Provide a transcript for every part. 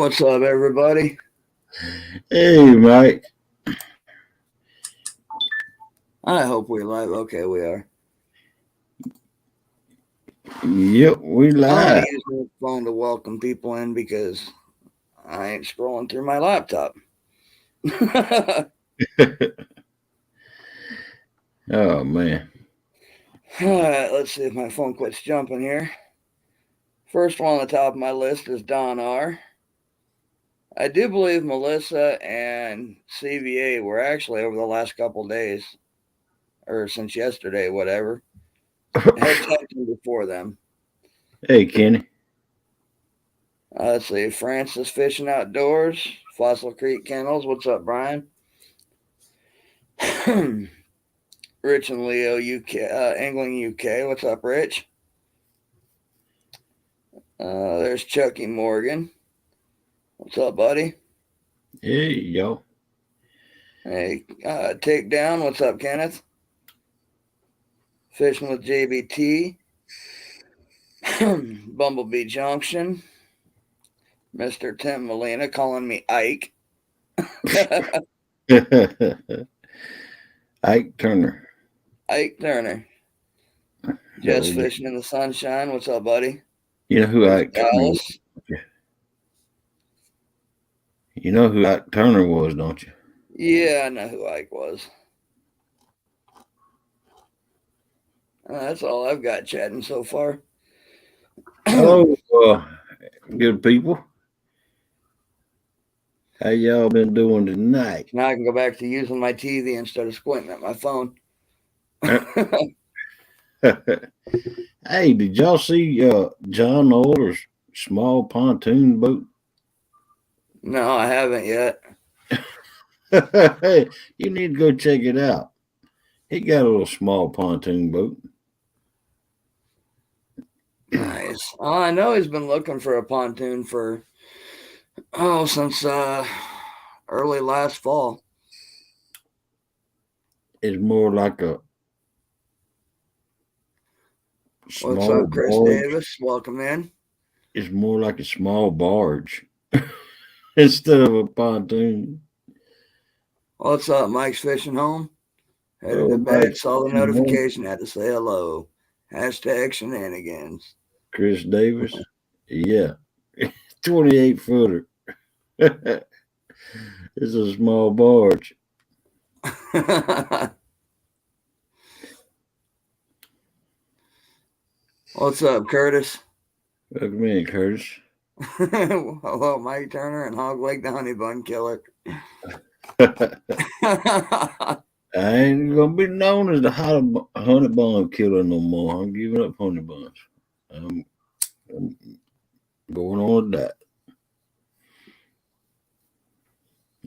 What's up, everybody? Hey, Mike. I hope we're live. Okay, we are. Yep, we I'm going live. to use my phone to welcome people in because I ain't scrolling through my laptop. Oh man. All right, let's see if my phone quits jumping here. First one on the top of my list is Don R. I do believe Melissa and CVA were actually over the last couple of days, or since yesterday, whatever. Had checked in before them. Hey, Kenny. Let's see, Francis Fishing Outdoors, Fossil Creek Kennels. What's up, Brian? Rich and Leo, UK, England, UK. What's up, Rich? There's Chucky Morgan. What's up, buddy? Hey, yo. Hey, Takedown. What's up, Kenneth? Fishing with JBT. Bumblebee Junction. Mr. Tim Molina calling me Ike. Ike Turner. Ike Turner. Just fishing in the sunshine. What's up, buddy? You know who There's Ike Turner was? Dallas. You know who Ike Turner was, don't you? Yeah, I know who Ike was. That's all I've got chatting so far. Hello, good people. How y'all been doing tonight? Now I can go back to using my TV instead of squinting at my phone. Hey, did y'all see John Older's small pontoon boat? No, I haven't yet. You need to go check it out. He got a little small pontoon boat. Nice. I know he's been looking for a pontoon for since early last fall. It's more like a small What's up, Chris barge. Davis? Welcome in. It's more like a small barge instead of a pontoon. What's up, Mike's Fishing Home? Headed to Oh, bed, Mike, saw the notification, had to say hello. Hashtag shenanigans. Chris Davis. Yeah. 28 footer. It's a small barge. What's up, Curtis? Welcome in, Curtis. Hello, Mike Turner and Hog Lake the Honey Bun Killer. I ain't gonna be known as the honey bun killer no more. I'm giving up honey buns. I'm going on a diet.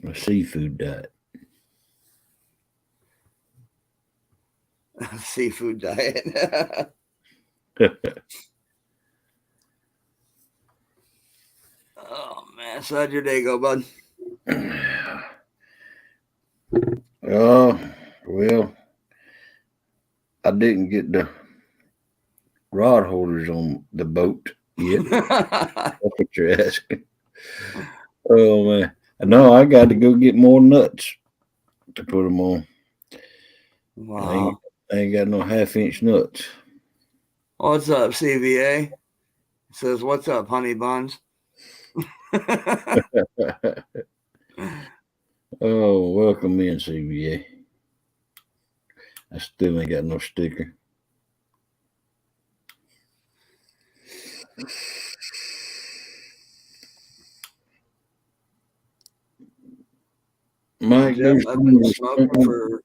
A seafood diet. Seafood diet. Oh man, so how'd your day go, bud? Well, I didn't get the rod holders on the boat yet. That's what you're asking. Oh man, no, I got to go get more nuts to put them on. Wow. I ain't got no half-inch nuts. What's up, CVA? It says, what's up, honey buns? Oh, welcome in, CBA. I still ain't got no sticker. Mike, Jeff, I've been smoking for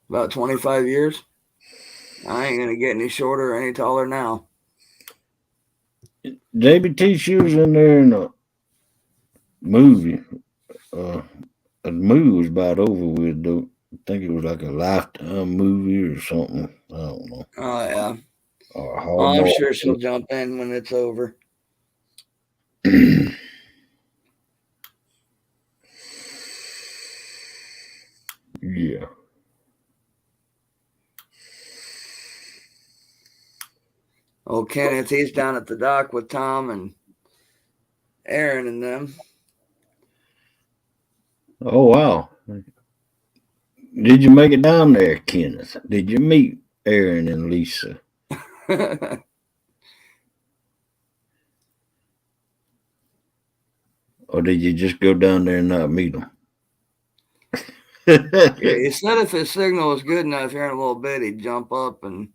25 years. I ain't gonna get any shorter or any taller now. JBT shoes in there in a movie. The movie was about over with, though. I think it was like a Lifetime movie or something. I don't know. Oh yeah. Or I'm sure she'll jump in when it's over. Yeah. Old Kenneth, he's down at the dock with Tom and Aaron and them. Oh, wow. Did you make it down there, Kenneth? Did you meet Aaron and Lisa? Or did you just go down there and not meet them? Yeah, he said if his signal was good enough here in a little bit, he'd jump up and.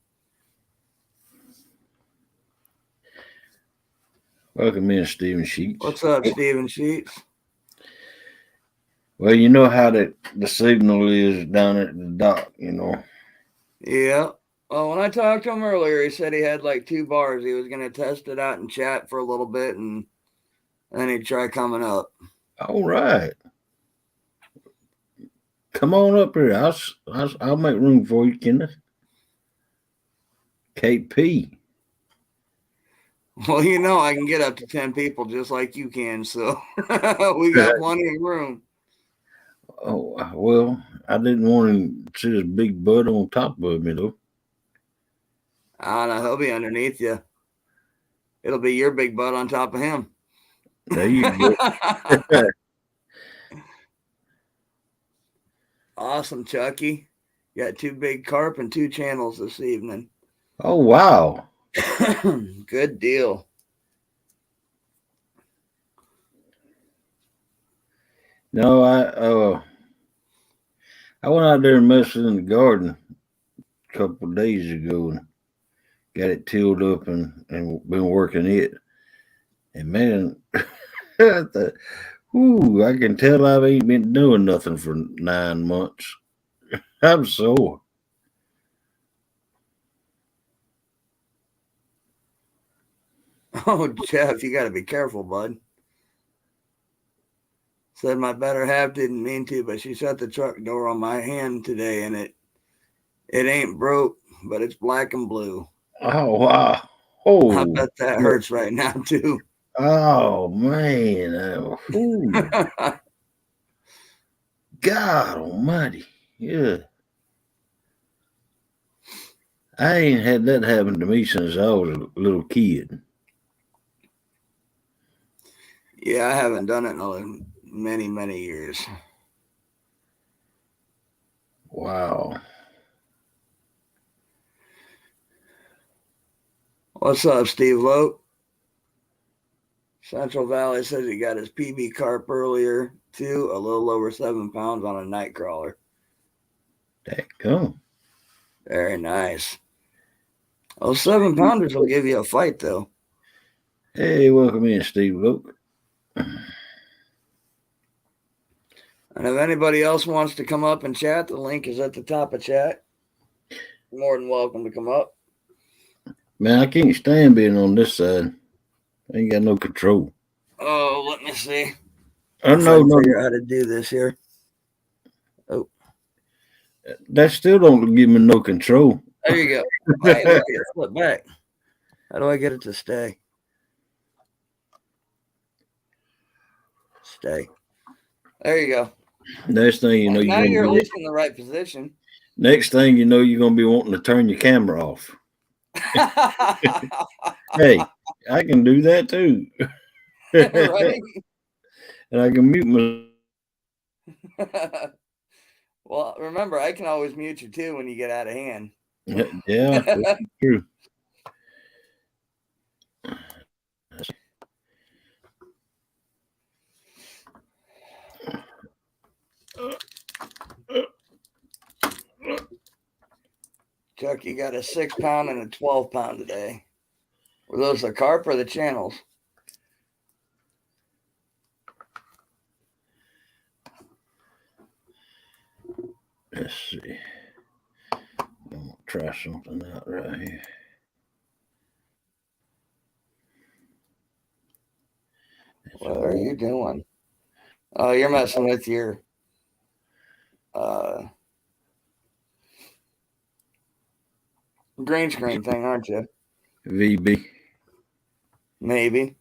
Welcome in, Stephen Sheets. What's up, Stephen Sheets? Well, you know how the signal is down at the dock, you know. Yeah. Well, when I talked to him earlier, he said he had like 2 bars. He was going to test it out and chat for a little bit, and then he'd try coming up. All right. Come on up here. I'll make room for you, Kenneth. KP. Well, you know, I can get up to 10 people just like you can, so we got plenty of room. Oh, well, I didn't want to see his big butt on top of me, though. I don't know. He'll be underneath you. It'll be your big butt on top of him. There you go. Awesome, Chucky. Got 2 big carp and 2 channels this evening. Oh, wow. Good deal. No, I went out there and messed in the garden a couple of days ago and got it tilled up and been working it. And man, I can tell I ain't been doing nothing for 9 months. I'm sore. Oh, Jeff, you got to be careful, bud. Said my better half didn't mean to, but she shut the truck door on my hand today, and it ain't broke, but it's black and blue. Oh, wow. I Oh, bet that hurts right now too. oh man. God almighty. Yeah. I ain't had that happen to me since I was a little kid. Yeah, I haven't done it in many, many years. Wow. What's up, Steve Lote? Central Valley says he got his PB carp earlier too, a little over 7 pounds on a night crawler. That come. Very nice. Those 7-pounders will give you a fight, though. Hey, welcome in, Steve Luke. And if anybody else wants to come up and chat, the link is at the top of chat. You're more than welcome to come up. Man, I can't stand being on this side. I ain't got no control. Oh, let me see. I know, no. Figure out how to do this here. Oh, that still don't give me no control. there you go. Hey, look at it. Flip back. How do I get it to stay? Stay. There you go. Next thing you know, now you're at least in the right position. Next thing you know, you're gonna be wanting to turn your camera off. Hey, I can do that too. Right? And I can mute my. Well, remember, I can always mute you too when you get out of hand. Yeah, that's true. Chuck, you got a 6-pound and a 12-pound today. Were those the carp or the channels? Let's see. I'm gonna try something out right here. What are you doing? Oh, you're messing with your green screen thing, aren't you? VB. Maybe.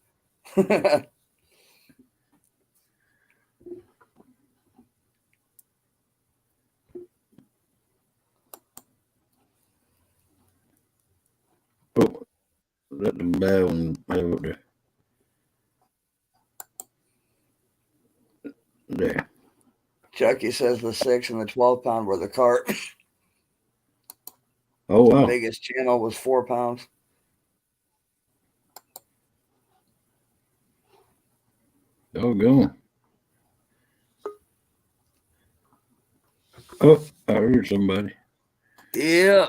let the bad one have it there. Chucky says the 6 and the 12 pound were the cart. Oh The wow. biggest channel was 4 pounds. Doggone. Oh, I heard somebody. Yeah.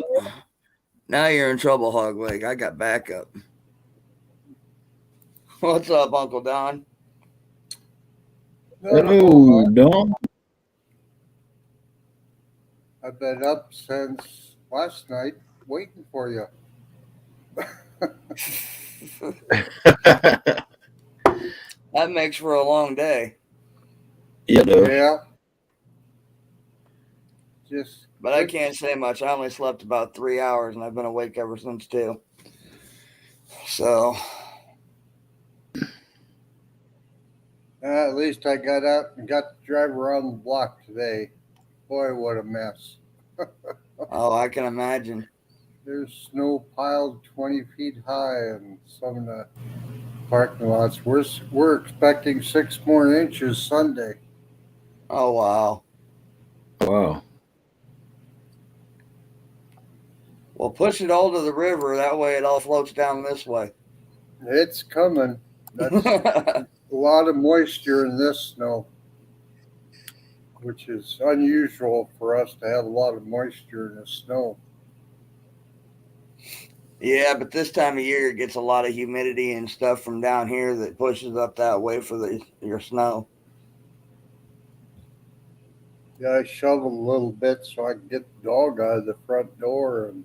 Now you're in trouble, Hog Leg. I got backup. What's up, Uncle Don? Hello, Don. I've been up since last night waiting for you. That makes for a long day. Yeah, it does. Yeah. Just But I can't say much. I only slept about 3 hours, and I've been awake ever since, too. So, at least I got out and got to drive around the block today. Boy, what a mess. oh, I can imagine. There's snow piled 20 feet high in some of the parking lots. We're expecting 6 more inches Sunday. Oh, wow. Wow. Well, push it all to the river. That way it all floats down this way. It's coming. That's a lot of moisture in this snow, which is unusual for us to have a lot of moisture in the snow. Yeah, but this time of year it gets a lot of humidity and stuff from down here that pushes up that way for your snow. Yeah, I shoveled a little bit so I could get the dog out of the front door, and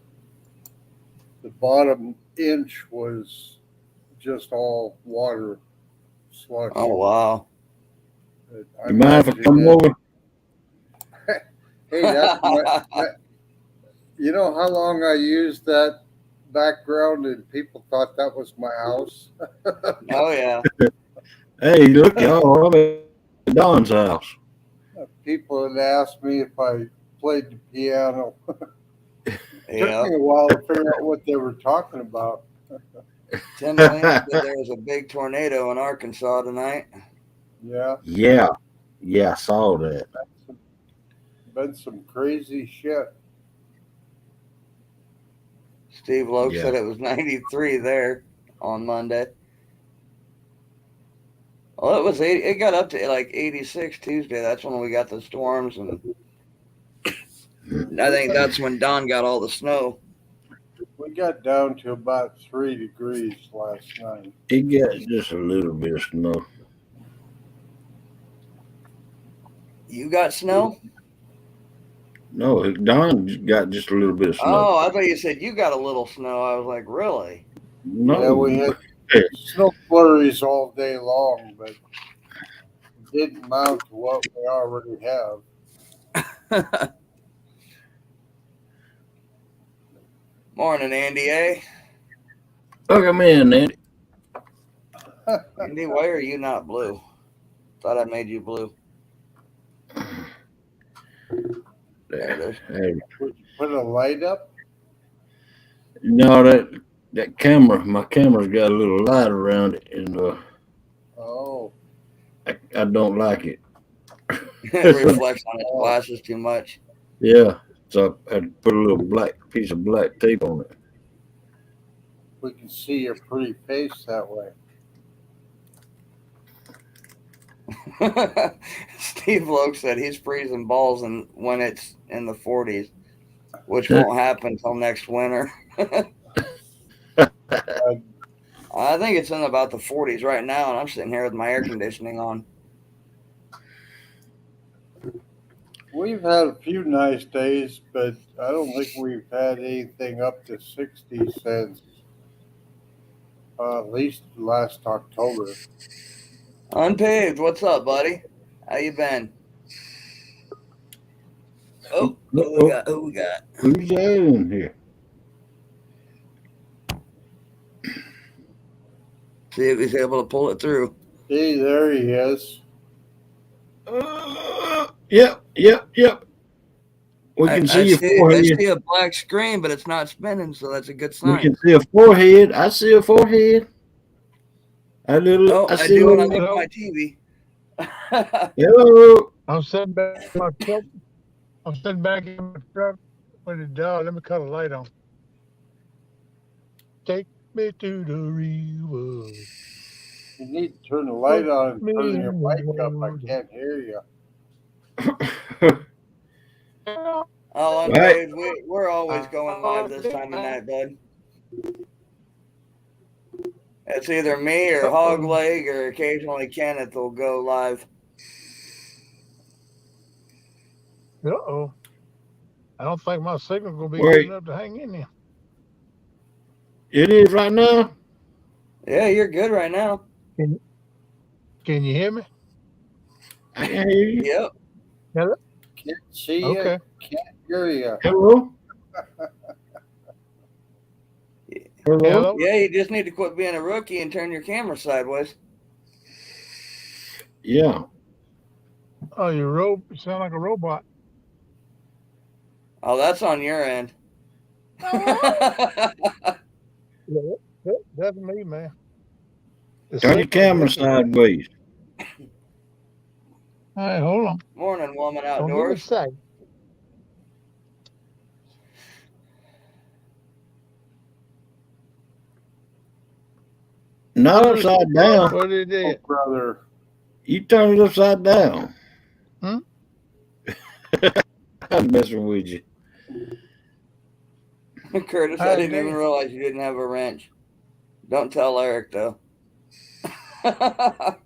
the bottom inch was just all water slush. Oh, wow. I You mind if I imagine come that. over? Hey, you know how long I used that background, and people thought that was my house. Oh, yeah. Hey, look, y'all, I'm at Don's house. People had asked me if I played the piano. Took Yeah. me a while to figure out what they were talking about. Tim Williams said there was a big tornado in Arkansas tonight. Yeah, Yeah, I saw that. been some crazy shit. Steve Loke Yeah. said it was 93 there on Monday. Well, it was 80, it got up to like 86 Tuesday. That's when we got the storms, and I think that's when Don got all the snow. We got down to about 3 degrees last night. It got just a little bit of snow. You got snow? No, Don got just a little bit of snow. Oh, I thought you said you got a little snow. I was like, really? No. Yeah, we had snow flurries all day long, but it didn't amount to what we already have. Morning, Andy A. Look at me, Andy. Andy, why are you not blue? Thought I made you blue. There it is. Hey. Would you put a light up? No, that camera, my camera's got a little light around it, and Oh, I don't like it. It reflects on his glasses too much. Yeah, so I had to put a little piece of black tape on it. we can see your pretty face that way. Steve Loke said he's freezing balls when it's in the 40s, which won't happen until next winter. I think it's in about the 40s right now, and I'm sitting here with my air conditioning on. We've had a few nice days, but I don't think we've had anything up to 60 since at least last October. Unpaved, what's up, buddy? How you been? Oh, who we got? Who we got? Who's that in here? See if he's able to pull it through. Hey, there he is. Yep. We can see I your see forehead. a black screen, but it's not spinning, so that's a good We sign. can see a forehead. I see a forehead. I Oh, I see do when I little. look at Hello. my TV. Hello. I'm sitting back in my truck. I'm sitting back in my truck with the dog. Let me cut a light on. Take me to the river. You need to turn the light Put on and me turn your in the mic up. I water. can't hear you. Oh, Right. unpaved. We're always going live this time of night, bud. It's either me or Uh-oh. Hogleg or occasionally Kenneth will go live. Uh-oh. I don't think my signal's going to be good Wait. enough to hang in there. It is right now. Yeah, you're good right now. Can, can you hear me? I can hear you. Yep. Hello? Can't see you. Okay. Can't hear you. Hello. Hello. Hello? Yeah, you just need to quit being a rookie and turn your camera sideways. Yeah. Oh, you sound like a robot. Oh, that's on your end. Yeah, that's me, man. The Turn your signal's camera different. sideways. All right, hold on. Morning, woman Don't give me a outdoors. sec. Not upside down. What it Oh, is? brother. You turn it upside down. Hmm? I'm messing with you. Curtis, I didn't even realize you didn't have a wrench. Don't tell Eric, though. Got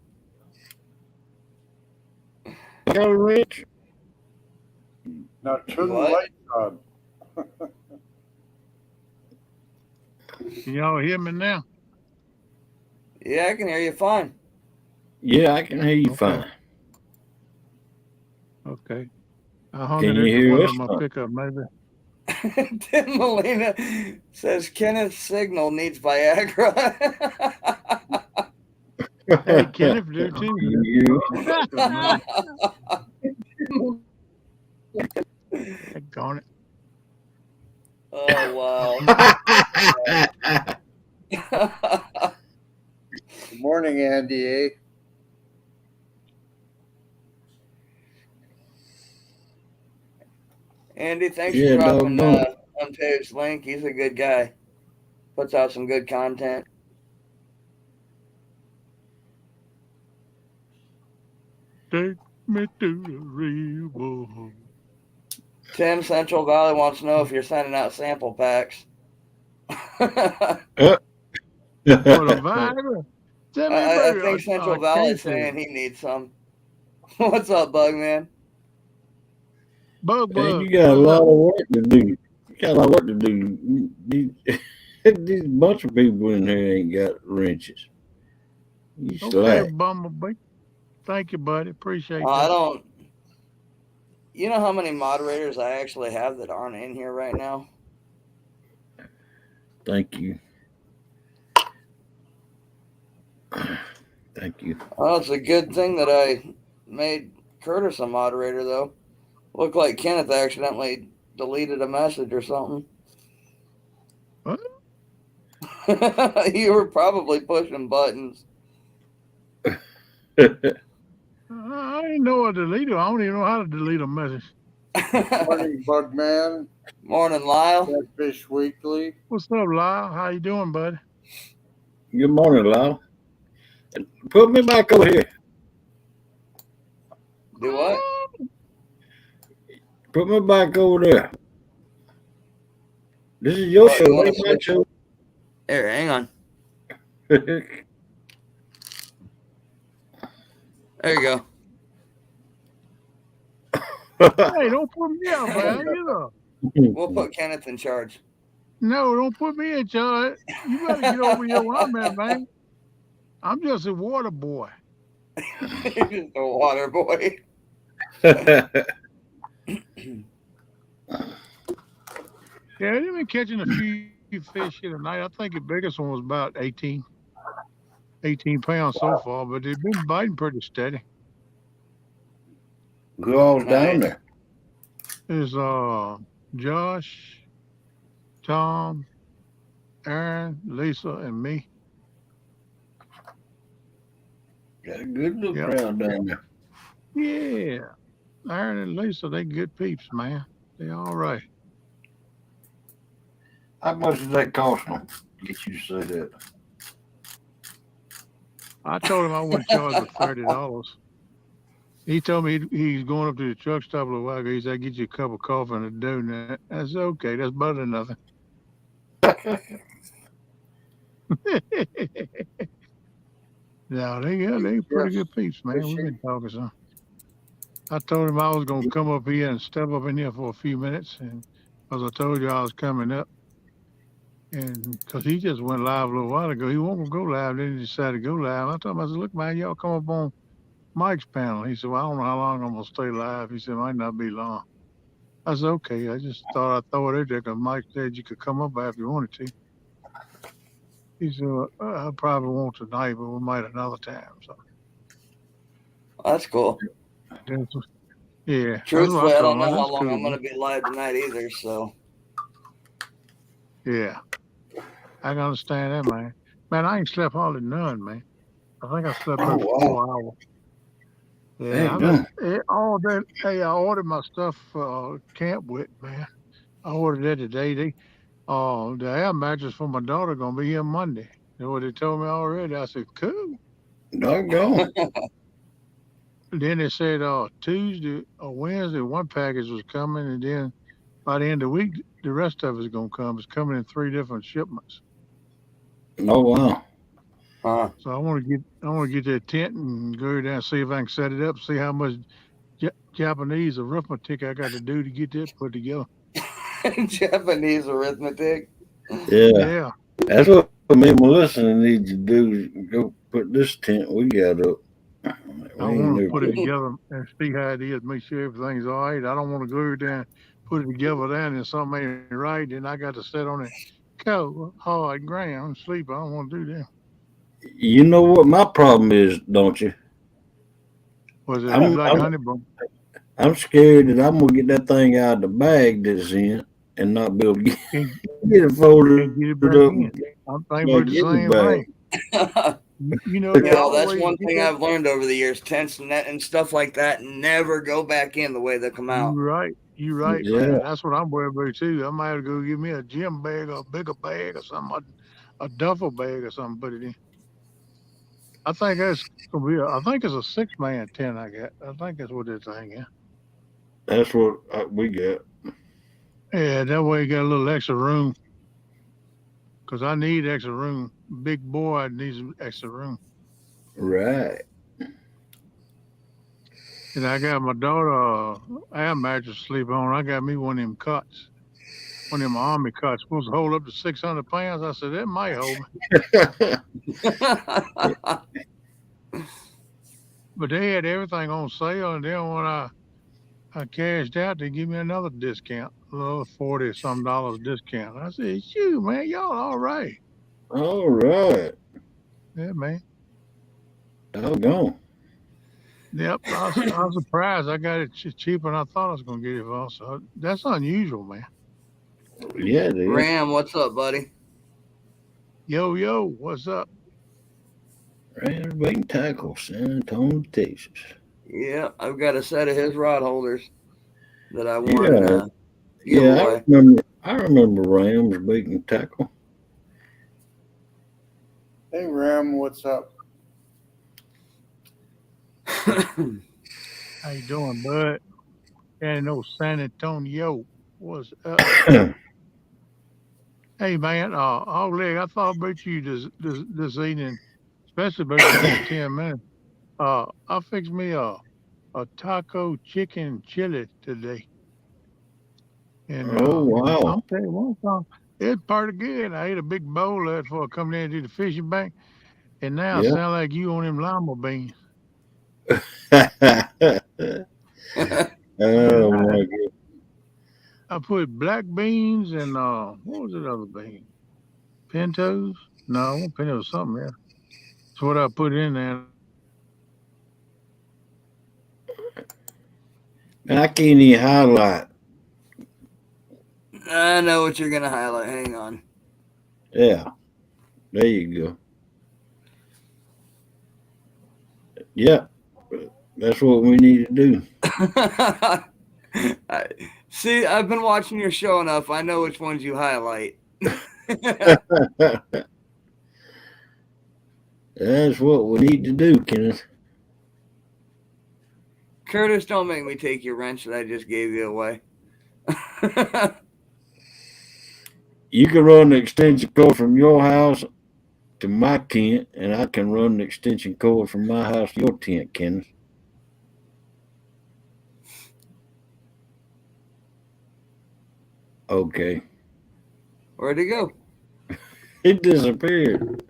a wrench? Now turn the What? lights on. Can y'all hear me now? Yeah, I can hear you fine. Yeah, I can hear you Okay. fine. Okay. I hung Can it you at the hear window us of my fine? pickup, maybe. Tim Molina says Kenneth's signal needs Viagra. Hey, Kenneth do too. You. Daggone it. Oh, wow. Good morning, Andy. Eh? Andy, thanks Yeah, for dropping doggone it. Unpaved's link. He's a good guy. Puts out some good content. Take me to the river. Tim, Central Valley wants to know if you're sending out sample packs. For the Viagra? Tell me, I baby, think Central Valley's saying he needs some. What's up, Bugman? Man, Bug, you got a what's lot up? of work to do. You got a lot of work to do. These bunch of people in here ain't got wrenches. You Okay, slack. Bumblebee. Thank you, buddy. Appreciate I that. don't. You know how many moderators I actually have that aren't in here right now? Thank you. Thank you. Well, it's a good thing that I made Curtis a moderator, though. Looked like Kenneth accidentally deleted a message or something. Huh? You were probably pushing buttons. I ain't know how to delete it. I don't even know how to delete a message. Morning, Bugman. Morning, Lyle. Catfish Weekly. What's up, Lyle? How you doing, buddy? Good morning, Lyle. Put me back over here. Do what? Put me back over there. This is your What, show, you want ain't to my switch? show. Here, hang on. Hey, There you go. Hey, don't put me out, man. Either. We'll put Kenneth in charge. No, don't put me in charge. You better get over here where I'm at, man. I'm just a water boy. You're just a water boy. Yeah, they've been catching a few fish here tonight. I think the biggest one was about 18 pounds so far, but they've been biting pretty steady. Who all's down Nice. there? Is Josh, Tom, Aaron, Lisa, and me. Got a good little Yep. crowd down there. Yeah. Aaron and Lisa, they good peeps, man. They all right. How much does that cost them? Get you to say that. I told him I wouldn't charge but $30. He told me he's going up to the truck stop a little while ago. He said, "I get you a cup of coffee and a donut." I said, "Okay, that's better than nothing." No, they pretty Yes, good peeps, man. We've been fishing. talking some. I told him I was gonna come up here and step up in here for a few minutes, and as I told you I was coming up, and because he just went live a little while ago, he won't go live. Then he decided to go live. I told him, I said, "Look, man, y'all come up on Mike's panel." He said, "Well, I don't know how long I'm gonna stay live." He said, "Might not be long." I said, "Okay." I just thought I'd throw it out there because Mike said you could come up if you wanted to. He said, "Well, I probably won't tonight, but we might another time." So That's cool. that's, yeah, that's what I Truthfully, I told don't him. I know said, how "That's long cool, I'm going man." to be live tonight either. So, Yeah, I can understand that, man. Man, I ain't slept hardly none, man. I think I slept Oh about wow. 4 hours. Yeah, Dang I've been gum. all day. Hey, I ordered my stuff for camp with, man. I ordered that today. The air mattress for my daughter gonna be here Monday. You know what they told me already? I said, cool. Doggone. Then they said Tuesday or Wednesday one package was coming, and then by the end of the week the rest of it's gonna come. It's coming in 3 different shipments. Oh wow. So I want to get that tent and go down and see if I can set it up. See how much Japanese arithmetic I got to do to get that put together. Japanese arithmetic. Yeah. Yeah, That's what me and Melissa need to do is go put this tent we got up. We I ain't want to never put it put together and see how it is. Make sure everything's all right. I don't want to go down, put it together, down and something ain't right. Then I got to sit on it cold, hard ground, and sleep. I don't want to do that. you know what my problem is, don't you? Was it you I'm like I'm honey bun? I'm scared that I'm gonna get that thing out of the bag that it's in and not be able to get, Can't get it folded can't up get it and back in. I'm thinking back about the in the same bag. thing. They That's always one get thing that. I've learned over the years. Tents and net and stuff like that never go back in the way they come You out. right. You right, Yeah. man. That's what I'm worried about too. I might have to go get me a gym bag or a bigger bag or something, a duffel bag or something. Put it in. I think that's gonna be. I think it's a 6 man tent I got. I think that's what this thing is. That's what we got. Yeah, that way you got a little extra room. Cause I need extra room. Big boy needs extra room. Right. And I got my daughter air mattress to sleep on. I got me one of them cots. One of them army cots supposed to hold up to 600 pounds. I said that might hold me. But they had everything on sale, and then when I cashed out, they give me another discount, another 40 some dollars discount. I said, shoot, man, y'all all right. All right. Yeah, man. Doggone. Yep, I was surprised. I got it cheaper than I thought I was going to get it for. So that's unusual, man. Yeah, it is. Ram, what's up, buddy? Yo, yo, what's up? Right, bait tackle, San Antonio, Texas. Yeah, I've got a set of his rod holders that I won Yeah, yeah, giveaway. I remember Rams beating tackle. Hey, Ram, what's up? How you doing, bud? And no San Antonio, what's up? Hey, man, oh, leg, I thought about you this evening, especially about the next 10 minutes. I fixed me a taco chicken chili today, and Oh wow. I'm telling you one thing, it's pretty good. I ate a big bowl of it before I come in to the fishing bank, and now it Yeah. sound like you on them lima beans. Man, Oh my god. I put black beans and what was the other bean? Pintos? No, it wasn't pintos, something else. That's what I put in there. Man, I can't even highlight. I know what you're going to highlight. Hang on. Yeah. There you go. Yeah. That's what we need to do. See, I've been watching your show enough. I know which ones you highlight. That's what we need to do, Kenneth. Curtis, don't make me take your wrench that I just gave you away. You can run the extension cord from your house to my tent, and I can run the extension cord from my house to your tent, Kenneth. Okay. Where'd he go? It disappeared.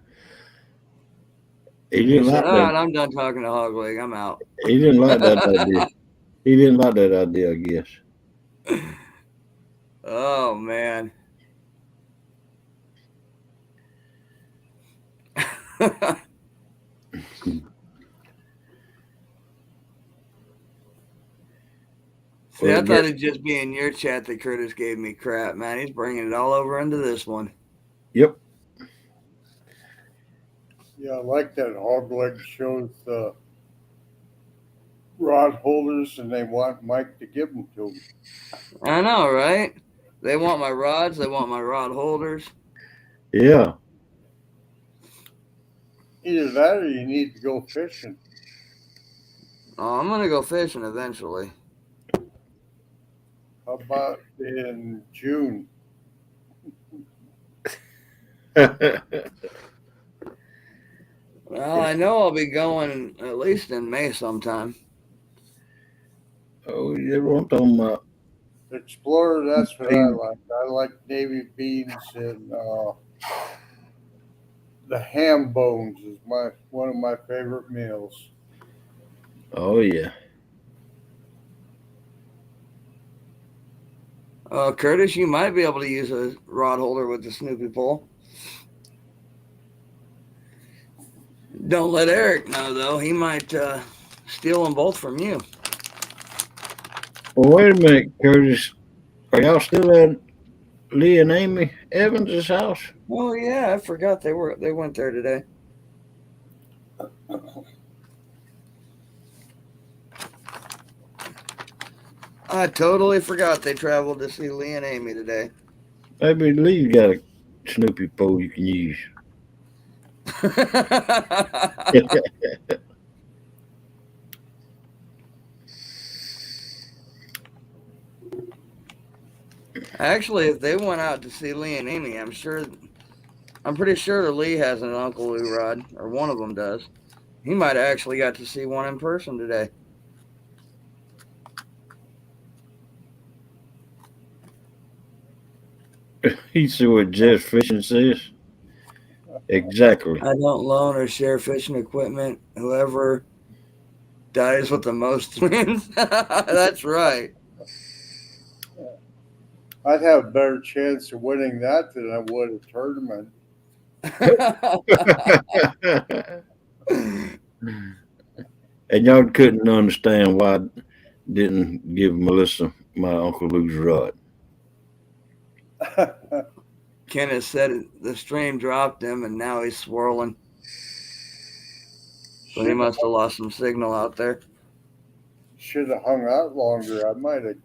He He didn't said, like all that. right, I'm done talking to Hogleg. I'm out. He didn't like that idea. He didn't like that idea, I guess. Oh, man. See, Well, I thought it'd just be in your chat that Curtis gave me crap, man. He's bringing it all over into this one. Yep. Yeah, I like that Hogleg shows the rod holders and they want Mike to give them to them. I know, right? They want my rods. They want my rod holders. Yeah. Either that or you need to go fishing. Oh, I'm going to go fishing eventually. How about in June? Well, I know I'll be going at least in May sometime. Oh, yeah, what I'm talking about. Explorer, that's what I like. I like navy beans and the ham bones is one of my favorite meals. Oh, yeah. Curtis, you might be able to use a rod holder with the Snoopy pole. Don't let Eric know, though. He might steal them both from you. Well, wait a minute, Curtis. Are y'all still at Lee and Amy Evans' house? Oh yeah, I forgot they went there today. I totally forgot they traveled to see Lee and Amy today. Maybe Lee's got a Snoopy pole you can use. Actually, if they went out to see Lee and Amy, I'm pretty sure Lee has an Uncle Lou rod, or one of them does. He might have actually got to see one in person today. You see what Jeff Fishing says? Exactly. I don't loan or share fishing equipment. Whoever dies with the most wins. That's right. I'd have a better chance of winning that than I would a tournament. And y'all couldn't understand why I didn't give Melissa my Uncle Lou's rod. Kenneth said the stream dropped him, and now he's swirling. So he must have lost some signal out there. Should have hung out longer. I might have,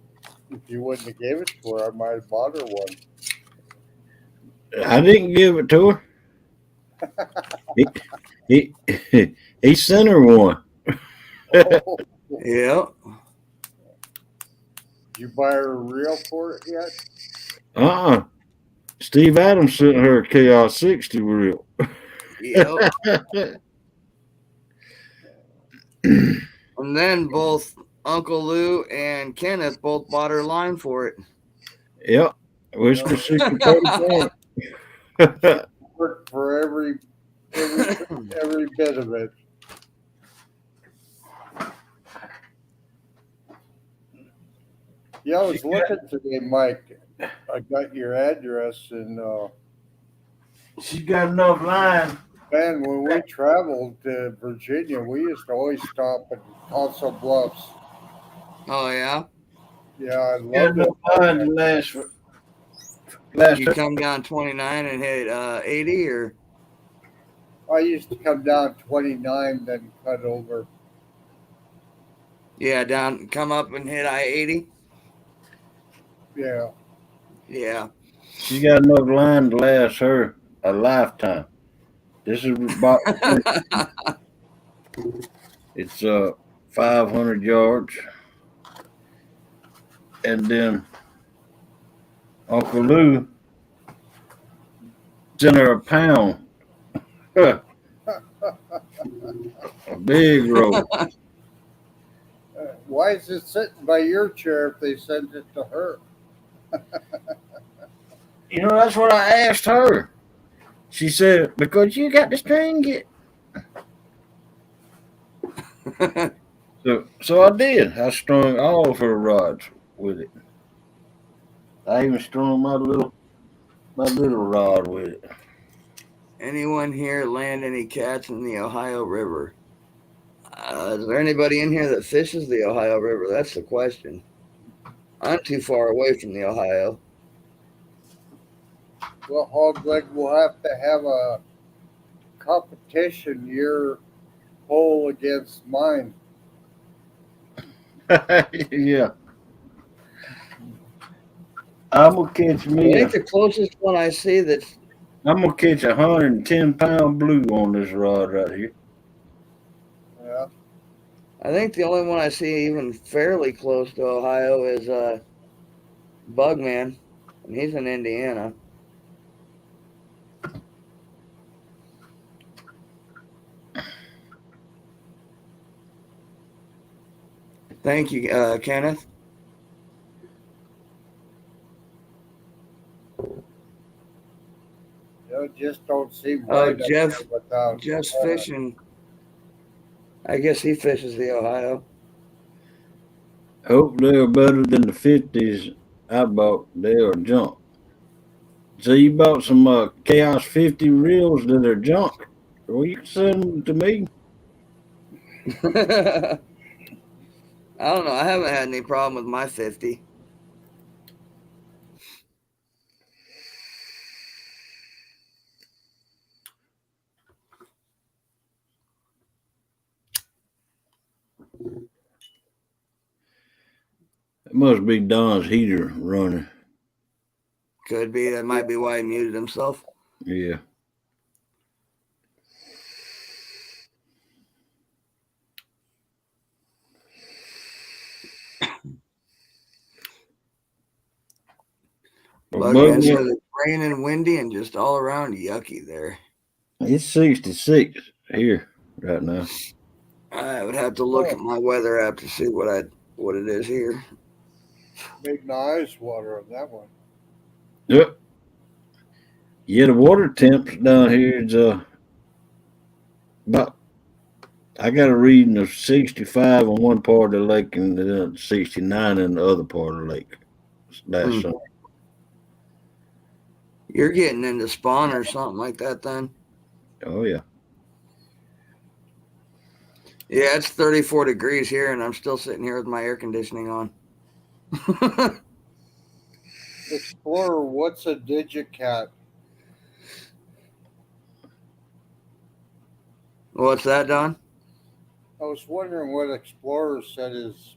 if you wouldn't have gave it to her, I might have bought her one. I didn't give it to her. He sent her one. Oh, Yeah. did you buy her a reel for it yet? Steve Adams sent her a Chaos 60 reel. Yep. And then both Uncle Lou and Kenneth both bought her line for it. Yep. Which was 60 Worked for every bit of it. Yeah, I was looking today, Mike. I got your address, and She's got enough line. man, when we traveled to Virginia, we used to always stop at Council Bluffs. Oh yeah. Yeah, I Got love it. enough line to last for last You come down 29 and hit 80, or I used to come down 29, then cut over. yeah, come up and hit I-80. Yeah. Yeah. She got enough line to last her a lifetime. This is about it's 500 yards, and then Uncle Lou sent her a pound, a big roll. Why is it sitting by your chair if they sent it to her? You know, that's what I asked her. She said, "Because you got to string it." So I did. I strung all of her rods with it. I even strung my little rod with it. Anyone here land any cats in the Ohio River? Is there anybody in here that fishes the Ohio River? That's the question. I'm too far away from the Ohio. Well, Hogleg will have to have a competition, your hole against mine. Yeah. I'm gonna catch I me think a the closest one I see that's I'm gonna catch 110-pound blue on this rod right here. Yeah. I think the only one I see even fairly close to Ohio is Bugman, and he's in Indiana. Thank you, Kenneth. Just don't seem Oh, right up there without. Jeff's fishing. I guess he fishes the Ohio. Hope they're better than the 50s I bought. They are junk. So you bought some Chaos 50 reels that are junk. Well, you can send them to me. I don't know. I haven't had any problem with my 50. It must be Don's heater running. Could be. That might be why he muted himself. Yeah. Bugman says it's raining, windy, and just all around yucky there. It's 66 here right now. I would have to look at my weather app to see what it is here. Big nice water on that one. Yep. Yeah, the water temps down here is about. I got a reading of 65 on one part of the lake and 69 in the other part of the lake last summer. You're getting into spawn or something like that then? Oh yeah. Yeah, it's 34 degrees here, and I'm still sitting here with my air conditioning on. Explorer, what's a digicat? What's that, Don? I was wondering what Explorer said his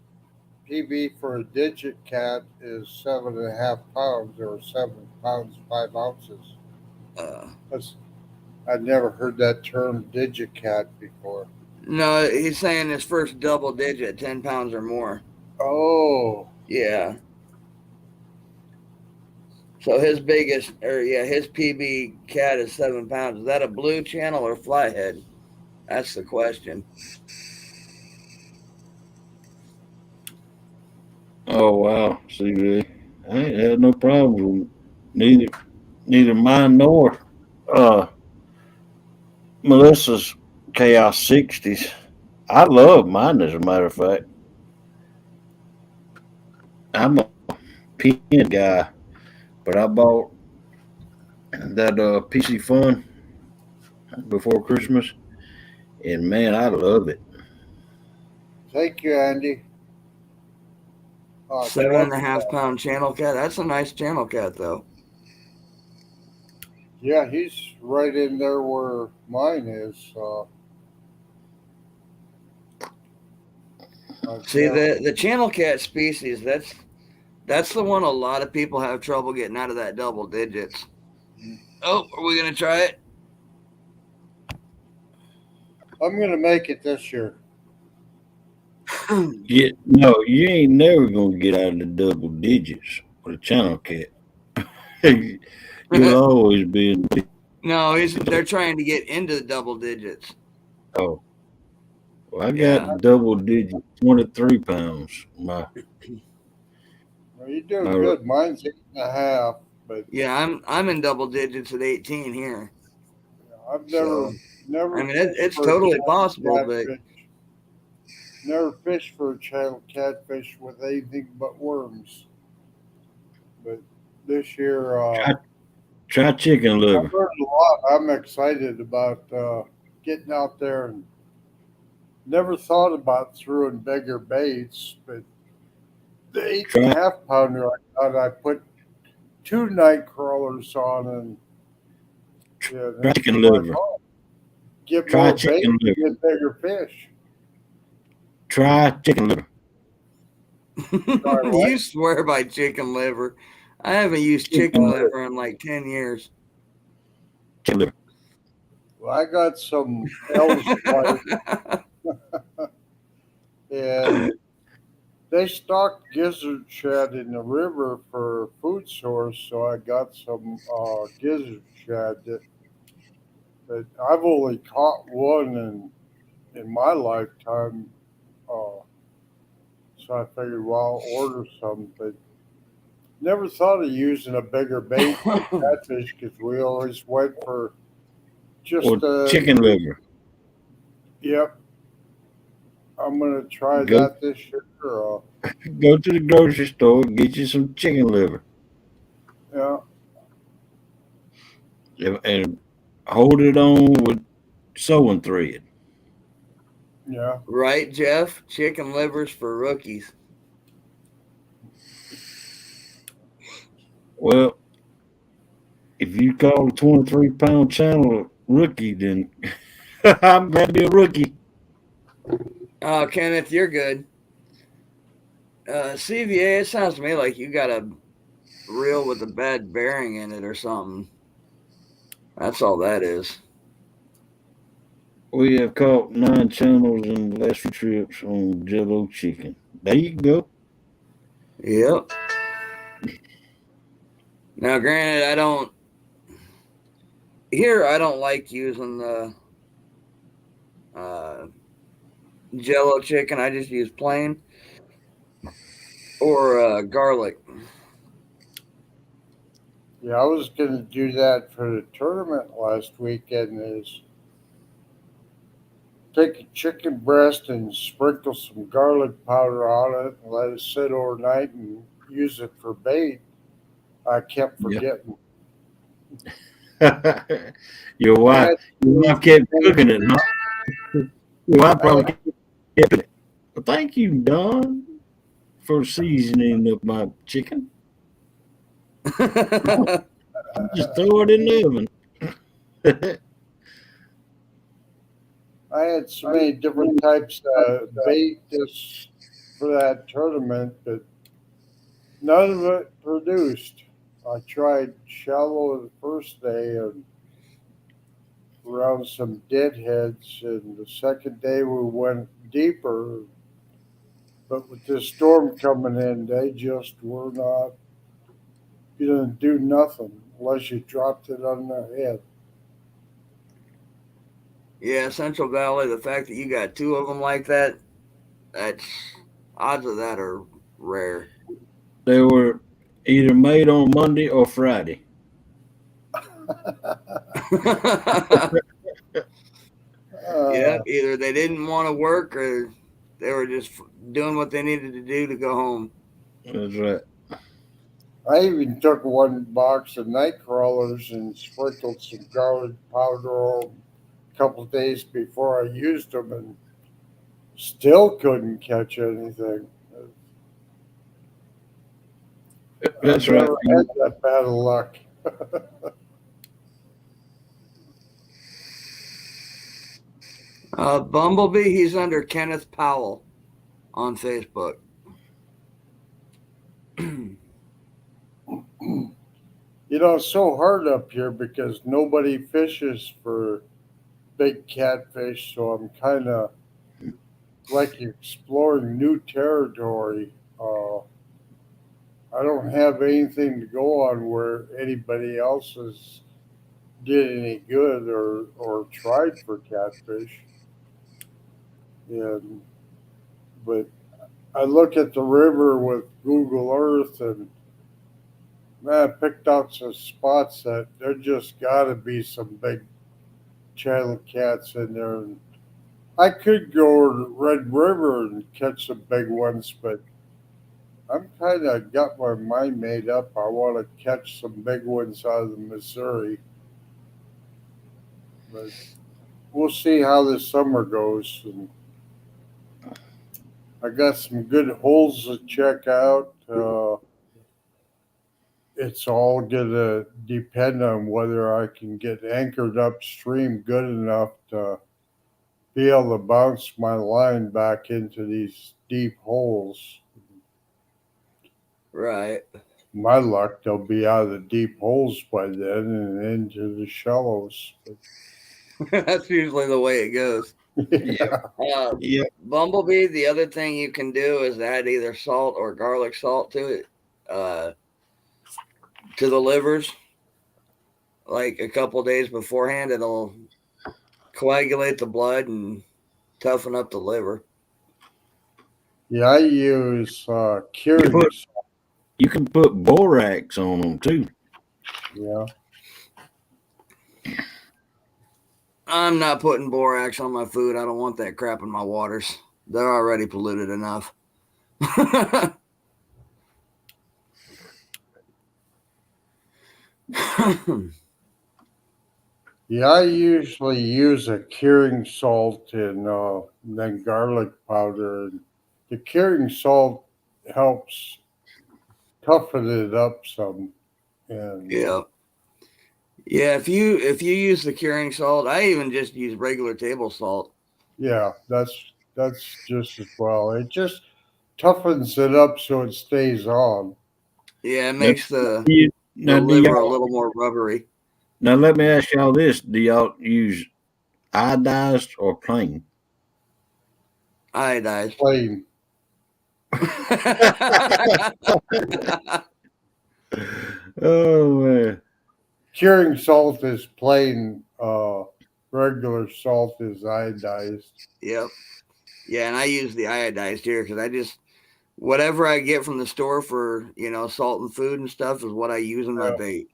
PB for a digicat is 7.5 pounds or 7 pounds 5 ounces. I'd never heard that term digicat before. No, he's saying his first double digit, 10 pounds or more. Oh. Yeah. So his his PB cat is 7 pounds. Is that a blue channel or flathead? That's the question. Oh wow. See, I ain't had no problem. Neither mine nor Melissa's Chaos 60s. I love mine, as a matter of fact. I'm a pin guy, but I bought that PC Fun before Christmas, and man, I love it. Thank you, Andy. 7.5 pound channel cat. That's a nice channel cat, though. Yeah, he's right in there where mine is. I've See, never, the channel cat species, that's the one a lot of people have trouble getting out of that double digits. Oh, are we gonna try it? I'm gonna make it this year. Yeah, no, you ain't never gonna get out of the double digits with a channel cat. You'll always be in. No, they're trying to get into the double digits. Oh, well, I Yeah. got double digits, 23 pounds. Well, you're doing My good. Mine's 8.5, but Yeah, I'm in double digits at 18 here. I've So I never mean fished it's for a totally channel possible, but catfish. Never fished for a channel catfish with anything but worms. But this year, try, try chicken I've liver. learned a lot. I'm excited about getting out there and never thought about throwing bigger baits, but the eight and a Try half pounder I got, I put two night crawlers on, and yeah, try then chicken I'm like, liver. oh, get Try more bait, chicken liver. get bigger fish. Try chicken liver. Try what? you swear by chicken liver. I haven't used chicken Chicken liver. liver in like 10 years. Chicken liver. Well, I got some L's white, and they stocked gizzard shad in the river for food source, so I got some gizzard shad. But I've only caught one in my lifetime, uh, so I figured, well, I'll order some. But never thought of using a bigger bait for catfish because we always went for just Or chicken liver. yep. I'm gonna try Go that this year. go to the grocery store, get you some chicken liver, Yeah, and hold it on with sewing thread. yeah. Right, Jeff? Chicken livers for rookies. Well, if you call a 23-pound channel rookie, then I'm glad to be a rookie. Oh, Kenneth, you're good. CVA, it sounds to me like you got a reel with a bad bearing in it or something. That's all that is. We have caught 9 channels in the last few trips on Jello chicken. There you go. Yep. Now, granted, I don't like using the uh, Jello chicken. I just use plain or garlic. Yeah, I was gonna do that for the tournament last weekend. Is take a chicken breast and sprinkle some garlic powder on it and let it sit overnight and use it for bait. I kept Yeah. forgetting. your I wife, had your to wife kept cooking it, huh? Your wife I probably had kept cooking it. Well, thank you, Don, for seasoning up my chicken. Just throw it in the oven. I had so many different types of bait this for that tournament, but none of it produced. I tried shallow the first day and around some deadheads, and the second day we went deeper. But with this storm coming in, they just were not. You didn't do nothing unless you dropped it on their head. Yeah, Central Valley, the fact that you got two of them like that, that's odds of that are rare. They were either made on Monday or Friday. Yep, Uh, either they didn't want to work or they were just doing what they needed to do to go home. That's right. I even took one box of night crawlers and sprinkled some garlic powder on 'em a couple of days before I used them, and still couldn't catch anything. I've That's right. never had that bad of luck. Bumblebee, he's under Kenneth Powell on Facebook. It's so hard up here because nobody fishes for big catfish, so I'm kind of like exploring new territory. I don't have anything to go on where anybody else has did any good or tried for catfish. And but I look at the river with Google Earth and man, I picked out some spots that there just got to be some big channel cats in there. And I could go to Red River and catch some big ones, but I'm kind of got my mind made up. I want to catch some big ones out of the Missouri, but we'll see how this summer goes. And I got some good holes to check out. It's all gonna depend on whether I can get anchored upstream good enough to be able to bounce my line back into these deep holes. Right. My luck, they'll be out of the deep holes by then and into the shallows. That's usually the way it goes. Yeah. Yeah. Bumblebee, the other thing you can do is add either salt or garlic salt to it, to the livers. Like a couple days beforehand, it'll coagulate the blood and toughen up the liver. Yeah, I use curing. You can put borax on them too. Yeah. I'm not putting borax on my food. I don't want that crap in my waters. They're already polluted enough. Yeah, I usually use a curing salt and then garlic powder. The curing salt helps toughen it up some. And Yeah. Yeah, if you use the curing salt, I even just use regular table salt. yeah, that's just as well. It just toughens it up so it stays on. Yeah, it Now, makes the now, do liver a y'all, little more rubbery. now let me ask y'all this: do y'all use iodized or plain? Iodized. Plain. Oh man. Curing salt is plain. Regular salt is iodized. Yep. Yeah, and I use the iodized here because whatever I get from the store for, salt and food and stuff is what I use in my bait.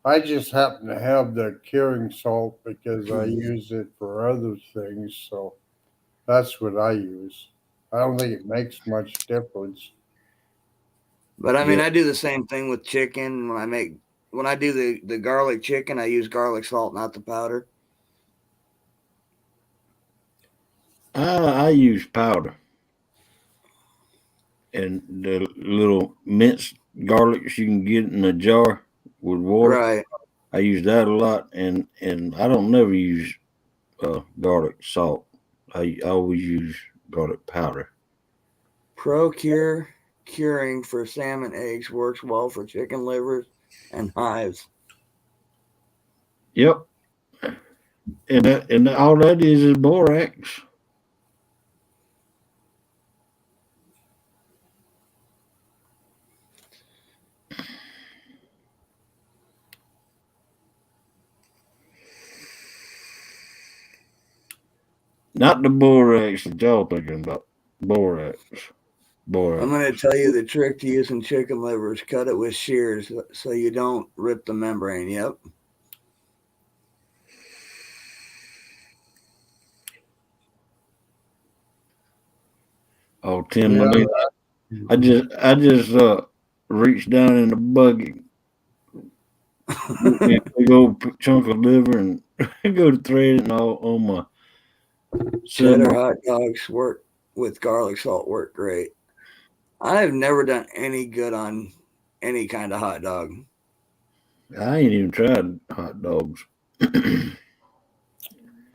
I just happen to have the curing salt because I use it for other things, so that's what I use. I don't think it makes much difference. But I mean, Yeah. I do the same thing with chicken. When I do the garlic chicken, I use garlic salt, not the powder. I use powder and the little minced garlics you can get in a jar with water. Right. I use that a lot, and I don't never use garlic salt. I always use garlic powder. Procure curing for salmon eggs works well for chicken livers and hives. Yep, and all that is borax. Not the borax that y'all thinking about. Borax. I'm going to tell you the trick to using chicken livers. Cut it with shears so you don't rip the membrane. Yep. Oh, Tim, I just reached down in the bucket, get me a big old chunk of liver, and go to thread it and all on my Cheddar hot dogs work with garlic salt work great. I've never done any good on any kind of hot dog. I ain't even tried hot dogs.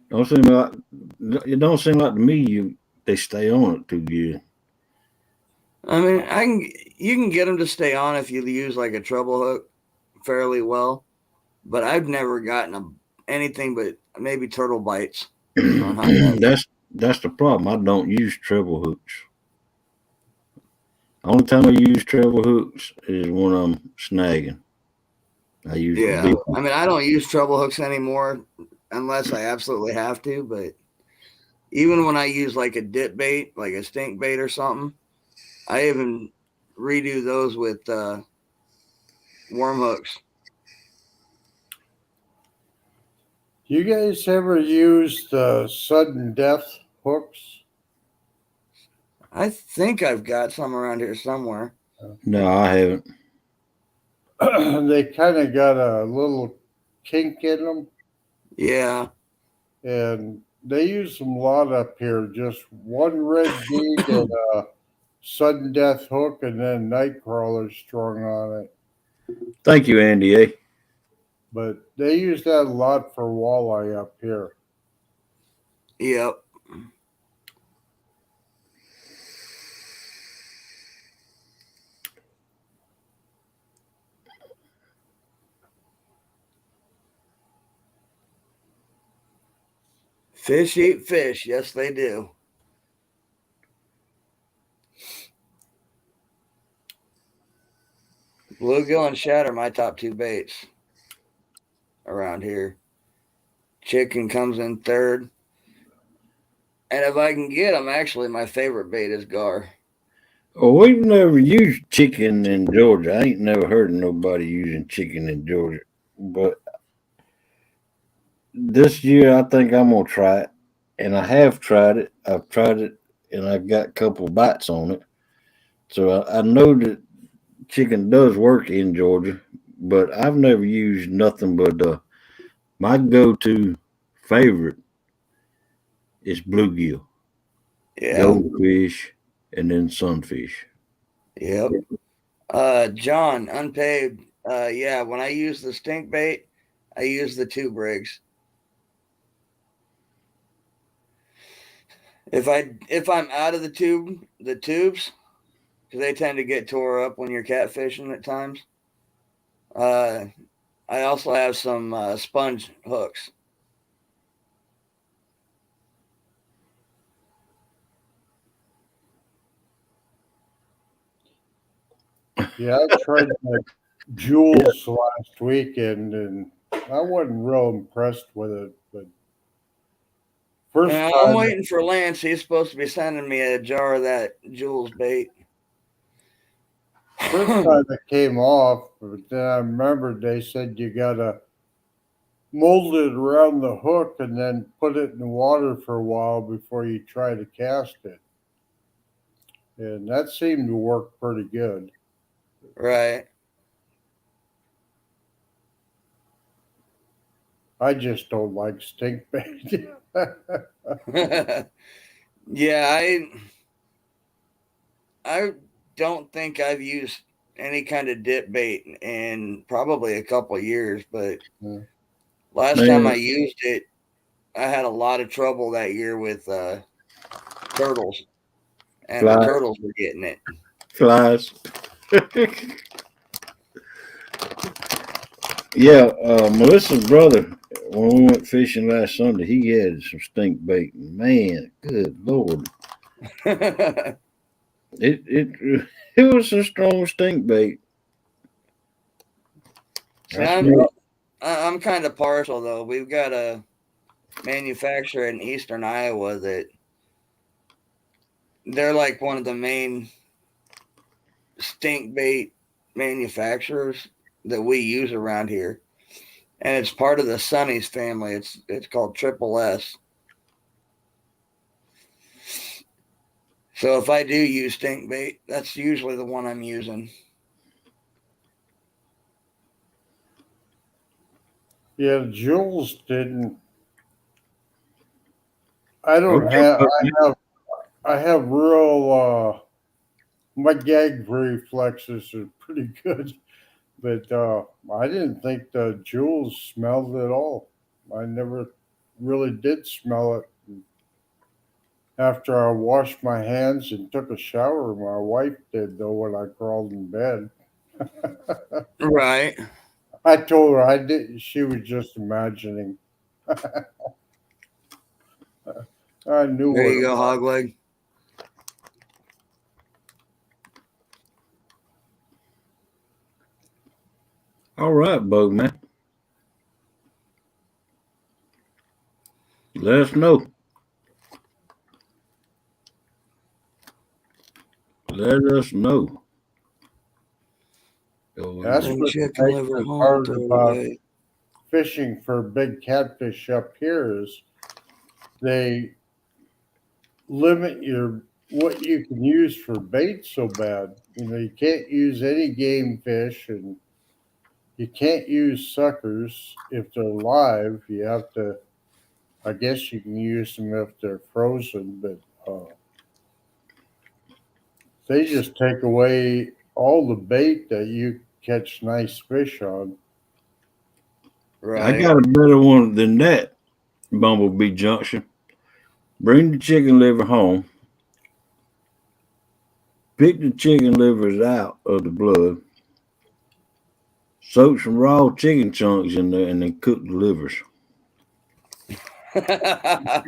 It don't seem like to me they stay on it too good. I mean, you can get them to stay on if you use like a treble hook fairly well, but I've never gotten anything but maybe turtle bites on high nets. That's the problem. I don't use treble hooks. Only time I use treble hooks is when I'm snagging. I use the Yeah, big. I mean, I don't use treble hooks anymore unless I absolutely have to. But even when I use like a dip bait, like a stink bait or something, I even redo those with worm hooks. You guys ever use the sudden death hooks? I think I've got some around here somewhere. No, I haven't. They kind of got a little kink in them, Yeah, and they use them a lot up here. Just one red bead and a sudden death hook, and then night crawlers strung on it. Thank you, Andy A. But they use that a lot for walleye up here. yep. Fish eat fish. Yes, they do. Bluegill and shad are my top two baits around here. Chicken comes in third. And if I can get them, actually, my favorite bait is gar. Oh, we've never used chicken in Georgia. I ain't never heard of nobody using chicken in Georgia. But this year, I think I'm gonna try it, and I have tried it. I've tried it, and I've got a couple bites on it. So I know that chicken does work in Georgia, but I've never used nothing but my go-to favorite is bluegill, Yeah. goldfish, and then sunfish. Yep. John, unpaid. Yeah, when I use the stink bait, I use the tube rigs. If I'm out of the tubes, because they tend to get tore up when you're catfishing at times. Uh, I also have some sponge hooks. Yeah, I tried the Jules last weekend, and I wasn't real impressed with it. But first I'm time, waiting for Lance. He's supposed to be sending me a jar of that Jules bait. first time it came off, but then I remembered they said you gotta mold it around the hook and then put it in the water for a while before you try to cast it. And that seemed to work pretty good. Right. I just don't like stink bait. Yeah, I don't think I've used any kind of dip bait in probably a couple of years, but last time I Man, used it, I had a lot of trouble that year with turtles, and the fly, turtles were getting it. flies. Yeah, Melissa's brother, when we went fishing last Sunday, he had some stink bait. Man, good lord, it it was some strong stink bait. See, I smelled. I'm kind of partial though. We've got a manufacturer in eastern Iowa that they're like one of the main stink bait manufacturers that we use around here, and it's part of the Sonny's family. It's called Triple S. So if I do use stink bait, that's usually the one I'm using. Yeah, Jules didn't. I don't Okay, have. okay. I have real. My gag reflexes are pretty good, but I didn't think the Jules smelled at all. I never really did smell it. After I washed my hands and took a shower, my wife did though when I crawled in bed. Right. I told her I did. She was just imagining. I knew There what you it go, was. hog leg. All right, Bug Man. Let us know. Let us know. That's And what chicken makes liver it home, hard throw it about away. fishing for big catfish up here is they limit your what you can use for bait so bad. You can't use any game fish and you can't use suckers if they're live. You have to. I guess you can use them if they're frozen, but they just take away all the bait that you catch nice fish on. I Right. got a better one than that, Bumblebee Junction. Bring the chicken liver home. Pick the chicken livers out of the blood. Soak some raw chicken chunks in there and then cook the livers. Yeah,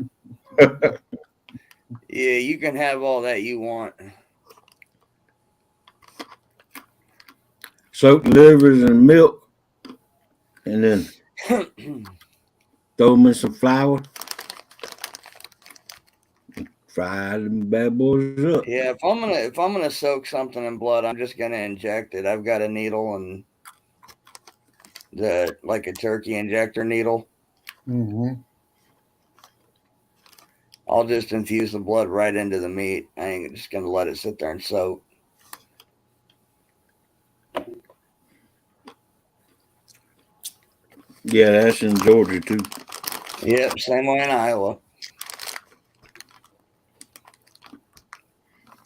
you can have all that you want. Soak the livers in milk and then throw them in some flour. Fry them bad boys up. Yeah, if I'm gonna soak something in blood, I'm just gonna inject it. I've got a needle and the like a turkey injector needle. Mm-hmm. I'll just infuse the blood right into the meat. I ain't just gonna let it sit there and soak. Yeah, that's in Georgia too. Yep, same way in Iowa.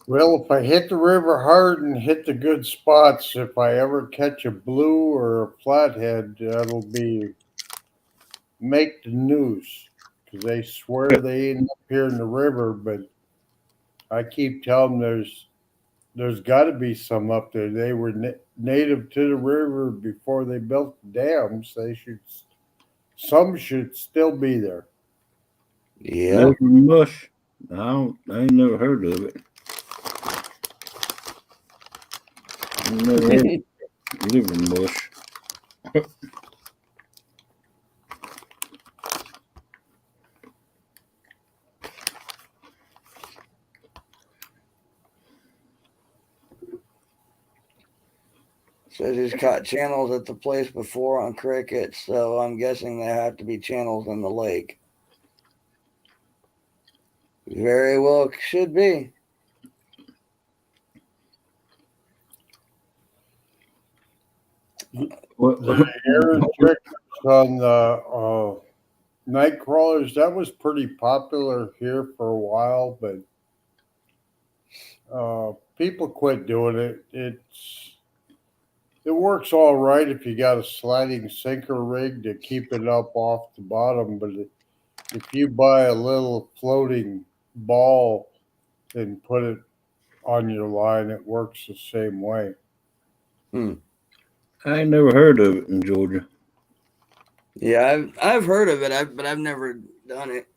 Well, if I hit the river hard and hit the good spots, if I ever catch a blue or a flathead, that'll be make the news because they swear they ain't up here in the river, but I keep telling them there's got to be some up there. They were native to the river before they built the dams. Some should still be there. Yeah. Liver mush. I ain't never heard of it. I never heard of liver mush. Says he's caught channels at the place before on crickets, so I'm guessing there have to be channels in the lake. Very well should be. The air injectors on the night crawlers, that was pretty popular here for a while, but people quit doing it. It works all right if you got a sliding sinker rig to keep it up off the bottom, but if you buy a little floating ball and put it on your line, it works the same way. I ain't never heard of it in Georgia. Yeah, I've heard of it, but I've never done it.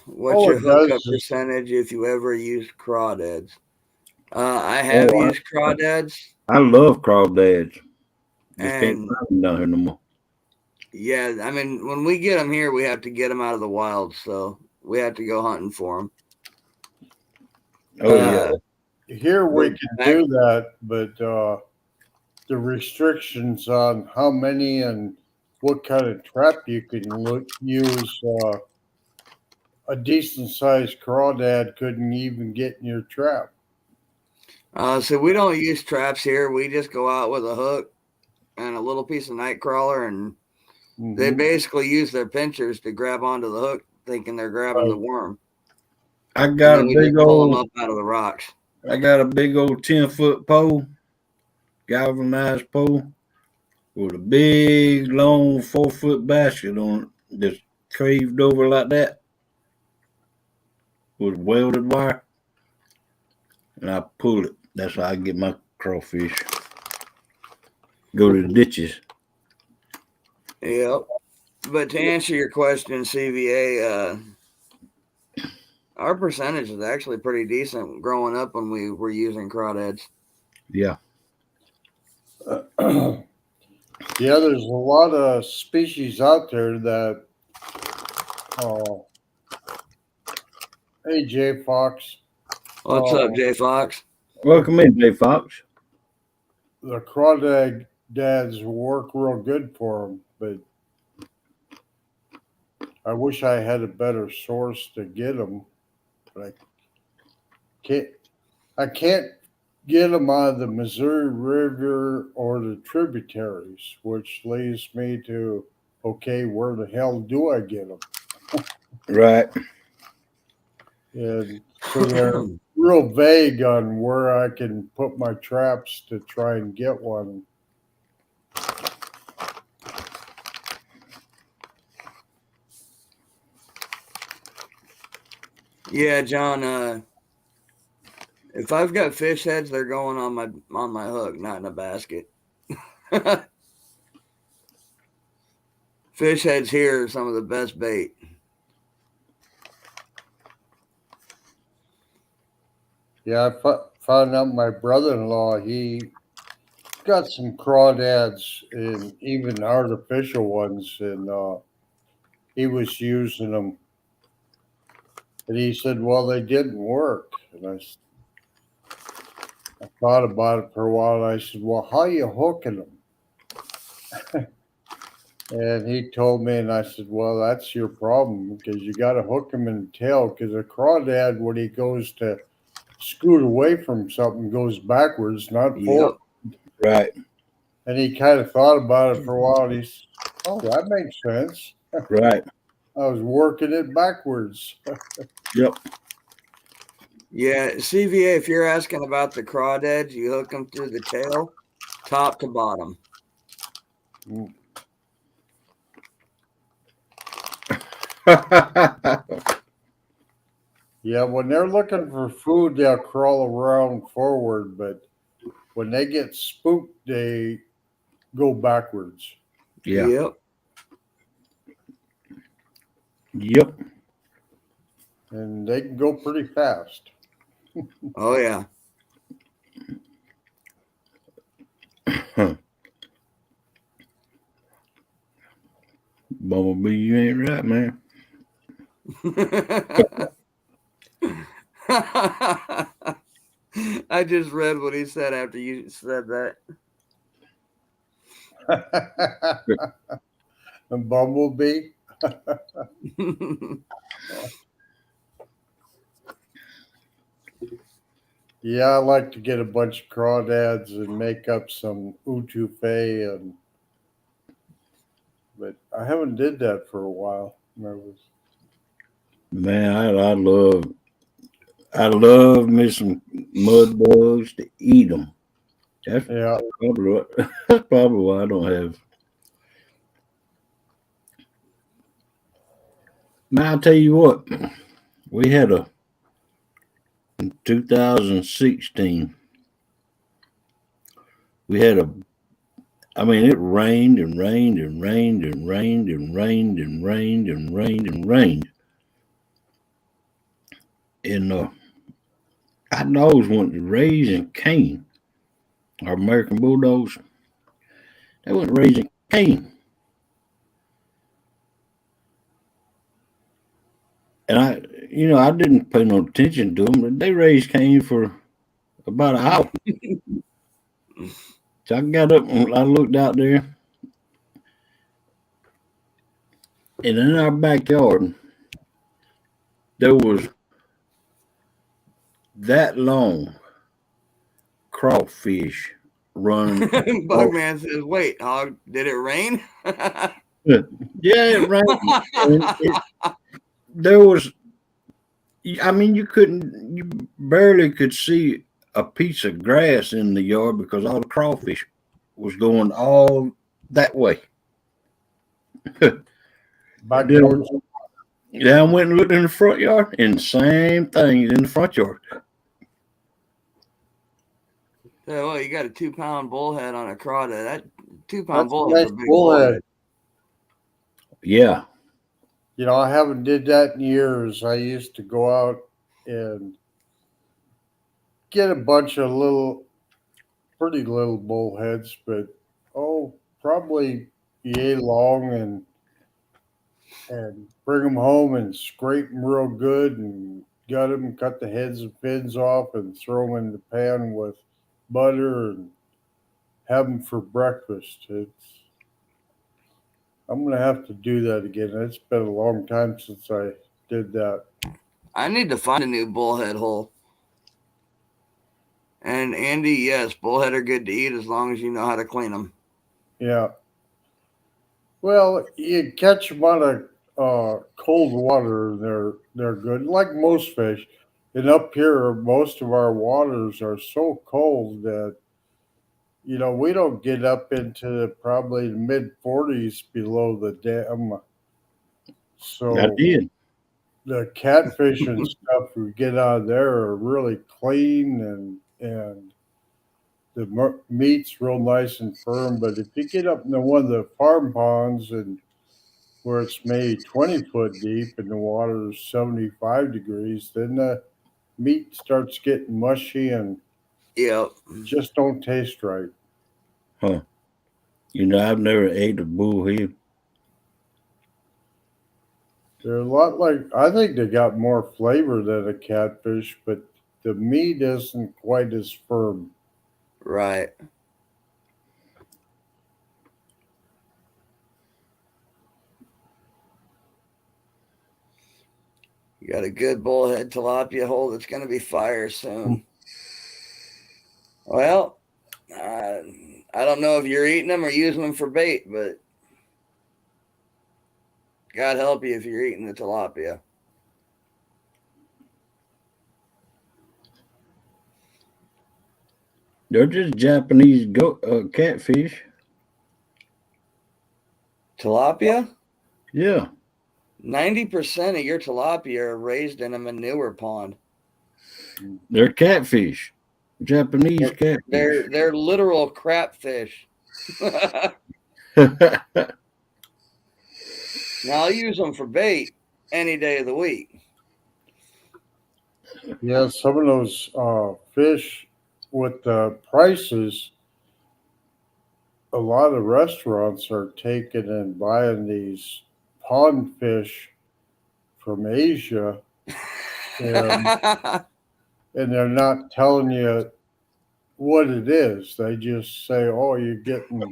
What's All your it does hookup is percentage if you ever used crawdads? I have Oh, used crawdads, I love crawdads. Just can't and find them down here no more. yeah, I mean, when we get them here, we have to get them out of the wild, so we have to go hunting for them. Oh yeah. here we But can back, do that, but the restrictions on how many and what kind of trap you can use. A decent sized crawdad couldn't even get in your trap. so we don't use traps here. We just go out with a hook and a little piece of night crawler, and they Mm-hmm. basically use their pinchers to grab onto the hook, thinking they're grabbing the worm, I and got then a we just big pull them old up out of the rocks. I got a big old 10-foot pole, galvanized pole, with a big, long 4-foot basket on it that's craved over like that with welded wire. And I pull it. That's how I get my crawfish. Go to the ditches. Yep. But to answer your question, CVA, our percentage is actually pretty decent growing up when we were using crawdads. Yeah. Yeah, there's a lot of species out there that. Oh, hey, Jay Fox. What's up, Jay Fox? Welcome in, Jay Fox. The crawdad dads work real good for them, but I wish I had a better source to get them. But I can't get them out of the Missouri River or the tributaries, which leads me to, okay, where the hell do I get them? Right. And so they're real vague on where I can put my traps to try and get one. Yeah, John. If I've got fish heads, they're going on my hook, not in a basket. Fish heads here are some of the best bait. Yeah, I found out my brother-in-law, he got some crawdads and even artificial ones, and he was using them. And he said, well, they didn't work. And I thought about it for a while, and I said, well, how are you hooking them? And he told me, and I said, well, that's your problem, because you got to hook him in the tail, because a crawdad, when he goes to scoot away from something, goes backwards, not forward. Yep. Right. And he kind of thought about it for a while, and he said, oh, that makes sense. Right. I was working it backwards. Yep. Yeah, CVA, if you're asking about the crawdads, you hook them through the tail, top to bottom. Yeah, when they're looking for food, they'll crawl around forward, but when they get spooked, they go backwards. Yeah. Yep. Yep. And they can go pretty fast. Oh, yeah. Bumblebee, you ain't right, man. I just read what he said after you said that. A bumblebee. Yeah, I like to get a bunch of crawdads and make up some etouffee, but I haven't did that for a while. Man, I love me some mud bugs to eat them. That's Yeah, probably why I don't have. Man, I'll tell you what, we had in 2016, it rained and rained and rained and rained and rained and rained and rained and rained. And I'd always wanted to raise in cane. Our American Bulldogs, they wasn't raising cane. And I didn't pay no attention to them, but they raised cane for about an hour. So I got up and I looked out there, and in our backyard, there was that long crawfish running. Bugman says, wait, hog, did it rain? Yeah, it rained. There was, you barely could see a piece of grass in the yard because all the crawfish was going all that way. Back Then, towards I went and looked in the front yard, and the same thing in the front yard. Yeah, well, you got a 2-pound bullhead on a crawdad. That 2-pound that's a bullhead's nice a big bullhead. bullhead. Yeah. You know, I haven't did that in years. I used to go out and get a bunch of pretty little bullheads, but probably yay long, and bring them home and scrape them real good and gut them, cut the heads and fins off, and throw them in the pan with butter and have them for breakfast. I'm gonna have to do that again. It's been a long time since I did that. I need to find a new bullhead hole. And Andy, yes, bullhead are good to eat as long as you know how to clean them. Yeah. Well, you catch them out of cold water. They're good, like most fish. And up here, most of our waters are so cold that we don't get up into probably the mid 40s below the dam. I So did. the catfish and stuff we get out of there are really clean, and the meat's real nice and firm. But if you get up into one of the farm ponds and where it's maybe 20 foot deep and the water is 75 degrees, then the meat starts getting mushy and Yep. just don't taste right. Huh. I've never ate a bullhead. They're a lot like, I think they got more flavor than a catfish, but the meat isn't quite as firm. Right. You got a good bullhead tilapia hole that's going to be fire soon. Well, I don't know if you're eating them or using them for bait, but God help you if you're eating the tilapia. They're just Japanese catfish. Tilapia? Yeah. 90% of your tilapia are raised in a manure pond. They're catfish. Japanese catfish. They're literal crap fish. Now I'll use them for bait any day of the week. Yeah, some of those fish with the prices, a lot of restaurants are taking and buying these pond fish from Asia, and they're not telling you what it is. They just say, "Oh, you're getting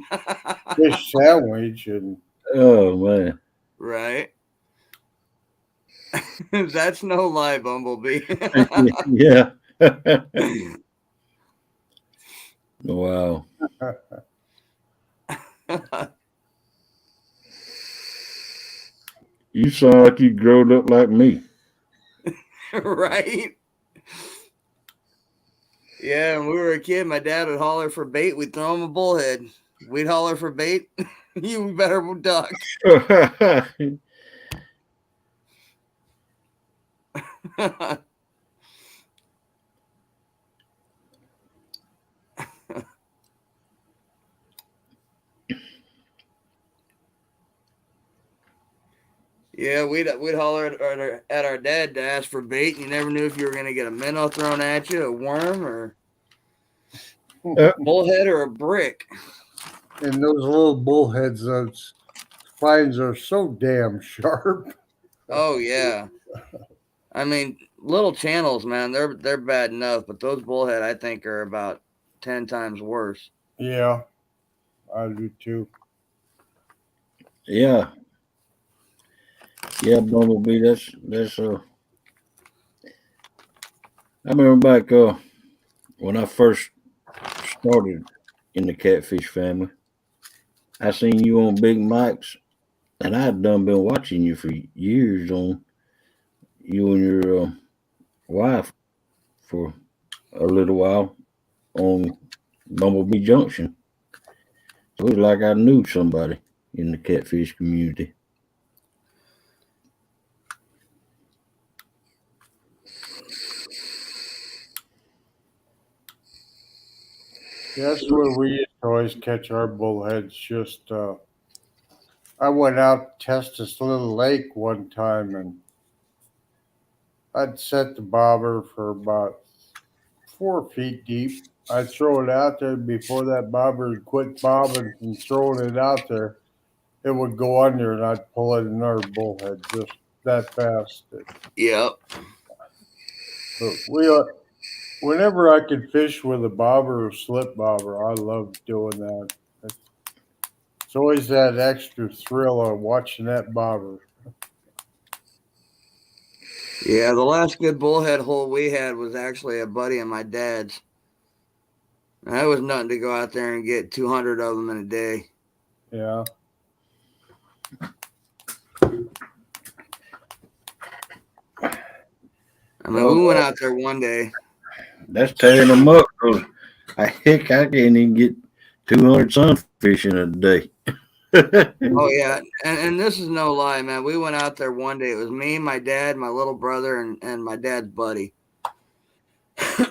fish sandwich," and Oh man. Right. That's no lie, Bumblebee. Yeah. Wow. You sound like you growed up like me. Right? Yeah, when we were a kid, my dad would holler for bait. We'd throw him a bullhead. We'd holler for bait. You better duck. Yeah, we'd holler at our dad to ask for bait. You never knew if you were going to get a minnow thrown at you, a worm, or bullhead, or a brick. and those little bullheads, those spines are so damn sharp. Oh yeah. I mean, little channels, man, they're bad enough, but those bullhead I think are about 10 times worse. Yeah, I do too. Yeah. Yeah, Bumblebee, that's I remember back when I first started in the catfish family. I seen you on Big Mike's, and I had done been watching you for years on you and your wife for a little while on Bumblebee Junction. So it was like I knew somebody in the catfish community. Yeah, that's where we used to always catch our bullheads. Just I went out to test this little lake one time, and I'd set the bobber for about 4 feet deep. I'd throw it out there before that bobber would quit bobbing from throwing it out there. It would go under, and I'd pull it another bullhead just that fast. Yep. But whenever I could fish with a bobber or slip bobber, I loved doing that. It's always that extra thrill of watching that bobber. Yeah, the last good bullhead hole we had was actually a buddy of my dad's. That was nothing to go out there and get 200 of them in a day. Yeah. I mean, we went out there one day. That's tearing them up. 'Cause I can't even get 200 sunfish in a day. Oh, yeah. And this is no lie, man. We went out there one day. It was me, my dad, my little brother, and my dad's buddy.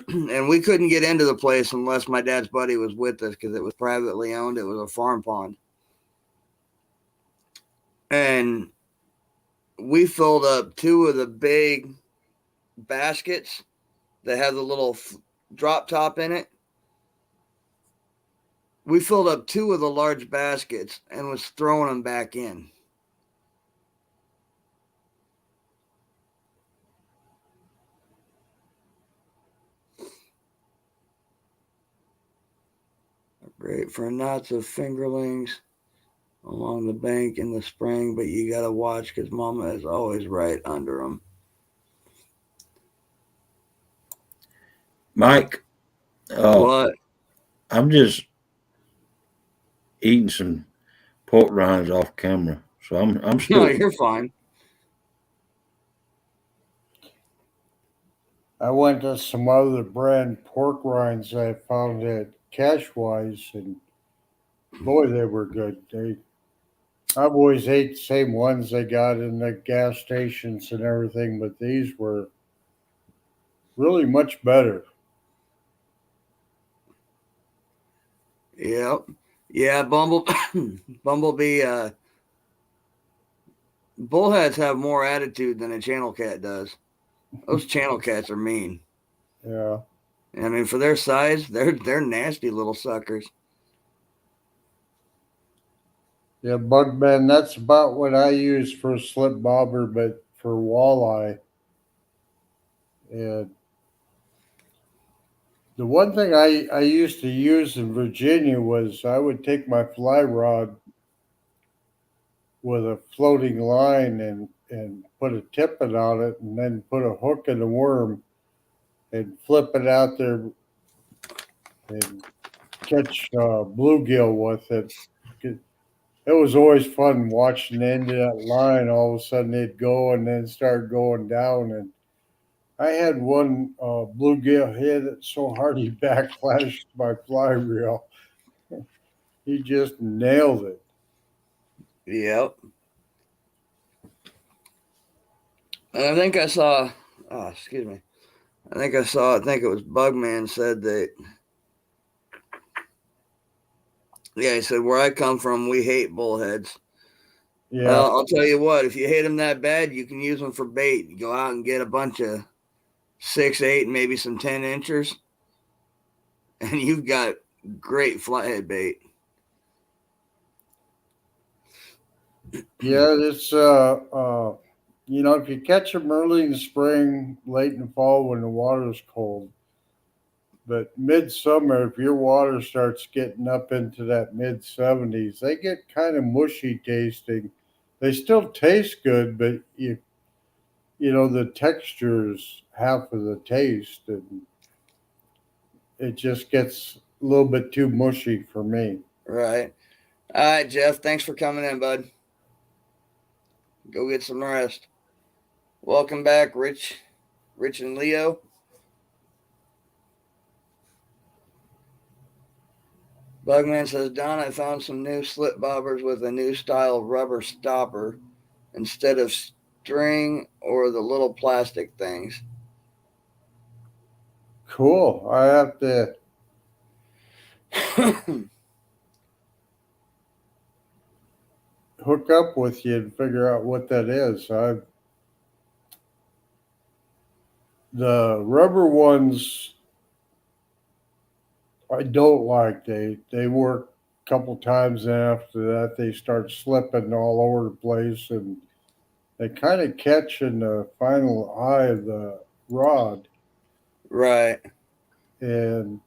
And we couldn't get into the place unless my dad's buddy was with us because it was privately owned. It was a farm pond. And we filled up 2 of the big baskets that have the little drop top in it. We filled up 2 of the large baskets and was throwing them back in. Great for knots of fingerlings along the bank in the spring, but you got to watch because mama is always right under them. Mike, What? I'm just eating some pork rinds off camera, so I'm No, still. you're fine. I went to some other brand pork rinds I found at Cashwise, and boy, they were good. I've always ate the same ones they got in the gas stations and everything, but these were really much better. Yep. Yeah, Bumblebee, bullheads have more attitude than a channel cat does. Those channel cats are mean. Yeah. I mean, for their size, they're nasty little suckers. Yeah, Bugman, that's about what I use for slip bobber, but for walleye. And the one thing I used to use in Virginia was I would take my fly rod with a floating line and put a tippet on it and then put a hook in the worm and flip it out there and catch bluegill with it. It was always fun watching the end of that line. All of a sudden they'd go and then start going down. And I had one bluegill hit it so hard he backflashed my fly reel. He just nailed it. Yep. And I think I saw, excuse me. I think it was Bugman said that, yeah, he said, where I come from, we hate bullheads. Yeah. Well, I'll tell you what, if you hate them that bad, you can use them for bait. You go out and get a bunch of 6, 8, and maybe some 10 inchers, and you've got great flathead bait. Yeah, it's if you catch them early in the spring, late in the fall when the water's cold, but midsummer, if your water starts getting up into that mid 70s, they get kind of mushy tasting. They still taste good, but the texture is half of the taste, and it just gets a little bit too mushy for me. Right. All right, Jeff, thanks for coming in, bud. Go get some rest. Welcome back, Rich and Leo. Bugman says, Don, I found some new slip bobbers with a new style rubber stopper instead of string or the little plastic things. Cool. I have to hook up with you and figure out what that is. The rubber ones I don't like. They work a couple times, and after that they start slipping all over the place, and they kind of catch in the final eye of the rod. Right. And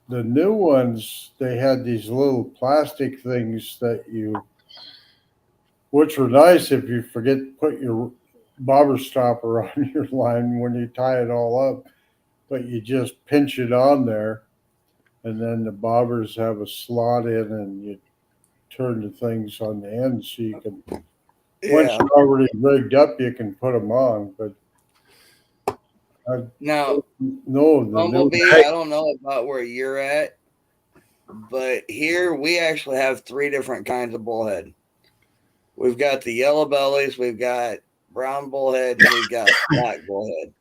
the new ones, they had these little plastic things which were nice if you forget to put your bobber stopper on your line when you tie it all up, but you just pinch it on there, and then the bobbers have a slot in, and you turn the things on the end so you can, once Yeah. you're already rigged up, you can put them on. But Now, no, the new Bumblebee, I don't know about where you're at, but here we actually have 3 different kinds of bullhead. We've got the yellow bellies, we've got brown bullhead, and we've got black bullhead.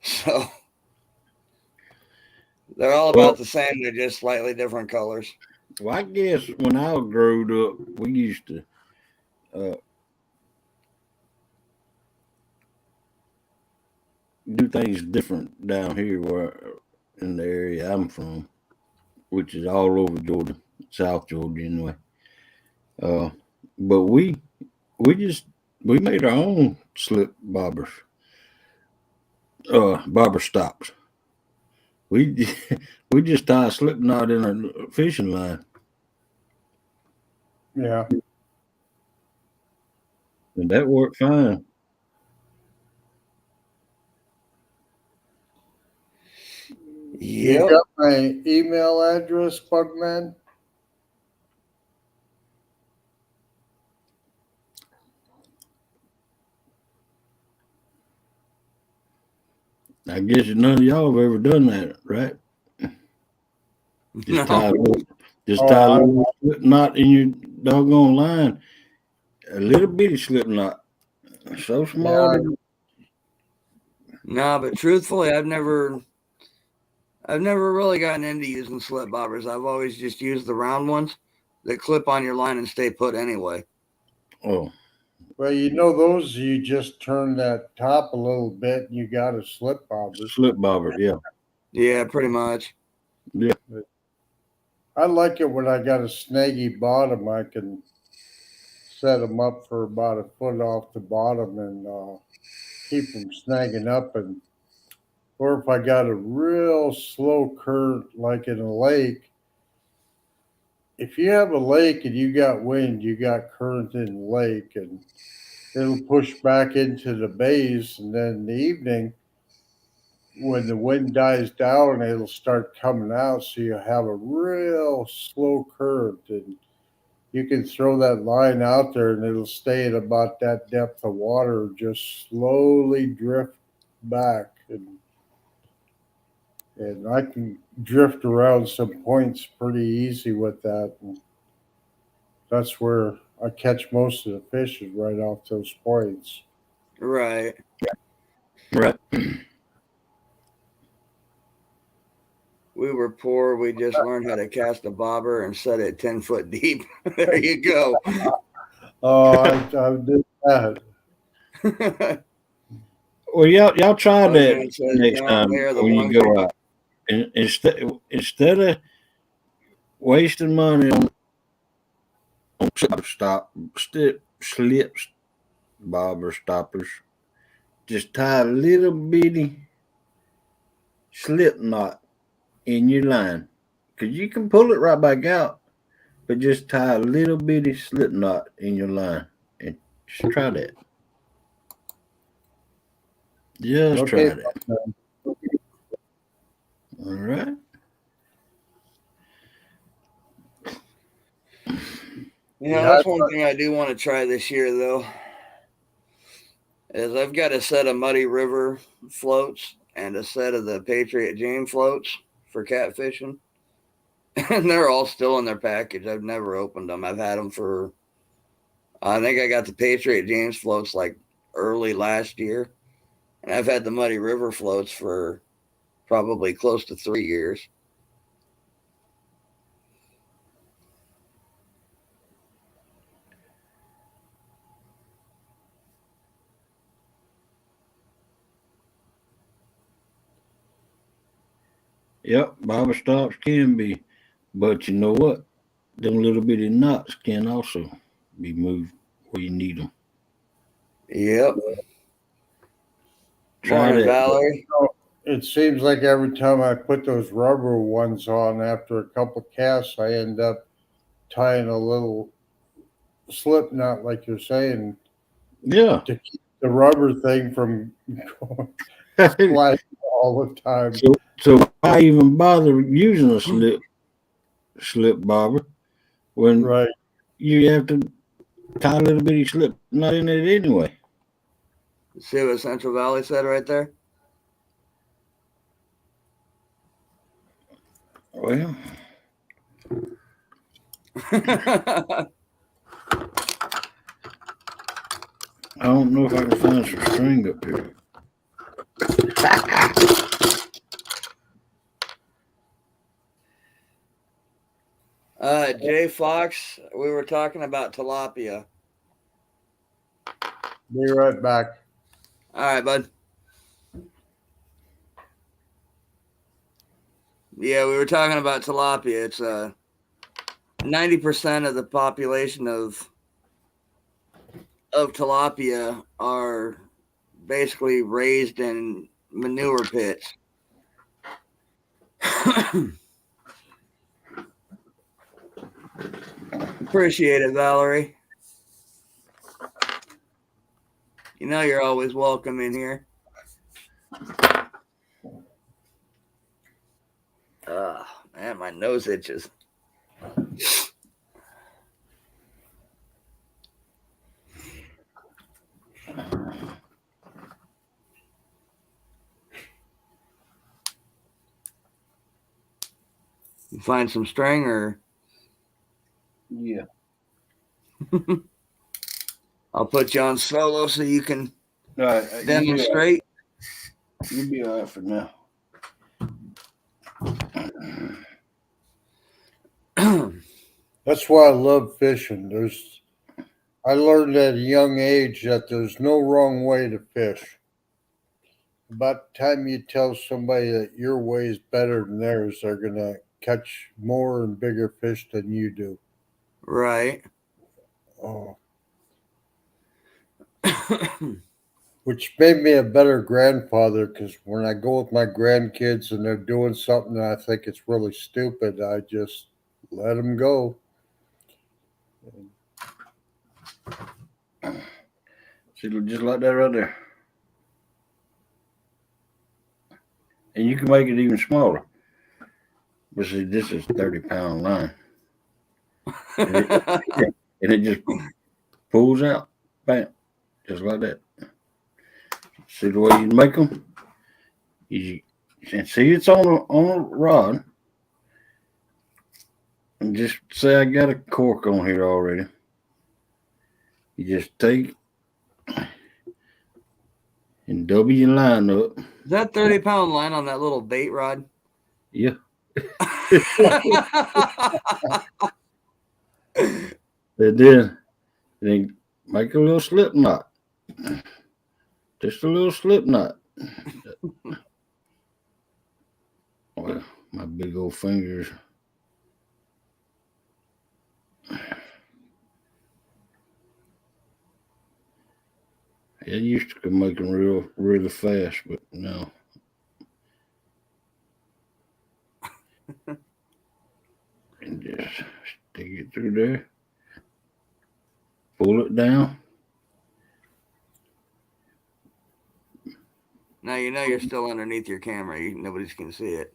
So they're all about the same. They're just slightly different colors. Well, I guess when I grew up, we used to do things different down here where in the area I'm from, which is all over Georgia, South Georgia anyway. But we made our own slip bobbers, bobber stops. We we just tie a slip knot in a fishing line, yeah. and that worked fine. You Yep. got my email address, Bugman? I guess none of y'all have ever done that, right? Just tie, a little slip knot in your doggone line, a little bitty slip knot, so small. Yeah. That No, but truthfully, I've never really gotten into using slip bobbers. I've always just used the round ones that clip on your line and stay put anyway. oh, Well, those, you just turn that top a little bit and you got a slip bobber. slip bobber, yeah. Yeah, pretty much. Yeah. I like it when I got a snaggy bottom. I can set them up for about a foot off the bottom and keep them snagging up. Or if I got a real slow current, like in a lake, if you have a lake and you got wind, you got current in the lake, and it'll push back into the bays. And then in the evening, when the wind dies down, it'll start coming out. So you have a real slow current, and you can throw that line out there and it'll stay at about that depth of water, just slowly drift back. And I can drift around some points pretty easy with that. And that's where I catch most of the fish, is right off those points. Right. Right. We were poor. We just learned how to cast a bobber and set it 10 foot deep. There you go. Oh, I did that. Well, y'all try that Says, next time when you go out. And instead of wasting money on slips, bobber stoppers, just tie a little bitty slip knot in your line, because you can pull it right back out, but just tie a little bitty slip knot in your line and just try that. Just try that. All right. That's one thing I do want to try this year, though, is I've got a set of Muddy River floats and a set of the Patriot Jane floats for catfishing. And they're all still in their package. I've never opened them. I've had them for, I think I got the Patriot James floats like early last year. And I've had the Muddy River floats for probably close to 3 years. Yep, bobber stops can be, but you know what? Them little bitty knots can also be moved where you need them. Yep. Try Morning, that. Valerie. It seems like every time I put those rubber ones on after a couple casts, I end up tying a little slip knot, like you're saying, Yeah. to keep the rubber thing from sliding all the time. So why even bother using a slip bobber when Right. you have to tie a little bitty slip knot in it anyway? See what Central Valley said right there? Well, I don't know if I can find some string up here. Jay Fox, we were talking about tilapia. Be right back. All right, bud. Yeah, we were talking about tilapia. It's 90% of the population of tilapia are basically raised in manure pits. Appreciate it, Valerie. You know you're always welcome in here. Man, my nose itches. You find some string or? Yeah. I'll put you on solo so you can All right. demonstrate. You'll be all right for now. That's why I love fishing. I learned at a young age that there's no wrong way to fish. About the time you tell somebody that your way is better than theirs, they're gonna catch more and bigger fish than you do. Right. Oh, which made me a better grandfather because when I go with my grandkids and they're doing something that I think it's really stupid, I just let them go. See, just like that right there. And you can make it even smaller. But see, this is 30-pound line. And it just pulls out. Bam. Just like that. See the way you make them? And see, it's on a rod. And just say I got a cork on here already. You just take and double your line up. Is that 30-pound line on that little bait rod? Yeah. And then make a little slip knot. Just a little slip knot. Well, my big old fingers. I used to make them really fast, but no. And just stick it through there. Pull it down. Now you know you're still underneath your camera. Nobody's can see it.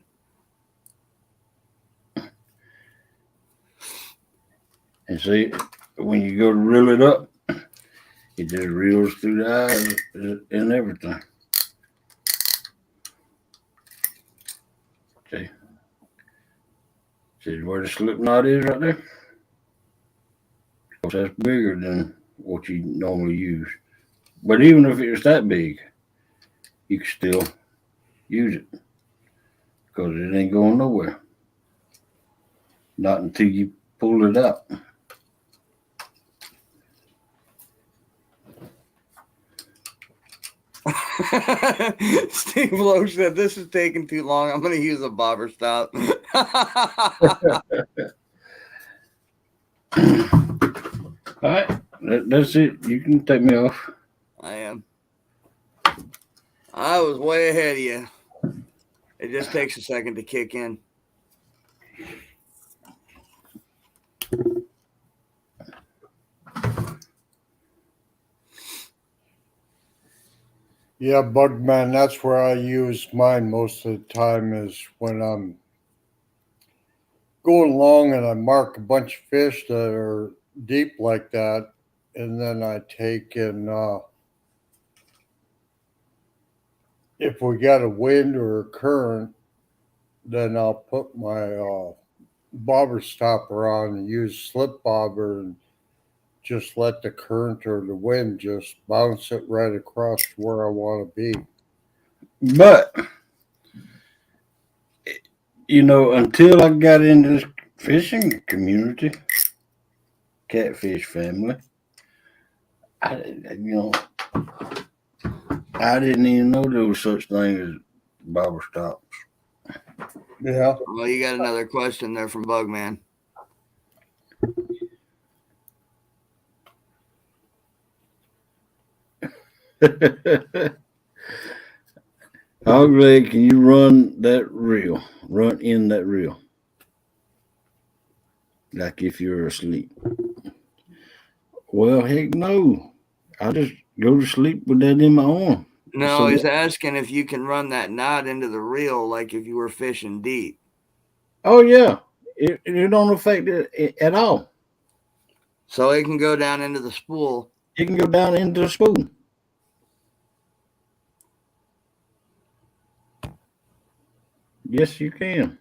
And see, when you go to reel it up, it just reels through the eyes and everything. See? See where the slip knot is right there? That's bigger than what you normally use. But even if it's that big, you can still use it because it ain't going nowhere. Not until you pull it out. Steve Lowe said, "This is taking too long. I'm going to use a bobber stop." All right, that's it. You can take me off. I am. I was way ahead of you. It just takes a second to kick in. Yeah, Bugman, that's where I use mine most of the time is when I'm going along and I mark a bunch of fish that are deep like that, and then I take and if we got a wind or a current, then I'll put my bobber stopper on and use slip bobber and just let the current or the wind just bounce it right across where I want to be. But until I got into this fishing community, catfish family, I didn't even know there was such thing as bobber stops. Yeah. Well, you got another question there from Bugman. How Greg, can you run that reel? Run in that reel. Like if you're asleep. Well, heck no. I just go to sleep with that in my arm. No, So he's asking if you can run that knot into the reel like if you were fishing deep. oh yeah. It don't affect it at all. So it can go down into the spool. It can go down into the spoon. Yes, you can.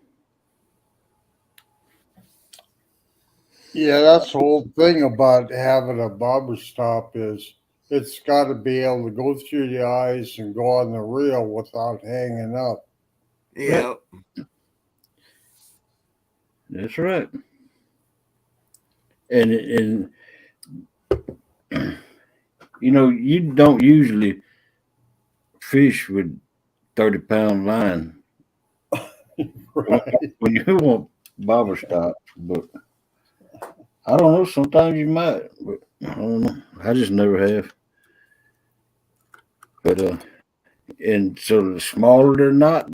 Yeah, that's the whole thing about having a bobber stop is it's got to be able to go through the eyes and go on the reel without hanging up. Yeah. That's right. And you don't usually fish with 30-pound line Right. when you want bobber stops, but I don't know. Sometimes you might, but I don't know. I just never have. But and so the smaller the knot,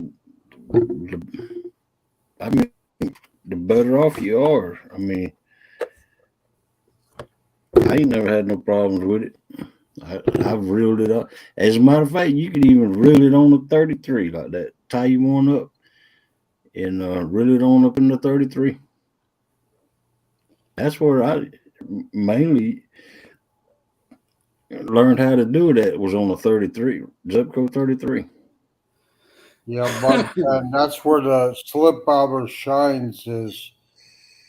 I mean, the better off you are. I mean, I ain't never had no problems with it. I've reeled it up. As a matter of fact, you could even reel it on a 33 like that. Tie you one up and reel it on up in the 33. That's where I mainly learned how to do that was on a 33, Zepco 33. Yeah, but that's where the slip bobber shines is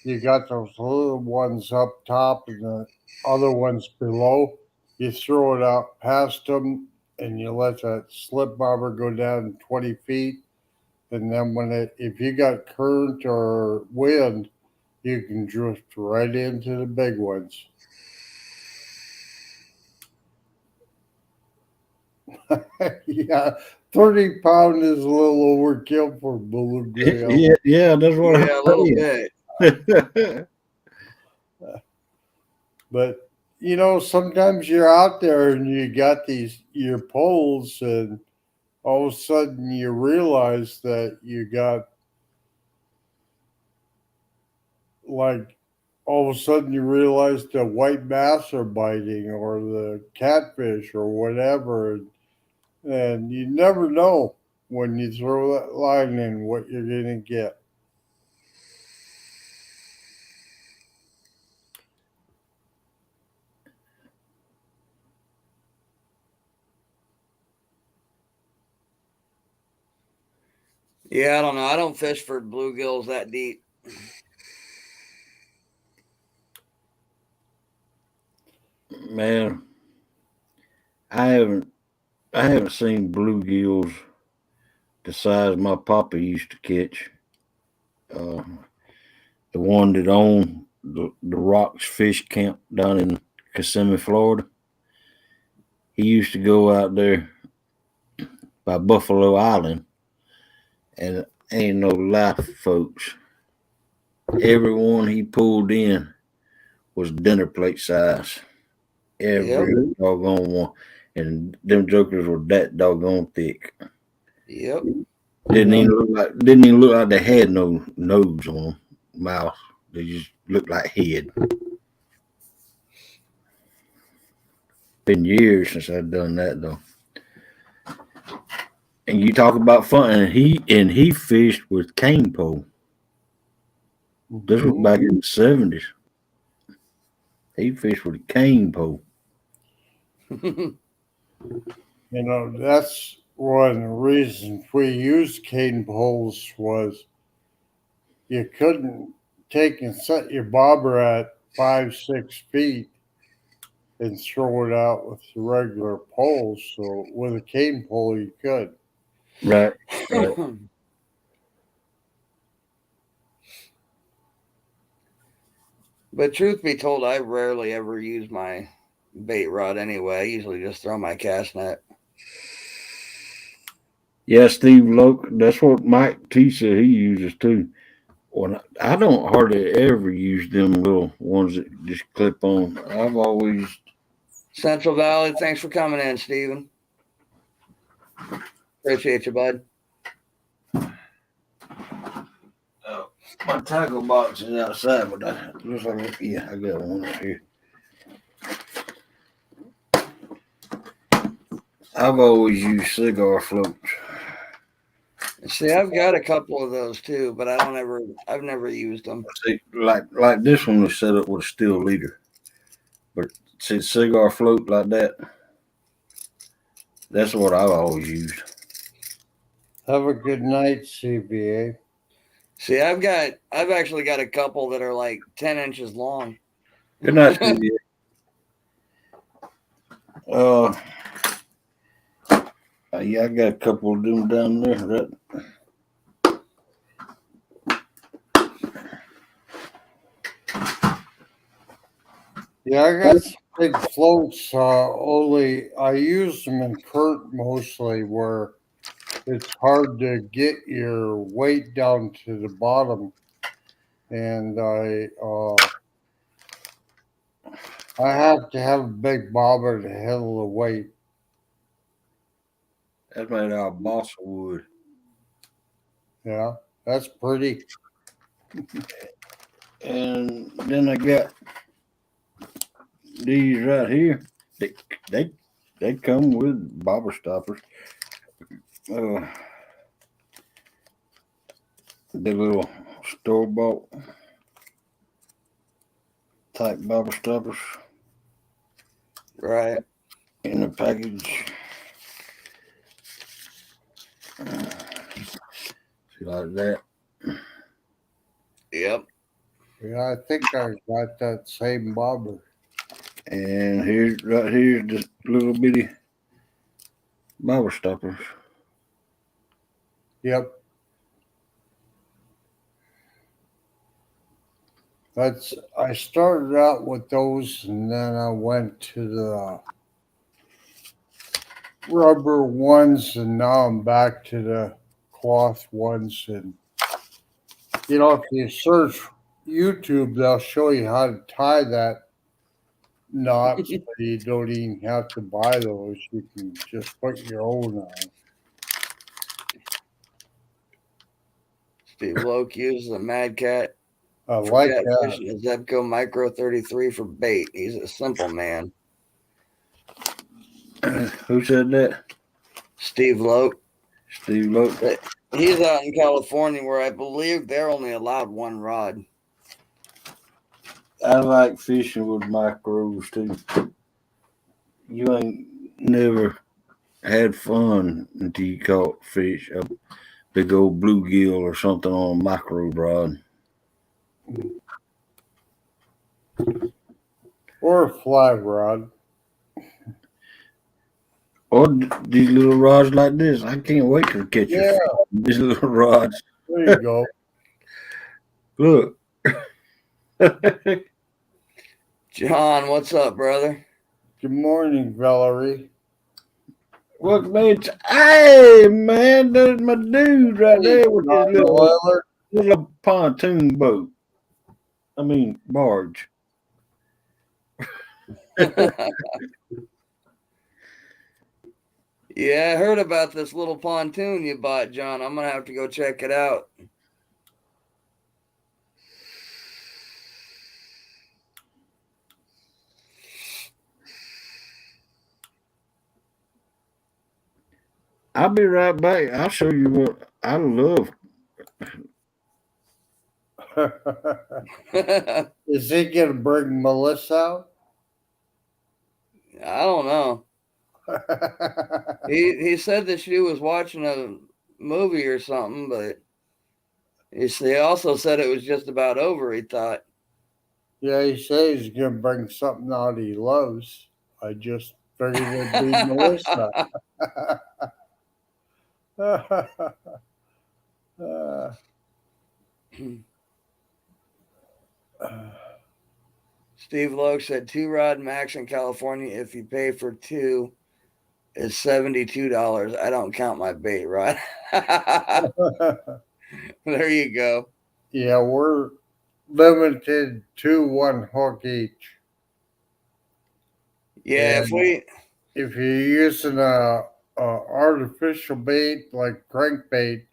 you got those little ones up top and the other ones below. You throw it out past them and you let that slip bobber go down 20 feet. And then if you got current or wind, you can drift right into the big ones. Yeah, 30 pound is a little overkill for bluegill. Yeah, that's what Yeah, a little bit. I'm saying. But sometimes you're out there and you got your poles, and all of a sudden you realize that you got like all of a sudden you realize the white bass are biting or the catfish or whatever, and you never know when you throw that line in what you're gonna get. Yeah, I don't know. I don't fish for bluegills that deep. Man, I haven't seen bluegills the size my papa used to catch. Uh, the one that owned the Rocks Fish Camp down in Kissimmee, Florida. He used to go out there by Buffalo Island, and ain't no lie, folks. Everyone he pulled in was dinner plate size. Yep. Every doggone one. And them jokers were that doggone thick. Yep. Didn't even look like they had no nose on them, mouth. They just looked like head. Been years since I've done that though. And you talk about fun, and he fished with cane pole. This was back in the 70s. He fished with a cane pole. You know, that's one of the reasons we used cane poles was you couldn't take and set your bobber at 5, 6 feet and throw it out with the regular poles. So with a cane pole, you could. Right. Right. But truth be told, I rarely ever use my bait rod anyway. I usually just throw my cast net. Yeah, Steve Loke. That's what Mike T said he uses too. Well, I don't hardly ever use them little ones that just clip on. I've always Central Valley, thanks for coming in, Steven. Appreciate you, bud. my tackle box is outside, but looks like I got one up here. I've always used cigar floats. See, I've got a couple of those too, but I've never used them. See, like this one was set up with a steel leader, but see, cigar float like that. That's what I've always used. Have a good night, CBA. See, I've actually got a couple that are like 10 inches long. Good night, Stevie. Yeah, I got a couple of them down there. Right? Yeah, I got some big floats. Only I use them in Kurt mostly, where it's hard to get your weight down to the bottom, and I have to have a big bobber to handle the weight. That's made out of balsa wood. Yeah, that's pretty. And then I got these right here. They come with bobber stoppers. The little store bought type bobber stoppers Right. in the package. See, like that. Yep. Yeah, I think I got that same bobber. And here's just little bitty bobber stoppers. Yep. I started out with those, and then I went to the rubber ones, and now I'm back to the cloth ones. And if you search YouTube, they'll show you how to tie that knot, so you don't even have to buy those. You can just put your own on. Steve Loke uses a Mad Cat I for like catfish that. and a Zebco Micro 33 for bait. He's a simple man. Who said that? Steve Loke. Steve Loke. He's out in California, where I believe they're only allowed one rod. I like fishing with micros too. You ain't never had fun until you caught fish, a big old bluegill or something on a micro rod. Or a fly rod. Or these little rods like this. I can't wait to catch your fish. These little rods. There you go. Look. John, what's up, brother? Good morning, Valerie. Look, man. Hey, man. There's my dude right there with his little pontoon boat. I mean, barge. Yeah, I heard about this little pontoon you bought, John. I'm going to have to go check it out. I'll be right back. I'll show you what I love. Is he going to bring Melissa out? I don't know. He said that she was watching a movie or something, but he also said it was just about over, he thought. Yeah, he says he's going to bring something out he loves. I just figured it'd be Melissa. Steve Loke said 2-rod max in California, if you pay for 2, is $72. I don't count my bait rod. There you go. Yeah, we're limited to 1 hook each. Yeah, and if you're using a artificial bait like crankbait,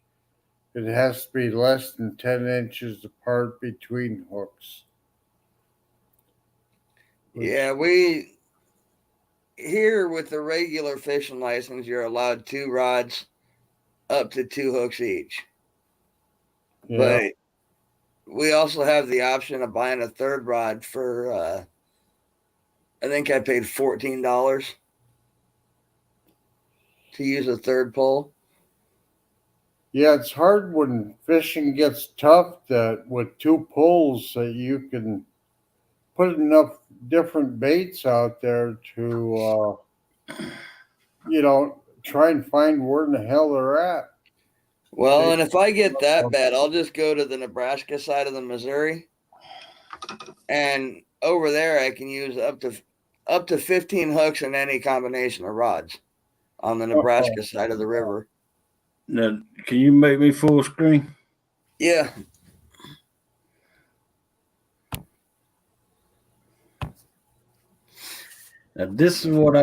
it has to be less than 10 inches apart between hooks. Yeah, we here with the regular fishing license, you're allowed 2 rods up to 2 hooks each. Yeah. But we also have the option of buying a 3rd rod for I think I paid $14 to use a 3rd pole. Yeah, it's hard when fishing gets tough that with 2 poles that you can put enough different baits out there to, try and find where in the hell they're at. Well, and if I get that bad, I'll just go to the Nebraska side of the Missouri. And over there, I can use up to 15 hooks in any combination of rods on the Nebraska side of the river. Now, can you make me full screen? Yeah. Now, this is what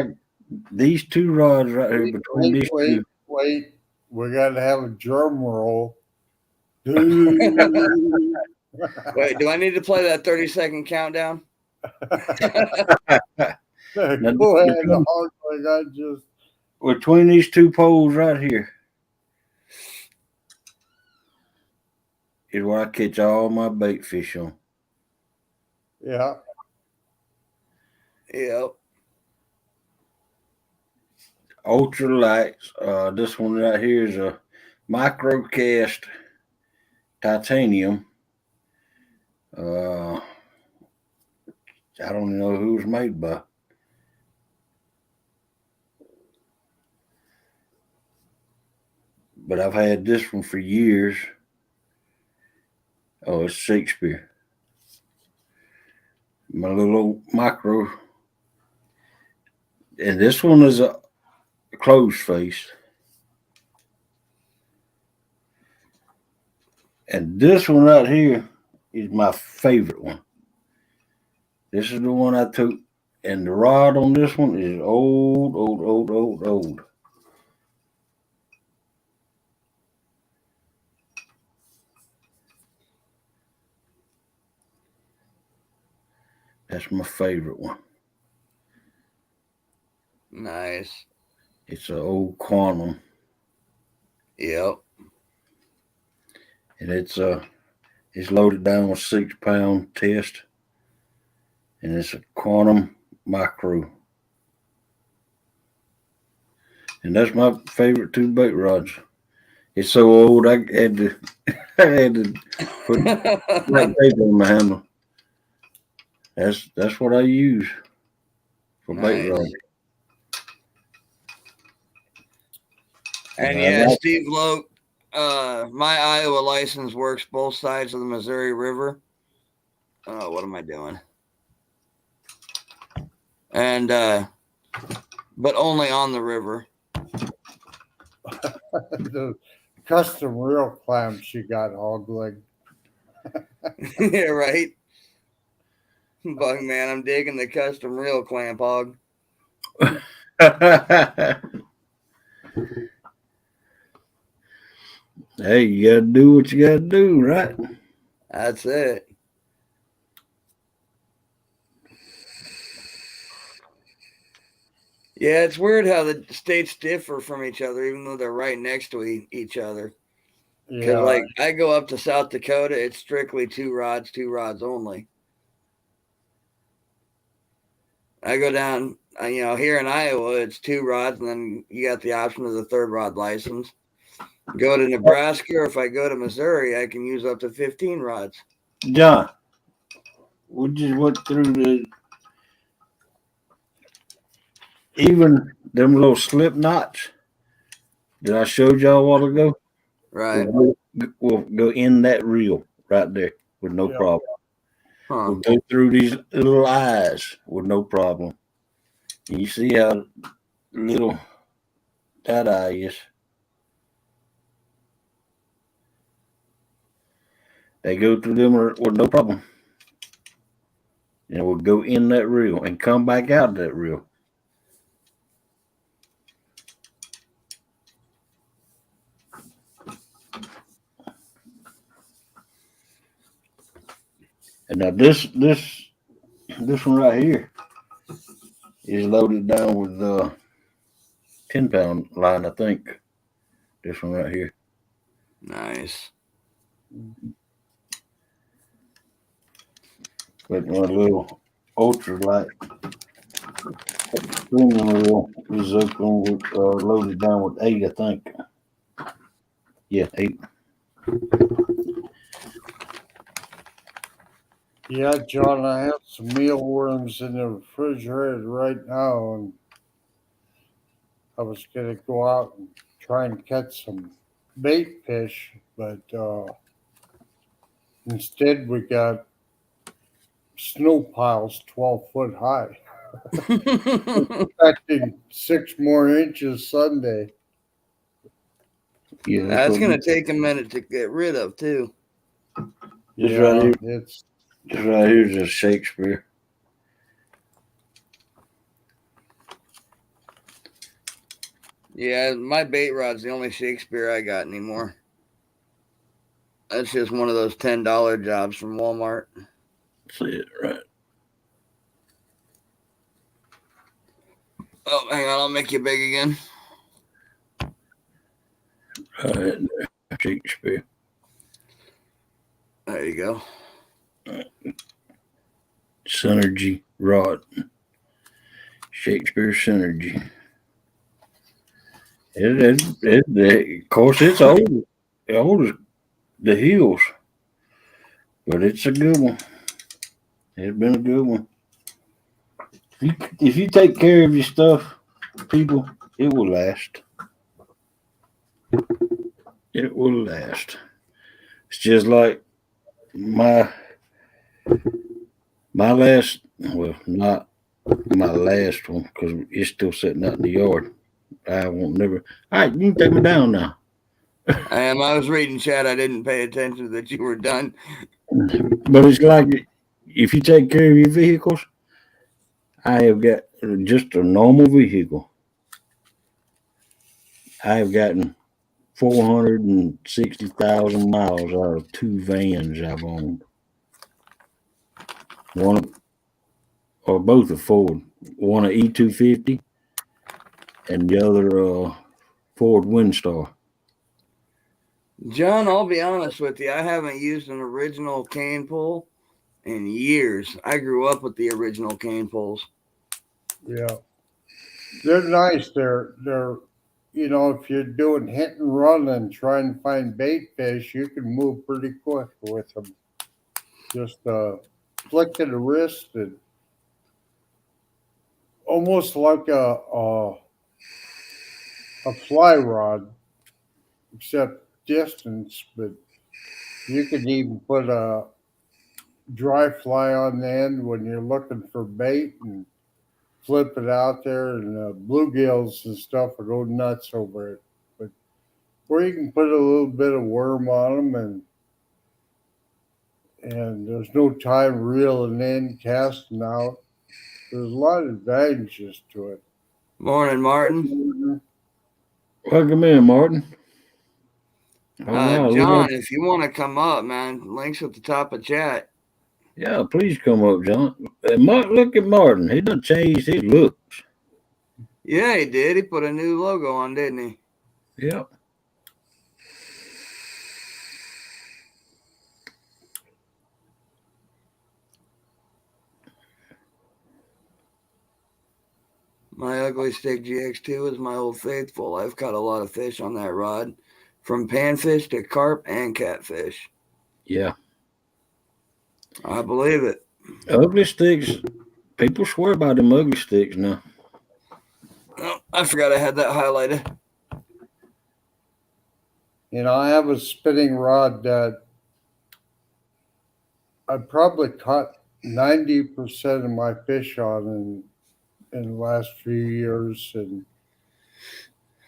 these 2 rods right here between these two. Wait. We got to have a drum roll. Wait, do I need to play that 30-second countdown? Go ahead. Between these 2 poles right here is where I catch all my bait fish on. Yeah. Yep. Ultralights. This one right here is a micro cast titanium. I don't know who it was made by. But I've had this one for years. Oh, it's Shakespeare. My little micro. And this one is a closed face. And this one right here is my favorite one. This is the one I took. And the rod on this one is old. That's my favorite one. Nice. It's an old Quantum. Yep. And it's loaded down with 6-pound test. And it's a Quantum micro. And that's my favorite 2 bait rods. It's so old I had to put black paper on my handle. That's what I use for bait rods. And yeah, Steve Loke, my Iowa license works both sides of the Missouri River. Oh, what am I doing? And but only on the river. The custom reel clamp she got hog leg. Yeah, right. Bug man, I'm digging the custom reel clamp hog. Hey, you gotta do what you gotta do, right? That's it. Yeah, it's weird how the states differ from each other, even though they're right next to each other. Because, Yeah, like, I go up to South Dakota, it's strictly two rods only. I go down, here in Iowa, it's two rods, and then you got the option of the third rod license. Go to Nebraska, or if I go to Missouri, I can use up to 15 rods. John, we just went through even them little slip knots that I showed y'all a while ago. Right. We'll go in that reel right there with no problem. Huh. We'll go through these little eyes with no problem. And you see how little that eye is. They go through them with no problem. And we'll go in that reel and come back out of that reel. And now this one right here is loaded down with 10-pound line, I think. This one right here. Nice. But my little ultralight spinning reel is up on with loaded down with 8, I think. Yeah, 8. yeah, John. I have some mealworms in the refrigerator right now, and I was gonna go out and try and catch some bait fish, but instead we got snow piles 12 foot high. Expecting 6 more inches Sunday. Yeah, That's going to take a minute to get rid of, too. This Yeah, right here. it's This right here is a Shakespeare. Yeah, my bait rod's the only Shakespeare I got anymore. That's just one of those $10 jobs from Walmart. See it right. Oh, hang on, I'll make you big again. Right there. Shakespeare. There you go. Synergy rod. Shakespeare Synergy. Of course, it's old. Old as the hills. But it's a good one. It's been a good one. If you take care of your stuff, people, it will last. It will last. It's just like my last, well, not my last one because it's still sitting out in the yard. I won't never. All right, you can take me down now. I was reading chat. I didn't pay attention that you were done. But it's like if you take care of your vehicles, I have got just a normal vehicle. I have gotten 460,000 miles out of 2 vans I've owned. One or both are Ford. One a E250 and the other Ford Windstar. John, I'll be honest with you. I haven't used an original cane pull in years. I grew up with the original cane pulls. yeah, they're nice. They're if you're doing hit and run and trying to find bait fish, you can move pretty quick with them. Just flick of the wrist and almost like a fly rod. except distance, but you could even put a dry fly on the end when you're looking for bait and flip it out there, and bluegills and stuff will go nuts over it. But or you can put a little bit of worm on them, and there's no time reeling in, casting out. There's a lot of advantages to it. Morning, Martin. Welcome in, Martin. Oh, wow. John, if you want to come up, man, links at the top of chat. Yeah, please come up, John. Look at Martin. He done changed his looks. Yeah, he did. He put a new logo on, didn't he? Yep. My Ugly Stick GX2 is my old faithful. I've caught a lot of fish on that rod, from panfish to carp and catfish. Yeah. I believe it. Ugly sticks. People swear by them ugly sticks now. Oh, I forgot I had that highlighted. I have a spinning rod that I probably caught 90% of my fish on in the last few years, and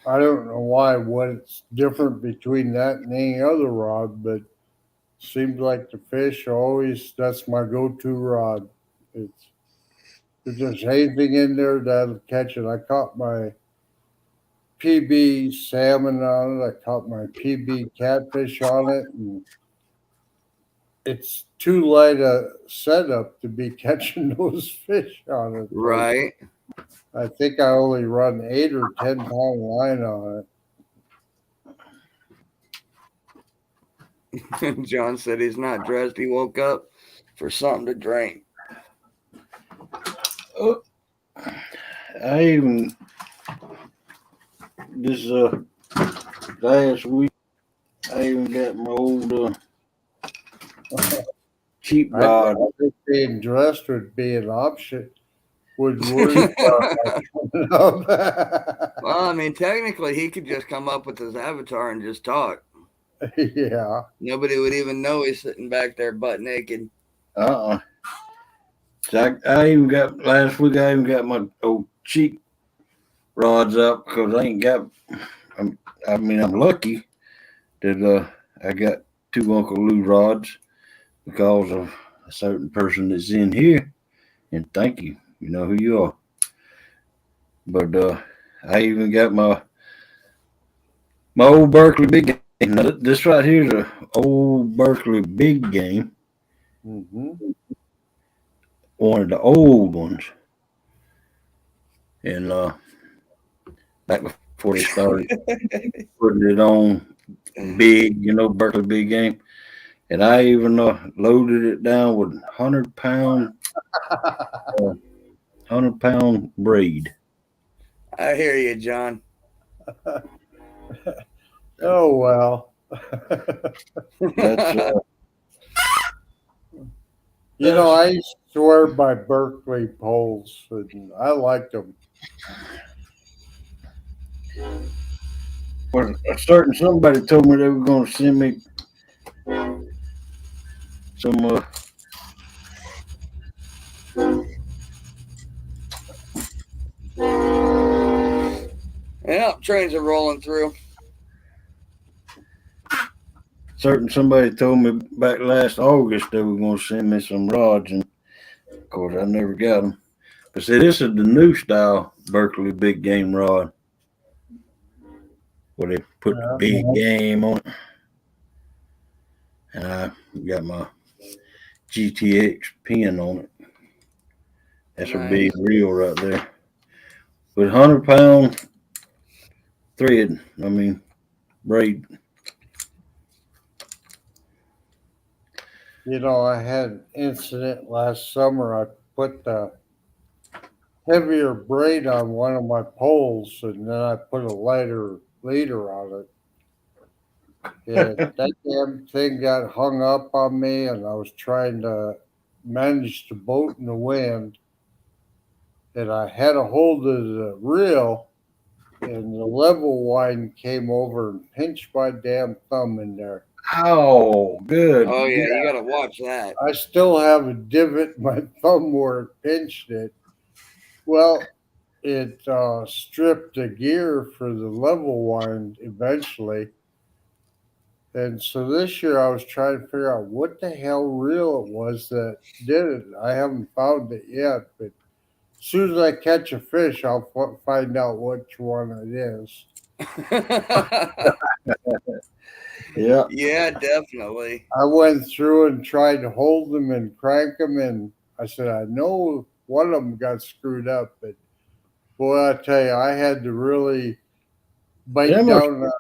I don't know what's different between that and any other rod, but seems like the fish always, that's my go-to rod. It's if there's anything in there that'll catch it. I caught my PB salmon on it. I caught my PB catfish on it, and it's too light a setup to be catching those fish on it. Right. I think I only run 8 or 10 pound line on it. John said he's not dressed. He woke up for something to drink. Oh, I even this last week I even got my old cheap rod. I think being dressed would be an option. Would worry about Well, I mean, technically, he could just come up with his avatar and just talk. Yeah. Nobody would even know he's sitting back there butt naked. So I even got last week. I even got my old cheap rods up because I ain't got. I'm lucky that I got 2 Uncle Lou rods because of a certain person that's in here. And thank you. You know who you are. But I even got my old Berkeley big game. Now, this right here is a old Berkeley big game. Mm-hmm. One of the old ones. And back before they started putting it on big, Berkeley big game. And I even loaded it down with 100-pound braid. I hear you, John. Oh, well. That's I used to swear by Berkeley poles, and I liked them. well, somebody told me they were going to send me some Yeah, trains are rolling through. somebody told me back last August they were going to send me some rods, and of course I never got them. But see, this is the new style Berkeley big game rod, where they put the big game on it. And I got my GTX pin on it. That's Nice. a big reel right there. With 100-pound thread, braid. I had an incident last summer. I put the heavier braid on one of my poles, and then I put a lighter leader on it. And that damn thing got hung up on me, and I was trying to manage the boat in the wind. And I had a hold of the reel, and the level wind came over and pinched my damn thumb in there. Oh, good. Oh yeah, you got to watch that. I still have a divot in my thumb where it pinched it. Well, it stripped the gear for the level wind eventually. And so this year I was trying to figure out what the hell reel it was that did it. I haven't found it yet, but as soon as I catch a fish, I'll find out which one it is. Yeah. Yeah, definitely. I went through and tried to hold them and crank them, and I said, I know one of them got screwed up, but boy, I tell you, I had to really bite Them are, down on that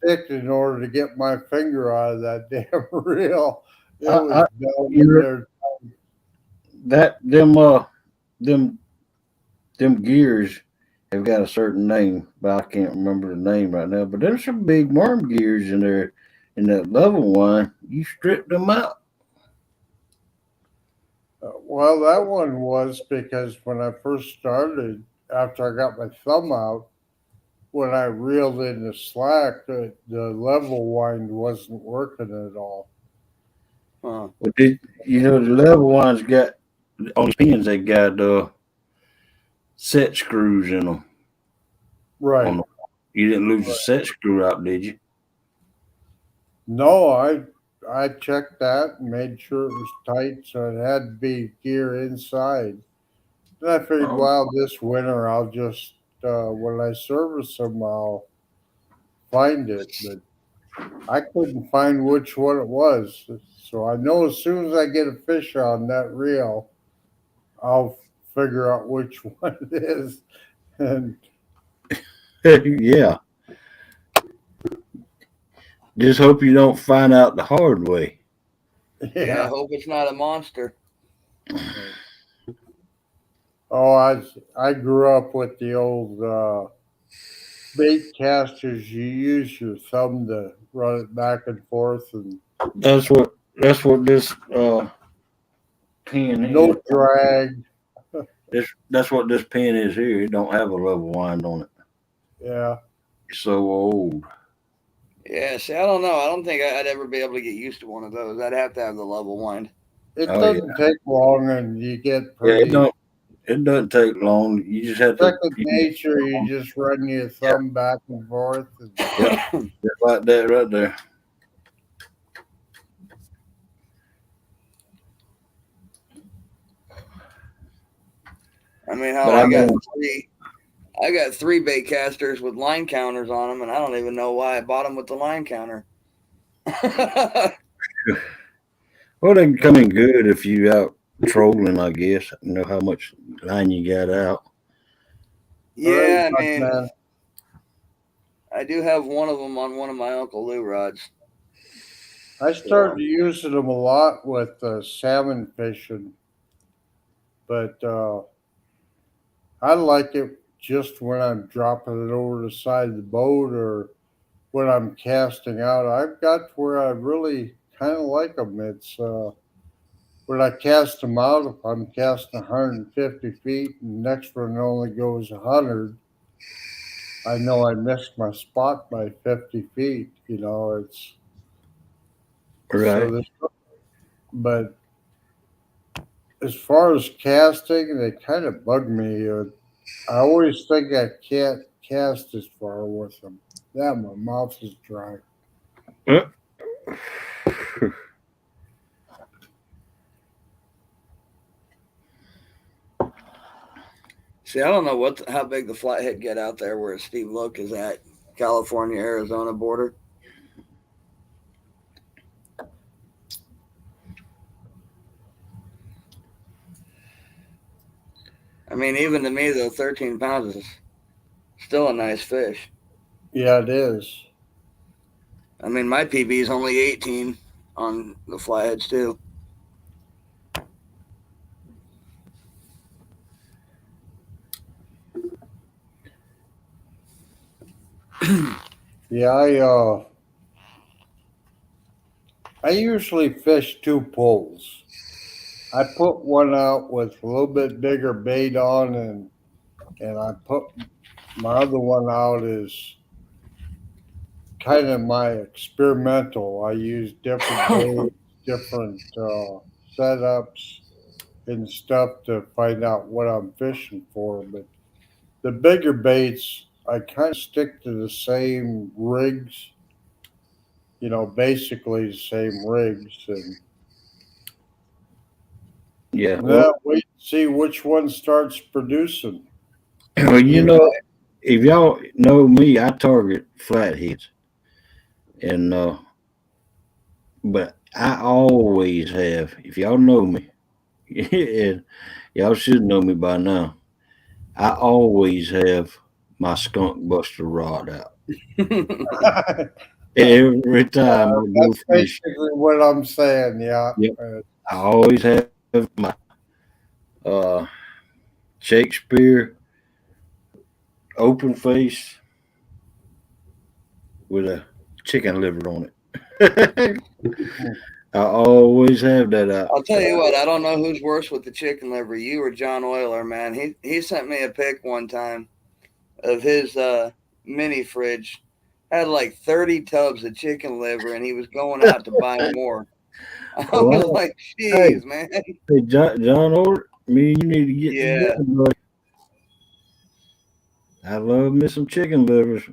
stick in order to get my finger out of that damn reel. It was I, down you in know, there. that them gears have got a certain name, but I can't remember the name right now. But there's some big worm gears in there in that level one. You strip them out. Well, that one was because when I first started, after I got my thumb out, when I reeled in the slack, the level wind wasn't working at all. Huh. But the level ones got on these pins. They got set screws in them. On Right. them. You didn't lose the set screw out, did you? No, I checked that and made sure it was tight, so it had to be gear inside. Then I figured, Oh, well, this winter I'll just when I service them, I'll find it. But I couldn't find which one it was, so I know as soon as I get a fish on that reel, I'll figure out which one it is. And yeah. Just hope you don't find out the hard way. Yeah, I yeah, hope it's not a monster. oh, I grew up with the old bait casters. You use your thumb to run it back and forth, and That's what this pin is. no drag. That's what this pin is here. It don't have a level wind on it. Yeah, It's so old. Yeah, see, I don't know. I don't think I'd ever be able to get used to one of those. I'd have to have the level wind. it Oh yeah. doesn't take long, and you get Yeah, pretty it doesn't take long. You just have to second nature. You just run your yeah, thumb back and forth. And, yeah, just like that right there. I mean, hell, But I mean, I got three bait casters with line counters on them, and I don't even know why I bought them with the line counter. well, they can come in good if you out trolling. I guess you know how much line you got out. all right, Yeah, I mean, man. I do have one of them on one of my Uncle Lou rods. I started using them a lot with salmon fishing, but I like it just when I'm dropping it over the side of the boat or when I'm casting out. I've got to where I really kind of like them. It's when I cast them out, if I'm casting 150 feet and the next one only goes 100, I know I missed my spot by 50 feet. You know, it's Right. so this, but as far as casting, they kind of bug me. I always think I can't cast as far with them. Yeah, my mouth is dry. Uh, See, I don't know how big the flathead get out there where Steve Look is at, California Arizona border. I mean, even to me, though, 13 pounds is still a nice fish. Yeah, it is. I mean, my PB is only 18 on the flatheads, too. Yeah, I usually fish two poles. I put one out with a little bit bigger bait on, and I put My other one out is kind of my experimental. I use different baits, different setups and stuff to find out what I'm fishing for. But the bigger baits, I kind of stick to the same rigs, basically the same rigs, and Yeah. then Well, wait and see which one starts producing. well, You if y'all know me, I target flatheads, and but I always have. If y'all know me, and y'all should know me by now. I always have my skunk buster rod out every time I go That's fish. basically what I'm saying. Yeah. Yep, I always have my uh, Shakespeare open face with a chicken liver on it. I always have that out. I'll tell you what, I don't know who's worse with the chicken liver, you or John Oyler, man. He sent me a pic one time of his mini fridge. Had like 30 tubs of chicken liver, and he was going out to buy more. I was Well, like, hey, "Jeez, man." hey, John Orr, me and you need to get Yeah, together, buddy. I love me some chicken livers.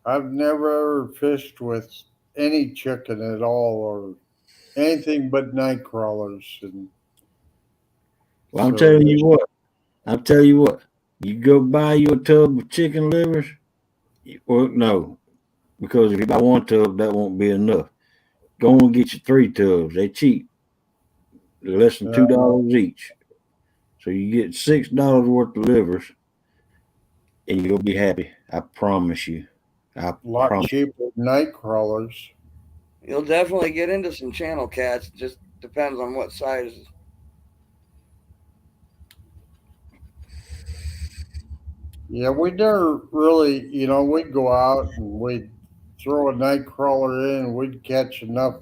I've never ever fished with any chicken at all or anything but night crawlers. And Well, I'm so telling this, you what. I'll tell you what. You go buy you a tub of chicken livers. Well, no, because if you buy one tub, that won't be enough. Go and get you 3 tubs. They cheap. They're less than uh, $2 each. So you get $6 worth of livers, and you'll be happy. I promise you. I a lot promise. cheaper than night crawlers. you'll definitely get into some channel cats. Just depends on what size. Yeah, we never really, we'd go out and we'd throw a night crawler in and we'd catch enough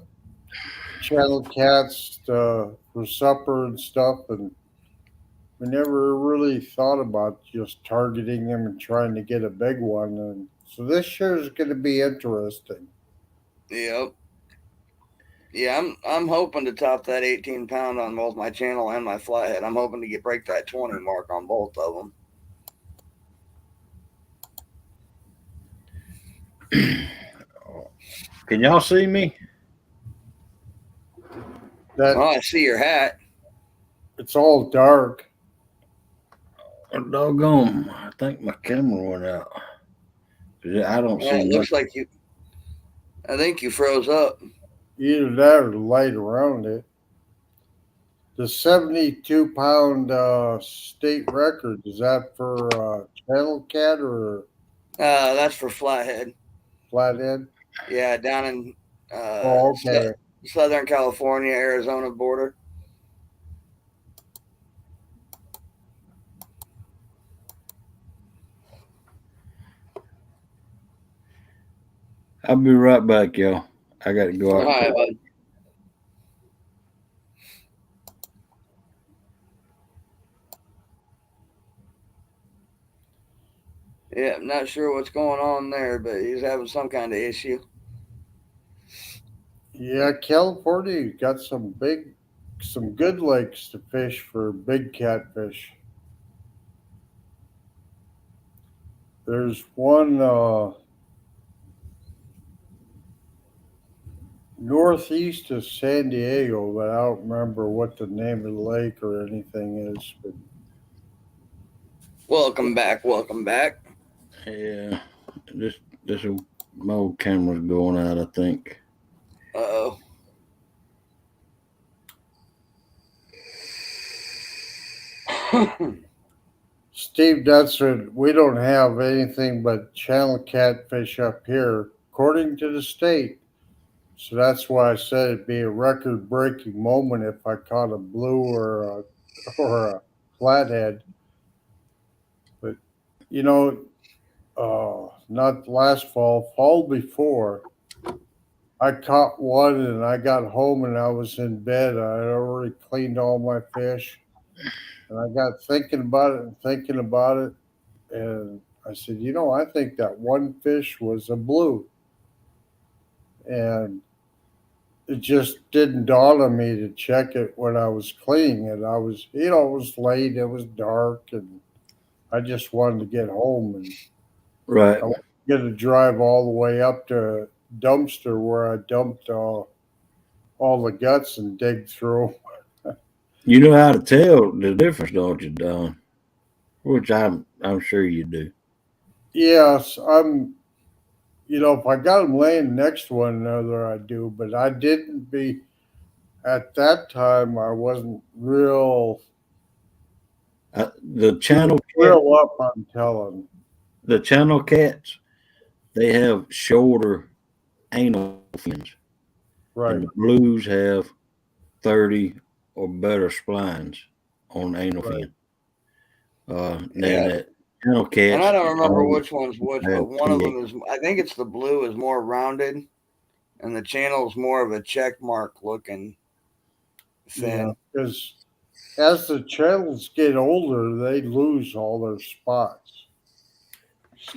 channel cats for supper and stuff. And we never really thought about just targeting them and trying to get a big one. And so this year is going to be interesting. Yep. Yeah, I'm hoping to top that 18 pound on both my channel and my flathead. I'm hoping to get break that 20 mark on both of them. Can y'all see me? That Oh, I see your hat. it's all dark. Oh, doggone. I think my camera went out. I don't Yeah, see it nothing. looks like you. I think you froze up. Either that or the light around it. The 72-pound state record, is that for channel cat or That's for flathead. flathead? Yeah, down in uh, Oh, okay. Southern California, Arizona border. I'll be right back, y'all. I got to go All out. right, bud. Yeah, I'm not sure what's going on there, but he's having some kind of issue. Yeah, California got some good lakes to fish for big catfish. There's one northeast of San Diego, but I don't remember what the name of the lake or anything is. But Welcome back. Welcome back. Yeah, this this my old camera's going out. I think. Uh oh. Steve Dutson, we don't have anything but channel catfish up here, according to the state. So that's why I said it'd be a record-breaking moment if I caught a blue or a flathead. But you know, not last fall, fall before, I caught one and I got home and I was in bed. I had already cleaned all my fish, and I got thinking about it and thinking about it, and I said, I think that one fish was a blue. And it just didn't dawn on me to check it when I was cleaning it. I was, it was late, it was dark, and I just wanted to get home. And Right. I wasn't going to drive all the way up to a dumpster where I dumped all the guts and dig through. You know how to tell the difference, don't you, Don? Which I'm sure you do. Yes, if I got them laying next to one another, I do, but I didn't at that time, I wasn't The channel cat, real up on telling. the channel cats, they have shorter anal fins, and Right, the blues have 30 or better splines on anal right. fin. Now Yeah. that channel And I cats don't remember only which one's which, have but one of 28. them is, I think it's the blue is more rounded, and the channel is more of a check mark looking Yeah, fin. because as the channels get older, they lose all their spots.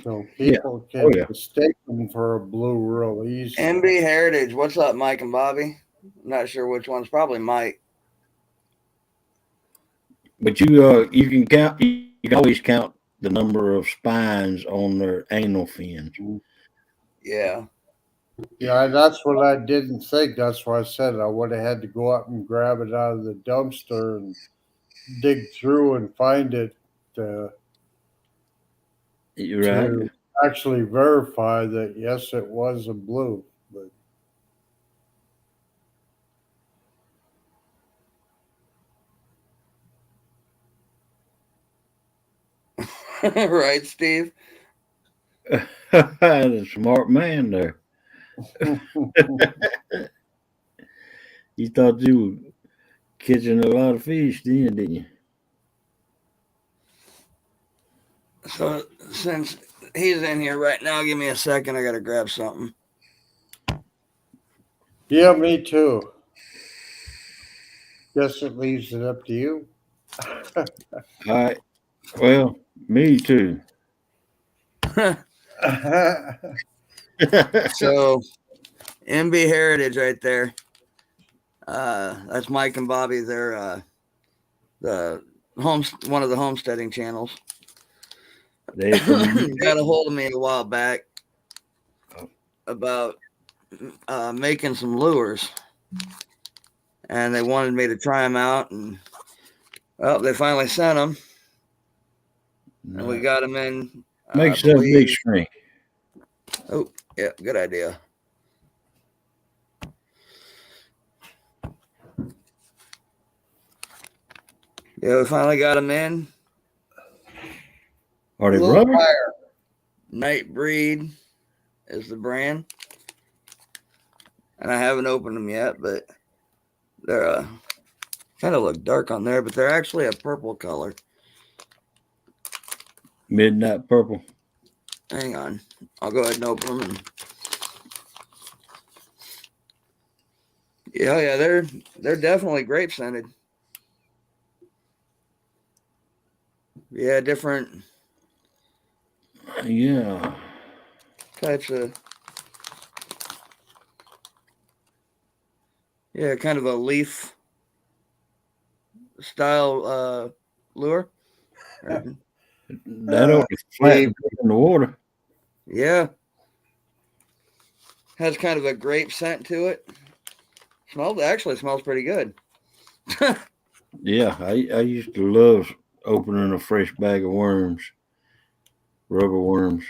So Yeah. people Oh can yeah. mistake them for a blue real easy. MB Heritage, what's up, Mike and Bobby? I'm not sure which one's probably Mike. But you can count. You can always count the number of spines on their anal fins. Yeah. Yeah, that's what I didn't think. That's why I said I would have had to go up and grab it out of the dumpster and dig through and find it to, You're right. to actually verify that yes, it was a blue. But Right, Steve? A smart man there. You thought you were catching a lot of fish then, didn't you? So since he's in here right now, give me a second. I got to grab something. yeah, me too. Guess it leaves it up to you. All right. Well, me too. So MB Heritage right there. That's Mike and Bobby. They're the one of the homesteading channels. They from Got a hold of me a while back about making some lures, and they wanted me to try them out. And well, they finally sent them, and we got them in. I makes that big believe. string. Oh, yeah, good idea. Yeah, we finally got them in. Are A they little rubber? higher. Nightbreed is the brand, and I haven't opened them yet, but they're kind of look dark on there, but they're actually a purple color. Midnight purple. Hang on, I'll go ahead and open them. Yeah, they're definitely grape scented. Yeah, different Yeah. types of kind of a leaf style lure. That ought to flat Maybe. in the water. Yeah, has kind of a grape scent to it. Smells pretty good. Yeah, I used to love opening a fresh bag of worms, rubber worms.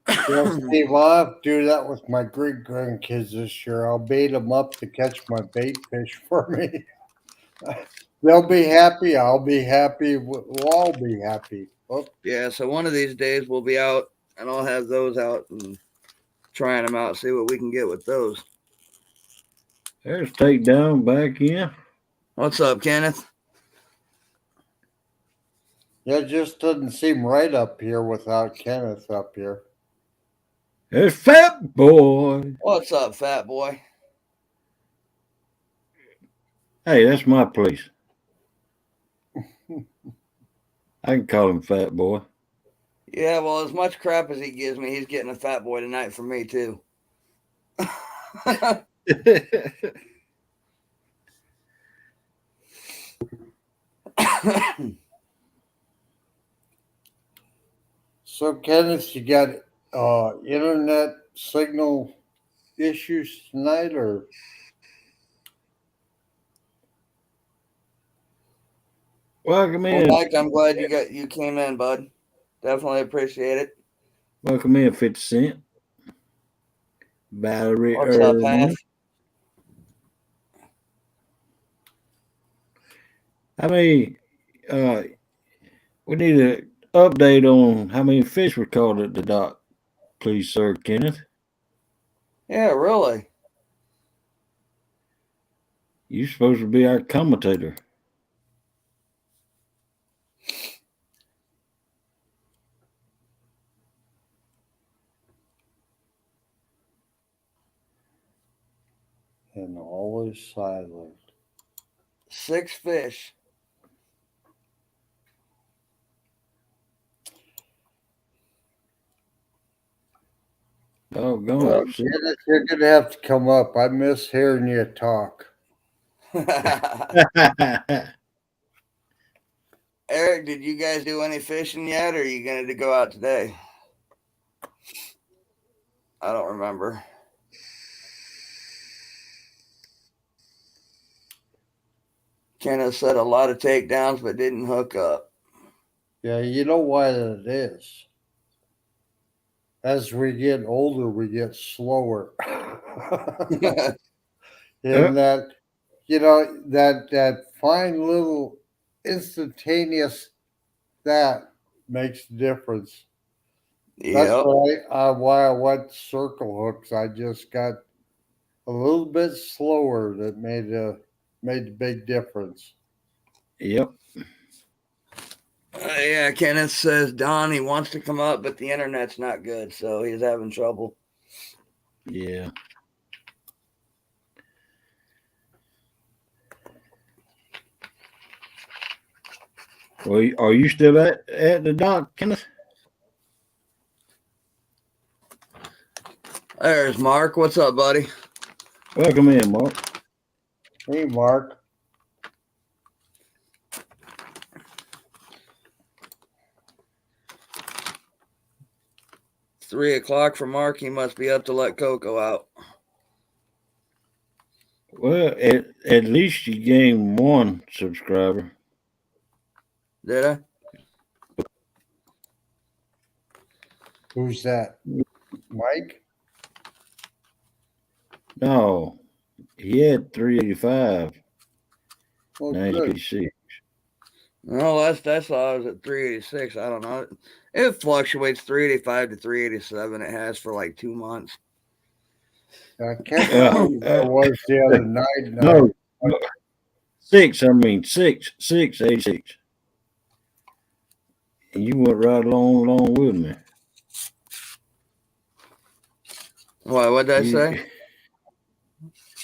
Yeah, Steve, I'll have to do that with my great grandkids this year. I'll bait them up to catch my bait fish for me. They'll be happy. I'll be happy. We'll all be happy. Oh, Yeah, so one of these days we'll be out and I'll have those out and trying them out, see what we can get with those. There's takedown back in. What's up, Kenneth? yeah, it just doesn't seem right up here without Kenneth up here. There's Fat Boy. What's up, fat boy? Hey, that's my place. I can call him Fat Boy. Yeah, well, as much crap as he gives me, he's getting a fat boy tonight for me too. So, Kenneth, you got internet signal issues tonight, or Welcome Well, in. Mike, I'm glad you came in, bud. Definitely appreciate it. Welcome in, 50 Cent. Valerie What's up, Half? Irving. I mean, we need an update on how many fish were caught at the dock, please, sir, Kenneth. Yeah, really. You're supposed to be our commentator. and always silent. 6 fish. Oh, Well, gone. Kenneth, you're gonna have to come up. I miss hearing you talk. Eric, did you guys do any fishing yet, or are you going to go out today? I don't remember. Kenneth said a lot of takedowns, but didn't hook up. Yeah, you know why that is. As we get older, we get slower. And that, that fine little instantaneous that makes the difference. That's Yep. why I went circle hooks. I just got a little bit slower. That made a big difference. Yep. Yeah, Kenneth says Don, he wants to come up, but the internet's not good, so he's having trouble. Yeah. Well, are you still at the dock, Kenneth? There's Mark. What's up, buddy? Welcome in, Mark. Hey, Mark. It's 3:00 for Mark. He must be up to let Coco out. Well, at least you gained one subscriber. Did I? Who's that? Mike? No, he had 385. Oh, Now he's good. 86. No, that's all. I was at 386. I don't know. It fluctuates 385 to 387. It has for like 2 months. I can't remember where it was the other night. No, 6. I mean 686. And you went right along with me. What? What'd I say?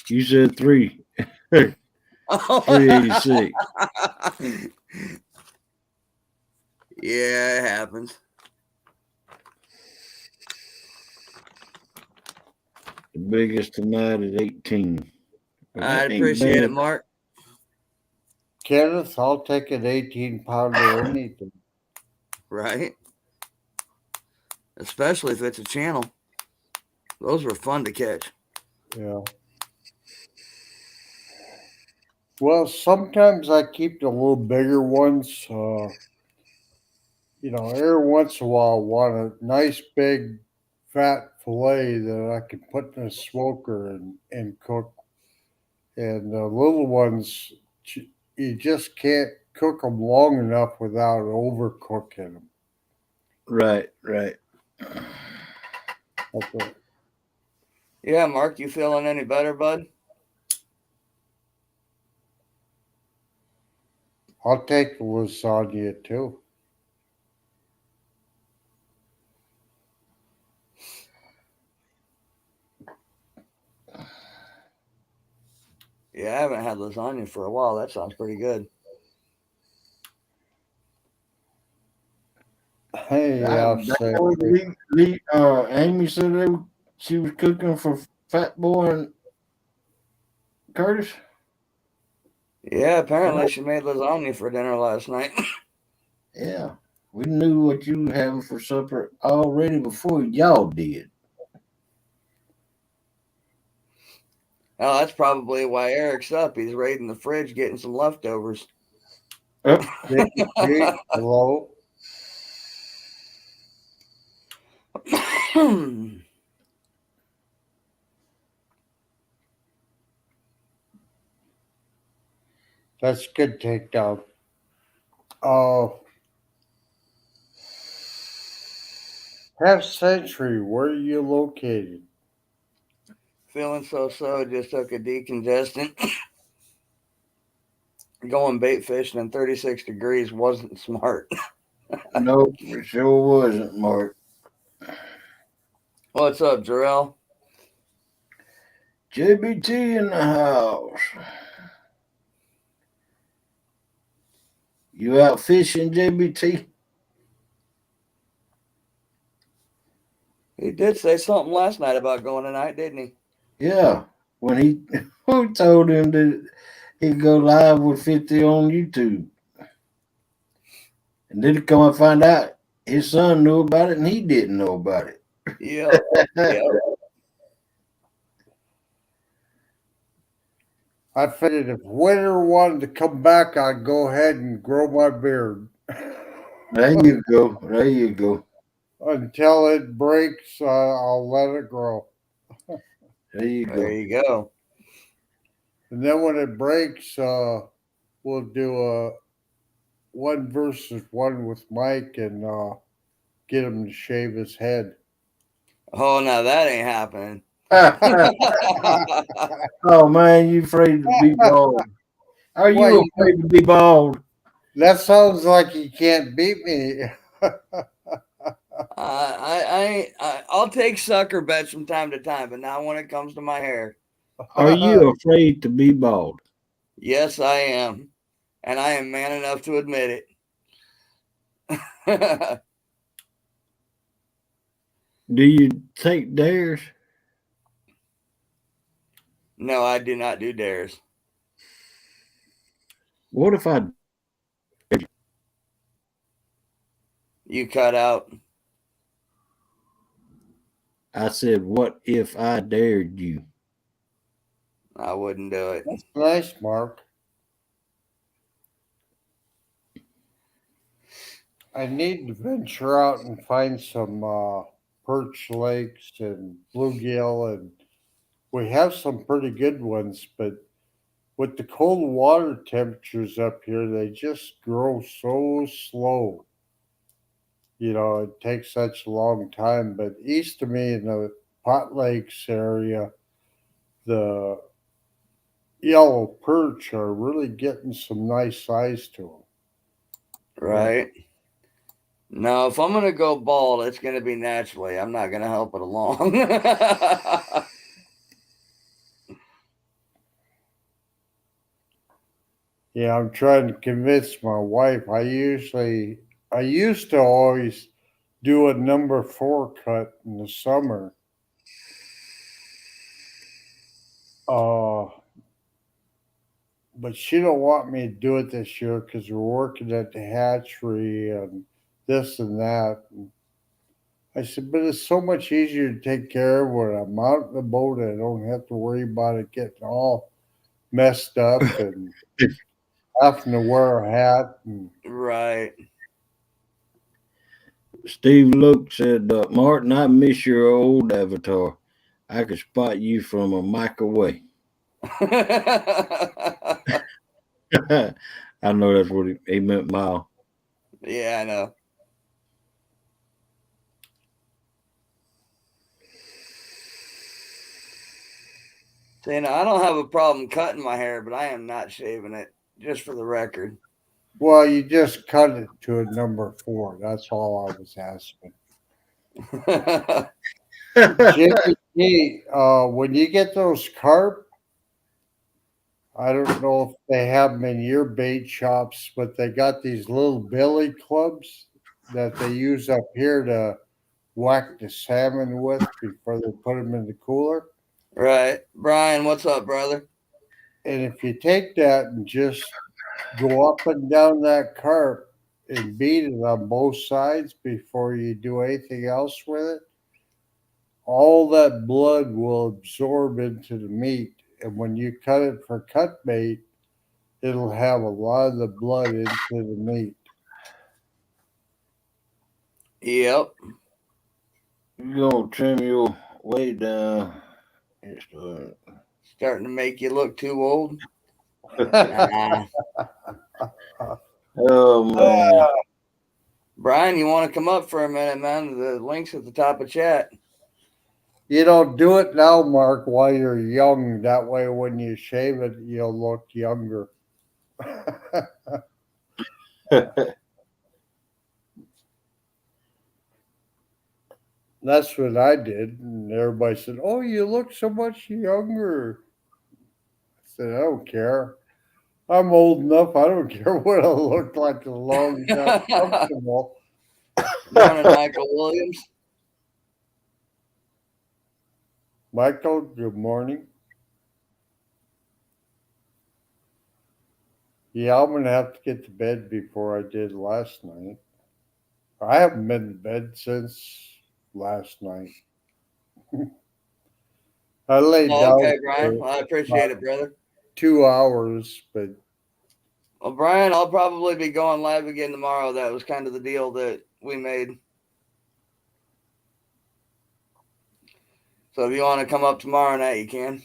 You said 386. Yeah, it happens. The biggest tonight is 18. Well, I appreciate it, Mark. Kenneth, I'll take an 18-pounder anything. Right? Especially if it's a channel. Those were fun to catch. Yeah. Well, sometimes I keep the little bigger ones. Every once in a while, I want a nice big fat fillet that I can put in a smoker and cook. And the little ones, you just can't cook them long enough without overcooking them. Right. Okay. Yeah, Mark, you feeling any better, bud? I'll take the lasagna too. Yeah, I haven't had lasagna for a while. That sounds pretty good. Hey, Yeah, same. Amy said she was cooking for Fat Boy and Curtis. Yeah, apparently she made lasagna for dinner last night. Yeah, we knew what you were having for supper already before y'all did. Oh, that's probably why Eric's up. He's raiding the fridge getting some leftovers. Hello. That's good takedown. Half century, where are you located? Feeling so, just took a decongestant. Going bait fishing in 36 degrees wasn't smart. No, it sure wasn't, Mark. What's up, Jarrell? JBT in the house. You out fishing, JBT? He did say something last night about going tonight, didn't he? Yeah. When he we told him that he'd go live with 50 on YouTube. And then he come and find out his son knew about it and he didn't know about it. Yep. Yep. I figured if winter wanted to come back, I'd go ahead and grow my beard. There you go. There you go. Until it breaks, I'll let it grow. There you There go. you go. And then when it breaks, we'll do a 1 versus 1 with Mike and get him to shave his head. Oh, now that ain't happening. Oh man, you afraid to be bald? Are you Well, afraid to be bald? that sounds like he can't beat me. I'll take sucker bets from time to time, but not when it comes to my hair. Are you afraid to be bald? Yes, I am, and I am man enough to admit it. Do you take dares? No, I do not do dares. What if You cut out. I said, what if I dared you? I wouldn't do it. That's nice, Mark. I need to venture out and find some perch lakes and bluegill, and we have some pretty good ones, but with the cold water temperatures up here, they just grow so slow. It takes such a long time. But east of me in the Pot Lakes area, the yellow perch are really getting some nice size to them. Right. No, if I'm gonna go bald, it's gonna be naturally. I'm not gonna help it along. Yeah, I'm trying to convince my wife. I used to always do a number 4 cut in the summer. Uh, but she don't want me to do it this year because we're working at the hatchery and this and that. And I said, but it's so much easier to take care of when I'm out in the boat. I don't have to worry about it getting all messed up and having to wear a hat. And Right. Steve Luke said, Martin, I miss your old avatar. I could spot you from a mic away. I know that's what he meant, Mile. Yeah, I know. See, now I don't have a problem cutting my hair, but I am not shaving it, just for the record. well, you just cut it to a number 4. That's all I was asking. JP, when you get those carp, I don't know if they have them in your bait shops, but they got these little billy clubs. that they use up here to whack the salmon with before they put them in the cooler. Right. Brian, what's up, brother? And if you take that and just go up and down that carp and beat it on both sides before you do anything else with it, all that blood will absorb into the meat. And when you cut it for cut bait, it'll have a lot of the blood into the meat. Yep. You're gonna trim your weight down. It's, Starting to make you look too old. Nah. oh man. Brian, you want to come up for a minute, man? The link's at the top of chat. You don't do it now, Mark, while you're young. That way, when you shave it, you'll look younger. That's what I did. And everybody said, "Oh, you look so much younger." I said, "I don't care. I'm old enough. I don't care what I look like as long as I'm comfortable." Morning, Michael Williams. Michael, good morning. Yeah, I'm going to have to get to bed before I did last night. I haven't been to bed since last night. I laid Oh, down okay, Brian. for Well, I appreciate it, brother. 2 hours, but Well, Brian, I'll probably be going live again tomorrow. That was kind of the deal that we made. So if you want to come up tomorrow night, you can.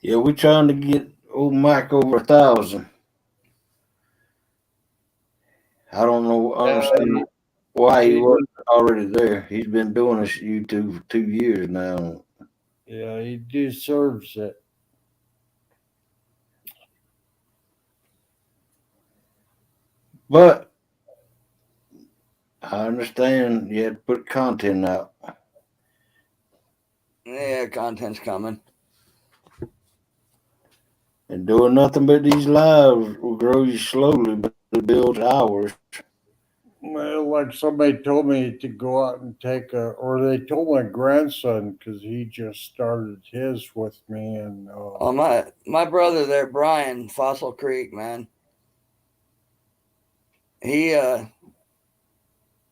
Yeah, we're trying to get old Mike over 1,000. I don't know, understand why he wasn't already there. He's been doing this YouTube for 2 years now. yeah, he deserves it. But I understand you had to put content out. Yeah, content's coming. And doing nothing but these lives will grow you slowly, but it builds hours. Well, like somebody told me to go out and or they told my grandson because he just started his with me, and Oh, my brother there, Brian, Fossil Creek, man. He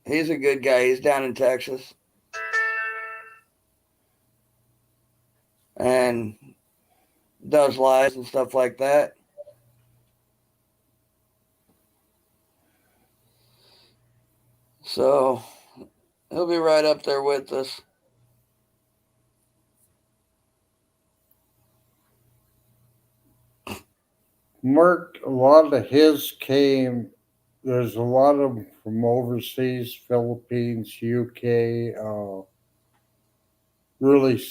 he's a good guy. He's down in Texas. And does lives and stuff like that. So he'll be right up there with us. Mark, a lot of his came. There's a lot of them from overseas, Philippines, UK. Really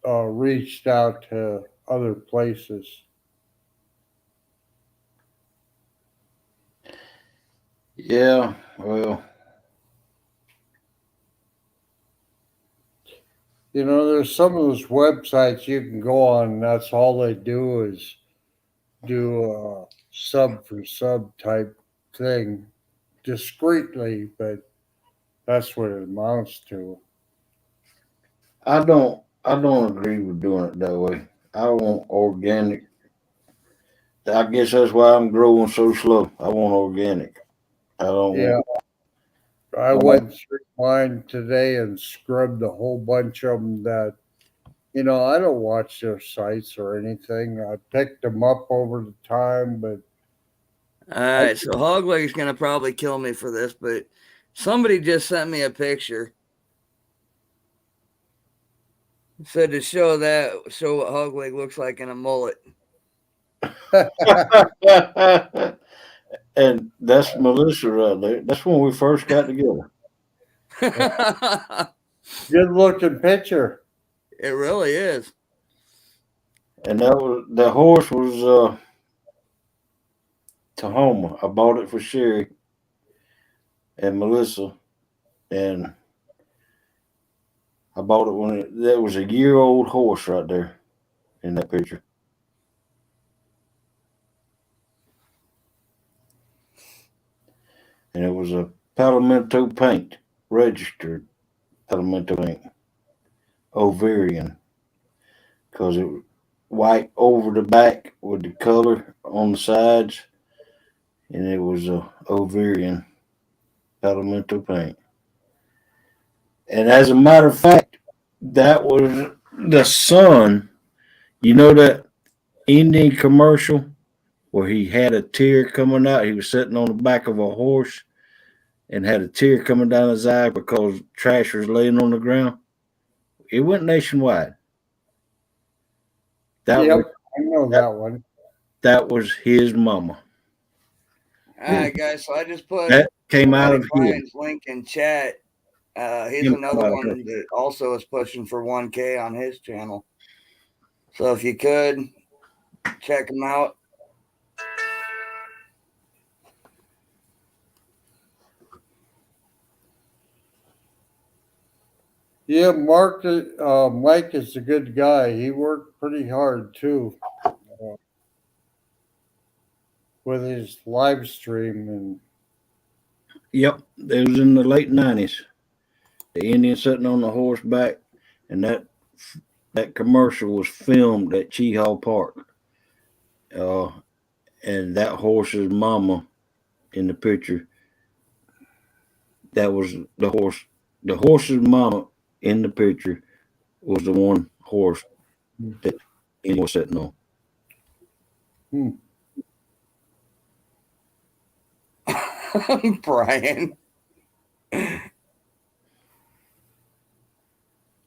reached out to other places. Yeah, well, You know, there's some of those websites you can go on, and that's all they do is do a sub for sub type thing discreetly, but that's what it amounts to. I don't agree with doing it that way. I want organic. I guess that's why I'm growing so slow. I want organic. I don't Yeah, want. I I want went through mine today and scrubbed a whole bunch of them that, I don't watch their sites or anything. I picked them up over the time, but All I, right, so Hogleg's gonna probably kill me for this, but somebody just sent me a picture. Said to show what Hogleg looks like in a mullet. and that's Melissa right there. That's when we first got together. It good looking picture. really is. And that was the horse was Tahoma. I bought it for Sherry and Melissa, and I bought it when there was a year-old horse right there in that picture. And it was a Palomento paint, registered Palomento paint, ovarian, because it was white over the back with the color on the sides, and it was a ovarian Palomento paint. And as a matter of fact, that was the son. You know that Indian commercial where he had a tear coming out? He was sitting on the back of a horse and had a tear coming down his eye because trash was laying on the ground. It went nationwide. That was Yep, I know that one. that was his mama. All right, guys. So I just put That came my out buddy of here. Brian's link in chat. He's Came another out of her. one that also is pushing for 1K on his channel. So if you could check him out. Yeah, Mike is a good guy. He worked pretty hard too with his live stream, and Yep, it was in the late '90s. The Indian sitting on the horseback, and that commercial was filmed at Cheehaw Park. Uh, and that horse's mama in the picture, that was the horse. The horse's mama in the picture was the one horse that Indian was sitting on. Brian.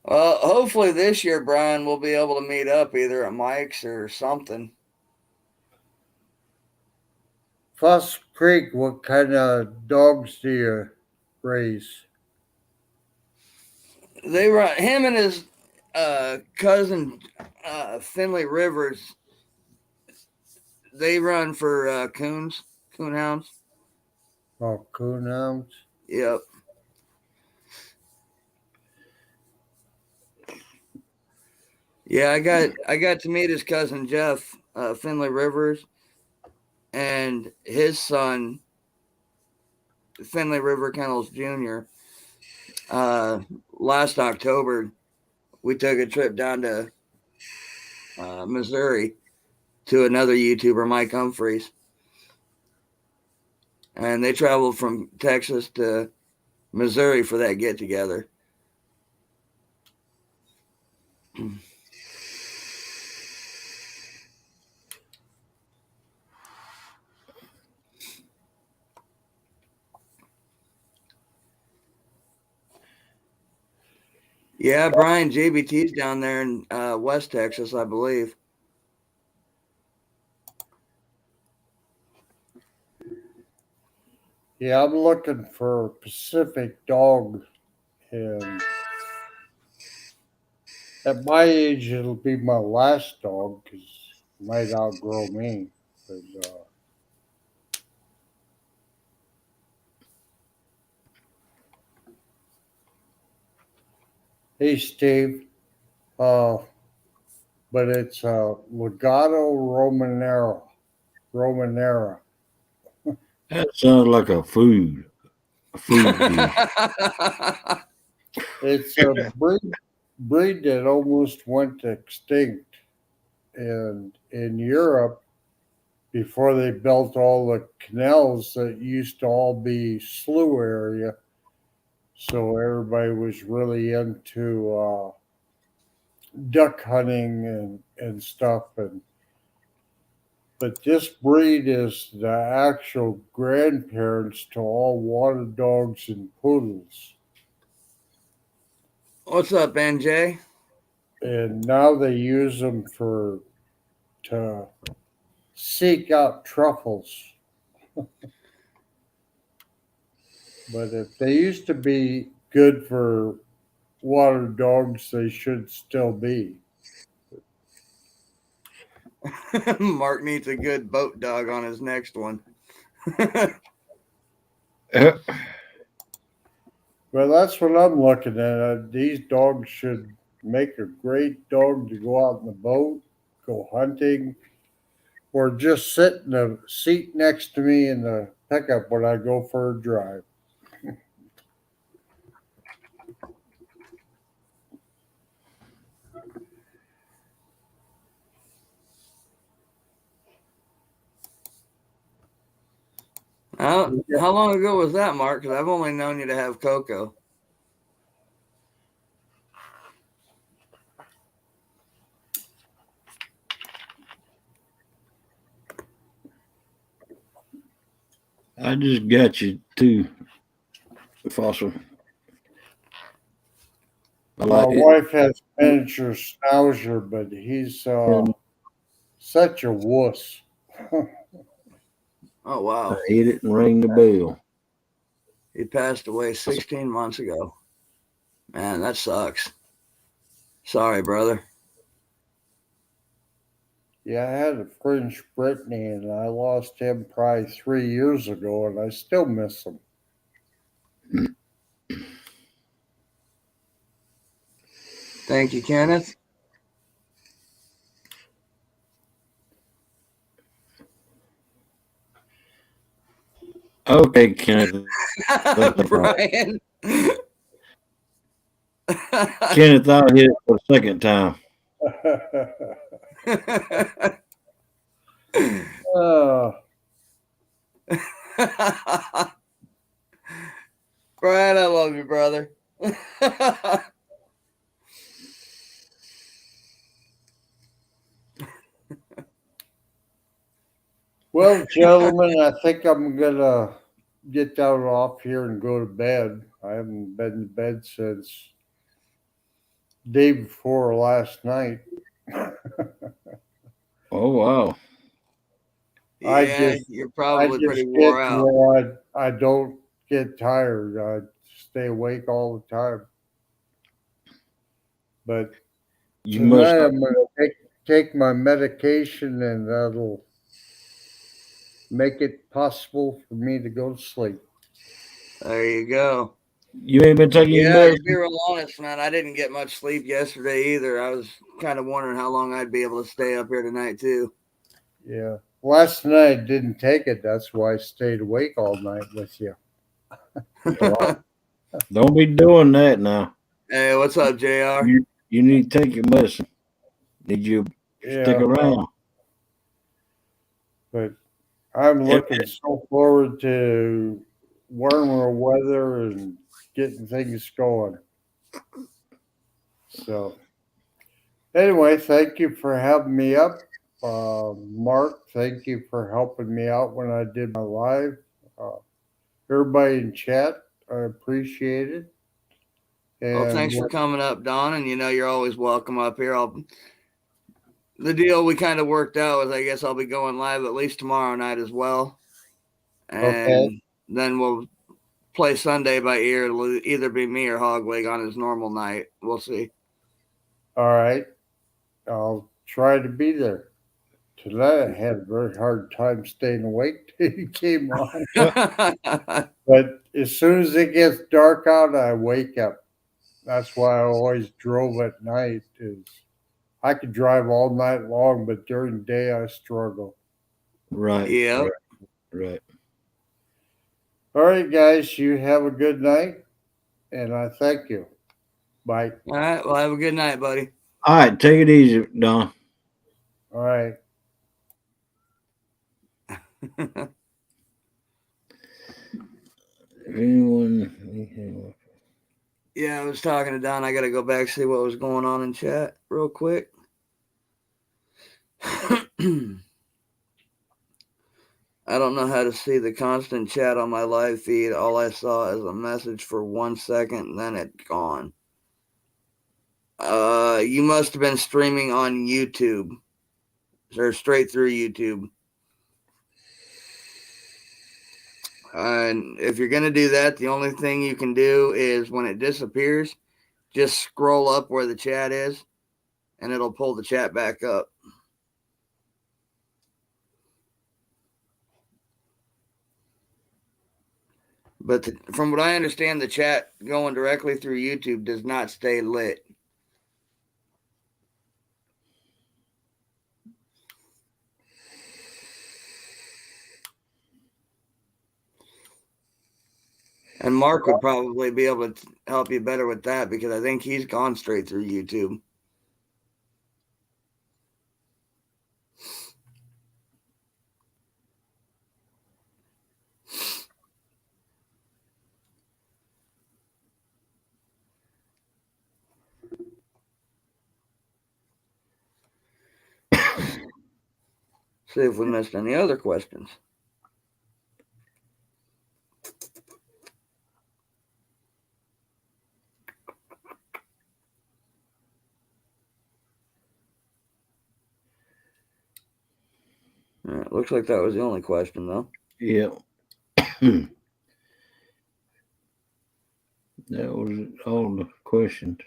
Well, hopefully this year, Brian, we'll be able to meet up either at Mike's or something. Foss Creek, what kind of dogs do you raise? They run him and his cousin Finley Rivers. They run for coonhounds. Oh, coonhounds. Yep. Yeah, I got to meet his cousin Jeff Finley Rivers and his son Finley River Kennels Jr. Last October, we took a trip down to Missouri to another YouTuber, Mike Humphreys, and they traveled from Texas to Missouri for that get together. Yeah, Brian JBT's down there in West Texas, I believe. Yeah, I'm looking for a Pacific dog, and at my age, it'll be my last dog because it might outgrow me. But, hey, Steve. But it's Legato Romanera. That sounds like a food. A food dish. It's a breed that almost went extinct, and in Europe, before they built all the canals that used to all be slough area, so everybody was really into duck hunting and stuff, but this breed is the actual grandparents to all water dogs and poodles. What's up, NJ? And now they use them to seek out truffles. But if they used to be good for water dogs, they should still be. Mark needs a good boat dog on his next one. Well, that's what I'm looking at. These dogs should make a great dog to go out in the boat, go hunting, or just sit in the seat next to me in the pickup when I go for a drive. How long ago was that, Mark? Because I've only known you to have Coco. I just got you too, Fossil. I My like it. wife has miniature schnauzer, but he's such a wuss. Oh, wow. Hit it and ring the bell. He passed away 16 months ago. Man, that sucks. Sorry, brother. Yeah, I had a French Brittany, and I lost him probably 3 years ago, and I still miss him. Thank you, Kenneth. Okay, Kenneth. Brian. Kenneth, I'll hit it for the second time. Brian, I love you, brother. Well, gentlemen, I think I'm gonna get down off here and go to bed. I haven't been to bed since day before last night. Oh, wow. Yeah, you're I probably just pretty get wore to out. where I don't get tired. I stay awake all the time. But You must. tonight I'm gonna take my medication, and that'll make it possible for me to go to sleep. There you go. You ain't been taking your Yeah, to be medicine? real honest, man, I didn't get much sleep yesterday either. I was kind of wondering how long I'd be able to stay up here tonight, too. Yeah. Last night I didn't take it. That's why I stayed awake all night with you. Don't be doing that now. Hey, what's up, JR? You need to take your medicine. Did you stick Yeah. around? But I'm If- looking so forward to warmer weather and getting things going. So, anyway, thank you for having me up. Mark, thank you for helping me out when I did my live. Uh, everybody in chat, I appreciate it. Well, And thanks for coming up, Don, and you're always welcome up here. The deal we kind of worked out was I guess I'll be going live at least tomorrow night as well. okay, And then we'll play Sunday by ear. It'll either be me or Hogwig on his normal night. We'll see. all right, I'll try to be there. Tonight I had a very hard time staying awake till you came on. But as soon as it gets dark out, I wake up. That's why I always drove at night. Is I could drive all night long, but during the day I struggle. Right. Yeah. Right. All right, guys, you have a good night, and I thank you. Bye. All right. Well, have a good night, buddy. All right. Take it easy, Don. All right. Anyone? Yeah, I was talking to Don. I got to go back see what was going on in chat real quick. I don't know how to see the constant chat on my live feed. All I saw is a message for 1 second, and then it's gone. You must have been streaming on YouTube, or straight through YouTube. And if you're going to do that, the only thing you can do is when it disappears, just scroll up where the chat is, and it'll pull the chat back up. But from what I understand, the chat going directly through YouTube does not stay lit. And Mark would probably be able to help you better with that because I think he's gone straight through YouTube. See if we missed any other questions. It looks like that was the only question, though. Yeah. That was all the questions.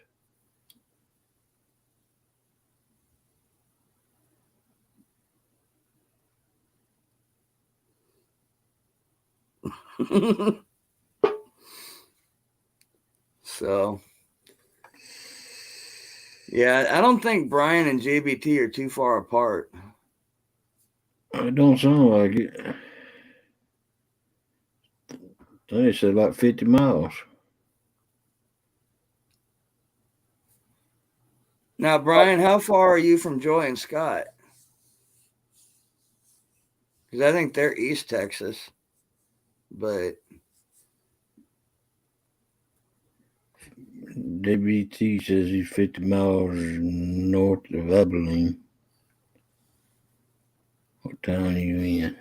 So, yeah, I don't think Brian and JBT are too far apart. It don't sound like it. They said like 50 miles. Now, Brian, how far are you from Joy and Scott? Because I think they're East Texas, but JBT says he's 50 miles north of Abilene. What town are you in?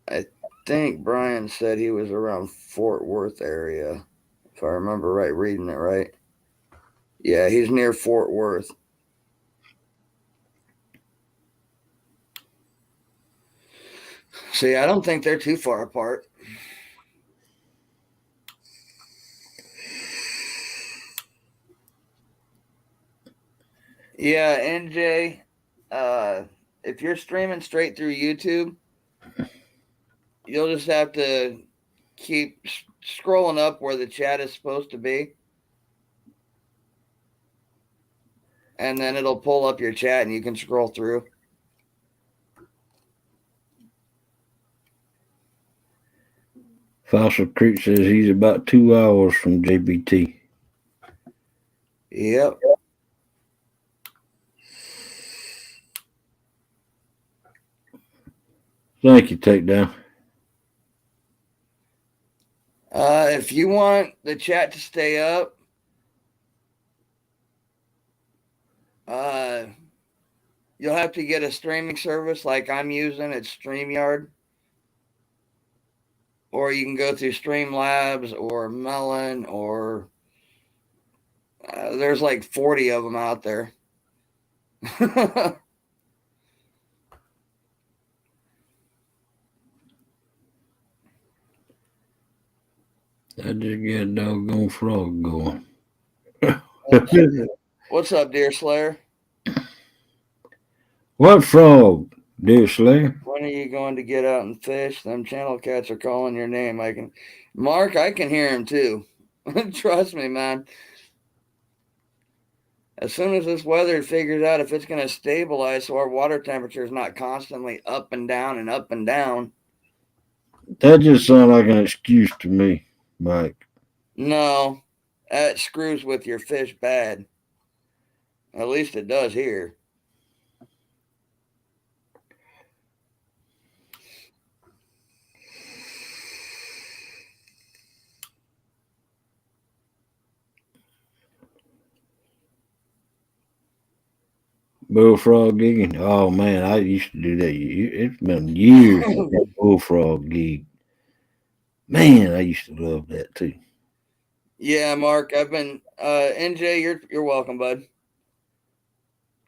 I think Brian said he was around Fort Worth area, if I remember right, reading it right. Yeah, he's near Fort Worth. See, I don't think they're too far apart. Yeah, NJ, if you're streaming straight through YouTube, you'll just have to keep scrolling up where the chat is supposed to be. And then it'll pull up your chat and you can scroll through. Fossil Creek says he's about 2 hours from JBT. Yep. Thank you, Takedown. If you want the chat to stay up, you'll have to get a streaming service like I'm using. It's StreamYard. Or you can go through Streamlabs or Melon or there's like 40 of them out there. I just got a doggone frog going. What's up, Deer Slayer? What frog, Deer Slayer? When are you going to get out and fish? Them channel cats are calling your name. Mark, I can hear him too. Trust me, man. As soon as this weather figures out if it's going to stabilize so our water temperature is not constantly up and down and up and down. That just sounds like an excuse to me, Mike. No, that screws with your fish bad. At least it does here. Bullfrog gigging. Oh man, I used to do that. It's been years since that bullfrog gig. Man, I used to love that too. Yeah, Mark, I've been NJ, you're welcome, bud.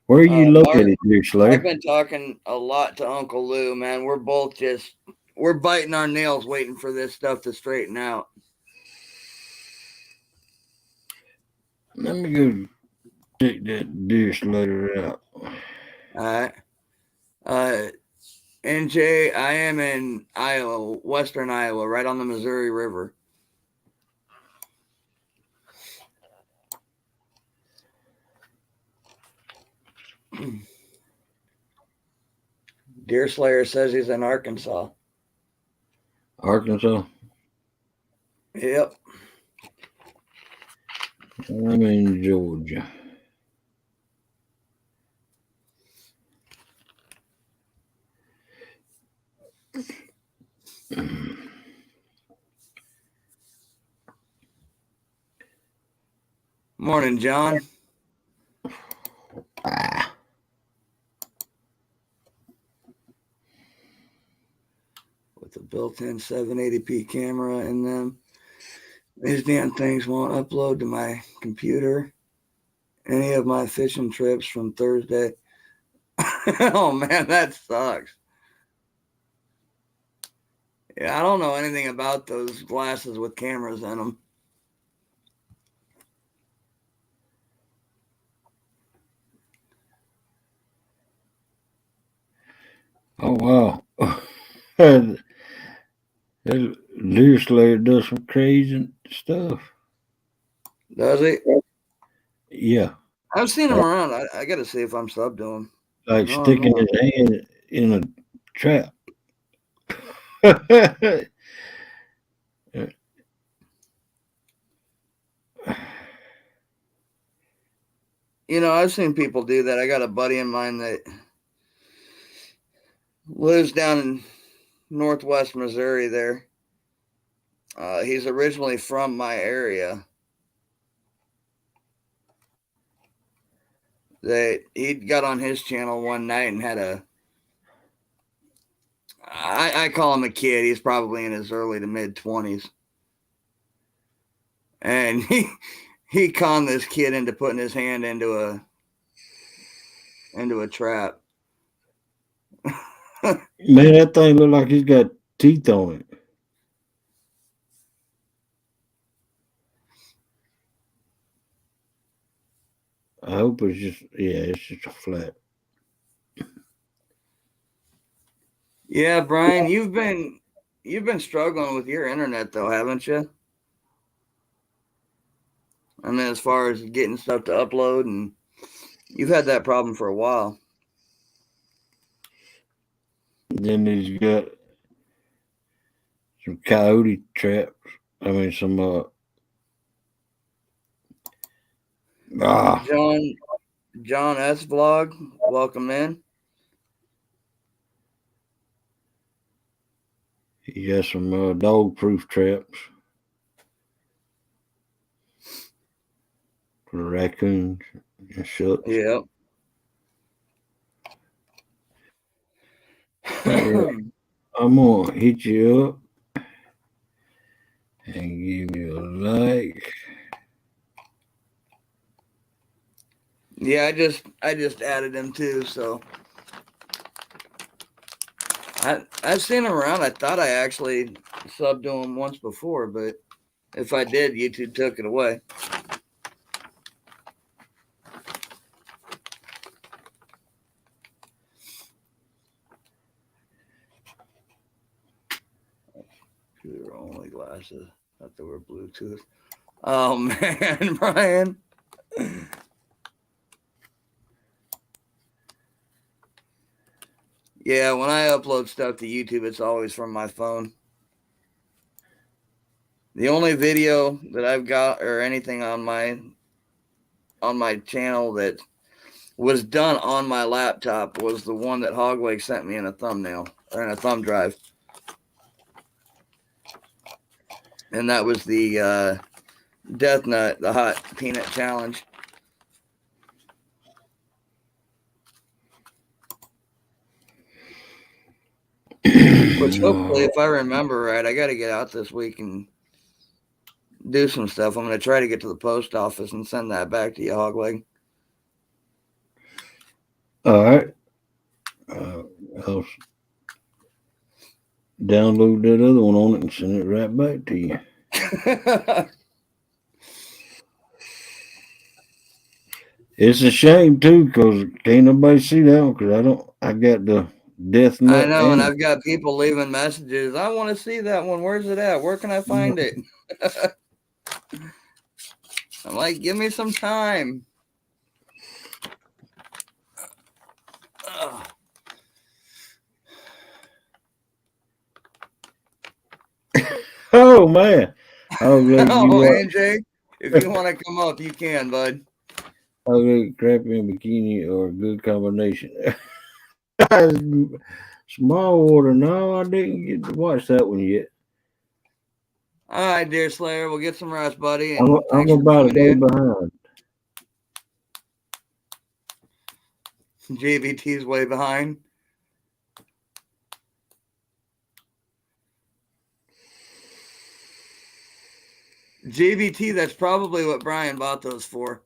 Where are you located, Mark, Deer Slayer? I've been talking a lot to Uncle Lou, man. We're biting our nails waiting for this stuff to straighten out. Let me go check that deer slayer out. All right. NJ, I am in Iowa, western Iowa, right on the Missouri River. Deer Slayer says he's in Arkansas. Arkansas? Yep. I'm in Georgia. Morning, John. With a built-in 780p camera in them. These damn things won't upload to my computer. Any of my fishing trips from Thursday. Oh, man, that sucks. Yeah, I don't know anything about those glasses with cameras in them. Oh, wow. That deer slayer does some crazy stuff. Does he? Yeah. I've seen him around. I got to see if I'm sub to him. Like No, I'm sticking not. his hand in a trap. You know, I've seen people do that. I got a buddy of mine that lives down in northwest Missouri there. He's originally from my area. He got on his channel one night and had I call him a kid. He's probably in his early to mid 20s. And he conned this kid into putting his hand into a trap. Man, that thing look like he's got teeth on it. I hope it's just a flat. Yeah, Brian, you've been struggling with your internet though, haven't you? I mean, as far as getting stuff to upload, and you've had that problem for a while. Then he's got some coyote traps. I mean, some John S. Vlog, welcome in. he got some dog-proof traps for raccoons and such. Yep. I'm gonna hit you up and give you a like. Yeah, I just added him too, so I've seen him around. I thought I actually subbed to him once before, but if I did, YouTube took it away. Computer only glasses. Thought they were Bluetooth. Oh man, Brian. Yeah, when I upload stuff to YouTube, it's always from my phone. The only video that I've got or anything on my channel that was done on my laptop was the one that Hogwake sent me in a thumbnail or in a thumb drive. And that was the Death Nut, the hot peanut challenge. Which hopefully, if I remember right, I got to get out this week and do some stuff. I'm going to try to get to the post office and send that back to you, Hogleg. All right. I'll download that other one on it and send it right back to you. It's a shame too, because can't nobody see that one. Because I got the death I nut know, and and I've got people leaving messages. I want to see that one. Where's it at? Where can I find it? I'm like, give me some time. Ugh. oh man, oh look, you Oh, what? AJ, if you want to come up, you can, bud. Oh look, crappy and bikini are a good combination. Small water. No, I didn't get to watch that one yet. All right, dear Slayer, we'll get some rest, buddy, I'm, and I'm thanks for about a coming day in. behind. JVT's way behind. JVT, that's probably what Brian bought those for.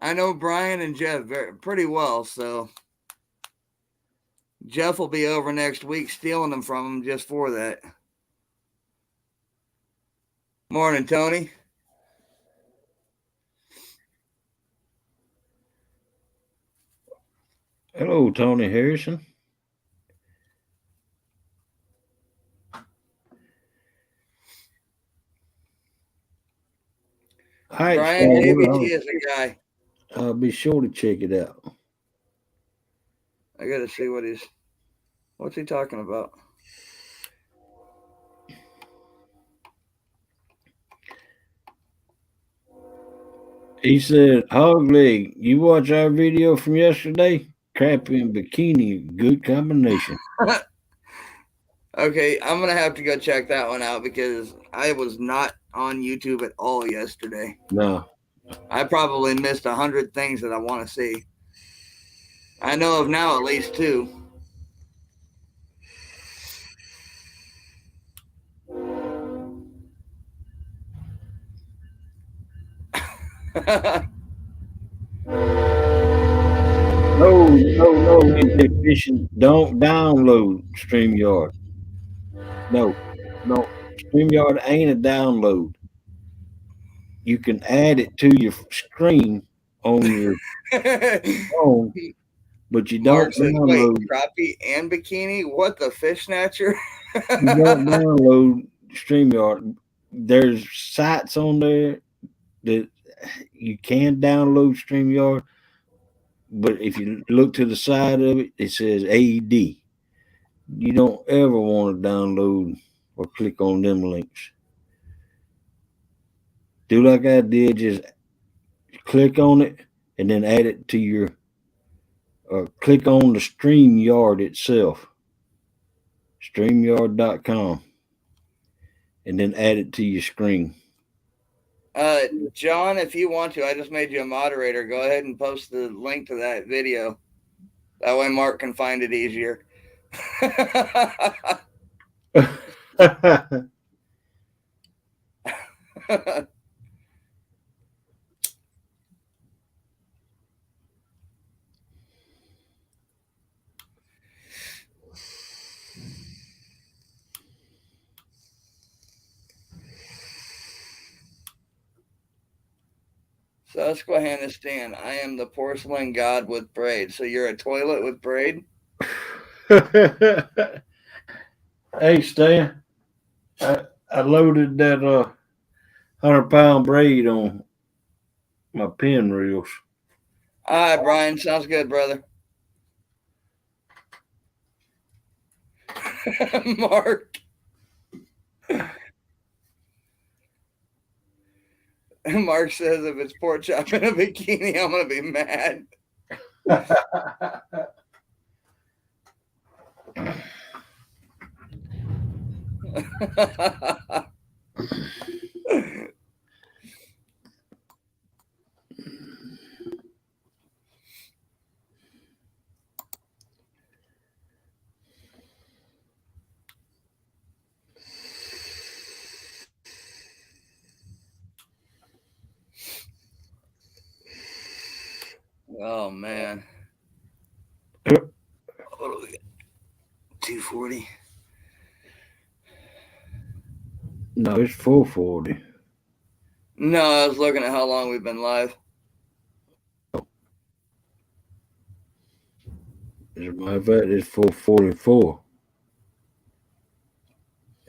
I know Brian and Jeff pretty well, so Jeff will be over next week stealing them from him just for that. Morning, Tony. Hello, Tony Harrison. All right, Brian Smallwood. JVT is a guy. I'll be sure to check it out. I got to see what's he talking about? He said, Hog Leg, you watch our video from yesterday? Crappy and bikini, good combination. Okay, I'm going to have to go check that one out because I was not on YouTube at all yesterday. No. I probably missed 100 things that I want to see. I know of now at least 2. No, NJ Fishing. Don't download StreamYard. No. StreamYard ain't a download. You can add it to your screen on your phone, but you Mark don't says, wait, download. crappie and bikini? What, the fish snatcher? You don't download StreamYard. There's sites on there that you can download StreamYard, but if you look to the side of it, it says AED. You don't ever want to download or click on them links. Do like I did, just click on it and then add it to your, click on the StreamYard itself, StreamYard.com, and then add it to your screen. John, if you want to, I just made you a moderator. Go ahead and post the link to that video. That way Mark can find it easier. So Susquehanna Stan, I am the porcelain god with braid. So you're a toilet with braid? Hey Stan, I loaded that 100-pound braid on my pin reels. All right, Brian. Sounds good, brother. Mark. Mark says if it's pork chop in a bikini, I'm going to be mad. Oh, man. What do we got? 240. No, it's 440. No, I was looking at how long we've been live. As a matter of fact, it's 4:44.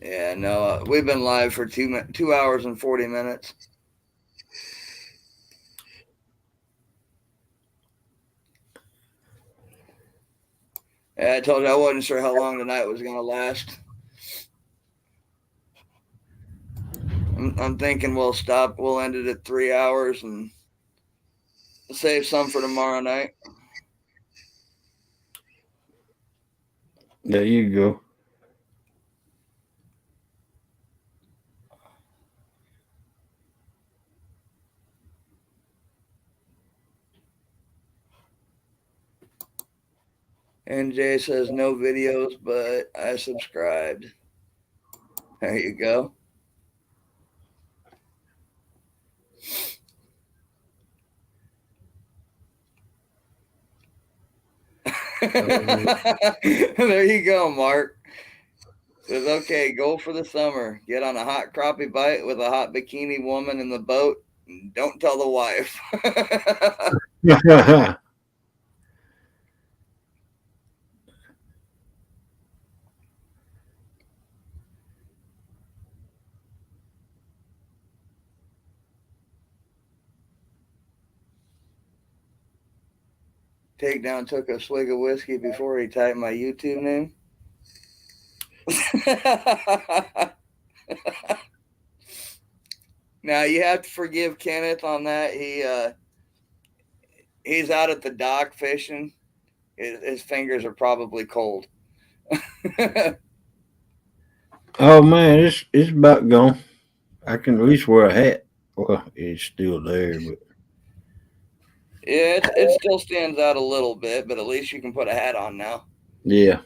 Yeah, no, we've been live for 2 hours and 40 minutes. Yeah, I told you I wasn't sure how long tonight was going to last. I'm thinking we'll end it at 3 hours and save some for tomorrow night. There you go. And Jay says no videos, but I subscribed. There you go. There you go, Mark. Says, okay, go for the summer. Get on a hot crappie bite with a hot bikini woman in the boat. Don't tell the wife. Takedown took a swig of whiskey before he typed my YouTube name. Now you have to forgive Kenneth on that. He's out at the dock fishing. His fingers are probably cold. Oh man, it's about gone. I can at least wear a hat. Well, it's still there, but Yeah, it still stands out a little bit, but at least you can put a hat on now. yeah.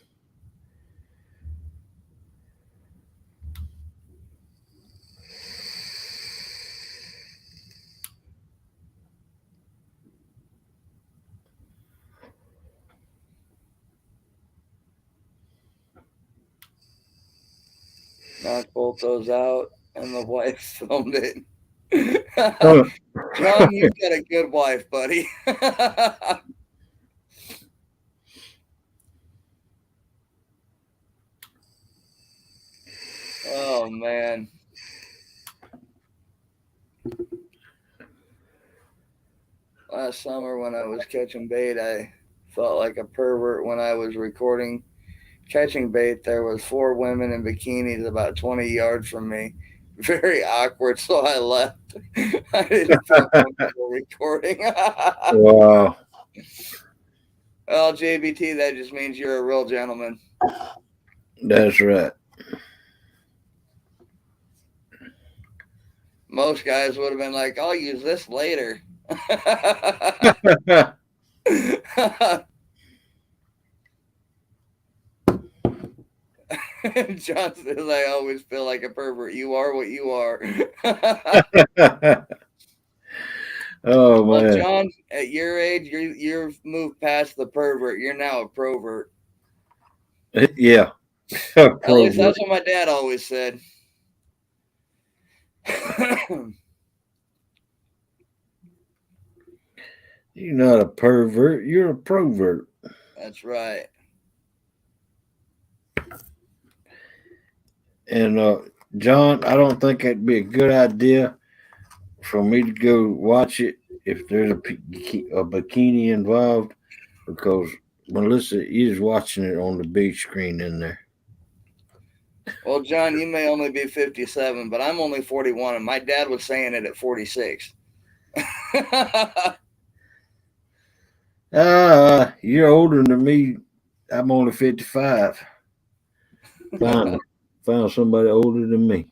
Knocked both those out, and the wife filmed it. Oh. John, you've got a good wife, buddy. Oh, man. Last summer when I was catching bait, I felt like a pervert when I was recording catching bait. There was 4 women in bikinis about 20 yards from me. Very awkward, so I left. I didn't feel comfortable recording. Wow. Well, JBT, that just means you're a real gentleman. That's right. Most guys would have been like, I'll use this later. John says, I always feel like a pervert. You are what you are. Oh Well, man. John, at your age, you've moved past the pervert. You're now a provert. Yeah. At least that's what my dad always said. You're not a pervert. You're a provert. That's right. And John, I don't think that'd be a good idea for me to go watch it if there's a bikini involved, because Melissa is watching it on the big screen in there. Well, John, you may only be 57, but I'm only 41, and my dad was saying it at 46. You're older than me. I'm only 55. Finally, found somebody older than me.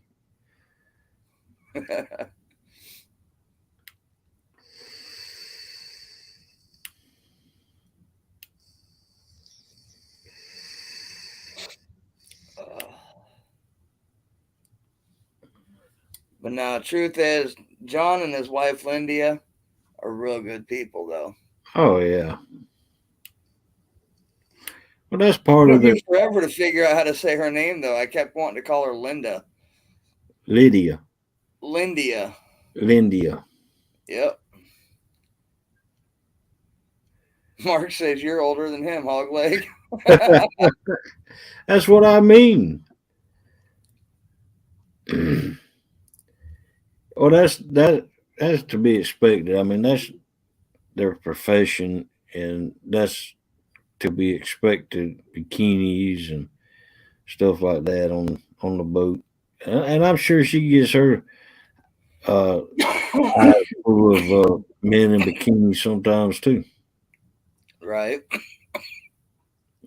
But now, truth is, John and his wife, Lindia, are real good people, though. Oh yeah. Well, that's part It of took the me forever to figure out how to say her name, though. I kept wanting to call her Linda. Lydia. Lindia. India. Yep. Mark says you're older than him, hog leg. That's what I mean. Well, that's to be expected. I mean, that's their profession, and that's to be expected. Bikinis and stuff like that on the boat, and I'm sure she gets her uh, eyes full of men in bikinis sometimes too, Right.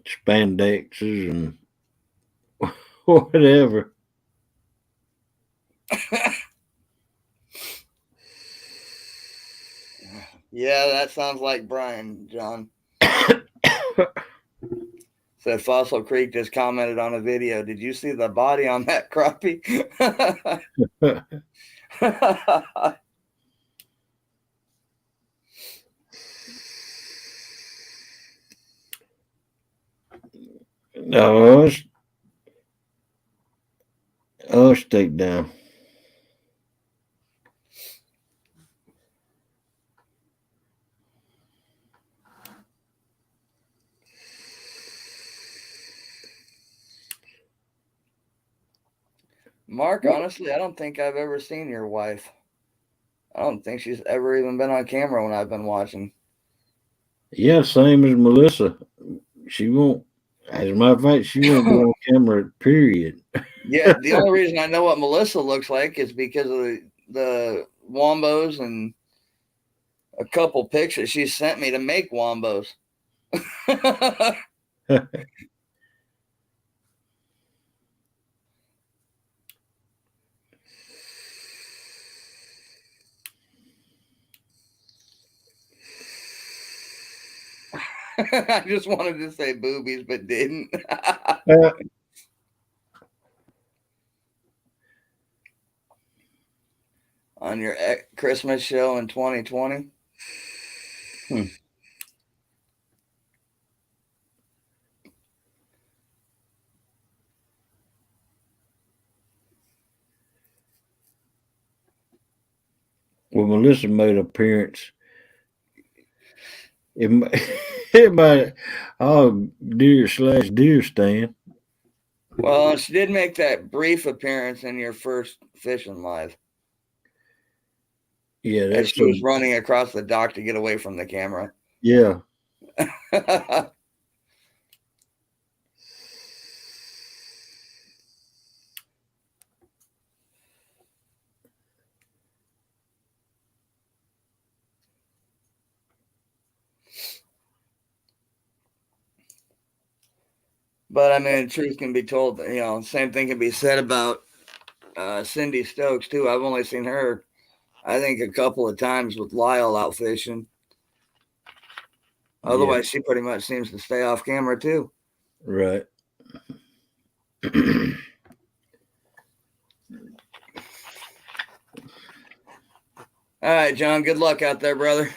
spandexes and whatever. Yeah, that sounds like Brian, John. Said Fossil Creek just commented on a video. Did you see the body on that crappie? No, I'll take down. Mark, honestly, I don't think I've ever seen your wife. I don't think she's ever even been on camera when I've been watching. Yeah, same as Melissa. She won't. As a matter of fact, she won't be on camera. Period. Yeah, the only reason I know what Melissa looks like is because of the wombos and a couple pictures she sent me to make wombos. I just wanted to say boobies, but didn't. On your Christmas show in 2020. Well, Melissa made an appearance. It might deer stand. Well, she did make that brief appearance in your first fishing live. Yeah, As that's she was running across the dock to get away from the camera. yeah. But I mean, the truth can be told. Same thing can be said about Cindy Stokes too. I've only seen her, I think, a couple of times with Lyle out fishing. Otherwise, she pretty much seems to stay off camera too. Right. All right, John. Good luck out there, brother.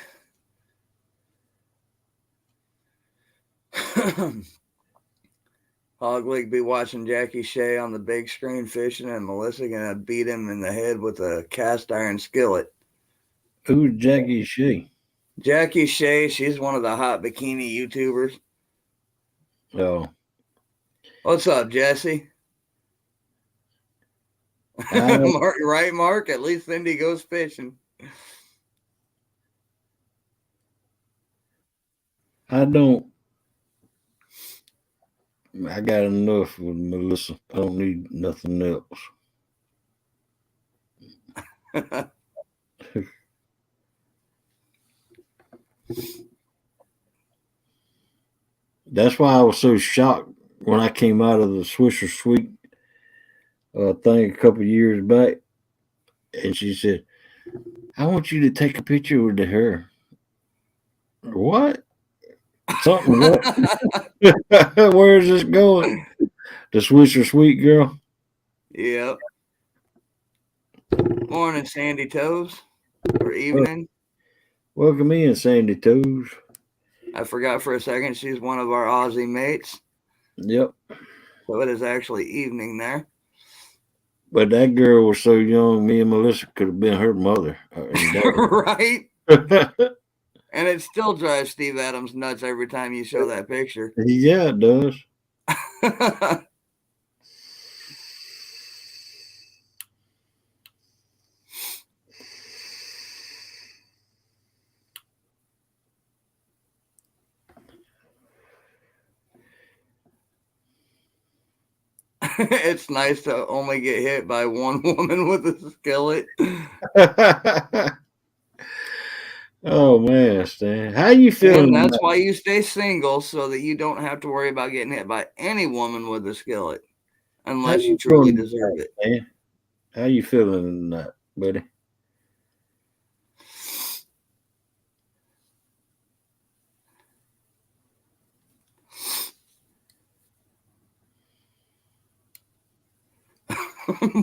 Hog League be watching Jackie Shea on the big screen fishing, and Melissa gonna beat him in the head with a cast iron skillet. Who's Jackie Shea? Jackie Shea, she's one of the hot bikini YouTubers. Oh. What's up, Jesse? Mark, right, Mark? At least Cindy goes fishing. I don't. I got enough with Melissa. I don't need nothing else. That's why I was so shocked when I came out of the Swisher Sweet thing a couple years back, and she said, "I want you to take a picture with her." What? Something? What? Where is this going? The Swisher Sweet girl. Yep. Morning, Sandy Toes. Or evening. Welcome in, Sandy Toes. I forgot for a second she's one of our Aussie mates. Yep. So it is actually evening there. But that girl was so young, me and Melissa could have been her mother. Right? Yeah, And it still drives Steve Adams nuts every time you show that picture. it does. It's nice to only get hit by one woman with a skillet. Oh man, Stan, how you And feeling? that's why you stay single, so that you don't have to worry about getting hit by any woman with a skillet, How unless you you truly feeling deserve tonight, it. man? How you feeling tonight, buddy?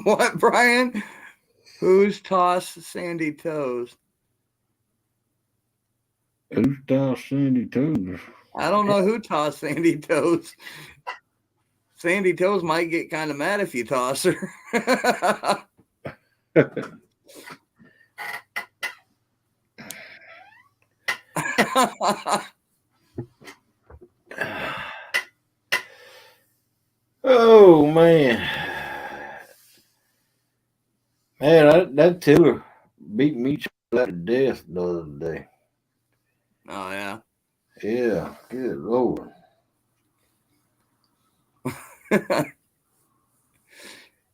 What, Brian? Who's tossed Sandy Toes? Who's down Sandy Toes? I don't know who tossed Sandy Toes. Sandy Toes might get kind of mad if you toss her. Oh man, man, that Tiller beat me to death the other day. Oh, yeah. Yeah, good lord.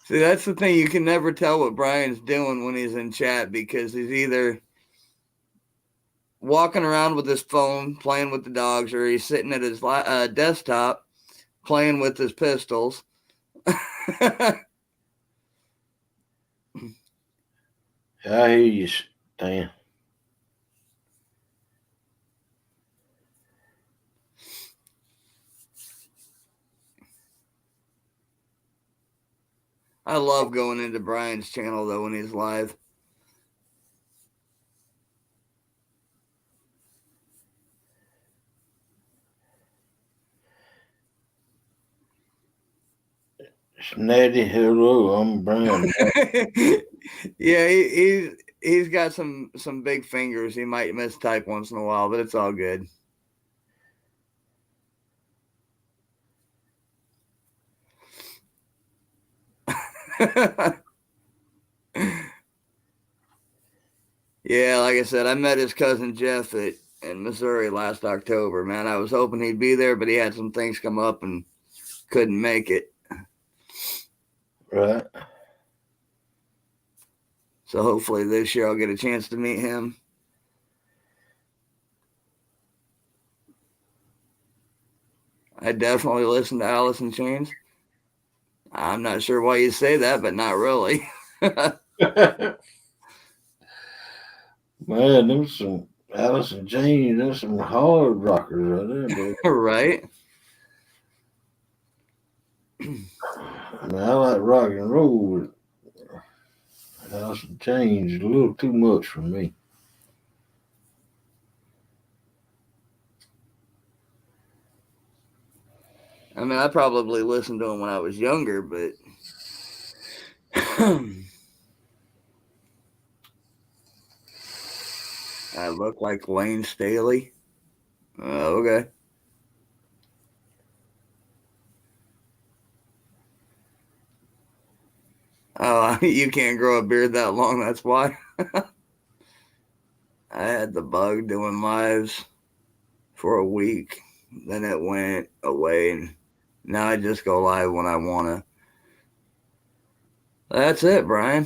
See, that's the thing. You can never tell what Brian's doing when he's in chat, because he's either walking around with his phone playing with the dogs, or he's sitting at his desktop playing with his pistols. I hear you, Stan. I love going into Brian's channel, though, when he's live. Snatty, hello, I'm Brian. Yeah, he's got some big fingers. He might mistype once in a while, but it's all good. Yeah, like I said, I met his cousin Jeff in Missouri last October. Man, I was hoping he'd be there, but he had some things come up and couldn't make it. Right. So hopefully this year I'll get a chance to meet him. I definitely listen to Alice in Chains. I'm not sure why you say that, but not really. Man, there's some Alice and Jane, there's some hard rockers right there, bro. Right? I mean, I like rock and roll, but Alice and Jane's a little too much for me. I mean, I probably listened to him when I was younger, but I look like Lane Staley. Okay. Oh, you can't grow a beard that long. That's why. I had the bug doing lives for a week. Then it went away, and now I just go live when I want to. That's it, Brian.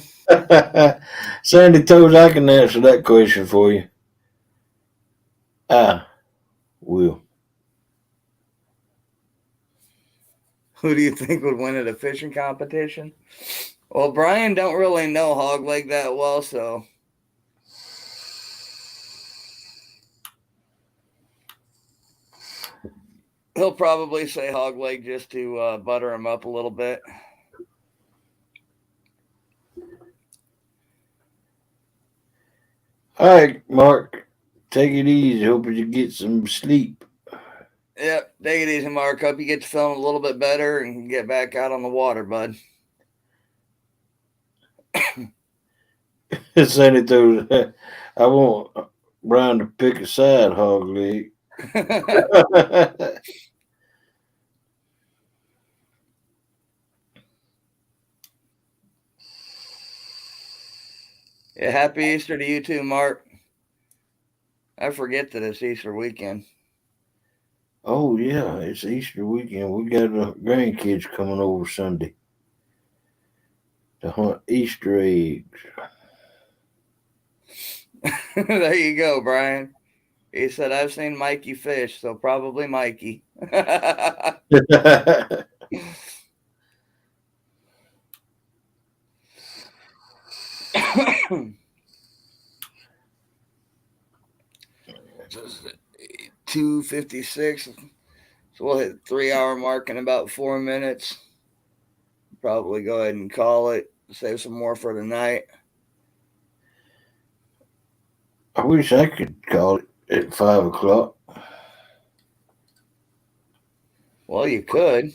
Sandy Toes, I can answer that question for you. I will. Who do you think would win at a fishing competition? Well, Brian don't really know hog leg that well, so he'll probably say hog leg just to butter him up a little bit. All right, Mark, take it easy. Hope you get some sleep. Yep, take it easy, Mark. Hope you get to feeling a little bit better and get back out on the water, bud. Sonny throws. I want Brian to pick a side, hog leg. Yeah, happy Easter to you too, Mark. I forget that it's Easter weekend. Oh yeah, it's Easter weekend. We got the grandkids coming over Sunday to hunt Easter eggs. There you go, Brian. He said, I've seen Mikey fish, so probably Mikey. Just 2:56. So we'll hit 3 hour mark in about 4 minutes. Probably go ahead and call it. Save some more for tonight. I wish I could call it at 5 o'clock. Well, you could.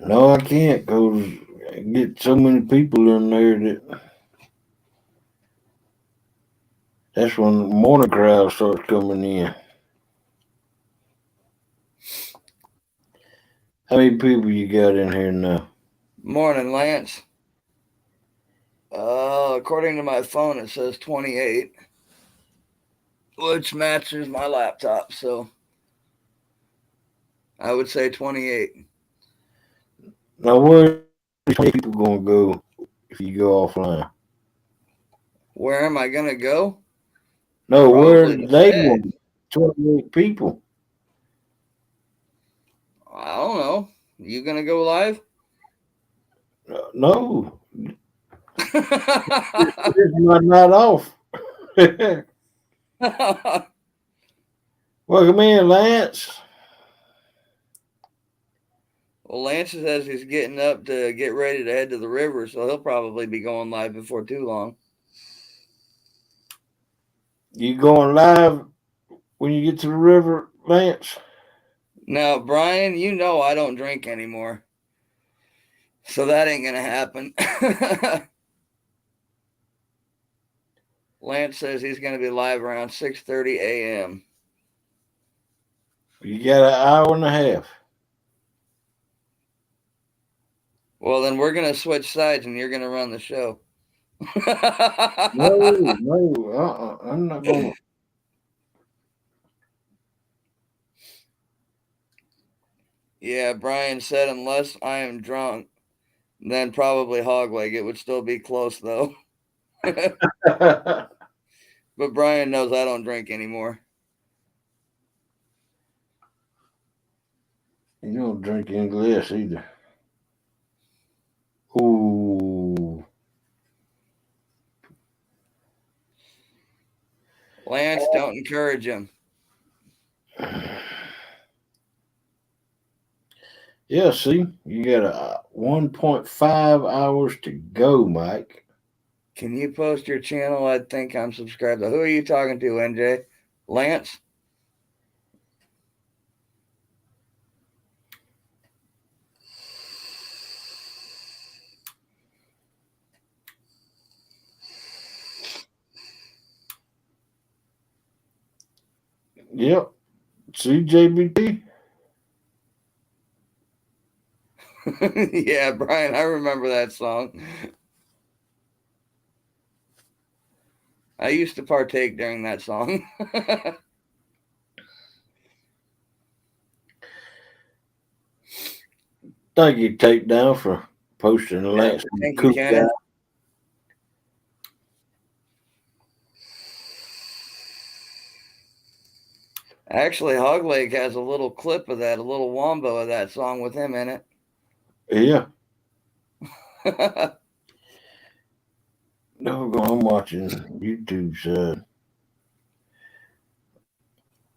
No, I can't because I get so many people in there that's when the morning crowd starts coming in. How many people you got in here now? Morning, Lance. According to my phone, it says 28, which matches my laptop. So I would say 28. Now, where are 20 people going to go if you go offline? Where am I going to go? No, where Probably are to they bed. going? 28 people. I don't know. You going to go live? No, this is my night off. Welcome in, Lance. Well, Lance says he's getting up to get ready to head to the river, so he'll probably be going live before too long. You going live when you get to the river, Lance? Now, Brian, you know I don't drink anymore, so that ain't going to happen. Lance says he's going to be live around 6:30 a.m. You got an hour and a half. Well, then we're going to switch sides and you're going to run the show. No, I'm not going to. Yeah, Brian said unless I am drunk, then probably hogleg. It would still be close, though. But Brian knows I don't drink anymore. You don't drink any glass either. Ooh. Lance, don't encourage him. Yeah, see, you got 1.5 hours to go, Mike. Can you post your channel? I think I'm subscribed. Who are you talking to, NJ? Lance? Yep. See, JBT? Yeah, Brian, I remember that song. I used to partake during that song. Thank you, Takedown, for posting the Yeah, last thank you, cool guy. Cannon. Actually, Hog Lake has a little clip of that, a little wombo of that song with him in it. Yeah. No, I'm watching YouTube side.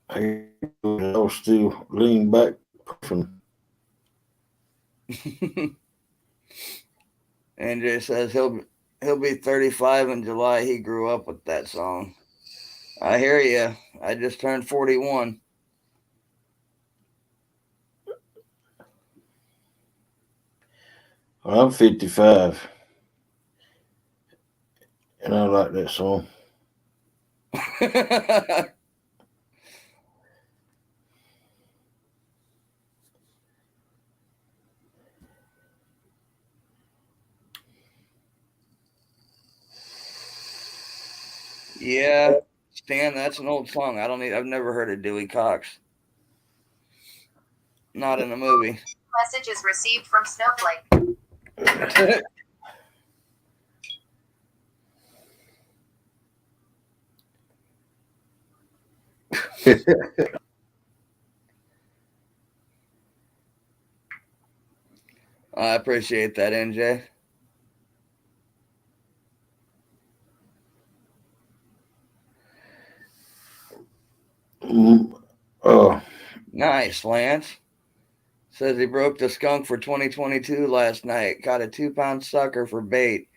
I was still leaning back, puffing. NJ says he'll be 35 in July. He grew up with that song. I hear you. I just turned 41. Well, I'm 55. And I like that song. Yeah, Stan, that's an old song. I've never heard of Dewey Cox. Not in a movie. Messages received from Snowflake. I appreciate that, NJ. Oh, Nice, Lance. Says he broke the skunk for 2022 last night. Caught a 2-pound sucker for bait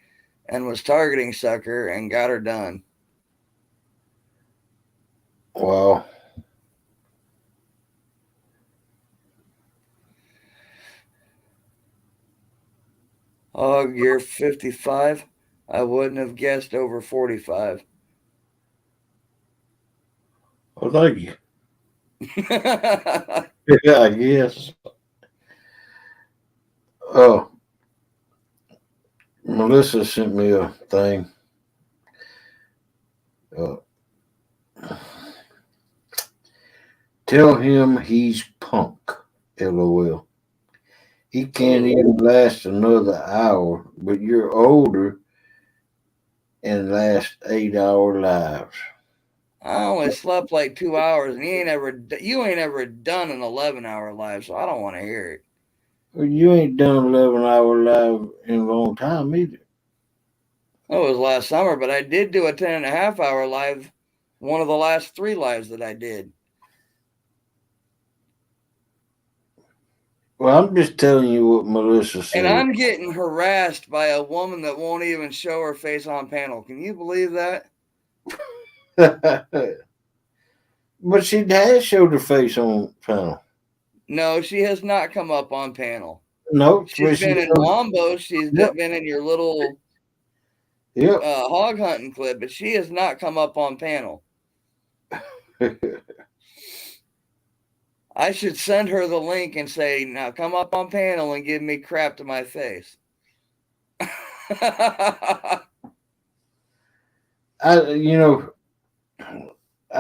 and was targeting sucker and got her done. wow. Hog, you're 55. I wouldn't have guessed over 45. Well, thank you. Yeah, I guess. Oh, Melissa sent me a thing. Uh, Tell him he's punk. LOL. He can't even last another hour, but you're older and last 8-hour lives. I only slept like 2 hours, and you ain't ever done an 11-hour live, so I don't want to hear it. Well, you ain't done 11-hour live in a long time either. It was last summer, but I did do a 10.5-hour live, one of the last 3 lives that I did. Well, I'm just telling you what Melissa said. And I'm getting harassed by a woman that won't even show her face on panel. Can you believe that? But she has showed her face on panel. No, she has not come up on panel. No, She's been in Wombos. She's been in your little hog hunting clip, but she has not come up on panel. I should send her the link and say, now come up on panel and give me crap to my face. I'm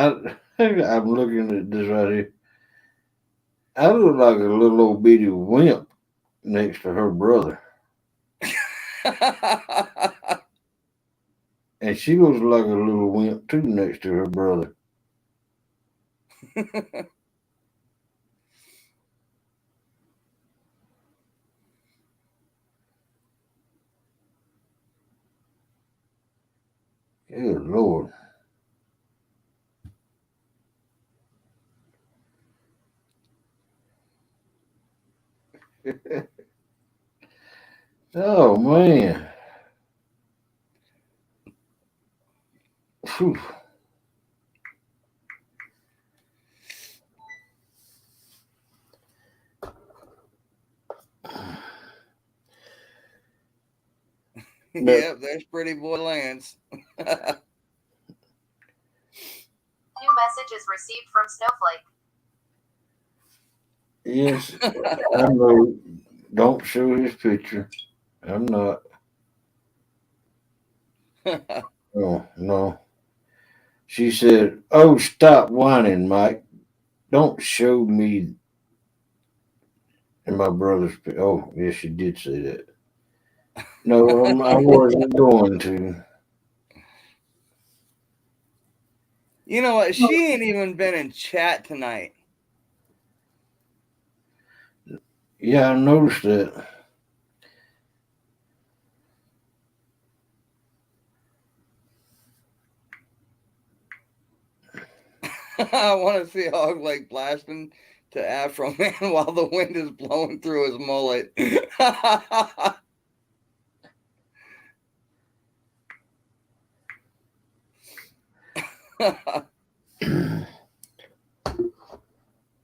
looking at this right here. I look like a little old bitty wimp next to her brother. And she looks like a little wimp too next to her brother. Good Lord. Oh man. Whew. Yep, there's pretty boy Lance. New messages received from Snowflake. Yes, I know. Don't show his picture. I'm not. Oh, no. She said, "Oh, stop whining, Mike. Don't show me." And my brother's. Oh, yes, she did say that. No, I wasn't going to. You know what? She ain't even been in chat tonight. Yeah, I noticed that. I want to see Hog Lake blasting to Afro Man while the wind is blowing through his mullet.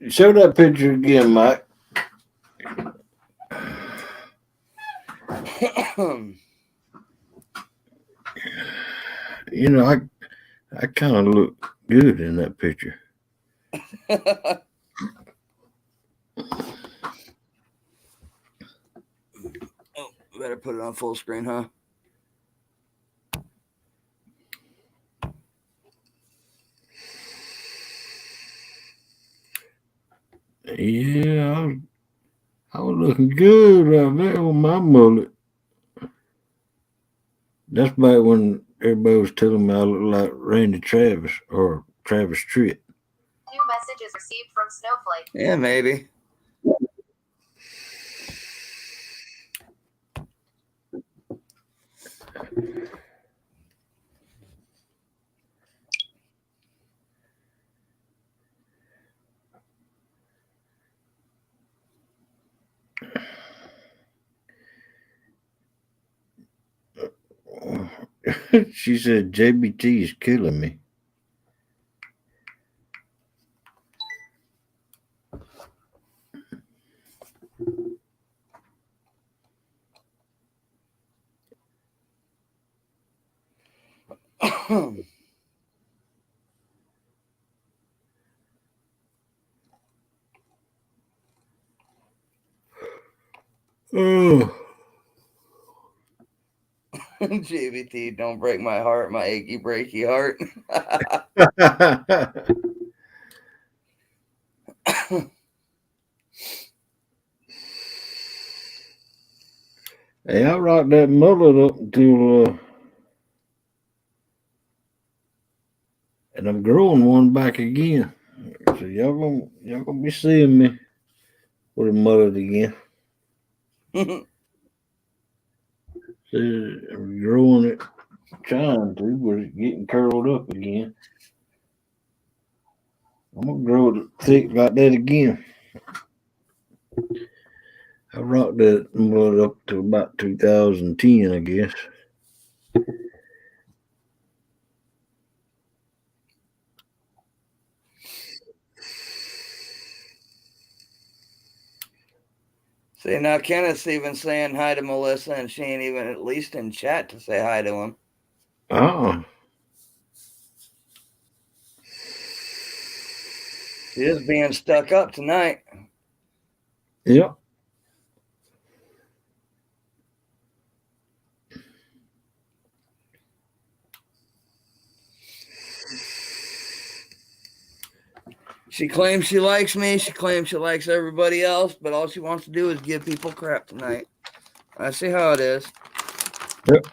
Show that picture again, Mike. You know, I kind of look good in that picture. Oh, better put it on full screen, huh? Yeah, I was looking good right there with my mullet. That's back when everybody was telling me I look like Randy Travis or Travis Tritt. New messages received from Snowflake. Yeah, maybe. She said JBT is killing me. Oh. JVT, don't break my heart, my achy breaky heart. Hey, I rocked that mullet up until, and I'm growing one back again. So y'all gonna be seeing me with a mullet again. So I'm growing it, trying to, but it's getting curled up again. I'm gonna grow it thick like that again. I rocked that mullet up to about 2010, I guess. See, now Kenneth's even saying hi to Melissa, and she ain't even at least in chat to say hi to him. Uh-uh. She is being stuck up tonight. Yep. She claims she likes me. She claims she likes everybody else, but all she wants to do is give people crap tonight. I see how it is. Yep.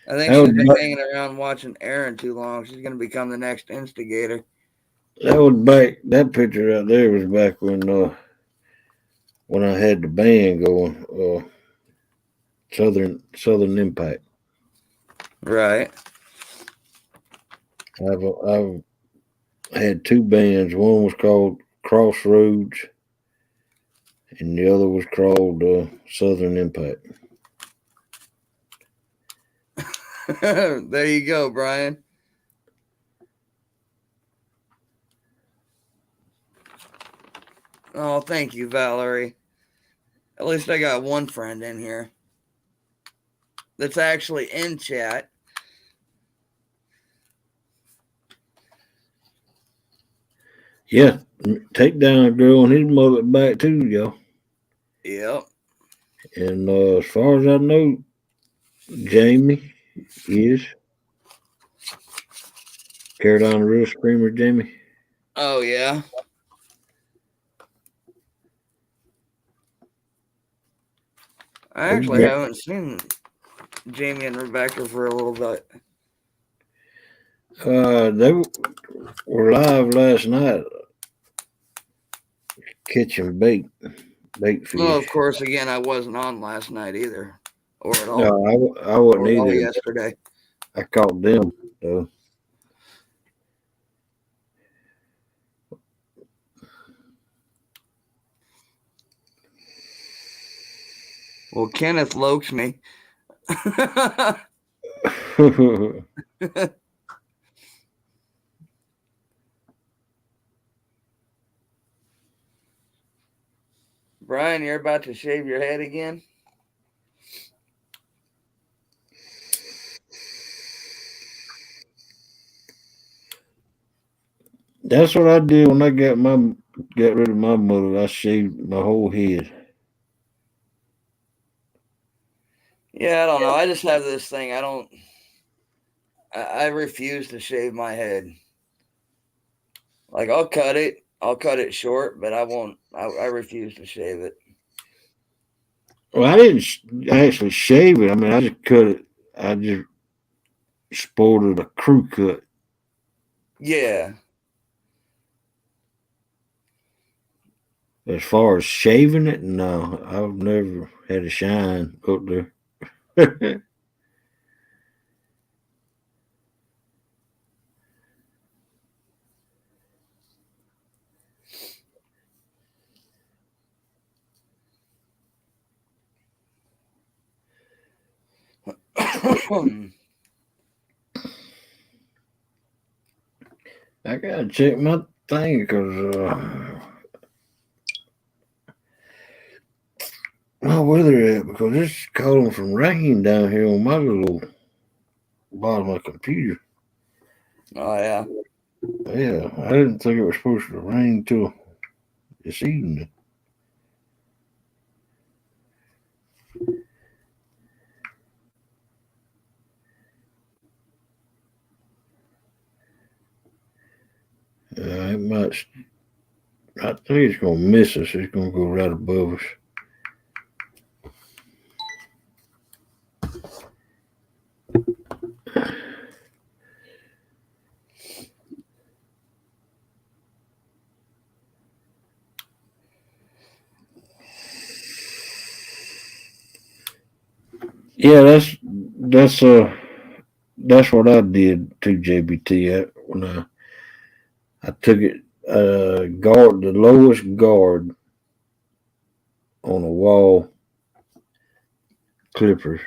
I think That was she's been back, hanging around watching Aaron too long. She's going to become the next instigator. that picture right there was back when I had the band going, Southern Impact. Right. I've had two bands. One was called Crossroads, and the other was called Southern Impact. There you go, Brian. Oh, thank you, Valerie. At least I got one friend in here that's actually in chat. Yeah, take down a girl and his mullet back too, y'all. Yep. And as far as I know, Jamie is Carolina Real Screamer Jamie. Oh, yeah. I actually haven't seen Jamie and Rebecca for a little bit. They were live last night catching bait fish. Well, of course, again, I wasn't on last night either, or at all, No, I wasn't or all either. yesterday. I caught them though. Well, Kenneth lokes me. Brian, you're about to shave your head again? That's what I did when I got rid of my mother. I shaved my whole head. Yeah, I don't know. I just have this thing. I refuse to shave my head. Like I'll cut it. I'll cut it short, but I won't. I refuse to shave it. Well, I didn't actually shave it. I mean, I just cut it. I just sported a crew cut. Yeah. As far as shaving it, no, I've never had a shine up there. I gotta check my thing because my weather at because it's calling from rain down here on my little bottom of the computer. Oh yeah. Yeah, I didn't think it was supposed to rain till this evening. It might. I think it's gonna miss us. It's gonna go right above us. Yeah, that's what I did to JBT when I took it guard the lowest guard on a wall clippers,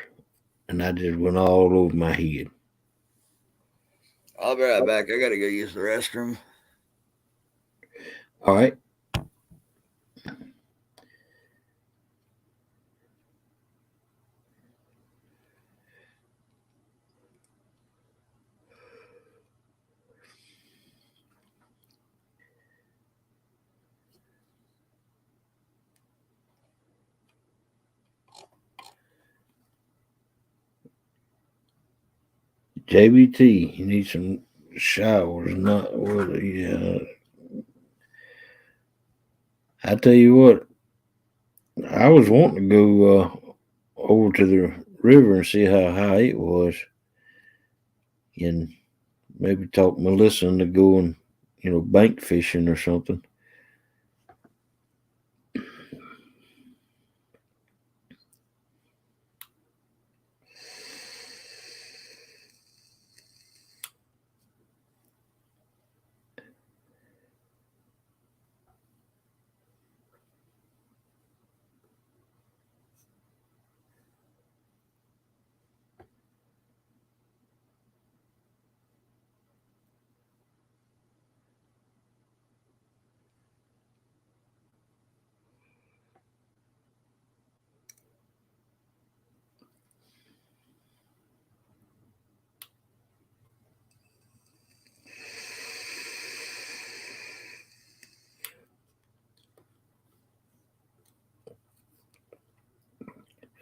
and I just went all over my head. I'll be right back. I gotta go use the restroom. All right. JBT, you need some showers, not well, yeah. I tell you what, I was wanting to go over to the river and see how high it was, and maybe talk Melissa into going, bank fishing or something.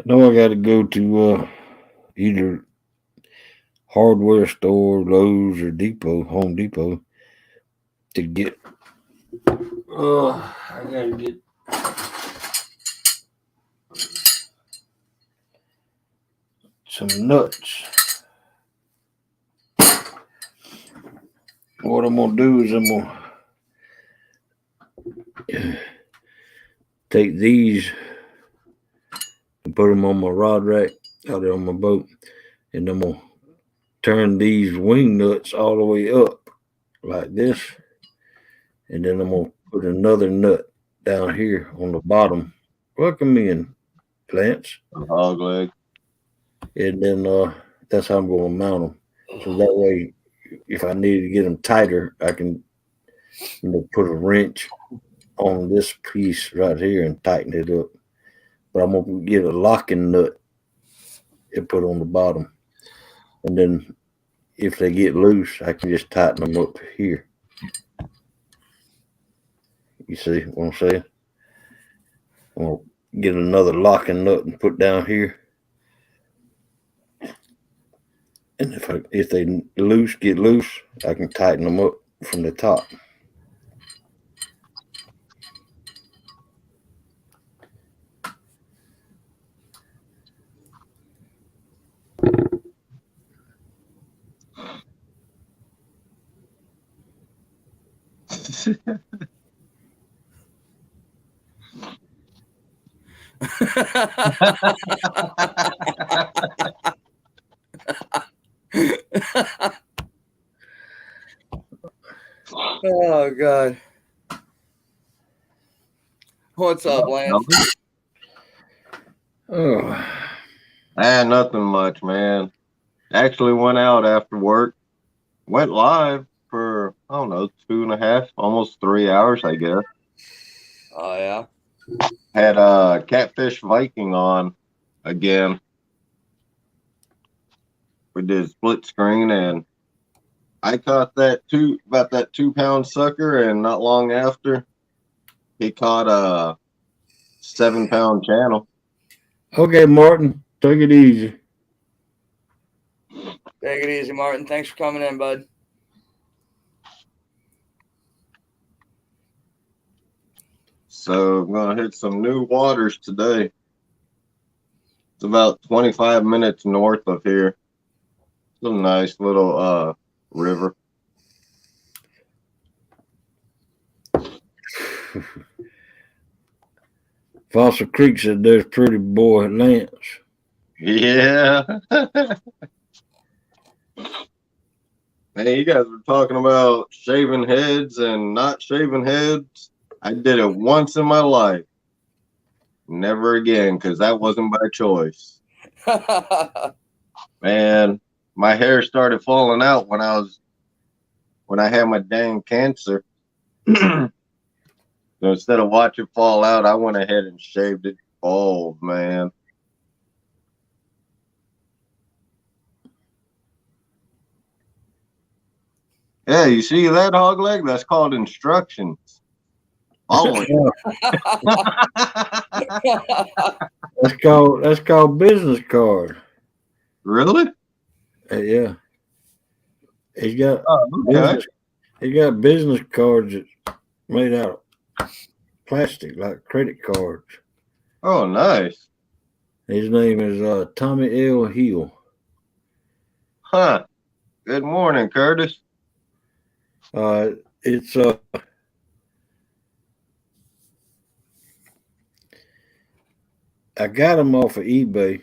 I know I got to go to either hardware store, Lowe's, or Home Depot, to get. I gotta get some nuts. What I'm gonna do is I'm gonna take these and put them on my rod rack out there on my boat, and I'm gonna turn these wing nuts all the way up like this, and then I'm gonna put another nut down here on the bottom. Welcome in, Lance. Hog leg. And then that's how I'm gonna mount them. So that way, if I need to get them tighter, I can put a wrench on this piece right here and tighten it up. But I'm gonna get a locking nut and put on the bottom, and then if they get loose, I can just tighten them up here. You see what I'm saying? I'm gonna get another locking nut and put down here. And if they get loose, I can tighten them up from the top. Oh God. What's up, Lance? Oh, Nothing much, man. Actually went out after work. Went live for, I don't know, 2.5, almost 3 hours, I guess. Oh yeah. Had Catfish Viking on again. We did split screen, and I caught about that 2-pound sucker, and not long after, he caught a 7-pound channel. okay, Martin, take it easy. Take it easy, Martin. Thanks for coming in, bud. So I'm gonna hit some new waters today. It's about 25 minutes north of here. It's a nice little river. Fossil Creek said there's pretty boy Lance. Yeah. Hey, you guys were talking about shaving heads and not shaving heads. I did it once in my life. Never again, because that wasn't by choice. Man, my hair started falling out when I had my dang cancer. So instead of watching it fall out, I went ahead and shaved it bald, man. Yeah, you see that hog leg? That's called instructions. Follow it. That's called business card. Really? Yeah. He's got Oh, okay. business cards that's made out of plastic, like credit cards. Oh, nice. His name is Tommy L. Hill. Huh. Good morning, Curtis. It's I got him off of eBay.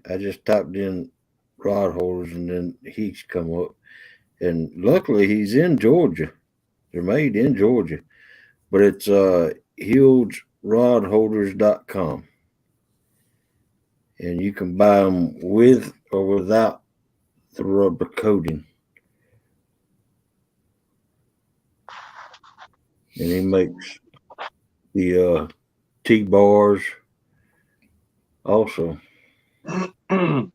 I just typed in rod holders and then he's come up. And luckily he's in Georgia. They're made in Georgia. But it's HillsRodHolders.com. And you can buy them with or without the rubber coating. And he makes the T-bars also. How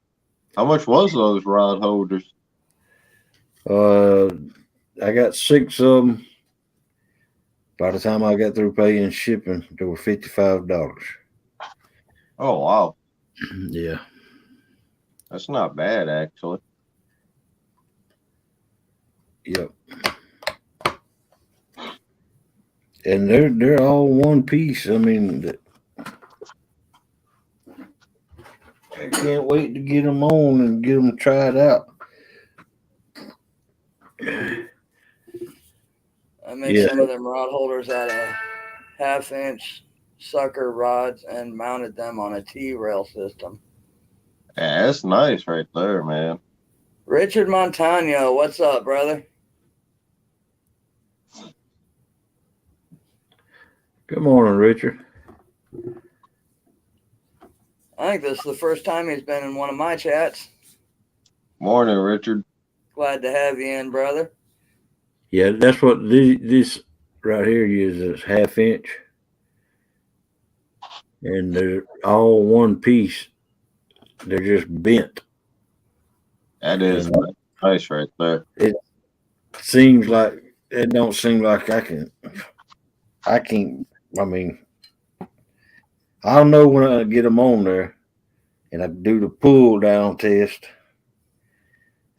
much was those rod holders? I got 6 of them. By the time I got through paying shipping, they were $55. Oh, wow. Yeah. That's not bad, actually. Yep. And they're all one piece. I mean, I can't wait to get them on and get them tried out. I made some of them rod holders out of 1/2-inch sucker rods and mounted them on a T-rail system. Yeah, that's nice right there, man. Richard Montano, what's up, brother? Good morning, Richard. I think this is the first time he's been in one of my chats. Morning, Richard. Glad to have you in, brother. Yeah, that's what this right here is 1/2 inch. and they're all one piece. They're just bent. That is And nice right there. it seems like it don't seem like I can't. I mean, I'll know when I get them on there, and I do the pull down test,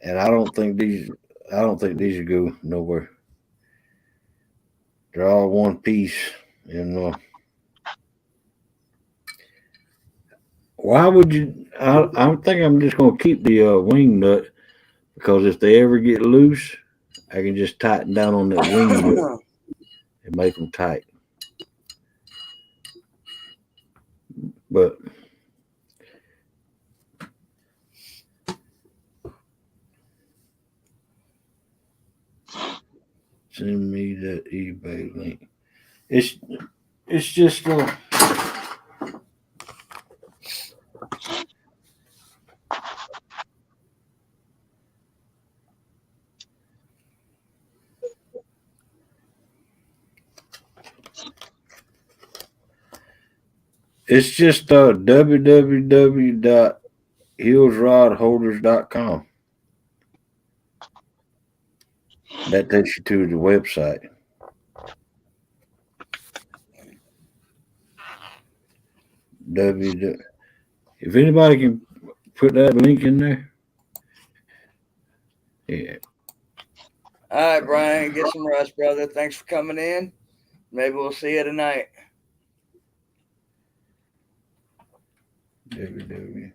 and I don't think these will go nowhere. They're all one piece, and why would you? I think I'm just gonna keep the wing nut because if they ever get loose, I can just tighten down on that wing nut and make them tight. But send me the eBay link. It's just www.hillsrodholders.com. That takes you to the website. If anybody can put that link in there, yeah. All right, Brian, get some rest, brother. Thanks for coming in. Maybe we'll see you tonight. www.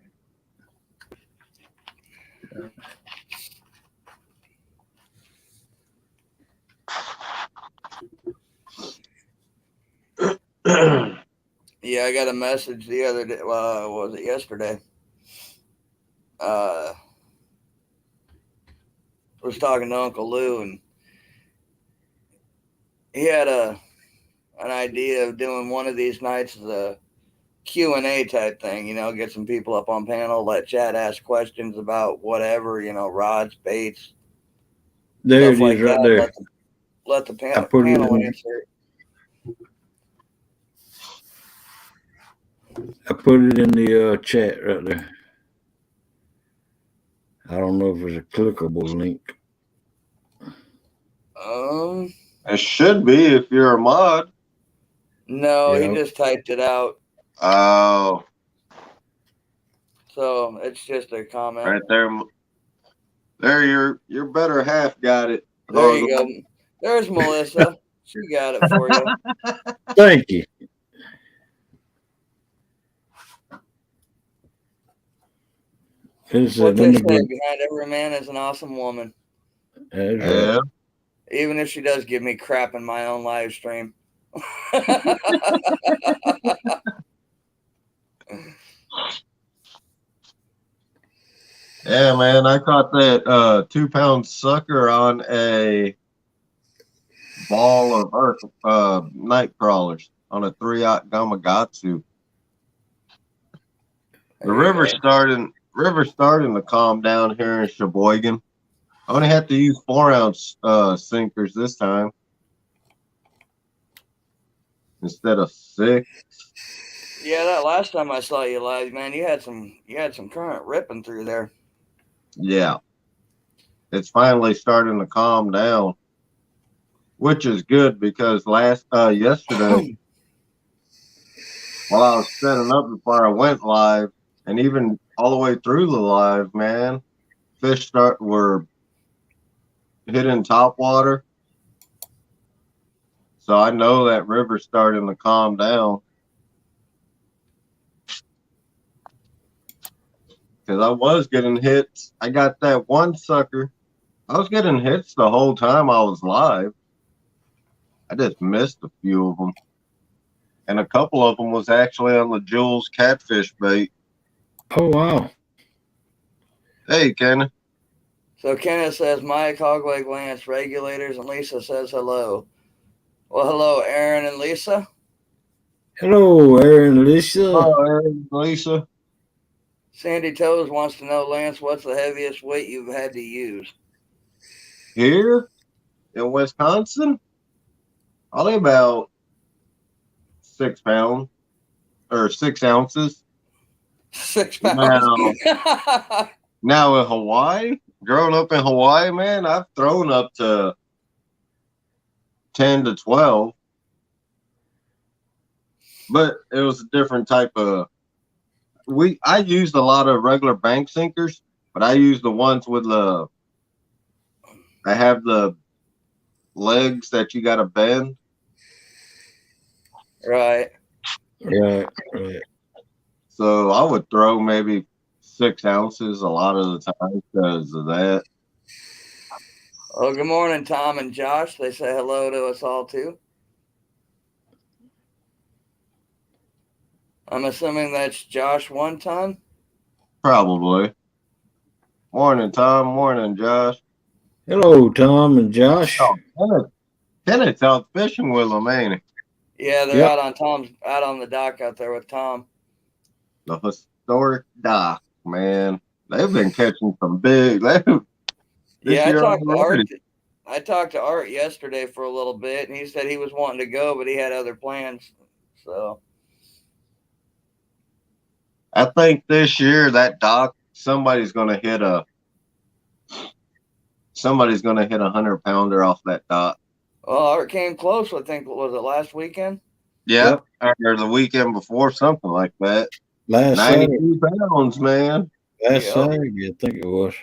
Yeah, I got a message the other day. Was it yesterday? Was talking to Uncle Lou, and he had an idea of doing one of these nights as a Q&A type thing. Get some people up on panel, let chat ask questions about whatever. Rods, baits, There stuff it is, like right that. there. Let the I put it panel in. answer. I put it in the chat right there. I don't know if it's a clickable link. It should be if you're a mod. No, Yeah. he just typed it out. Oh, So it's just a comment. right there. There, your better half got it. There you go. There's Melissa. She got it for you. Thank you. What they say, behind every man is an awesome woman. That's Yeah. right. Even if she does give me crap in my own live stream. Yeah, man, I caught that 2-pound sucker on a ball of earth night crawlers on a 3-aught Gamakatsu. The river's starting to calm down here in Sheboygan. I only have to use 4-ounce sinkers this time instead of 6. Yeah, that last time I saw you live, man, you had some current ripping through there. Yeah. It's finally starting to calm down, which is good because yesterday while I was setting up before I went live, and even all the way through the live, man, fish were hitting top water. So I know that river's starting to calm down. Because I was getting hits. I got that one sucker. I was getting hits the whole time I was live. I just missed a few of them. And a couple of them was actually on the Jules catfish bait. Oh, wow. Hey, Kenneth. So Kenneth says, Mike, Hogleg, Lance, regulators, and Lisa says hello. Well, hello, Aaron and Lisa. Hello, Aaron and Lisa. Hello, Aaron, Lisa. Sandy Toes wants to know, Lance, what's the heaviest weight you've had to use? Here in Wisconsin, only about 6 pounds. or 6 ounces. 6 pounds. Now in Hawaii, growing up in Hawaii, man, I've thrown up to 10 to 12. But it was a different type of. I used a lot of regular bank sinkers, but I used the ones with the. I have the legs that you got to bend. Right. Right. So I would throw maybe 6 ounces a lot of the time because of that. Well, good morning, Tom and Josh. They say hello to us all too. I'm assuming that's Josh 1 ton. Probably. Morning, Tom. Morning, Josh. Hello, Tom and Josh. Oh, Kenneth's out fishing with them, ain't he? Yeah, they're Yep. out on the dock out there with Tom. The historic dock, man. They've been catching some big. This Yeah, year already. I talked to Art yesterday for a little bit, and he said he was wanting to go, but he had other plans. So I think this year that dock, somebody's gonna hit a 100-pounder off that dock. well, Art came close. I think was it last weekend? Yep. Or the weekend before, something like that. Last Saturday. 92 pounds, man. Last Saturday, I think it was.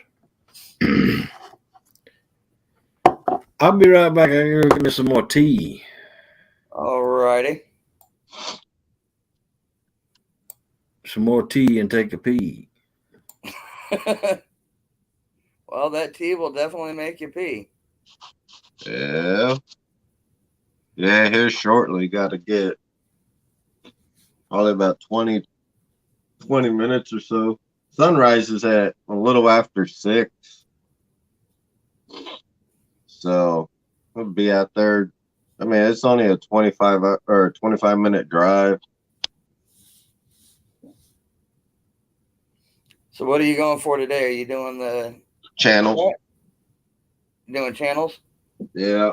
I'll be right back. I gotta get me some more tea. All righty. Some more tea and take a pee. Well, that tea will definitely make you pee. Yeah. Yeah, here shortly. Got to get probably about 20 minutes or so. Sunrise is at a little after 6. So we'll be out there. I mean, it's only a 25-minute drive. So what are you going for today? Are you doing the Channels? Doing channels? Yeah.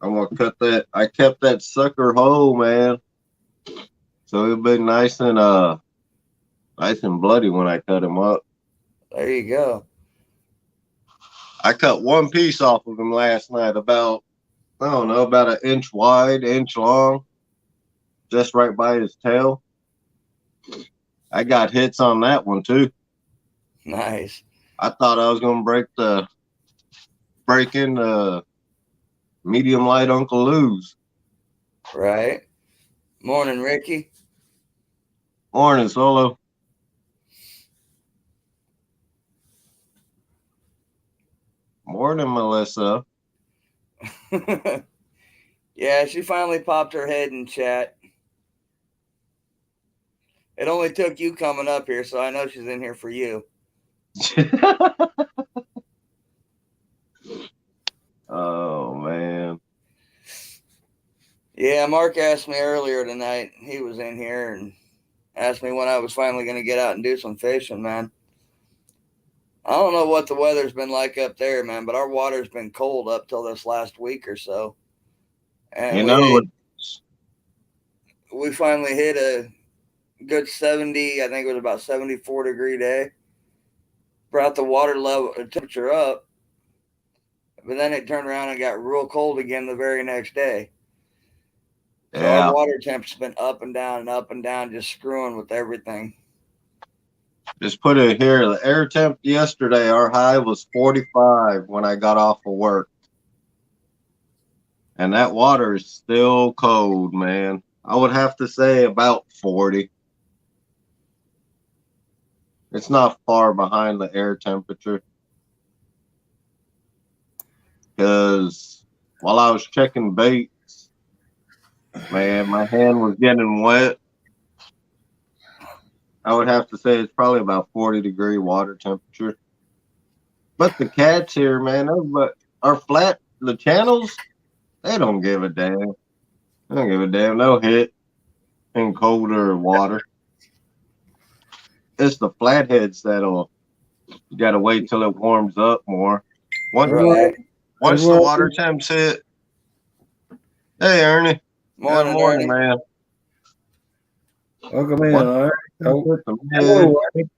I'm gonna cut that. I kept that sucker whole, man. So it'll be nice and bloody when I cut him up. There you go. I cut one piece off of him last night, about an inch wide, inch long, just right by his tail. I got hits on that one too. Nice. I thought I was gonna break in the medium light Uncle Lou's. Right. Morning, Ricky. Morning, Solo. Morning, Melissa. Yeah, she finally popped her head in chat. It only took you coming up here, so I know she's in here for you. Oh, man. Yeah, Mark asked me earlier tonight. He was in here and asked me when I was finally going to get out and do some fishing, man. I don't know what the weather's been like up there, man, but our water's been cold up till this last week or so. And we finally hit a good 70, I think it was about 74-degree day. Brought the water level temperature up, but then it turned around and got real cold again the very next day. So Yeah. our water temperature's been up and down, just screwing with everything. Just put it here. The air temp yesterday, our high was 45 when I got off of work. And that water is still cold, man. I would have to say about 40. It's not far behind the air temperature. Because while I was checking baits, man, my hand was getting wet. I would have to say it's probably about 40-degree water temperature. But the cats here, man, the channels, they don't give a damn. They don't give a damn. They'll hit in colder water. It's the flatheads you got to wait till it warms up more. Once the water temps hit. Hey, Ernie. Morning, Morning, Ernie. man. Welcome in, What? all right. Oh, Put some hello. head.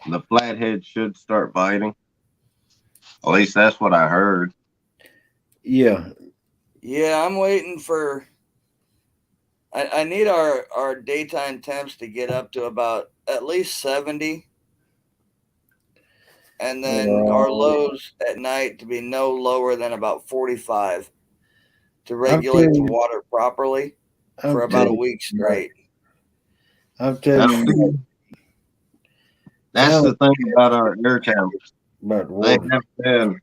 The flathead should start biting. At least that's what I heard. Yeah. Yeah, I'm waiting for. I need our daytime temps to get up to about at least 70, and then our lows at night to be no lower than about 45 to regulate the water properly for about a week straight. I'm telling you, That's the thing about our air temps. about the water.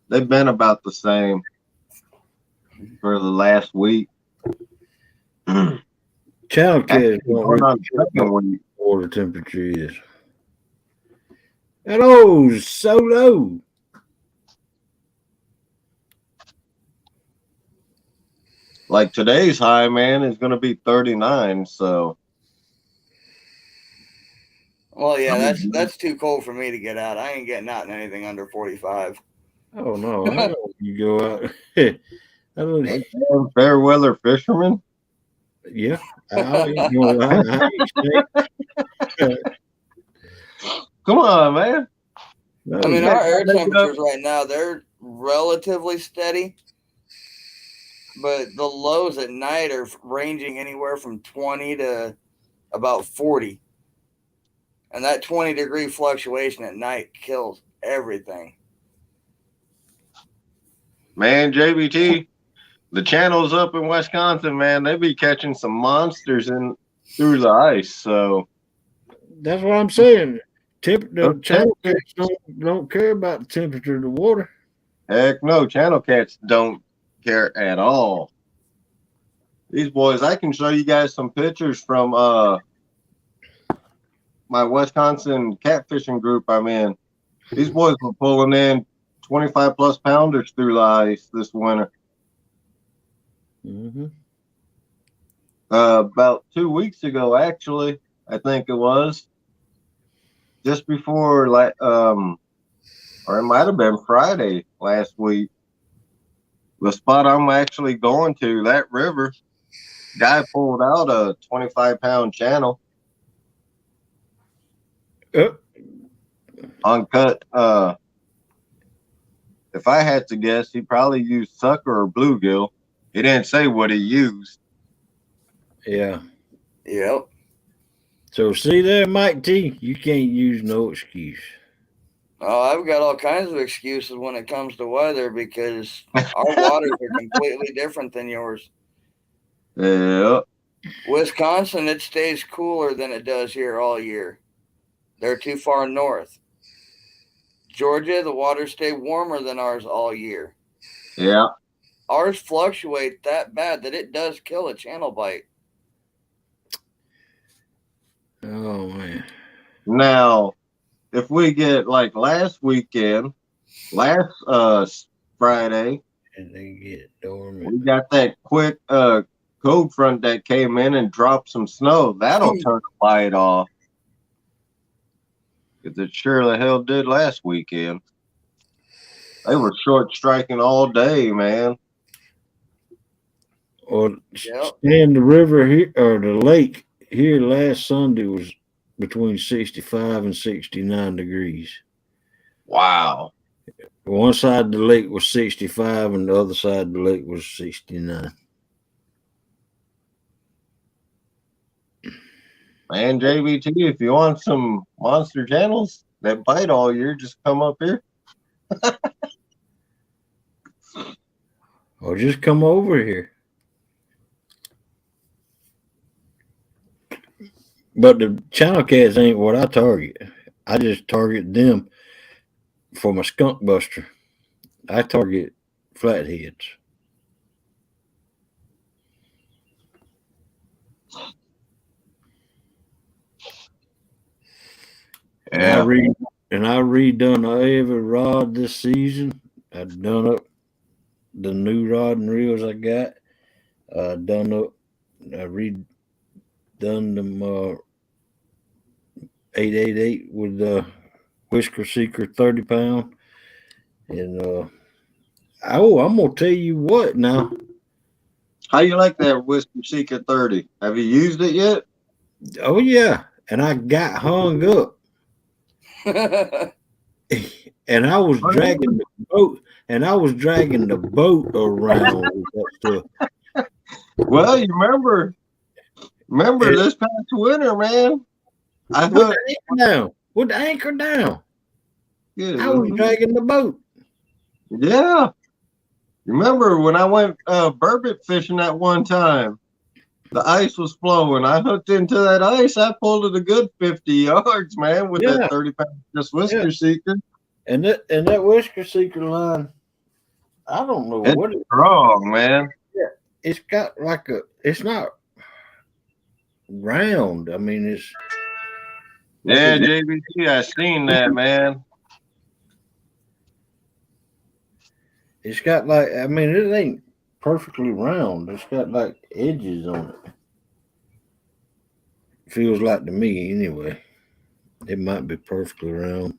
They've been about the same for the last week. Channel cats don't Going really on care second about week. what water temperature is. Hello, Solo. Like today's high, man, is going to be 39. So, Well, yeah, that's too cold for me to get out. I ain't getting out in anything under 45. Oh no, I know you go out. I don't, fair weather fishermen. yeah, I ain't gonna lie. Come on, man. No, I mean, our air temperatures right now, they're relatively steady, but the lows at night are ranging anywhere from 20 to about 40. And that 20-degree fluctuation at night kills everything. Man, JBT, the channels up in Wisconsin, man, they be catching some monsters in through the ice. So that's what I'm saying. The channel cats don't care about the temperature of the water. Heck no, channel cats don't care at all. These boys, I can show you guys some pictures from my Wisconsin catfishing group I'm in. These boys were pulling in 25 plus pounders through the ice this winter. Mm-hmm. About 2 weeks ago, actually, I think it was just before, or it might have been Friday last week. The spot I'm actually going to, that river, guy pulled out a 25-pound channel. Uncut. If I had to guess, he probably used sucker or bluegill. He didn't say what he used. Yeah. Yep. So see there, Mike T, you can't use no excuse. Oh, I've got all kinds of excuses when it comes to weather because our waters are completely different than yours. Yeah. Wisconsin, it stays cooler than it does here all year. They're too far north. Georgia, the waters stay warmer than ours all year. Yeah. Ours fluctuate that bad that it does kill a channel bite. Oh man. Now, if we get like last weekend, last Friday, And they get dormant. we got that quick cold front that came in and dropped some snow. That'll turn the bite off. Because it sure the hell did last weekend. They were short striking all day, man. Or Yep. staying the river here or the lake here last Sunday was between 65 and 69 degrees. Wow. One side of the lake was 65 and the other side of the lake was 69. Man, JBT, if you want some monster channels that bite all year, just come up here. Or just come over here. But the channel cats ain't what I target. I just target them for my skunk buster. I target flatheads. Yeah. And I redone every rod this season. I done up the new rod and reels I got. I redone them 888 with the Whisker Seeker 30-pound. And I'm gonna tell you what now. How you like that Whiskey Seeker 30? Have you used it yet? Oh yeah, and I got hung up, and I was dragging the boat, around with that stuff. Well, you remember And this past winter, man. I with hooked. the anchor down, I was Yeah. dragging the boat. Yeah. Remember when I went burbot fishing that one time? The ice was flowing. I hooked into that ice. I pulled it a good 50 yards, man, with that Yeah, 30-pound just yeah. whisker seeker. And that whisker seeker line, I don't know It's what it. strong, man. It's got like a. It's not round. I mean, it's like Yeah, a. JBT, I seen that, man. It's got like. I mean, it ain't perfectly round. It's got like edges on it. Feels like to me anyway. It might be perfectly round.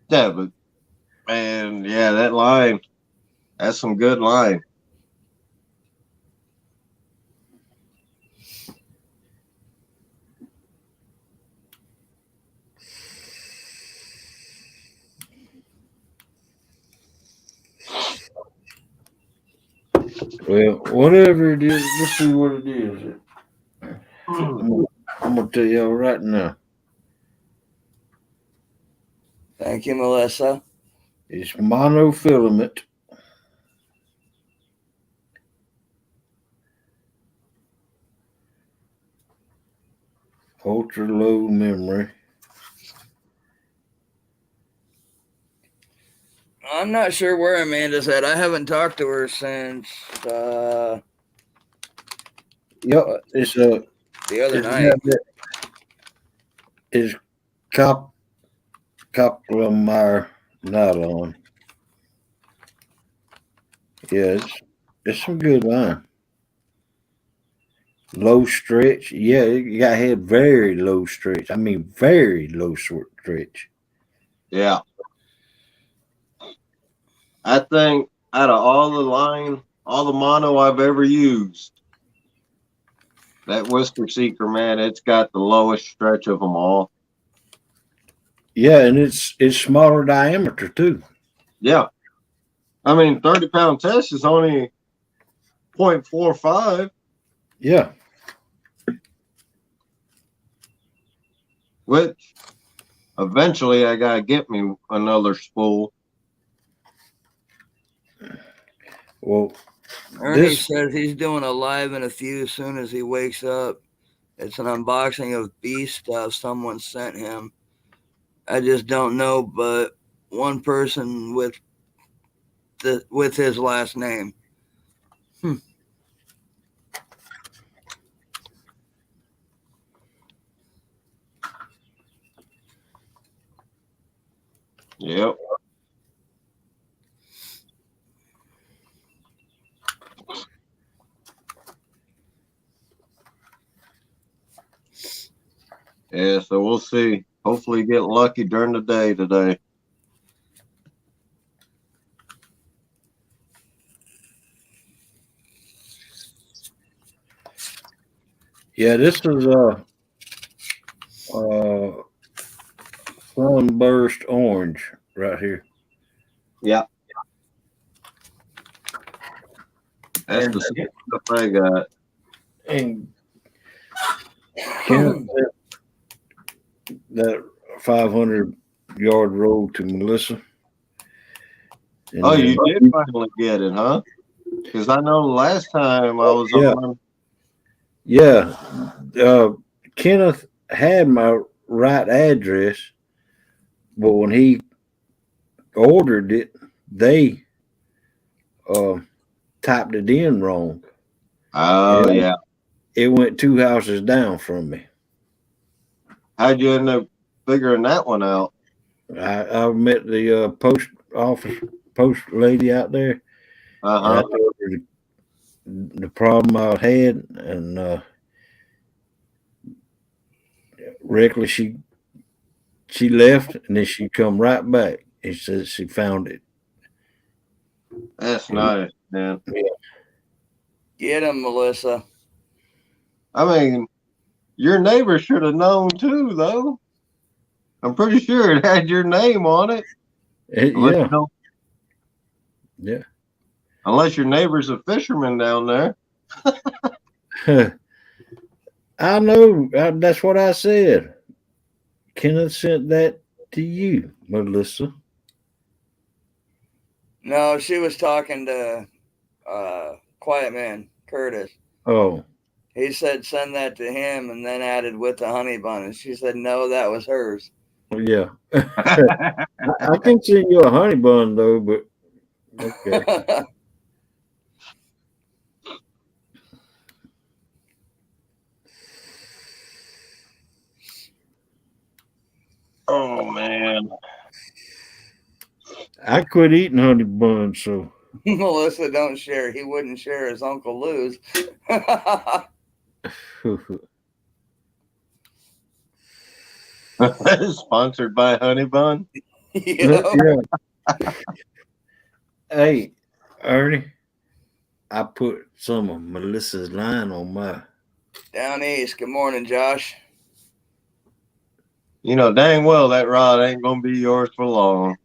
Yeah, but man, yeah, that line, that's some good line. Well, whatever it is, let's see what it is. I'm gonna tell y'all right now. Thank you, Melissa. It's monofilament. Ultra low memory. I'm not sure where Amanda's at. I haven't talked to her since Yep, it's a. the other It's night. It's Coplamire nylon. Yeah, it's some good line. Low stretch. Yeah, it got had very low stretch. I mean, very low stretch. Yeah. I think out of all the line, all the mono I've ever used, that Whisker Seeker, man, it's got the lowest stretch of them all. Yeah, and it's smaller diameter too. Yeah. I mean, 30-pound test is only 0.45, Yeah. which eventually I got to get me another spool. Well, Ernie says he's doing a live in a few as soon as he wakes up. It's an unboxing of bee stuff someone sent him. I just don't know, but one person with his last name. Yep. Yeah, so we'll see. Hopefully get lucky during the day today. yeah, this is sunburst orange right here. Yeah. That's And the stuff I got. and Ken sent that 500-yard roll to Melissa. And Oh, you did finally get it, huh? Because I know the last time I was on. Yeah. Kenneth had my right address, but when he ordered it, they typed it in wrong. Oh, yeah. It went 2 houses down from me. How'd you end up figuring that one out? I met the post lady out there. And I told her the problem I had, and reckless she left, and then she come right back. She said she found it. That's nice, man. Get him, Melissa. I mean, your neighbor should have known too, though. I'm pretty sure it had your name on it. Unless, Yeah. you don't, Yeah. unless your neighbor's a fisherman down there. I know. That's what I said. Kenneth sent that to you, Melissa. No, she was talking to Quiet Man, Curtis. Oh, He said send that to him and then added with the honey bun. And she said, no, that was hers. yeah. I can send you a honey bun though, but okay. Oh man. I quit eating honey buns, so Melissa, don't share. He wouldn't share his Uncle Lou's. Sponsored by Honey Bun. Yeah. Hey, Ernie, I put some of Melissa's line on my. Down east. Good morning, Josh. You know dang well that rod ain't gonna be yours for long.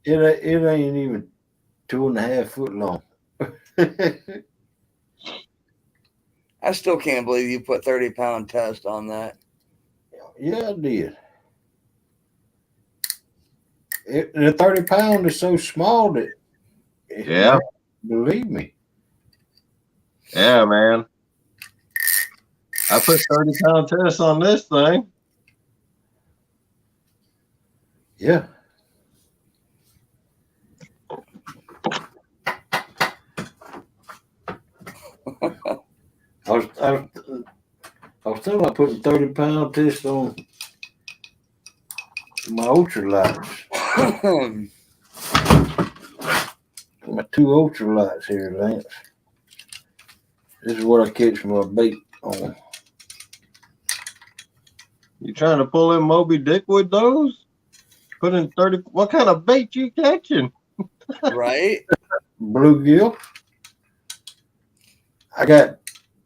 It ain't even 2.5 foot long. I still can't believe you put 30-pound test on that. Yeah, I did. The 30 pound is so small that Yeah. believe me. Yeah, man. I put 30-pound tests on this thing. Yeah. I was thinking about putting 30-pound test on my ultralights. My 2 ultralights here, Lance. This is what I catch my bait on. You trying to pull in Moby Dick with those? Put in 30. What kind of bait you catching? Right? Bluegill. I got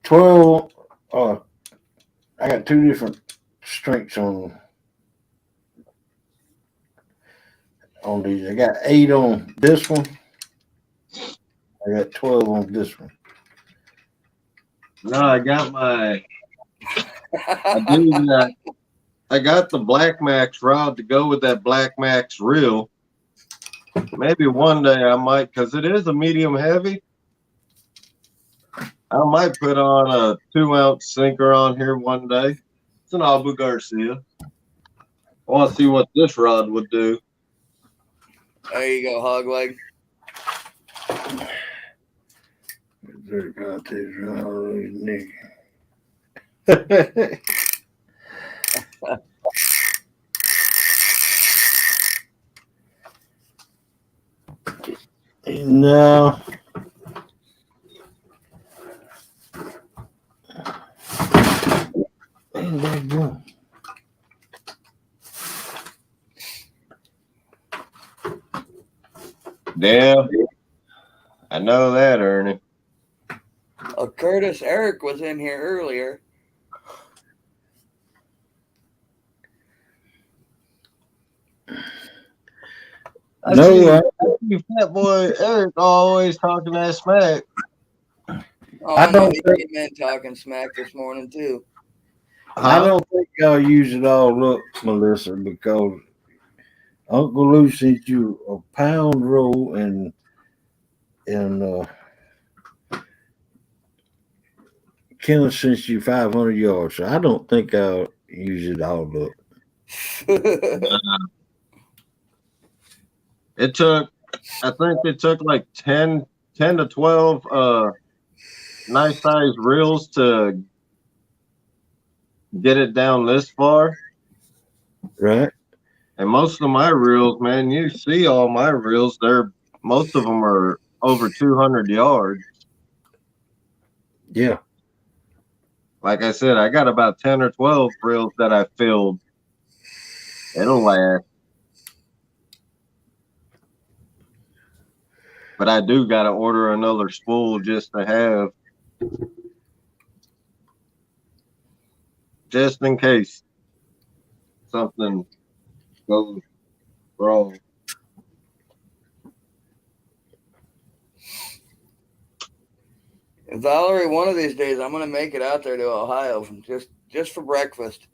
12. I got 2 different strengths on these. I got 8 on this one. I got 12 on this one. No, I got my. I do that. I got the Black Max rod to go with that Black Max reel. Maybe one day I might, because it is a medium heavy. I might put on a 2-ounce sinker on here one day. It's an Abu Garcia. I want to see what this rod would do. There you go, hog leg. 30-pound test rod, nigga. No. Ain't that good? Yeah, I know that, Ernie. Curtis, Eric was in here earlier. No, You fat boy Eric always talking that smack. Oh, I I know don't he think- came in talking smack this morning too. I don't think I'll use it all up, Melissa, because Uncle Lou sent you a pound roll and Kenneth sent you 500 yards. So I don't think I'll use it all up. It took, I think it took like 10 to 12 nice sized reels to get it down this far. Right? And most of my reels, man, you see all my reels, most of them are over 200 yards. Yeah. Like I said, I got about 10 or 12 reels that I filled. It'll last. But I do got to order another spool just to have, just in case something goes wrong. Valerie, one of these days I'm gonna make it out there to Ohio from just for breakfast.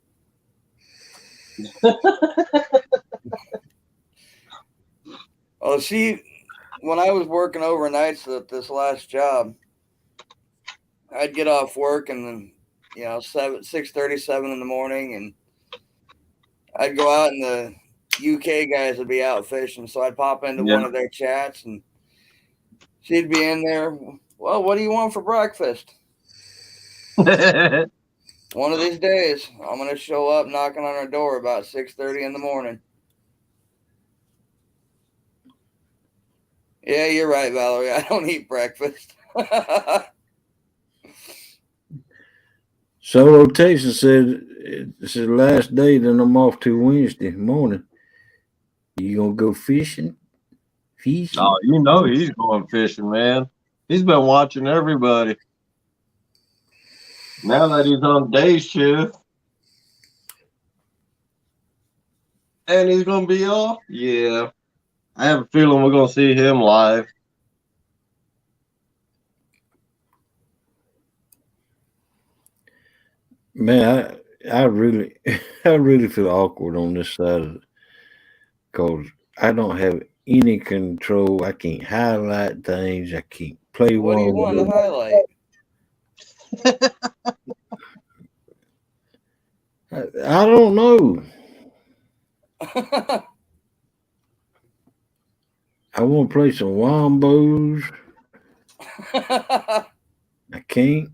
Oh, see, when I was working overnights at this last job, I'd get off work and then 6:37 in the morning, and I'd go out and the UK guys would be out fishing, so I'd pop into Yeah. one of their chats and she'd be in there. Well, what do you want for breakfast? One of these days, I'm gonna show up knocking on her door about 6:30 in the morning. Yeah, you're right, Valerie. I don't eat breakfast. Solo Texas said it's his last day, then I'm off to Wednesday morning. You gonna go fishing? Fishing? Oh, you know he's going fishing, man. He's been watching everybody. Now that he's on day shift and he's gonna be off, yeah. I have a feeling we're gonna see him live. Man, I really I really feel awkward on this side of it because I don't have any control. I can't highlight things. I can't play What do you want to one. highlight? I don't know. I want to play some wombos. I can't.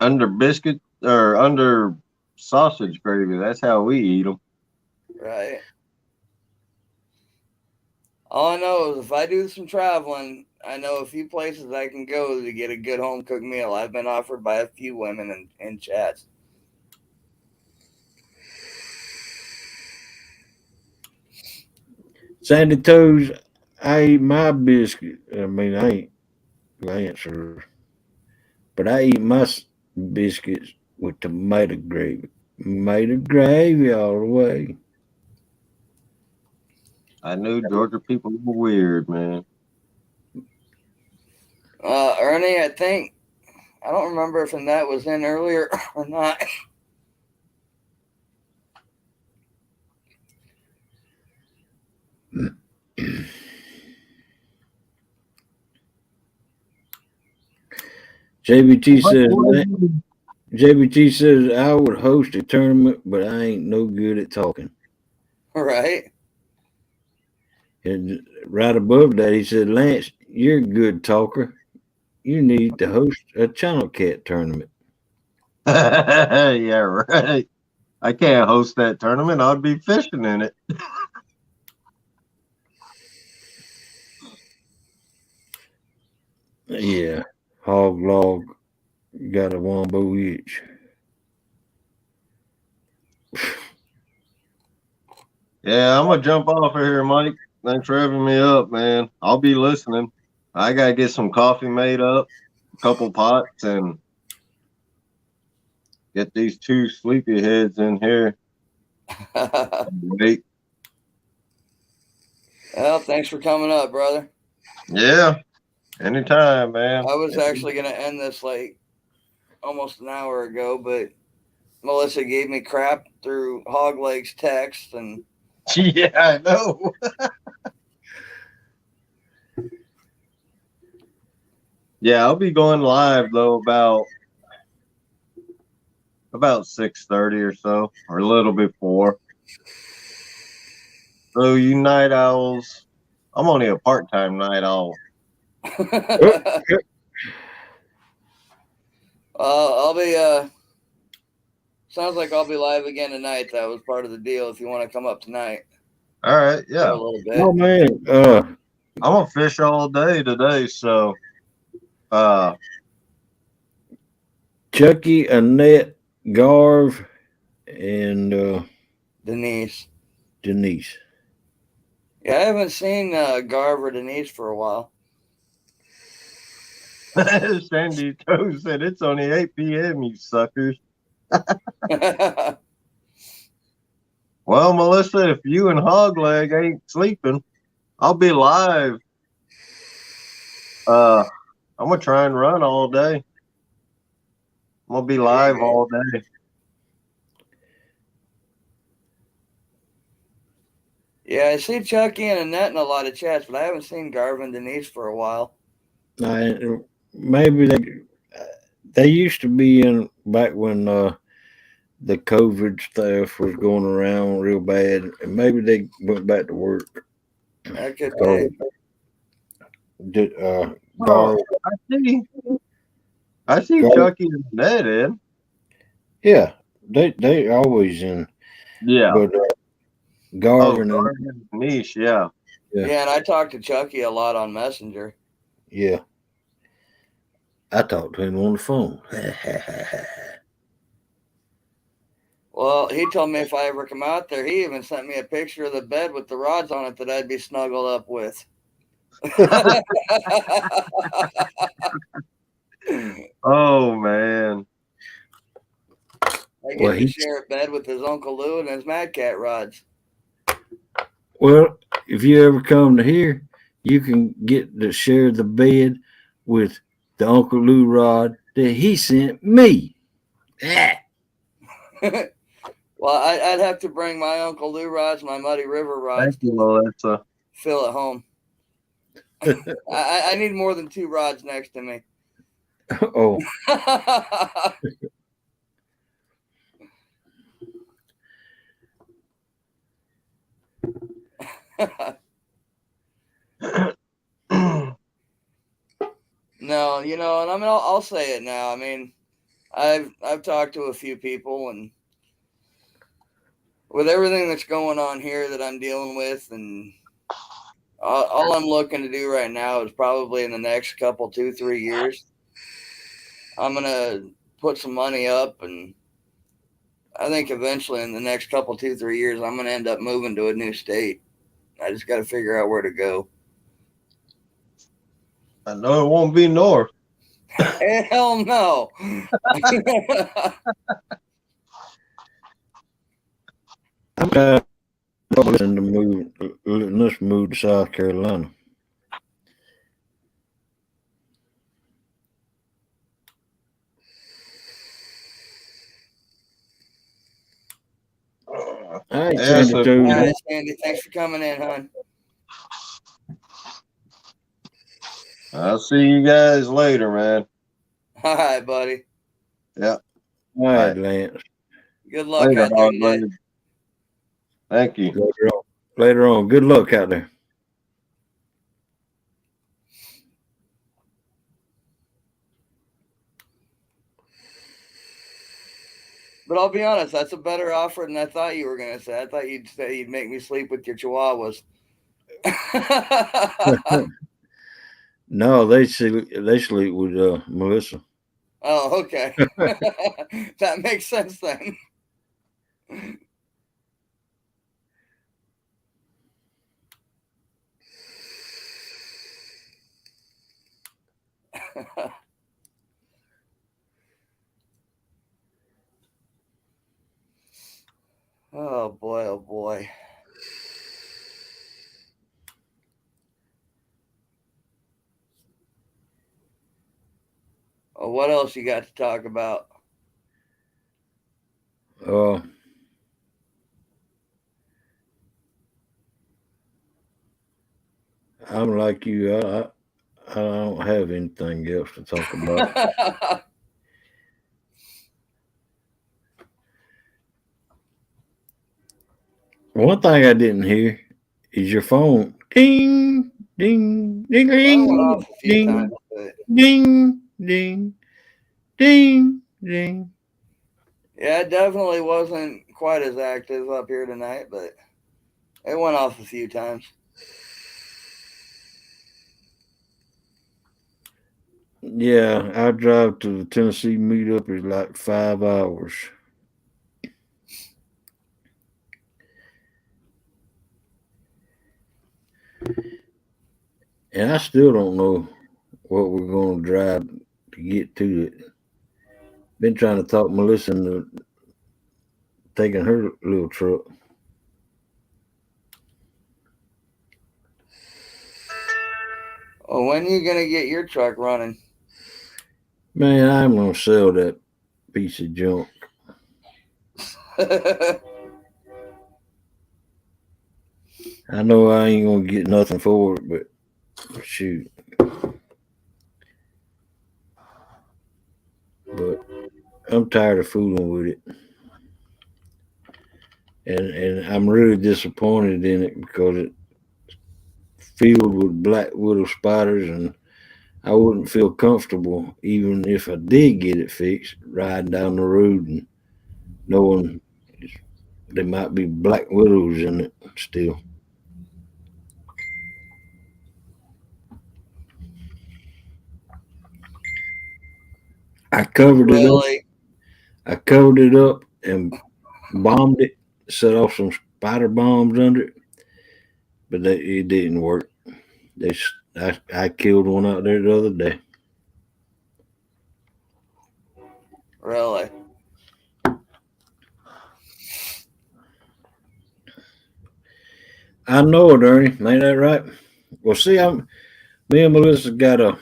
Under biscuit or under sausage gravy. That's how we eat them. Right. All I know is if I do some traveling, I know a few places I can go to get a good home cooked meal. I've been offered by a few women in chats. Sandy Toes, I eat my biscuit. I mean, I ain't Lancer, but I eat my biscuits with tomato gravy. Tomato gravy all the way. I knew Georgia people were weird, man. Ernie, I think I don't remember if that was in earlier or not. JBT says JBT says I would host a tournament, but I ain't no good at talking. Right. And right above that, he said, Lance, you're a good talker. You need to host a channel cat tournament. Yeah, right. I can't host that tournament. I'd be fishing in it. Yeah, hog log got a wombo itch. Yeah, I'm gonna jump off of here, Mike. Thanks for having me up, man. I'll be listening. I gotta get some coffee made up, a couple pots, and get these two sleepy heads in here. Wait. Well, thanks for coming up, brother. Yeah, anytime, man. I was actually going to end this like almost an hour ago, but Melissa gave me crap through Hog Leg's text, and Yeah, I know. Yeah, I'll be going live though about 6:30 or so, or a little before. So you night owls, I'm only a part-time night owl. I'll be sounds like I'll be live again tonight. That was part of the deal. If you want to come up tonight, All right, for yeah. a little bit. Oh man, I'm gonna fish all day today, so Chucky, Annette, Garv, and Denise. Denise. Yeah, I haven't seen Garv or Denise for a while. Sandy Toe said it's only 8 p.m., you suckers. Well, Melissa, if you and Hogleg ain't sleeping, I'll be live. I'm gonna try and run all day. I'm gonna be live all day. Yeah, I see Chucky and Annette in a lot of chats, but I haven't seen Garv and Denise for a while. Maybe they used to be in back when the COVID stuff was going around real bad, and maybe they went back to work. That could Gar, be. Gar, I see Gar, Chucky and Ned in. yeah, they always in, Yeah. but Garvin and Niche, yeah. Yeah, and I talked to Chucky a lot on Messenger. Yeah, I talked to him on the phone. Well, he told me if I ever come out there, he even sent me a picture of the bed with the rods on it that I'd be snuggled up with. Oh, man. I get to share a bed with his Uncle Lou and his Mad Cat rods. Well, if you ever come to here, you can get to share the bed with the Uncle Lou rod that he sent me. Well, I'd have to bring my Uncle Lou rods, my Muddy River rods. Thank you, Melissa. Phil at home. I need more than 2 rods next to me. Oh. No, and I mean, I'll say it now. I mean, I've talked to a few people, and with everything that's going on here that I'm dealing with, and all I'm looking to do right now is probably in the next couple, 2-3 years, I'm gonna put some money up, and I think eventually in the next couple, 2-3 years, I'm gonna end up moving to a new state. I just got to figure out where to go. I know it won't be north. Hell no. I'm let's move to South Carolina. All right, Yeah, Sandy. All right, Sandy. Thanks for coming in, hon. I'll see you guys later, man. All right, buddy. Yeah. All right, Lance. Good luck Later, out there today. Thank you. Later on. Good luck out there. But I'll be honest, that's a better offer than I thought you were going to say. I thought you'd say you'd make me sleep with your chihuahuas. No, they sleep with Melissa. Oh, okay. That makes sense then. Oh boy, oh boy. Well, what else you got to talk about? I'm like you. I don't have anything else to talk about. One thing I didn't hear is your phone. Ding, ding, ding, ding, ding, times, but... ding, ding, ding, ding. Yeah, it definitely wasn't quite as active up here tonight, but it went off a few times. Yeah, our drive to the Tennessee meetup is like 5 hours. And I still don't know what we're going to drive to get to it. Been trying to talk Melissa into taking her little truck. Well, when are you going to get your truck running? Man, I'm going to sell that piece of junk. I know I ain't going to get nothing for it, but shoot. But I'm tired of fooling with it. And I'm really disappointed in it because it's filled with black widow spiders, and I wouldn't feel comfortable even if I did get it fixed riding down the road and knowing there might be black widows in it still. I covered it up. Really? I covered it up and bombed it, set off some spider bombs under it, but it didn't work. I killed one out there the other day. Really? I know it, Ernie. Ain't that right? Well, see, me and Melissa got a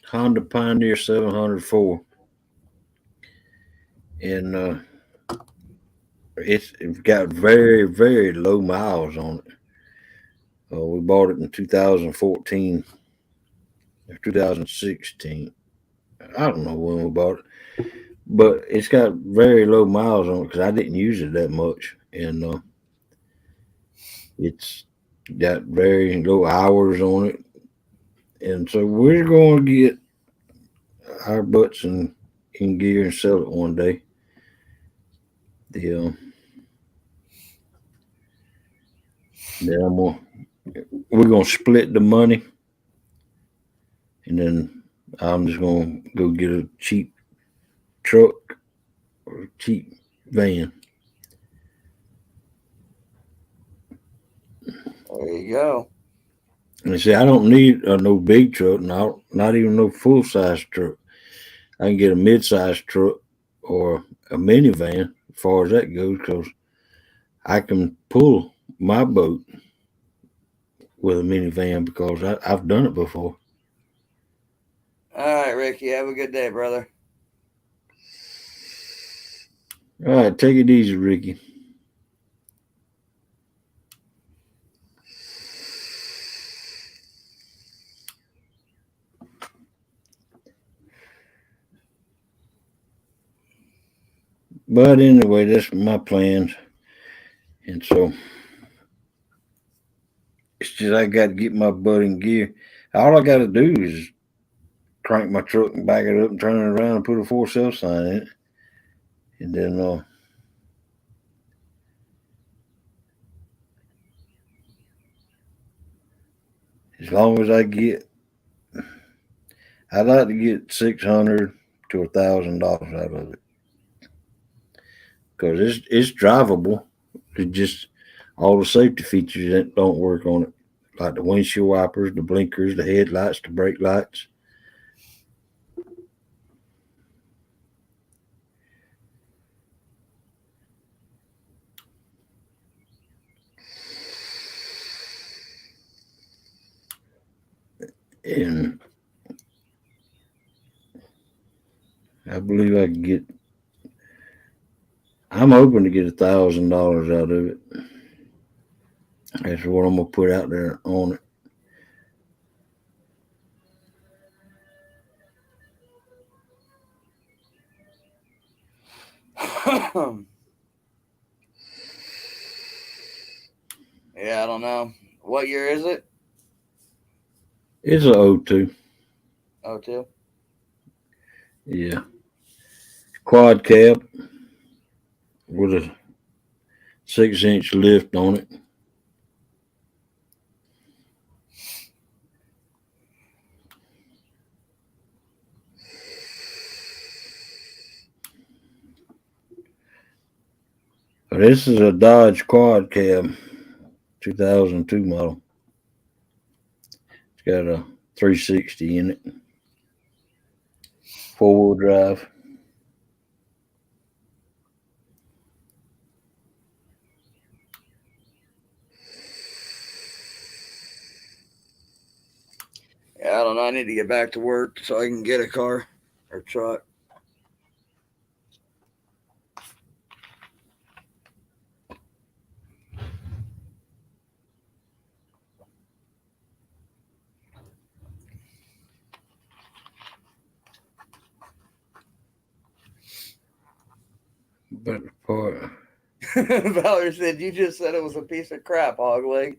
Honda Pioneer 704, and it's got very, very low miles on it. We bought it in 2014 or 2016. I don't know when we bought it, but it's got very low miles on it because I didn't use it that much, and it's got very low hours on it. And so we're going to get our butts in gear and sell it one day. The then we're gonna split the money, and then I'm just gonna go get a cheap truck or a cheap van. There you go. And see, I don't need no big truck, not even no full size truck. I can get a mid sized truck or a minivan, as far as that goes, because I can pull my boat with a minivan because I've done it before. All right, Ricky. Have a good day, brother. All right, take it easy, Ricky. But anyway, that's my plans. And so it's just I got to get my butt in gear. All I got to do is crank my truck and back it up and turn it around and put a for sale sign in it. And then as long as I'd like to get $600 to $1,000 out of it because it's drivable. It just all the safety features that don't work on it, like the windshield wipers, the blinkers, the headlights, the brake lights. And I believe I can get. I'm hoping to get $1,000 out of it. That's what I'm gonna put out there on it. Yeah, I don't know. What year is it? It's a O2. Oh, two. Yeah. Quad cab with a 6-inch lift on it. This is a Dodge Quad Cab 2002 model. It's got a 360 in it. 4-wheel drive. Yeah, I don't know. I need to get back to work so I can get a car or truck. But the part, Valerie said, "You just said it was a piece of crap, hog leg."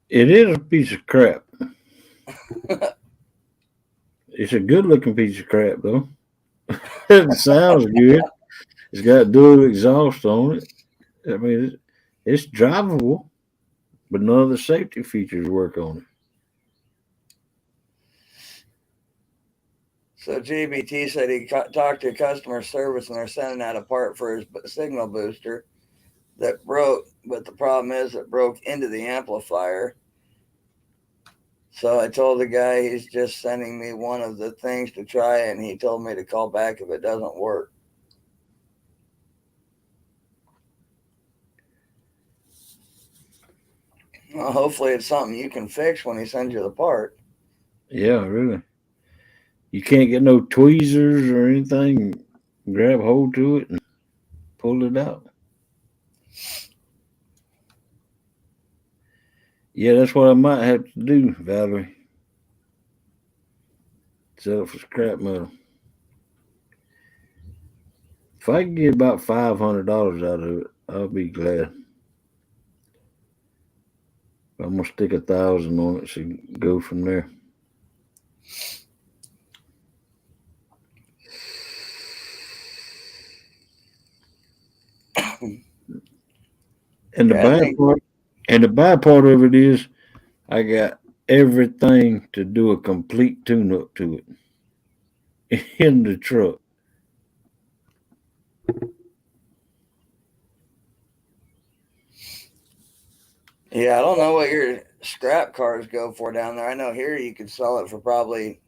it is a piece of crap. It's a good looking piece of crap though. It sounds good. It's got dual exhaust on it. I mean, it's drivable, but none of the safety features work on it. So GBT said he talked to customer service and they're sending out a part for his signal booster that broke, but the problem is it broke into the amplifier. So I told the guy he's just sending me one of the things to try, and he told me to call back if it doesn't work. Well, hopefully it's something you can fix when he sends you the part. Yeah, really. You can't get no tweezers or anything. Grab hold to it and pull it out. Yeah, that's what I might have to do, Valerie. Sell it for scrap metal. If I can get about $500 out of it, I'll be glad. I'm gonna stick 1,000 on it, so go from there. And the Yeah, I bad think part, and the bad part of it is, I got everything to do a complete tune-up to it in the truck. yeah, I don't know what your scrap cars go for down there. I know here you could sell it for probably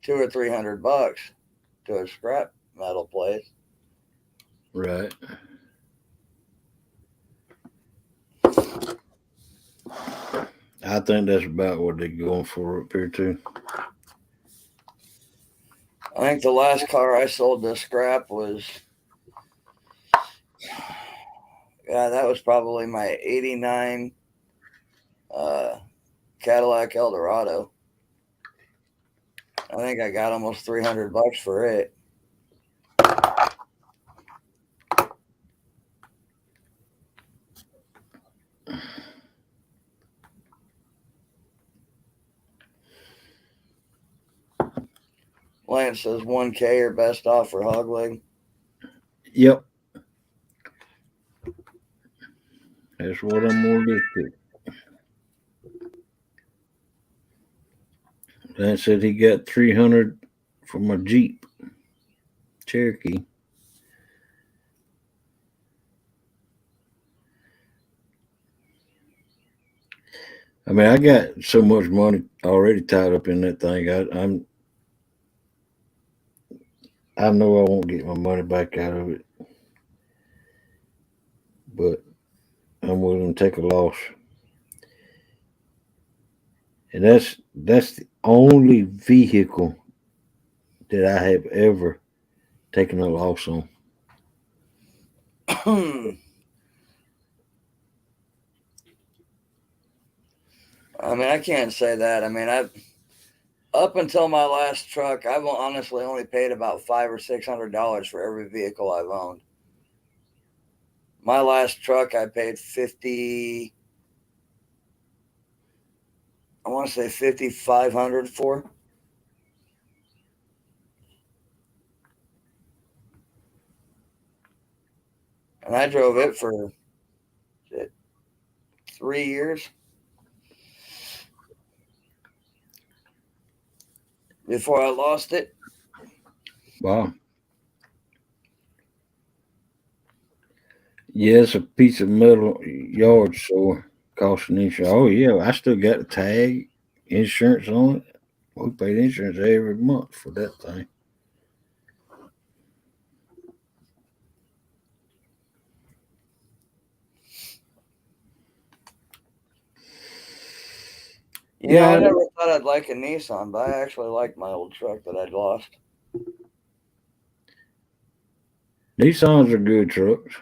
$200 or $300 to a scrap metal place. Right. I think that's about what they're going for up here too. I think the last car I sold to scrap was, yeah, that was probably my '89 uh, Cadillac Eldorado. I think I got almost $300 for it. Lance says 1K or best offer, hog leg. Yep. That's what I'm gonna list it. And said he got 300 from a Jeep Cherokee. I mean, I got so much money already tied up in that thing. I know I won't get my money back out of it, but I'm willing to take a loss. And that's the only vehicle that I have ever taken a loss on. I mean, I can't say that. I mean, up until my last truck, I've honestly only paid about $500 or $600 for every vehicle I've owned. My last truck, I paid 50. I want to say 5,500 for. And I drove it for 3 years before I lost it. Wow. Yeah, it's a piece of metal yard saw costing insurance. Oh yeah, I still got the tag, insurance on it. We paid insurance every month for that thing. Yeah, I never thought I'd like a Nissan, but I actually like my old truck that I'd lost. Nissans are good trucks.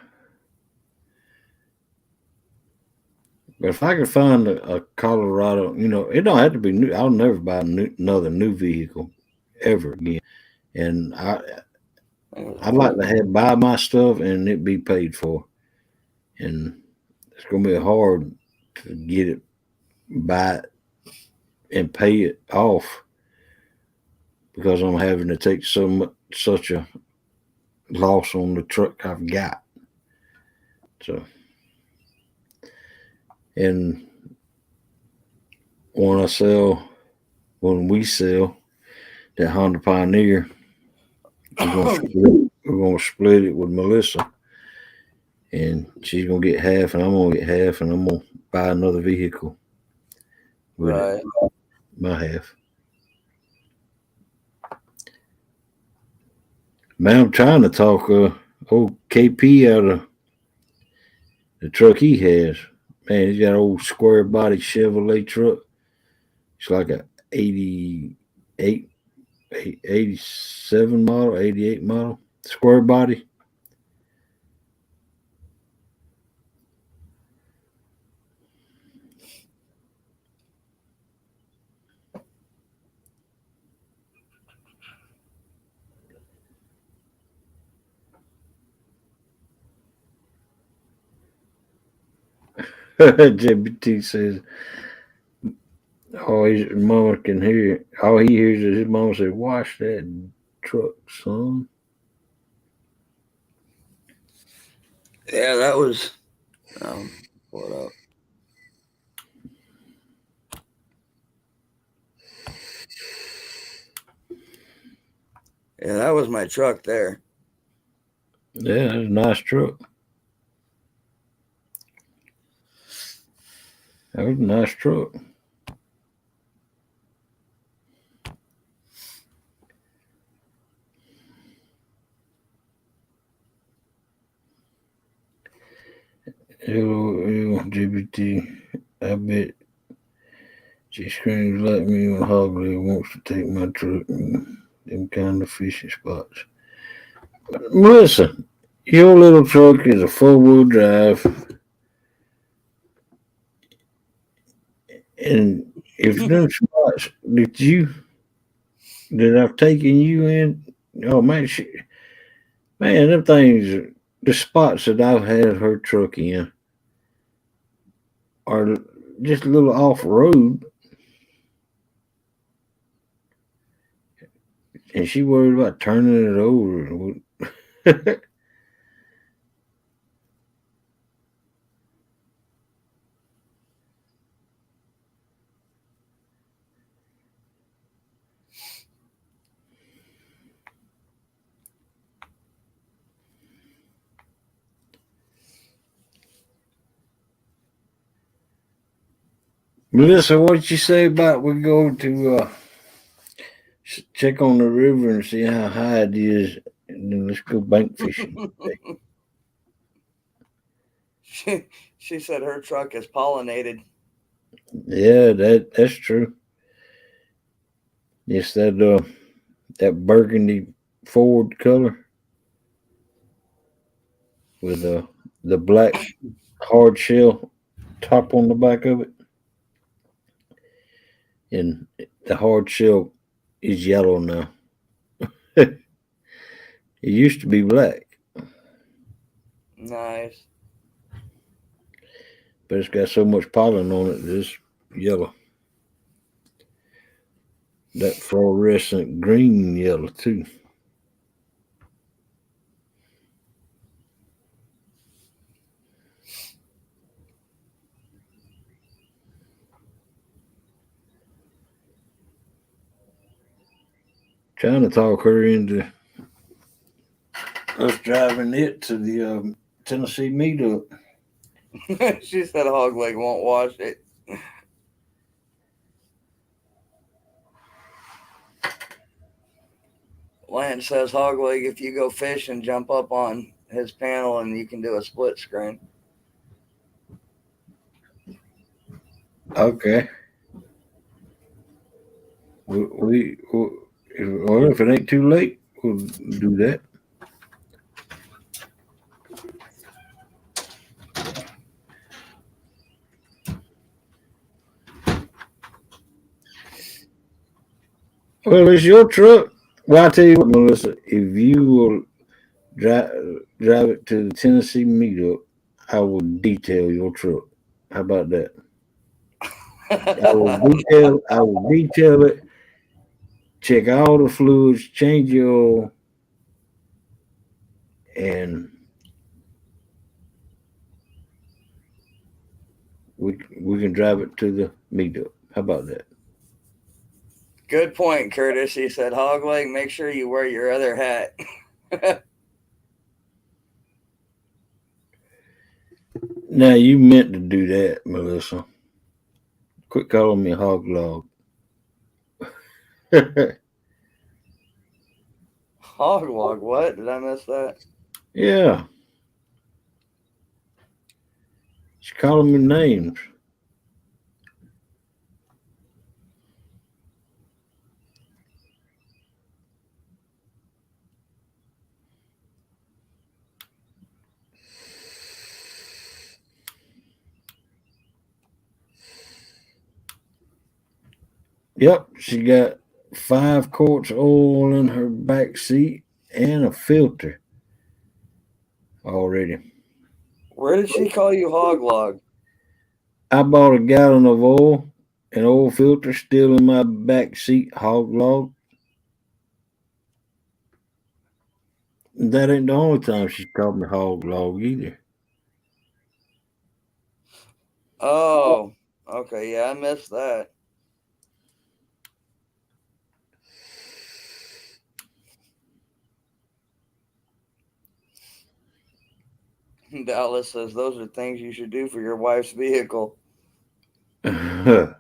But if I could find a Colorado, it don't have to be new. I'll never buy another new vehicle ever again. And I'd like to buy my stuff and it be paid for. And it's gonna be hard to get it, buy it, and pay it off because I'm having to take such a loss on the truck I've got. So, and when we sell that Honda Pioneer, we're gonna split it with Melissa, and she's gonna get half, and I'm gonna get half, and I'm gonna buy another vehicle with Right. it, my half. Man, I'm trying to talk old KP out of the truck he has. Man, he's got an old square body Chevrolet truck. It's like a 88, 87 model, 88 model, square body. JBT says, "Oh, his mama can hear. All he hears is his mama say, 'Wash that truck, son.'" Yeah, that was. Pull it up. Yeah, that was my truck there. Yeah, that's a nice truck. That was a nice truck. Hello, GBT. I bet she screams like me when Hogleg wants to take my truck and them kind of fishing spots. Melissa, your little truck is a 4-wheel drive, and if them spots that I've taken you in, oh man, them things, the spots that I've had her truck in are just a little off road, and she worried about turning it over. Melissa, what did you say about we go to check on the river and see how high it is, and then let's go bank fishing? She said her truck is pollinated. Yeah, that's true. It's that burgundy Ford color with the black hard shell top on the back of it, and the hard shell is yellow now. It used to be black, Nice. but it's got so much pollen on it that it's yellow. That fluorescent green yellow too. Trying to talk her into us driving it to the Tennessee meetup. She said hog leg won't wash it. Lance says Hogleg, if you go fishing, jump up on his panel and you can do a split screen. Okay. Well, if it ain't too late, we'll do that. Well, it's your truck. Well, I tell you what, Melissa, if you will drive it to the Tennessee meetup, I will detail your truck. How about that? I will detail it, check all the fluids, change your oil, and we can drive it to the meetup. How about that? Good point, Curtis. He said, Hogleg, make sure you wear your other hat. Now you meant to do that, Melissa. Quit calling me hog log. Hoglog, what? Did I miss that? Yeah, she's calling me names. Yep, she got 5 quarts oil in her back seat and a filter already. Where did she call you Hoglog? I bought a gallon of oil, an oil filter still in my back seat, hog log. That ain't the only time she's called me hog log either. Oh, okay. Yeah, I missed that. Dallas says those are things you should do for your wife's vehicle. Well,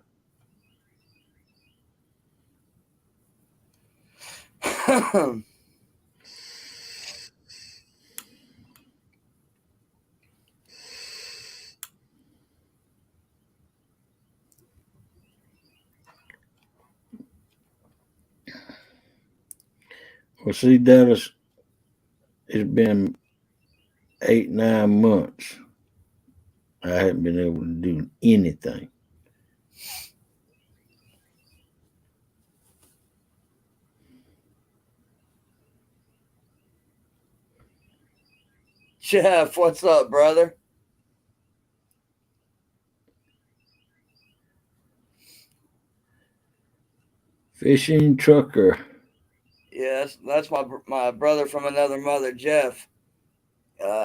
see, Dallas, it's been 8, 9 months. I haven't been able to do anything. Jeff, what's up, brother? Fishing trucker. Yes, that's my brother from another mother, Jeff.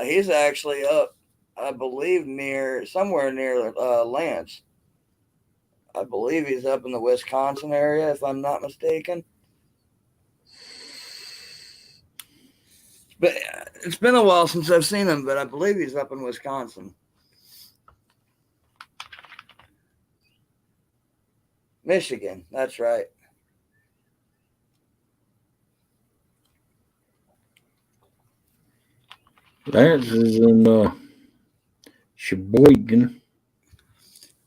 He's actually up, I believe, somewhere near Lance. I believe he's up in the Wisconsin area, if I'm not mistaken. But it's been a while since I've seen him, but I believe he's up in Wisconsin. Michigan, that's right. Lance is in Sheboygan.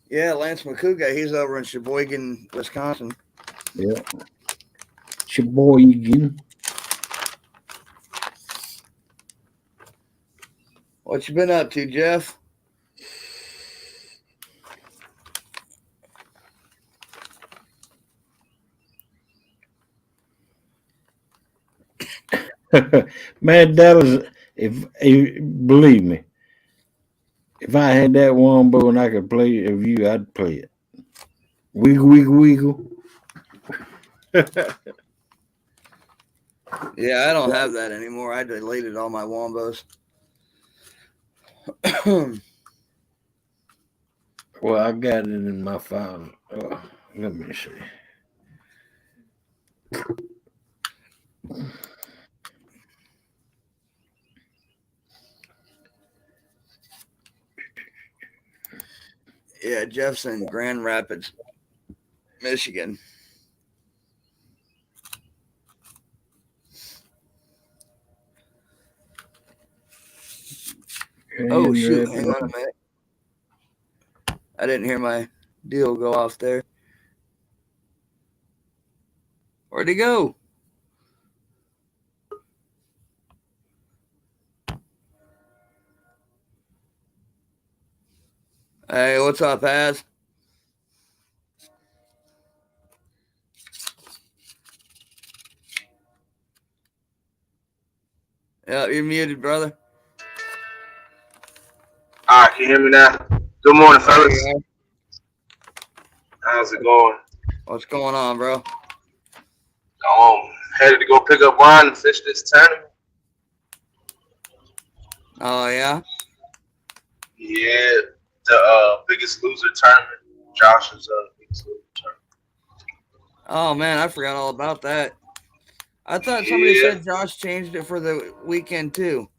Yeah, Lance McCouga, he's over in Sheboygan, Wisconsin. Yeah. Sheboygan. What you been up to, Jeff? Man, Dallas, if believe me, if I had that wombo and I could play it with you, I'd play it. Wiggle, wiggle, wiggle. Yeah, I don't have that anymore. I deleted all my wombos. Well, I got it in my file. Let me see. Yeah, Jeff's in Grand Rapids, Michigan. Oh, shoot. Hand Hang on a minute. I didn't hear my deal go off there. Where'd he go? Hey, what's up, Az? Yeah, you're muted, brother. All right, can you hear me now? Good morning, There fellas. you are. How's it going? What's going on, bro? Headed to go pick up Ron and fish this tournament. Oh, yeah? Yeah, the biggest loser tournament. Josh's biggest loser tournament. Oh, man, I forgot all about that. I thought somebody Yeah. said Josh changed it for the weekend, too.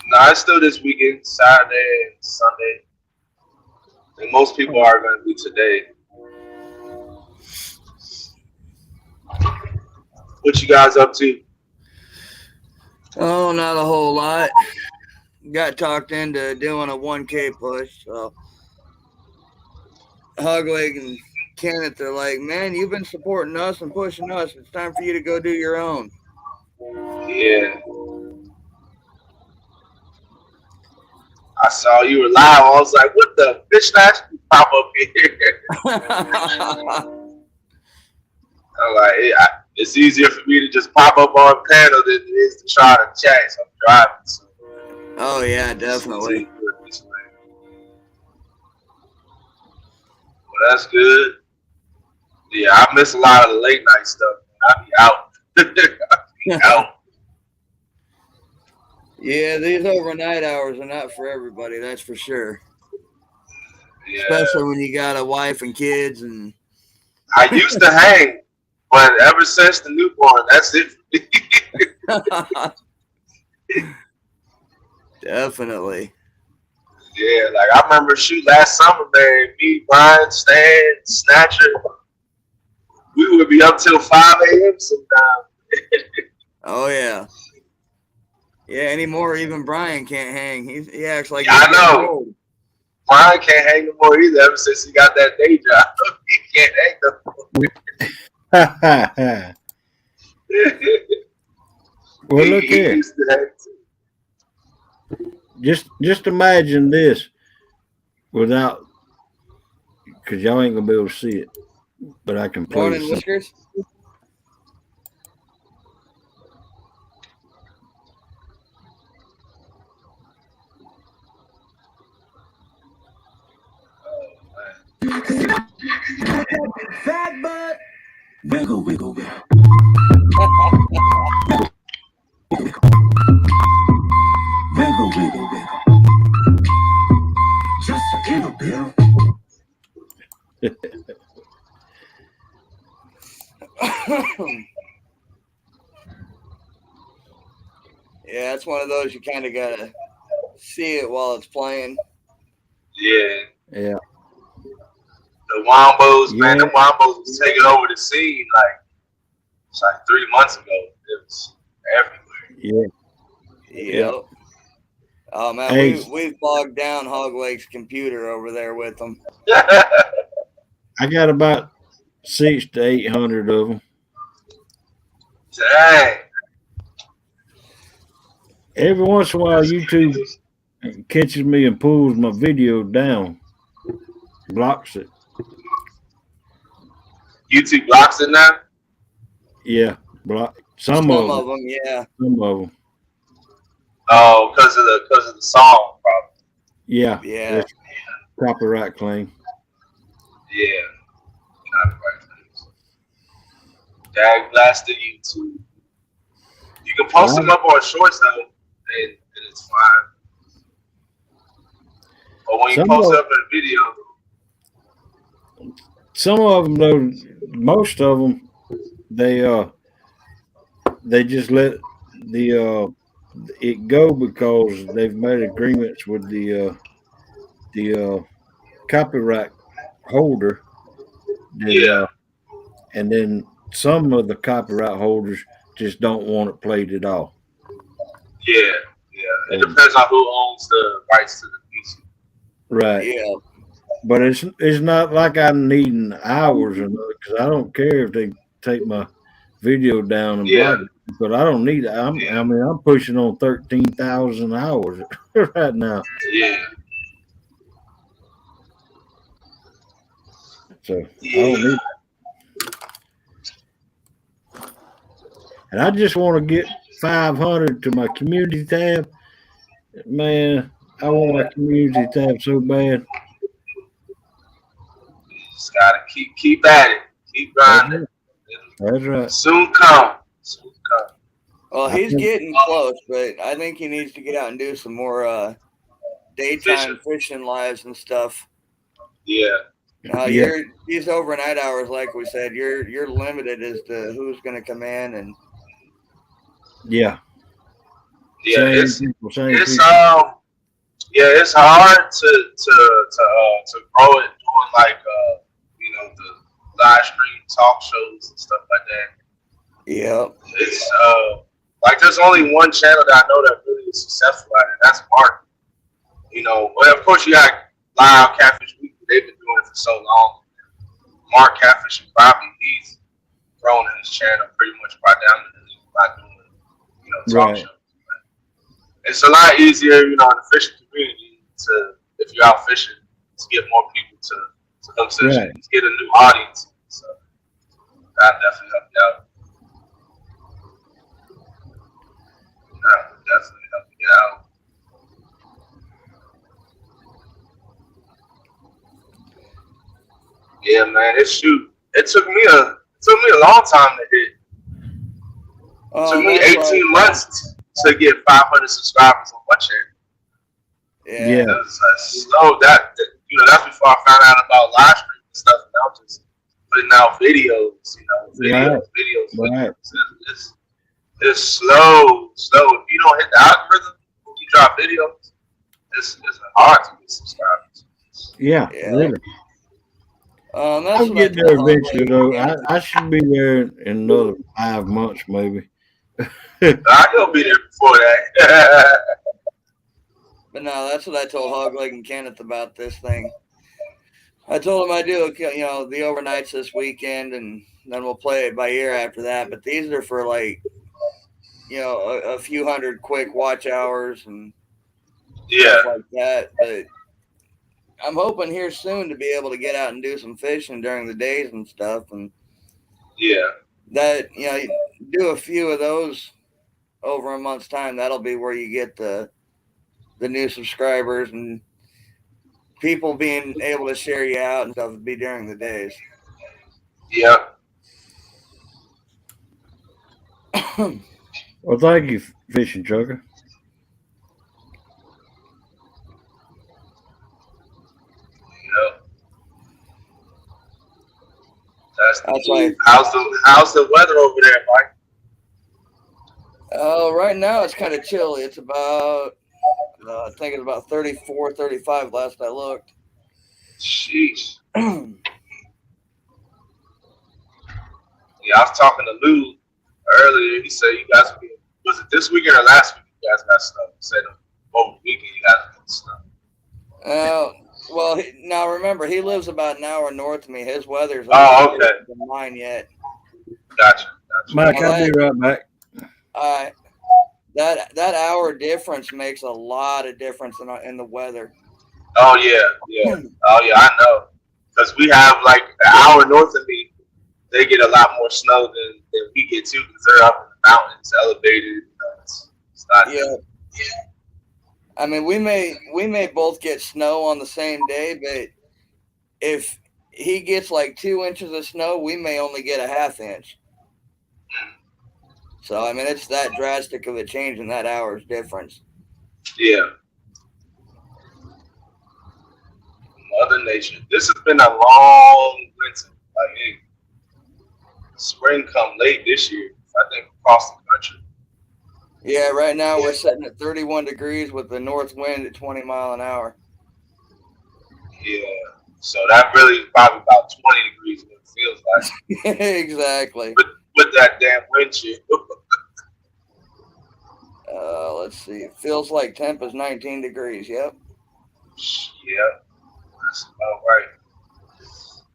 No, it's still this weekend, Saturday and Sunday. And most people are going to do today. What you guys up to? Oh, not a whole lot. Got talked into doing a 1K push, so Hogleg and Kenneth are like, man, you've been supporting us and pushing us. It's time for you to go do your own. Yeah. I saw you were live. I was like, what the fish snatch pop up here? I'm like, it's easier for me to just pop up on panel than it is to try to chat. So I'm driving. So Oh, yeah, definitely. Well, that's good. Yeah, I miss a lot of the late night stuff. I be out. I be out. Yeah, these overnight hours are not for everybody, that's for sure. Yeah. Especially when you got a wife and kids. And I used to hang, but ever since the newborn, that's it for me. Definitely. Yeah, like I remember last summer, man, me, Brian, Stan, Snatcher, we would be up till 5 a.m. sometimes. Oh, yeah. Yeah, anymore, even Brian can't hang. He acts like I he's know. old. Brian can't hang no more either ever since he got that day job. He can't hang no more. Well, look He here. used to hang too. Just imagine this without, because y'all ain't gonna be able to see it, but I can play Morning, some. Whiskers. Fat butt. Wiggle, wiggle, wiggle. Wiggle, wiggle, wiggle. Just a little bit. Yeah, it's one of those you kind of got to see it while it's playing. Yeah. Yeah. The Wombos, man, Yeah. the Wombos was taking over the scene it's like 3 months ago. It was everywhere. Yeah. Yep. Oh, man, Hey. we've bogged down Hog Lake's computer over there with them. I got about 600 to 800 of them. Dang. Every once in a while, YouTube catches me and pulls my video down, blocks it. YouTube blocks it now? Yeah, block some Some of of them. them, yeah. Some of them. Oh, because of the song, probably. Yeah. Yeah. That's copyright claim. Yeah. Copyright claims. Dag blasted YouTube. You can post them up on shorts though, and it's fine. But when you post up in a video, some of them though, most of them, they just let it go because they've made agreements with the copyright holder. Yeah. And then some of the copyright holders just don't want it played at all. Yeah. It depends on who owns the rights to the piece. Right. Yeah. But it's not like I'm needing hours or nothing, because I don't care if they take my video down and Yeah, block it. But I don't need it. I mean, I'm pushing on 13,000 hours right now. yeah, So I yeah. don't need it. And I just want to get 500 to my community tab. Man, I want my community tab so bad. You just gotta keep at it, keep grinding. That's right. Soon come, soon come. Well, I he's think- getting close, but I think he needs to get out and do some more daytime fishing lives and stuff. Yeah, Yeah. These overnight hours, like we said, you're limited as to who's going to come in, and Yeah. yeah. Same people. Yeah, it's hard to grow it doing like the live stream talk shows and stuff like that. yeah, It's like there's only one channel that I know that really is successful at it. That's Mark. Well, of course you got Live Catfish Weekly. They've been doing it for so long. Mark Catfishing probably he's grown in his channel pretty much by doing talk Right. shows. It's a lot easier, in the fishing community if you're out fishing, to get more people to hook sessions, Right. to get a new audience. So that definitely helped you out. That would definitely help you out. Yeah, man, it took me a long time to hit. It took me 18 months to get 500 subscribers on my channel. yeah. Yeah. It was slow. That's before I found out about live streaming and stuff. And I'm just putting out videos, videos. Right. It's slow. If you don't hit the algorithm when you drop videos, it's hard to get subscribers. Yeah. Yeah. Really. That's I'll what I get there tell eventually, Hog though. I should be there in another 5 months, maybe. I'll be there before that. But no, that's what I told Hogleg and Kenneth about this thing. I told him I do, the overnights this weekend, and then we'll play it by ear after that. But these are for like, a few hundred quick watch hours and Yeah. stuff like that. But I'm hoping here soon to be able to get out and do some fishing during the days and stuff. And Yeah. that, do a few of those over a month's time. That'll be where you get the new subscribers and people being able to share you out and stuff. Would be during the days. Yeah. Well, thank you, Fishing Trucker. That's right. How's the weather over there, Mike? Right now it's kind of chilly. It's about, I think it's about 34, 35 last I looked. Sheesh. Yeah, I was talking to Lou earlier. He said you guys was it this weekend or last week? You guys got snow. He said over the weekend you guys got snow. Well, now remember, he lives about an hour north of me. His weather's Oh, okay. not than mine yet. Gotcha. Mike, I'll be right back. That hour difference makes a lot of difference in the weather. Oh yeah. Oh yeah, I know. Because we have like an hour north of me, they get a lot more snow than we get too, because they're up in the mountains, elevated. It's not. Yeah. I mean, we may both get snow on the same day, but if he gets like 2 inches of snow, we may only get a half inch. So I mean, it's that drastic of a change in that hour's difference. Yeah. Mother Nature. This has been a long winter. Like spring come late this year, I think, across the country. Yeah, right now we're sitting at 31 degrees with the north wind at 20 miles an hour. Yeah. So that really is probably about 20 degrees what it feels like. Exactly. With that damn wind chill. Let's see. It feels like temp is 19 degrees. Yep. Yeah, that's about right.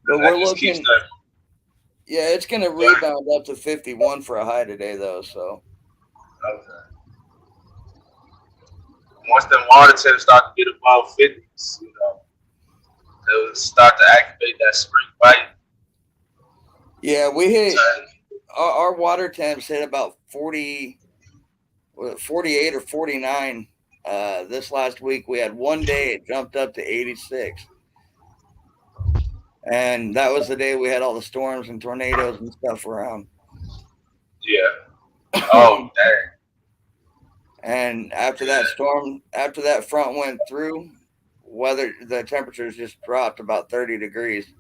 But That we're just keeps looking. the Yeah, it's gonna rebound up to 51 for a high today, though. So. okay. Once the water temps start to get above 50s, they'll start to activate that spring bite. Yeah, we hit Turn. our water temps hit about 40, 48 or 49. This last week we had one day it jumped up to 86, and that was the day we had all the storms and tornadoes and stuff around. Yeah. Oh, dang. And after that front went through, the temperatures just dropped about 30 degrees.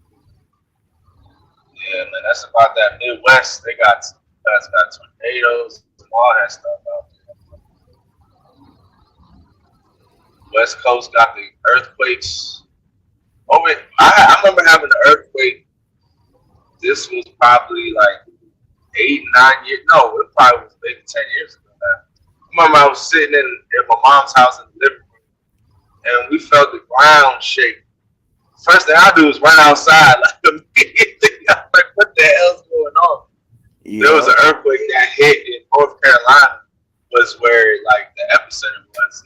Yeah, man, that's about that Midwest. They got tornadoes and all that stuff out there. West Coast got the earthquakes. I remember having an earthquake. This was probably like 8, 9 years. No, it probably was maybe 10 years ago now. I remember I was sitting in my mom's house in the living room, and we felt the ground shake. First thing I do is run outside. Like, immediately. I'm like, what the hell's going on? Yeah. There was an earthquake that hit in North Carolina, was where like the epicenter was.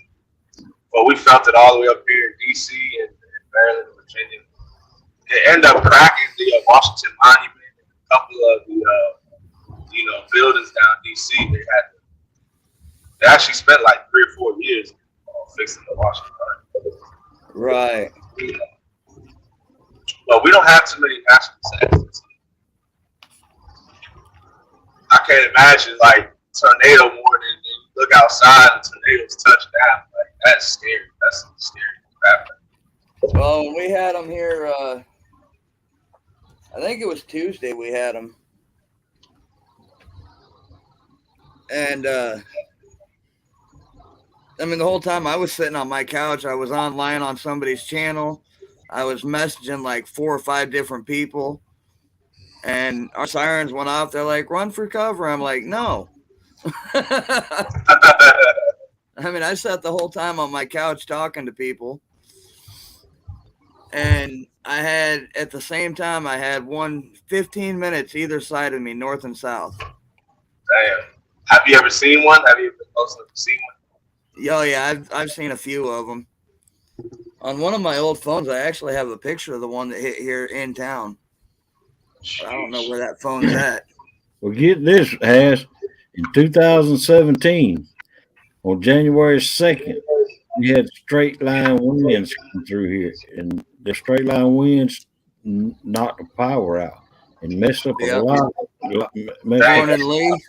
But we felt it all the way up here in DC and Maryland and Virginia. It ended up cracking the Washington Monument and a couple of the buildings down DC. They actually spent like 3 or 4 years fixing the Washington Monument. Right. But we don't have too many natural disasters. I can't imagine like tornado warning and you look outside and tornadoes touch down. Like that's scary. That's scary. Well, when we had them here, I think it was Tuesday we had them. And I mean, the whole time I was sitting on my couch, I was online on somebody's channel. I was messaging like 4 or 5 different people, and our sirens went off. They're like, "Run for cover." I'm like, "No." I mean, I sat the whole time on my couch talking to people, and at the same time, I had 15 minutes either side of me, north and south. Damn. Have you ever seen one? Have you ever been close enough to see one? Oh yeah, I've seen a few of them. On one of my old phones, I actually have a picture of the one that hit here in town. I don't know where that phone's at. Well, get this, Has. In 2017, on January 2nd, we had straight line winds come through here, and the straight line winds knocked the power out and messed up a lot. Morning, Lee.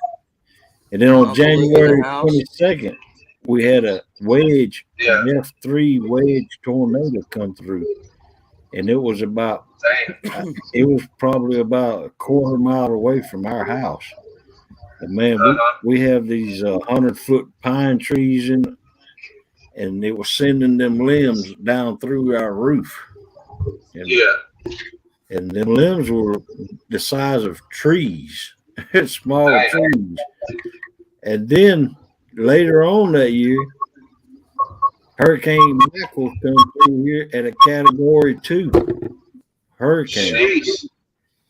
And then on Uncle Lee in January the house. 22nd, we had a wedge, Yeah. an F3 wedge tornado come through, and it was probably about a quarter mile away from our house. And man, we have these 100-foot pine trees and it was sending them limbs down through our roof. And, and them limbs were the size of trees, small trees. And then later on that year, Hurricane Michael come through here at a Category 2 hurricane. Jeez.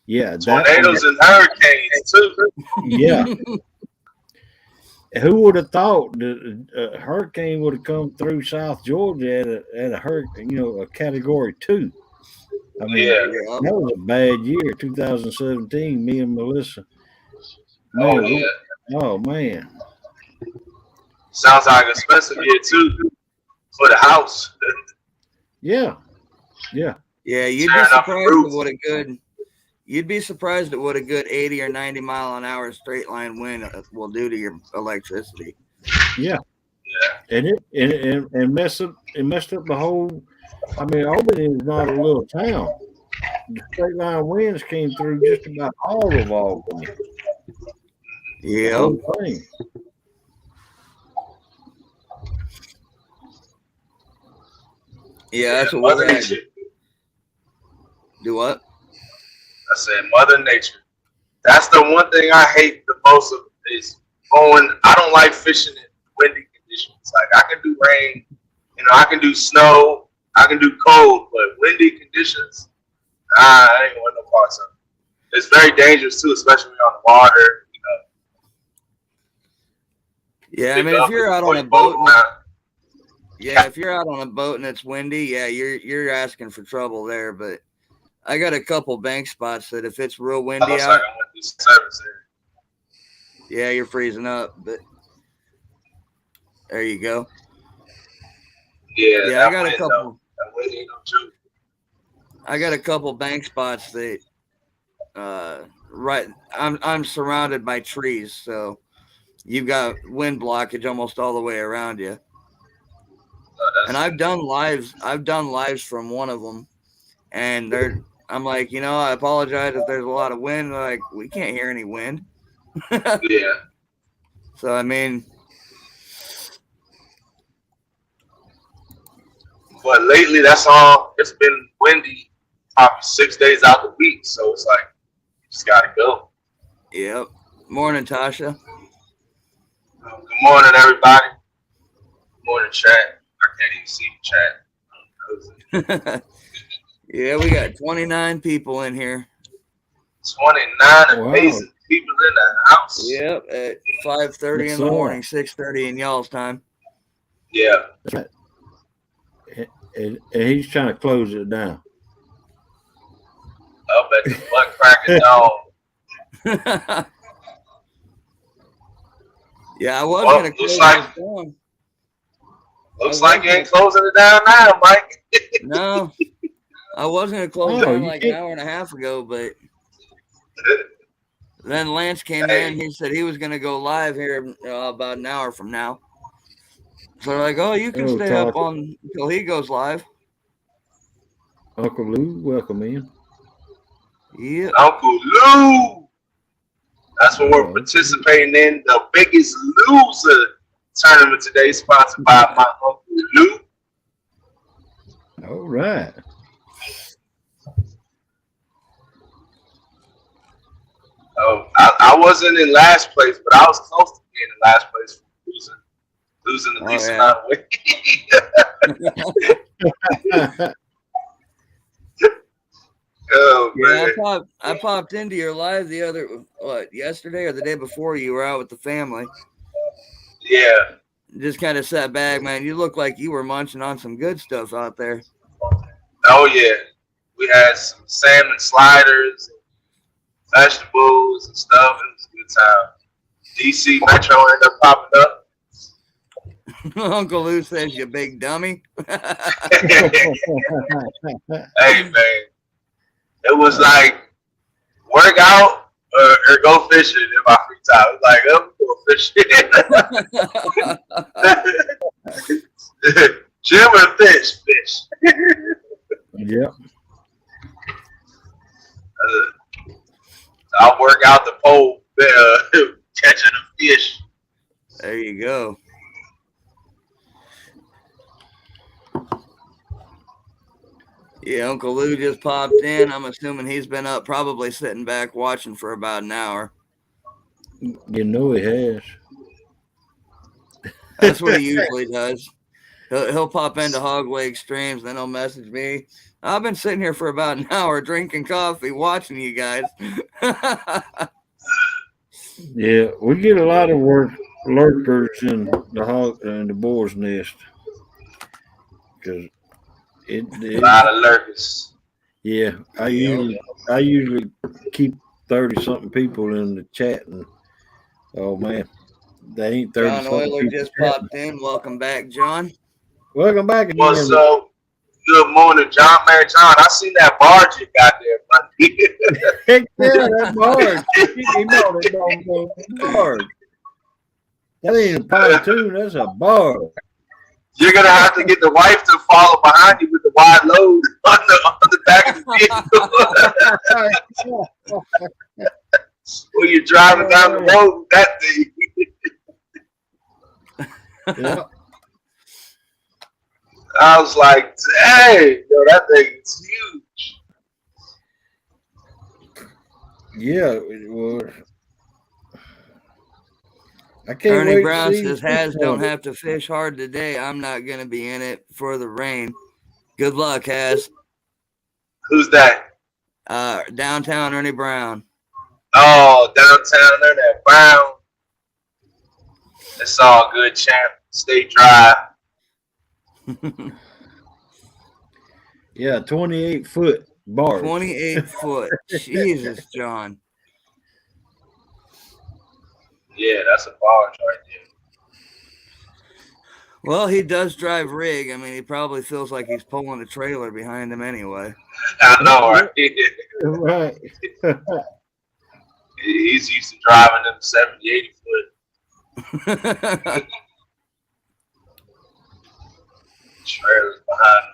Yeah, tornadoes and hurricanes too. Yeah. Who would have thought that a hurricane would have come through South Georgia at a hurricane, a Category 2? I mean, that was a bad year, 2017. Me and Melissa. Man, oh man. Sounds like an expensive year too for the house. Yeah. Yeah, you'd be surprised at what a good 80 or 90 mile an hour straight line wind will do to your electricity. Yeah. And it messed up the whole. I mean, Albany is not a little town. The straight line winds came through just about all of Albany. Yeah. Yeah, that's what Mother we're at. Nature. Do what? I said Mother Nature. That's the one thing I hate the most of is going. I don't like fishing in windy conditions. Like I can do rain, I can do snow, I can do cold, but windy conditions, I ain't want no parts of it. It's very dangerous too, especially when you're on the water. Yeah, I Pick mean, if up you're and out on push a boat boat, around. if you're out on a boat and it's windy, yeah, you're asking for trouble there. But I got a couple bank spots that if it's real windy Looks out, like I went through service area. yeah, you're freezing up. But there you go. Yeah, Yeah, that wind though. That wind ain't no joke. I got a couple bank spots that right. I'm surrounded by trees, so you've got wind blockage almost all the way around you. And I've done lives. I've done lives from one of them, and I'm like, I apologize if there's a lot of wind. They're like, we can't hear any wind. Yeah. So I mean, but lately that's all. It's been windy, probably 6 days out the week. So it's like you just gotta go. yep. Morning, Tasha. Good morning, everybody. Good morning, chat. I can't even see the chat. Yeah, we got 29 people in here. 29 amazing people in the house. Yep, at 5:30 in the morning, 6:30 in y'all's time. Yeah. And he's trying to close it down. Up at the butt cracking dog. Yeah, I was gonna close it down. Looks like you ain't closing it down now, Mike. No, I was gonna close down like an hour and a half ago, but then Lance came in. He said he was gonna go live here about an hour from now. So they're like, "Oh, you can stay up on until he goes live." Uncle Lou, welcome in. Yeah, Uncle Lou. That's what we're participating in. The Biggest Loser tournament today, sponsored by my Uncle Lou. All right. I wasn't in last place, but I was close to being in last place for losing the least amount of weight. Oh, yeah, I popped into your live yesterday or the day before. You were out with the family. Yeah. Just kind of sat back, man. You look like you were munching on some good stuff out there. Oh yeah, we had some salmon sliders, vegetables and stuff. It was a good time. DC Metro ended up popping up. Uncle Lou says, "You big dummy." Hey man, it was like work out or go fishing in my free time. It was like, I'm going fishing. Gym or fish. Yep. I'll work out the pole, catching a fish. There you go. Yeah, Uncle Lou just popped in. I'm assuming he's been up, probably sitting back watching for about an hour. You know he has. That's what he usually does. He'll pop into Hog Leg Streams, then he'll message me. I've been sitting here for about an hour drinking coffee, watching you guys. Yeah, we get a lot of lurkers in the hog and the boar's nest because a lot of lurkers. Yeah, I usually keep 30-something people in the chat, and oh man, they ain't 30. John Euler just popped in. Welcome back, John. Welcome back again. What's up? Good morning, John. Mary John, I seen that barge you got there, buddy. Heck yeah, that barge. That barge. That ain't a pontoon, that's a barge. You're gonna have to get the wife to follow behind you with the wide load on the back of the vehicle. When you're driving down the road with that thing. Yeah. I was like, dang, yo, that thing is huge. Yeah, well, I can't Ernie wait Brown to see says, the fish Has don't on it. have to fish hard today. I'm not going to be in it for the rain. Good luck, Has. Who's that? Downtown Ernie Brown. Oh, downtown there, that Brown. It's all good, champ. Stay dry. Yeah, 28-foot barge. 28 foot. Jesus, John. Yeah, that's a barge right there. Well, he does drive rig. I mean, he probably feels like he's pulling a trailer behind him anyway. I know, right? Right. He's used to driving them 70, 80 foot trailers behind him.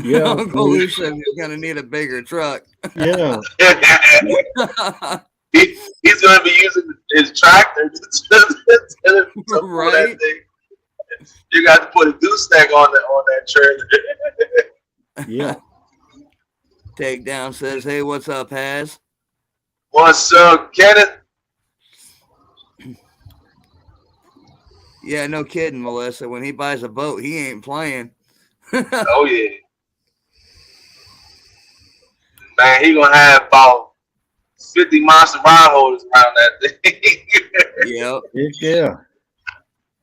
Yeah. Uncle Lou said he's going to need a bigger truck. Yeah. He's going to be using his tractor to pull Right. that thing. You got to put a gooseneck on that trailer. Yeah. Takedown says, Hey, what's up, Has? What's up, Kenneth? Yeah, no kidding, Melissa. When he buys a boat, he ain't playing. Oh, yeah. Man, he going to have about 50 monster rod holders around that thing. Yep. Yeah.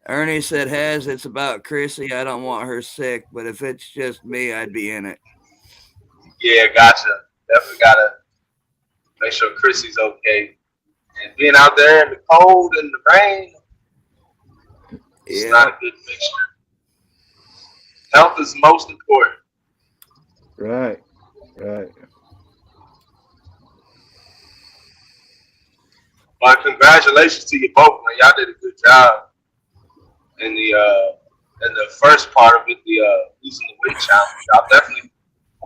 Ernie said, Has, it's about Chrissy. I don't want her sick, but if it's just me, I'd be in it. Yeah, gotcha. Definitely got to make sure Chrissy's okay. And being out there in the cold and the rain, it's not a good mixture. Health is most important. Right. Right. But congratulations to you both, man. Y'all did a good job in the first part of it, the losing the weight challenge.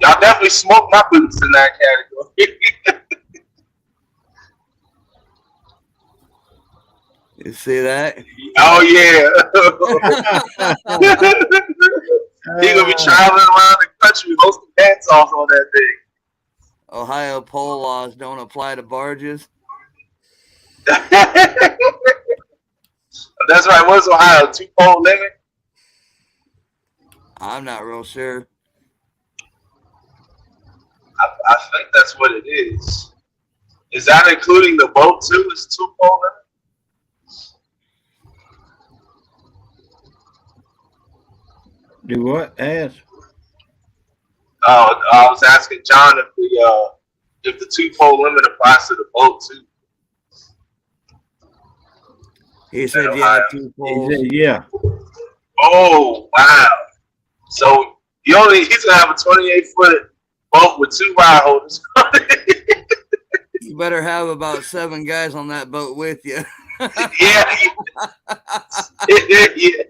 Y'all definitely smoked my boots in that category. You see that? Oh yeah. He gonna be traveling around the country hosting dance offs on that thing. Ohio pole laws don't apply to barges. That's right. What's Ohio? 2-pole limit? I'm not real sure. I think that's what it is. Is that including the boat too? Is 2-pole limit? Do what? Ask. Oh, I was asking John if the 2-pole limit applies to the boat too. He said, Ohio. Yeah, 2 poles. Yeah. Oh wow! So he's gonna have a 28-foot boat with 2 ride holders. You better have about 7 guys on that boat with you. Yeah. Yeah.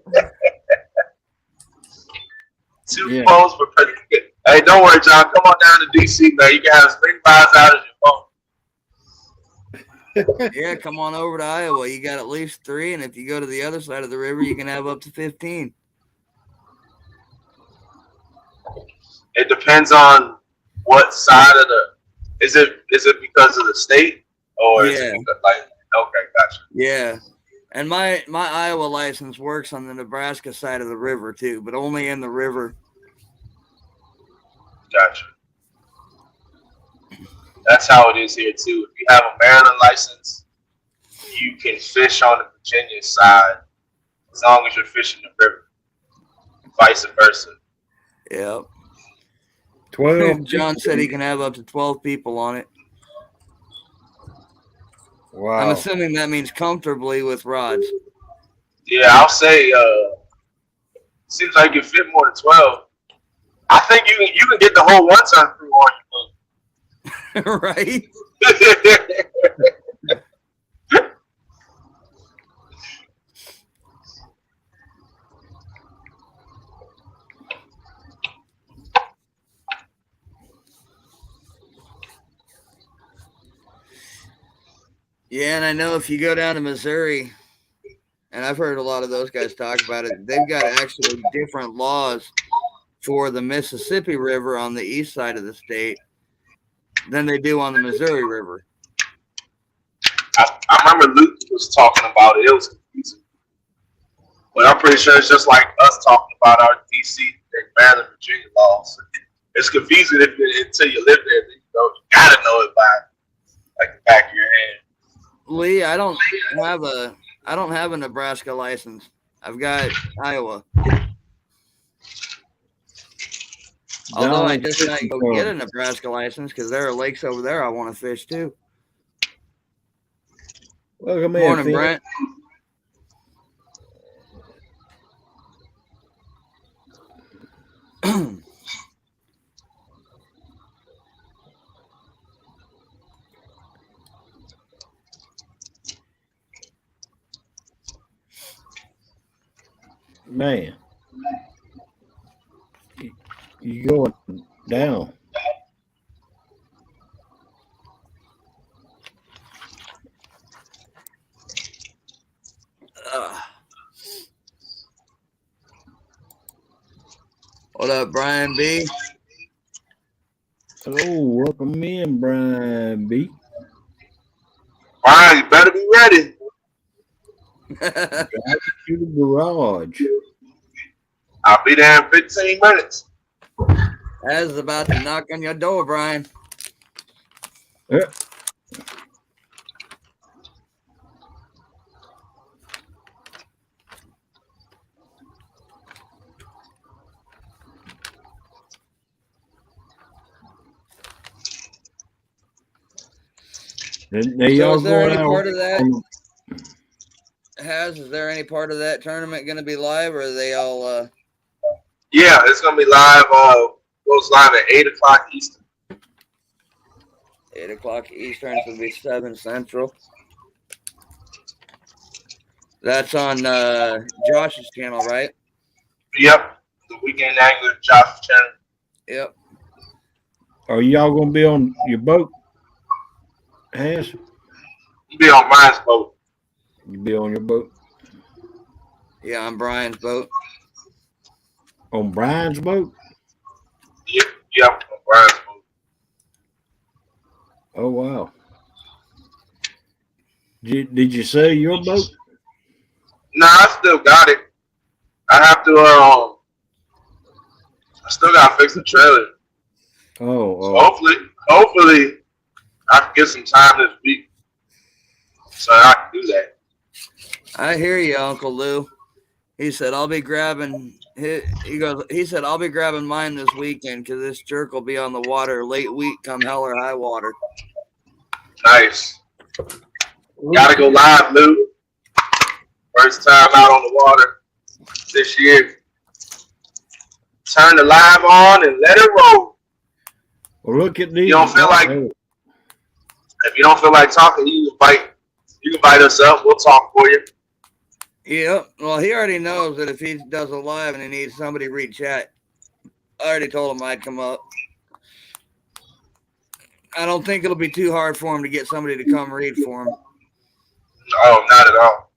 2 poles for pretty good. Hey, don't worry, John. Come on down to DC, man. You can have as many rides out as you want. Yeah, come on over to Iowa. You got at least 3, and if you go to the other side of the river, you can have up to 15. It depends on what side of the. Is it because of the state or is it because, like? Okay, gotcha. Yeah, and my Iowa license works on the Nebraska side of the river too, but only in the river. Gotcha. That's how it is here too. If you have a Maryland license, you can fish on the Virginia side as long as you're fishing the river. Vice versa. Yep. 12. John said he can have up to 12 people on it. Wow. I'm assuming that means comfortably with rods. Yeah, I'll say seems like you fit more than 12. I think you can get the whole one-ton crew on your boat. Right? Yeah, and I know if you go down to Missouri, and I've heard a lot of those guys talk about it, they've got actually different laws for the Mississippi River on the east side of the state. than they do on the Missouri River. I remember Luke was talking about it. It was confusing. But I'm pretty sure it's just like us talking about our DC and Maryland, Virginia laws. It's confusing until you live there. Then you gotta know it by like the back of your hand. Lee, I don't have a Nebraska license. I've got Iowa. Although I just might go get a Nebraska license because there are lakes over there I want to fish too. Welcome in, Morning, Phil. Brent. Man, you going down. What up, Brian B? Hello, welcome in, Brian B. Brian, you better be ready. Drive to the garage. I'll be there in 15 minutes. As about to knock on your door, Brian. Yeah. They So all is there going any out part of that? on- Is there any part of that tournament going to be live, or are they all? Yeah, it's gonna be live. Goes live at 8 o'clock Eastern. 8 o'clock Eastern, so it'll be 7 Central. That's on Josh's channel, right? Yep, the Weekend Angler Josh channel. Yep. Are y'all gonna be on your boat? Has Be on Brian's boat. you be on your boat? Yeah, on Brian's boat. On Brian's boat? Yep, on Brian's boat. Oh wow! Did you sell your boat? Nah, I still got it. I have to. I still gotta fix the trailer. So hopefully, I can get some time this week so I can do that. I hear you, Uncle Lou. He said I'll be grabbing. He said I'll be grabbing mine this weekend because this jerk will be on the water late week, come hell or high water. Nice. Gotta go live, Lou. First time out on the water this year. Turn the live on and let it roll. Well, look at these. You don't feel like if you don't feel like talking, you can bite us up. We'll talk for you. Yep. Well, he already knows that if he does a live and he needs somebody to read chat, I already told him I'd come up. I don't think it'll be too hard for him to get somebody to come read for him. No, not at all.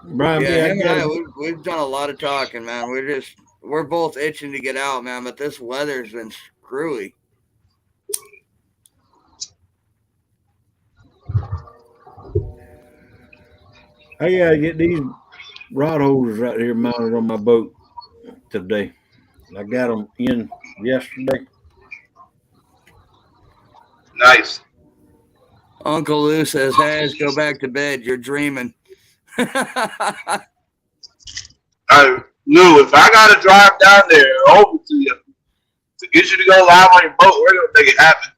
Brian, yeah, him and I, we've done a lot of talking, man. We're both itching to get out, man, but this weather's been screwy. I gotta get these rod holders right here mounted on my boat today. I got them in yesterday. Nice. Uncle Lou says, "Hey, go back to bed. You're dreaming." Lou, if I gotta drive down there over to you to get you to go live on your boat, we're gonna make it happen.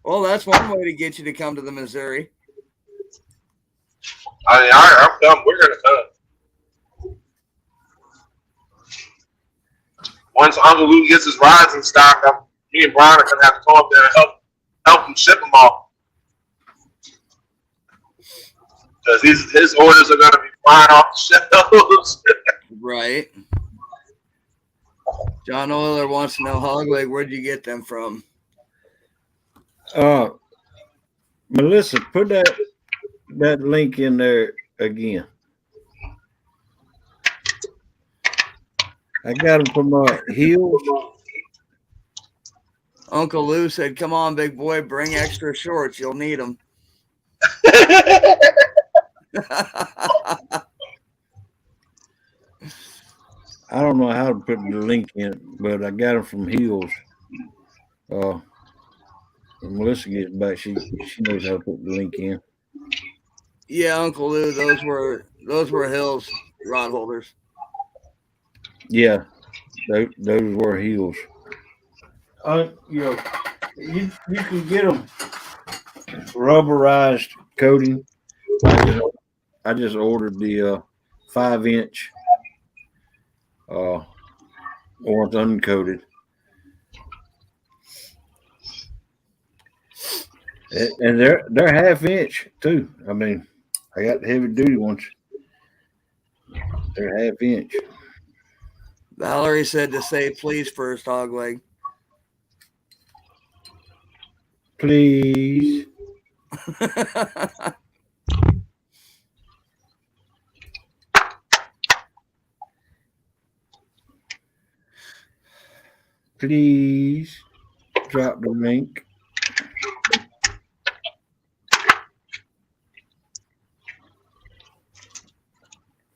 Well, that's one way to get you to come to the Missouri. I mean, I'm coming. We're gonna come. Once Uncle Lou gets his rides in stock, me and Brian are gonna have to go up there and help him ship them off. Because his orders are gonna be flying off the shelves. Right. John Euler wants to know, Hogleg, where'd you get them from? Melissa, put that link in there again. I got them from Heels. Uncle Lou said, "Come on, big boy, bring extra shorts. You'll need them." I don't know how to put the link in, but I got them from Heels. When Melissa gets back, she knows how to put the link in. Yeah, Uncle Lou, those were Hill's rod holders. Yeah, those were Heels. You can get them rubberized coating. I just ordered the 5-inch ones uncoated. And they're 1/2 inch too. I mean, I got the heavy duty ones. They're 1/2 inch. Valerie said to say please first, Hogleg. Please. Please drop the link.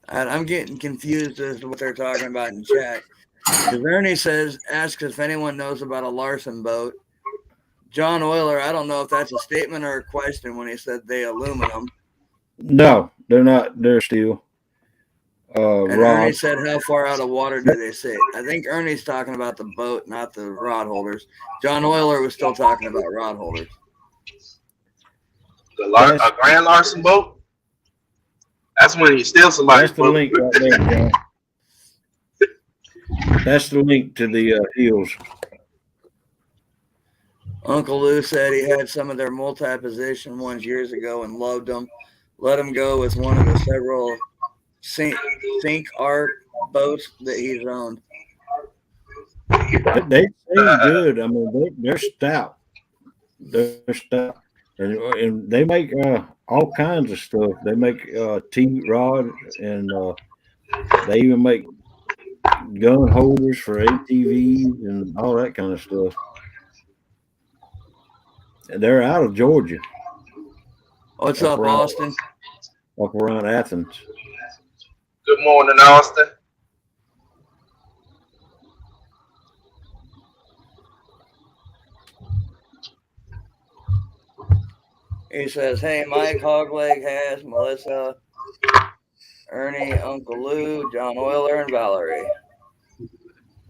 I'm getting confused as to what they're talking about in chat. Because Ernie asks if anyone knows about a Larson boat. John Euler, I don't know if that's a statement or a question when he said they aluminum. No, they're not. They're steel. And Rod. Ernie said, how far out of water do they say? I think Ernie's talking about the boat, not the rod holders. John Euler was still talking about rod holders. A Grand Larson boat? That's when you steal somebody's That's the boat. link right there, John. That's the link to the Heels. Uncle Lou said he had some of their multi-position ones years ago and loved them. Let him go with one of the several sink art boats that he's owned. They seem good. I mean, they're stout. They're stout, and they make all kinds of stuff. They make T-rod, and they even make gun holders for ATVs and all that kind of stuff. And they're out of Georgia. What's up, Austin? Up around Athens. Good morning, Austin. He says, hey, Mike, Hogleg has Melissa, Ernie, Uncle Lou, John Euler, and Valerie.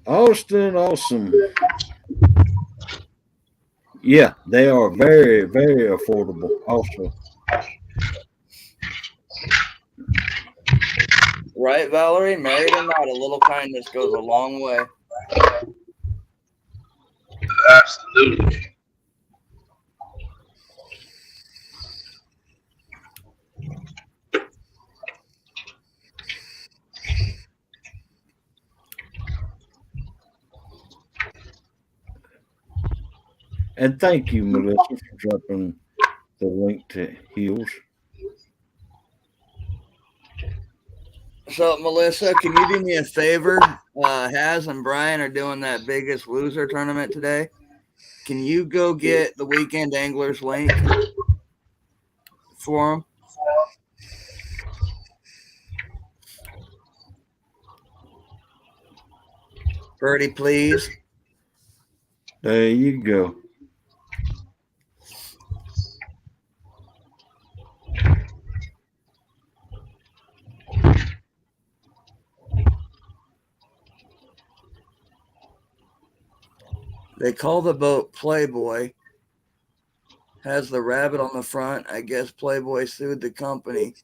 Austin, awesome. Yeah, they are very, very affordable also. Right, Valerie? Married or not, a little kindness goes a long way. Absolutely. And thank you, Melissa, for dropping the link to Heels. So, Melissa, can you do me a favor? Haz and Brian are doing that Biggest Loser tournament today. Can you go get the Weekend Anglers link for them? Birdie, please. There you go. They call the boat Playboy. Has the rabbit on the front. I guess Playboy sued the company,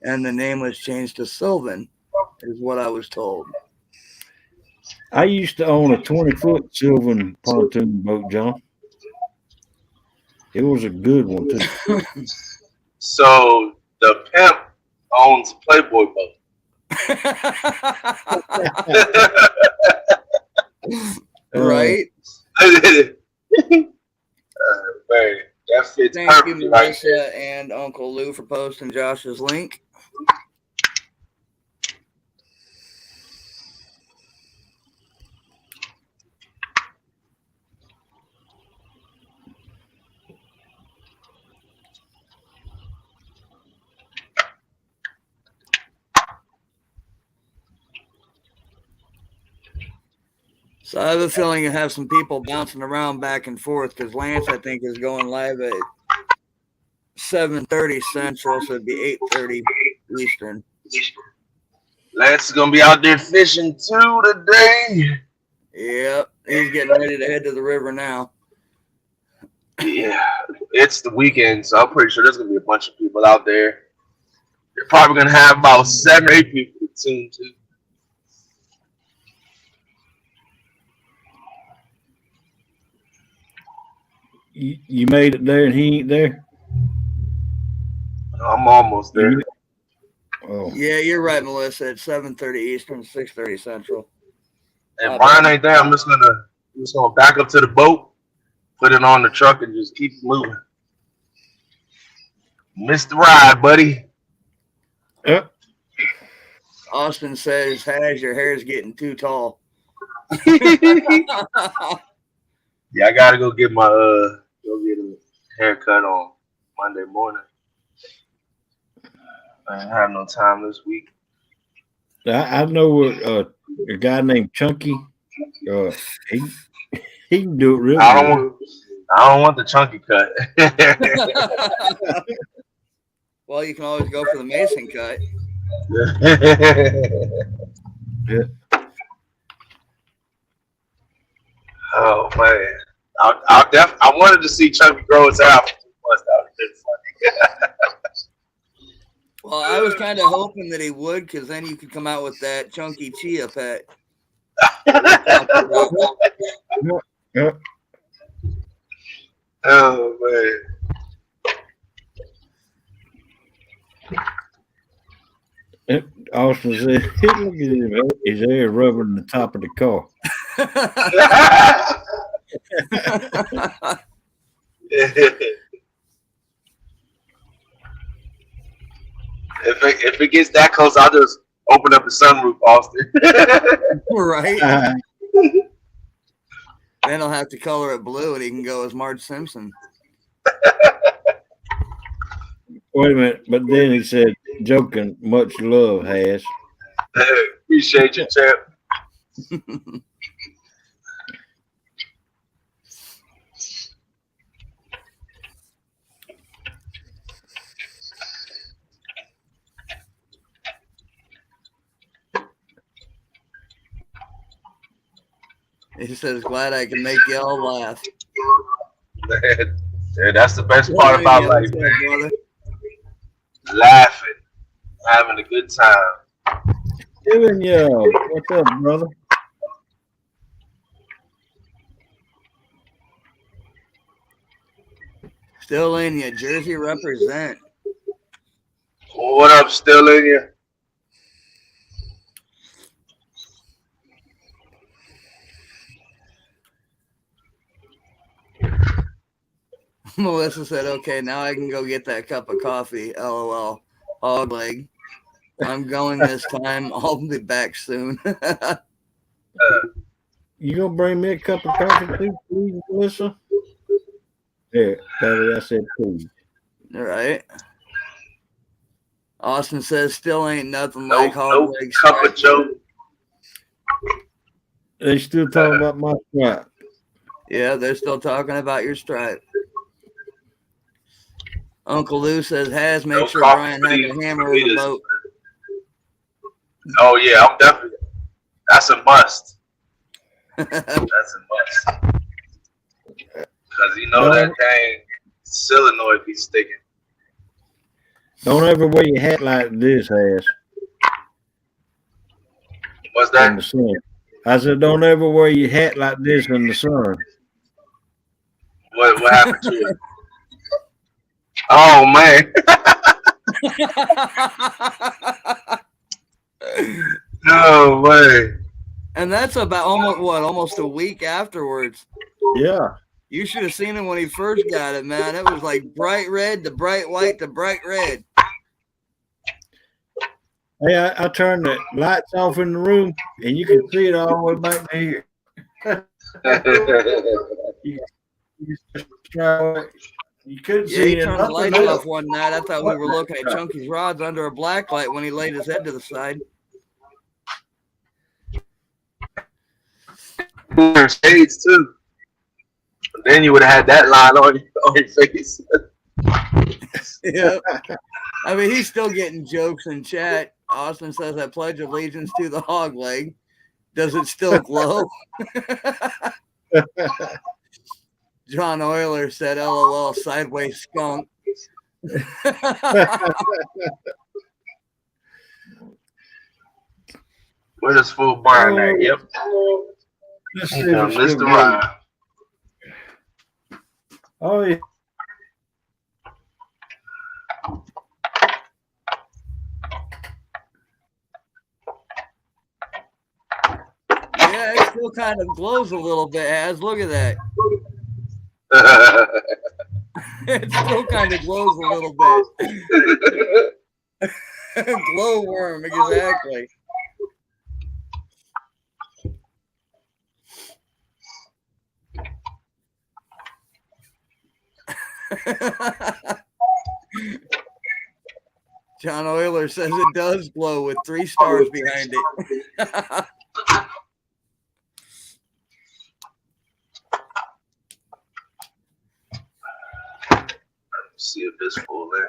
and the name was changed to Sylvan, is what I was told. I used to own a 20-foot Sylvan pontoon boat, John. It was a good one, too. So the pimp owns a Playboy boat. Right? Man, That fits Thank you, perfectly right Melissa there. and Uncle Lou, for posting Josh's link. So I have a feeling you have some people bouncing around back and forth because Lance, I think, is going live at 7:30 Central, so it'd be 8:30 Eastern. Lance is gonna be out there fishing too today. Yep, he's getting ready to head to the river now. Yeah, it's the weekend, so I'm pretty sure there's gonna be a bunch of people out there. You're probably gonna have about 7 or 8 people tuned to. You made it there and he ain't there? I'm almost there. Oh. Yeah, you're right, Melissa. It's 7:30 Eastern, 6:30 Central. And Brian ain't there. I'm just gonna back up to the boat, put it on the truck, and just keep moving. Missed the ride, buddy. Yep. Austin says, "Has your hair's getting too tall." Yeah, I gotta go get my a haircut on Monday morning. I didn't have no time this week. I know a guy named Chunky. He can do it real good. I don't want the chunky cut. Well, you can always go for the Mason cut. Yeah. Oh man, I wanted to see Chunky grow his hair out. That would have been funny. Well, I was kind of hoping that he would, because then you could come out with that chunky chia pet. Yeah. Oh man. Austin said, look at him. His hair rubbing the top of the car. If it gets that close, I'll just open up the sunroof, Austin. Right? Then he'll have to color it blue and he can go as Marge Simpson. Wait a minute. But then he said, joking, much love, Has. Appreciate you, champ. He says, "Glad I can make y'all laugh." Yeah, that's the best part about life, man. Brother. Laughing, having a good time. Stealing y'all. What's up, brother? Still in you. Jersey represent. What up, still in you? Melissa said, "Okay, now I can go get that cup of coffee." LOL. Hog leg. I'm going this time. I'll be back soon. You gonna bring me a cup of coffee too, please, Melissa? Yeah, baby, I said please. All right. Austin says, "Still ain't nothing like hog leg cup of Joe. They still talking about my stripe. Yeah, they're still talking about your stripe." Uncle Lou says, "Has make sure Brian has a hammer in the boat." Oh yeah, I'm definitely. That's a must. That's a must. Because you know that dang solenoid be sticking. Don't ever wear your hat like this, Has. What's In that? the sun. I said, don't ever wear your hat like this in the sun. What happened to it? Oh man. No way. And that's about almost a week afterwards. Yeah. You should have seen him when he first got it, man. It was like bright red to bright white to bright red. Hey, I turned the lights off in the room, and you can see it all the way back to here. You couldn't Yeah, see he it. turned the lights off one night. I thought we were looking at Chunky's rods under a black light when he laid his head to the side. Shades too. Then you would have had that line on your face. Yeah. I mean, he's still getting jokes in chat. Austin says, I pledge allegiance to the hog leg. Does it still glow? John Euler said, LOL, sideways skunk. Where does full barn at? Yep. Let's see He's if gonna it's miss still the good. ride. Oh, yeah. Yeah, it still kind of glows a little bit, Az. Look at that. It still kind of glows a little bit. Glowworm, exactly. John Euler says it does glow with 3 stars behind it. See if this full in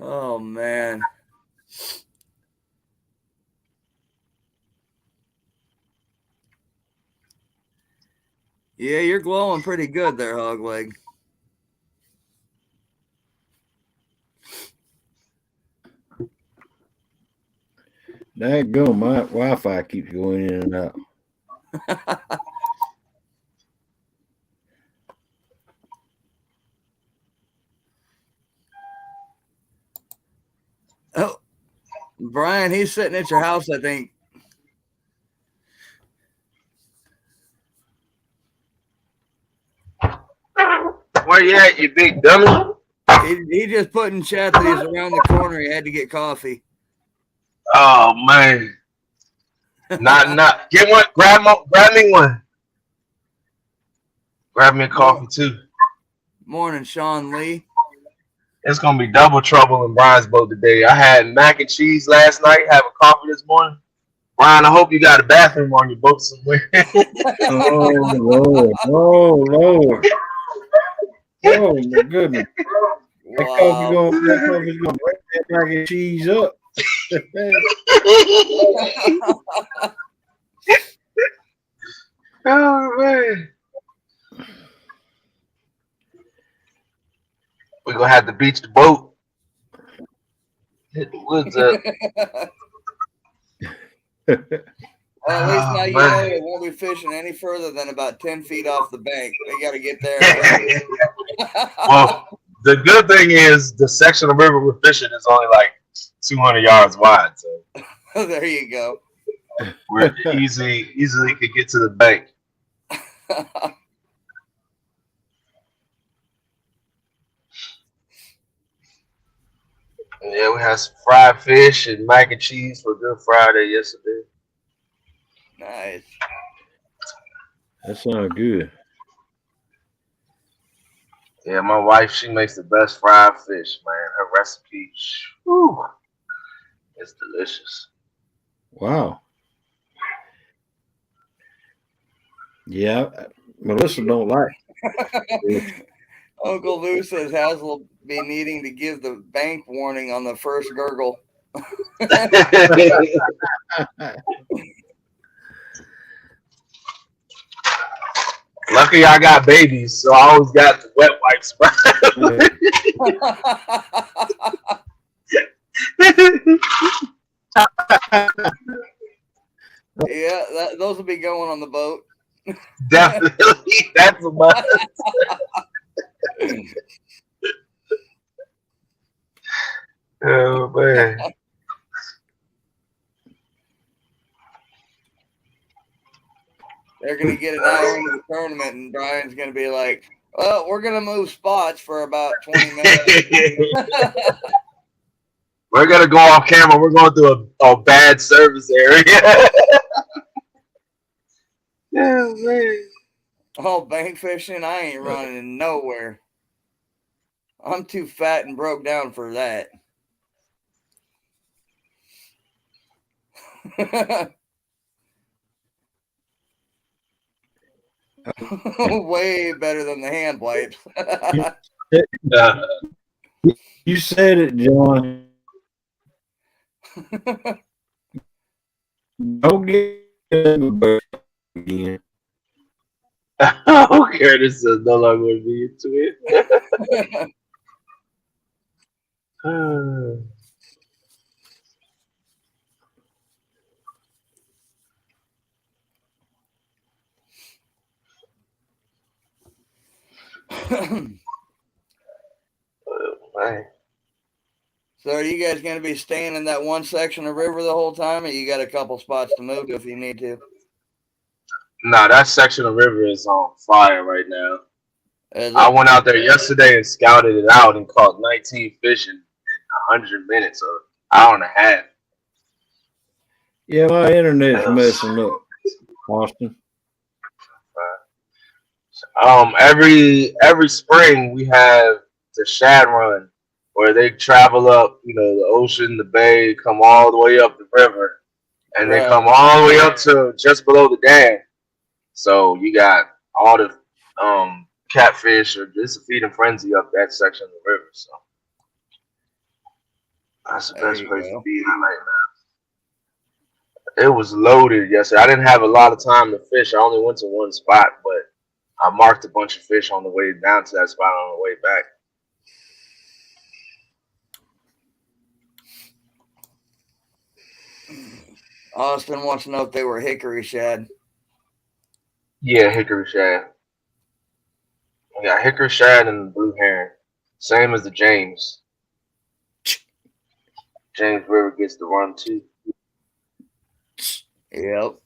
Oh, man. Yeah, you're glowing pretty good there, Hogleg. Daggone, my Wi-Fi keeps going in and out. Oh, Brian, he's sitting at your house, I think. Where you at, you big dummy? He just put in chat that he's around the corner. He had to get coffee. Oh man. Not get one, grab me one. Grab me a coffee too. Morning, Sean Lee. It's gonna be double trouble in Brian's boat today. I had mac and cheese last night, having coffee this morning. Brian, I hope you got a bathroom on your boat somewhere. Oh, Lord. Oh, Lord. Oh, my goodness. That coffee's going to break that mac and cheese up. Oh man. We're gonna have to beach the boat. Hit the woods up. Well, at least now you know man. they won't be fishing any further than about 10 feet off the bank. They got to get there. Well, the good thing is the section of river we're fishing is only like 200 yards wide, so There you go. we're easily could get to the bank. Yeah, we had some fried fish and mac and cheese for Good Friday yesterday. Nice. That sounds good. Yeah, my wife, she makes the best fried fish, man. Her recipe, whew, it's delicious. Wow. Yeah, Melissa don't like it. Uncle Lou says Hazel will be needing to give the bank warning on the first gurgle. Luckily, I got babies, so I always got the wet wipes. Yeah, those will be going on the boat. Definitely, that's a must. Oh man. They're going to get an hour into the tournament, and Brian's going to be like, well, we're going to move spots for about 20 minutes. We're gonna go off camera. We're going through a bad service area. Yeah, man. Oh, bank fishing? I ain't running nowhere. I'm too fat and broke down for that. Way better than the hand wipes. You said it, John. Don't get again. Oh, Curtis is no longer going to be into it. Man. So are you guys going to be staying in that one section of river the whole time, or you got a couple spots to move to if you need to? Nah, that section of river is on fire right now. Is I it? went out there yesterday and scouted it out and caught 19 fish in 100 minutes or hour and a half. Yeah, my internet's messing up, Austin. Every spring we have the shad run where they travel up, the ocean, the bay, come all the way up the river, and they Right. come all the way up to just below the dam. So you got all the catfish or just a feeding frenzy up that section of the river. So that's the There best you place go. to be at right now. It was loaded yesterday. I didn't have a lot of time to fish. I only went to one spot, but I marked a bunch of fish on the way down to that spot on the way back. Austin wants to know if they were hickory shad. Yeah, hickory shad. We got hickory shad and blue heron. Same as the James. James River gets the run too. Yep.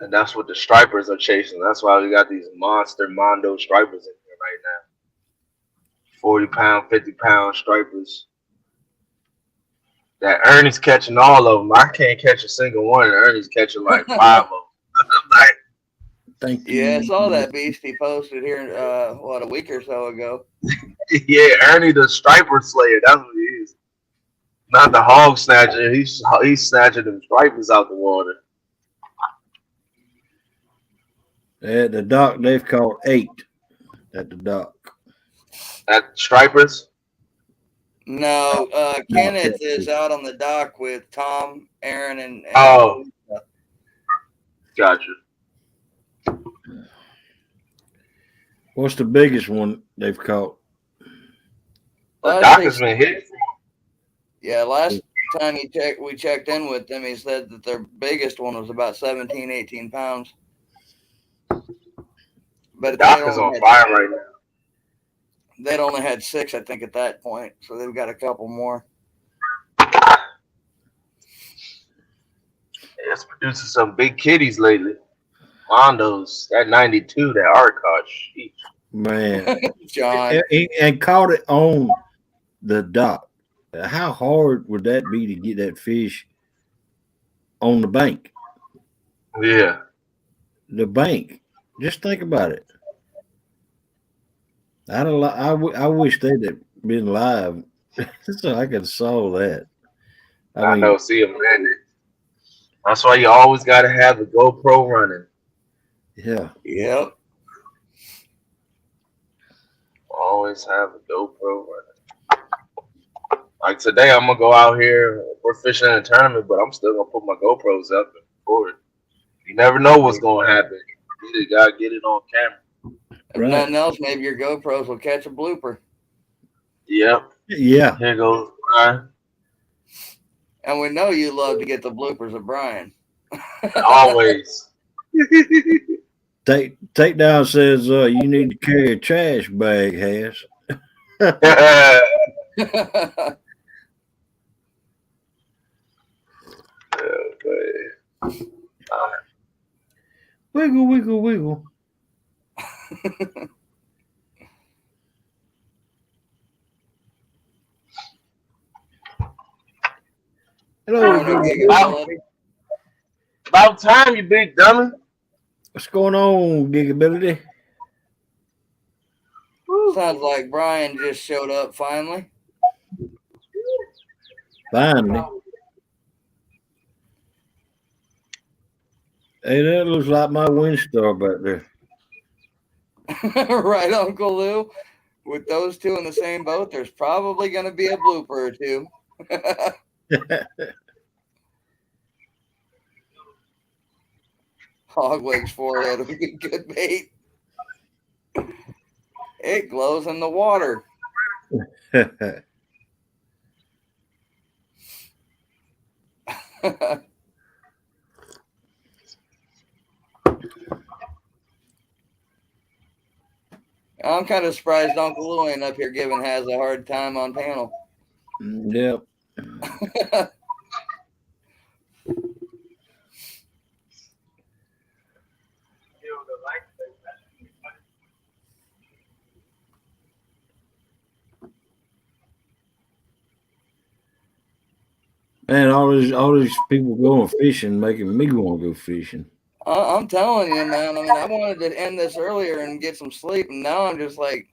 And that's what the stripers are chasing. That's why we got these monster Mondo stripers in here right now. 40-pound, 50-pound stripers. That Ernie's catching all of them. I can't catch a single one, and Ernie's catching like 5 of them. Like, Thank you. Yeah, I saw that beast he posted here, a week or so ago. yeah, Ernie the striper slayer. That's what he is. Not the hog snatcher. He's snatching them stripers out the water. At the dock, they've caught 8 at the dock. At stripers? No, Kenneth is out on the dock with Tom, Aaron, and Oh, gotcha. What's the biggest one they've caught? The dock has been hit. Yeah, last time we checked in with them, he said that their biggest one was about 17, 18 pounds. But The dock is on fire right now. They'd only had 6, I think, at that point. So they've got a couple more. It's producing some big kitties lately. Mondos, that 92, that art caught. Sheesh. Man. John. And caught it on the dock. How hard would that be to get that fish on the bank? Yeah. The bank. Just think about it. I wish they'd have been live so I could saw that. I know, see him landing. That's why you always got to have the GoPro running. Yeah. Yep. Always have a GoPro running. Like today, I'm going to go out here. We're fishing in a tournament, but I'm still going to put my GoPros up and record. You never know what's going to happen. You got to get it on camera. If nothing else, maybe your GoPros will catch a blooper. Yep. Yeah. Here goes Brian. And we know you love to get the bloopers of Brian. Always. Takedown says you need to carry a trash bag, Has. Wiggle, wiggle, wiggle. Hello, Giggability. About time, you big dummy. What's going on, Giggability? Sounds like Brian just showed up finally. Finally. Hey, that looks like my Windstar back there. Right, Uncle Lou? With those two in the same boat, there's probably going to be a blooper or two. Hogleg's forehead would be good bait. It glows in the water. I'm kind of surprised Uncle Lou ain't up here giving Has a hard time on panel. Yep. Man, all these people going fishing, making me want to go fishing. I'm telling you, man. I mean, I wanted to end this earlier and get some sleep, and now I'm just like,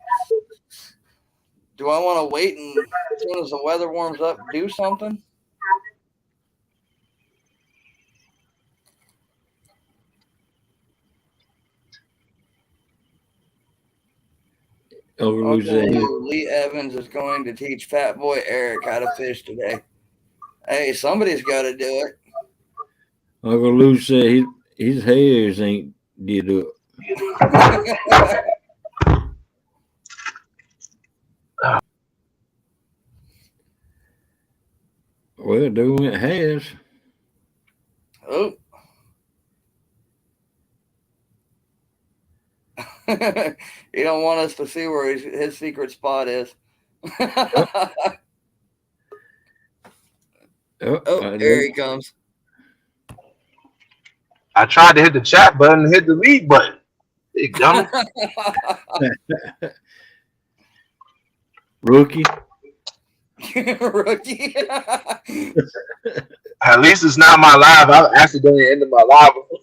do I want to wait and as soon as the weather warms up, do something? Uncle Lee Evans is going to teach Fat Boy Eric how to fish today. Hey, somebody's got to do it. Uncle Lou said his hairs ain't did up. Well, doing it has. Oh. You don't want us to see where his secret spot is. There he comes. I tried to hit the chat button and hit the lead button. Big dummy. Rookie. Rookie. At least it's not my live. I accidentally ended my live before.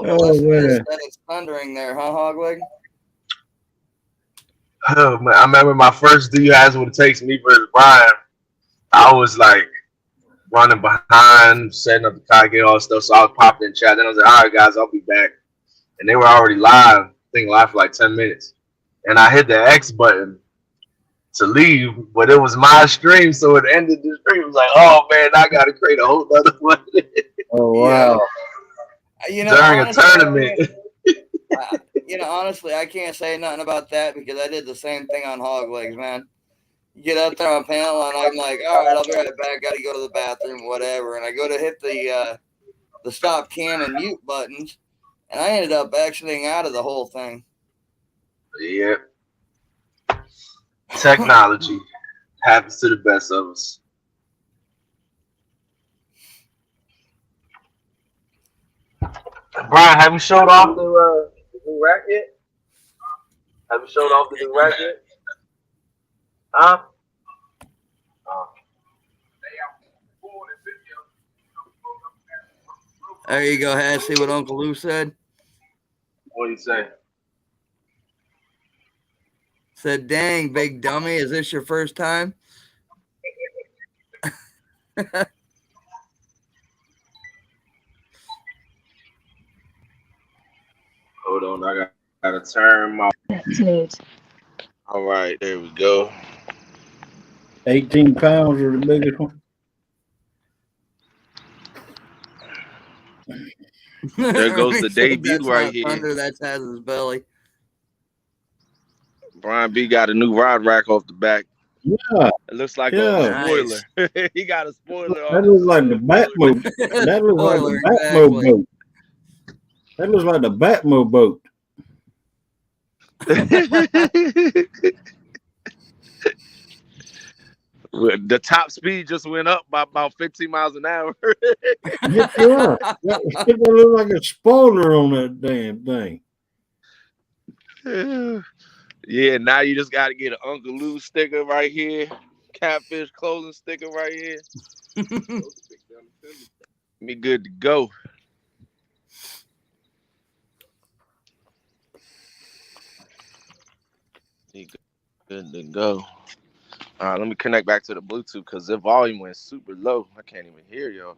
Man. It's thundering there, huh, Hogleg? Oh, man. I remember my first Do You Has What It Takes me versus Brian. I was like running behind, setting up the kayak, all stuff. So I was popping in chat. Then I was like, all right, guys, I'll be back. And they were already live. I think live for like 10 minutes. And I hit the X button to leave, but it was my stream, so it ended the stream. It was like, oh man, I gotta create a whole other one. Oh wow. You know, during honestly, a tournament. Honestly, I can't say nothing about that because I did the same thing on Hoglegs, man. You get up there on panel and I'm like, all right, I'll be right back, gotta go to the bathroom, whatever. And I go to hit the stop cam and mute buttons, and I ended up exiting out of the whole thing. Yep. Technology happens to the best of us. Brian, have you showed off the new rack yet? Have you showed off the new rack yet? Huh? There you go, Has. See what Uncle Lou said? What do you say? Said, dang, big dummy, is this your first time? Hold on, I gotta turn my. All right, there we go. 18 pounds or the biggest one? There goes the debut right here. Thunder, that's Haz's belly. Brian B got a new rod rack off the back. Yeah, It looks like yeah. a spoiler. He got a spoiler on That his looks like the Batmo. That looks like the Spoiler, Batmo exactly. boat. That looks like the Batmo boat. The top speed just went up by about 15 miles an hour. Yeah, that looks like a spoiler on that damn thing. Yeah, now you just got to get an Uncle Lou sticker right here, Catfish clothing sticker right here. Be good to go. Be good to go. All right, let me connect back to the Bluetooth because the volume went super low. I can't even hear y'all.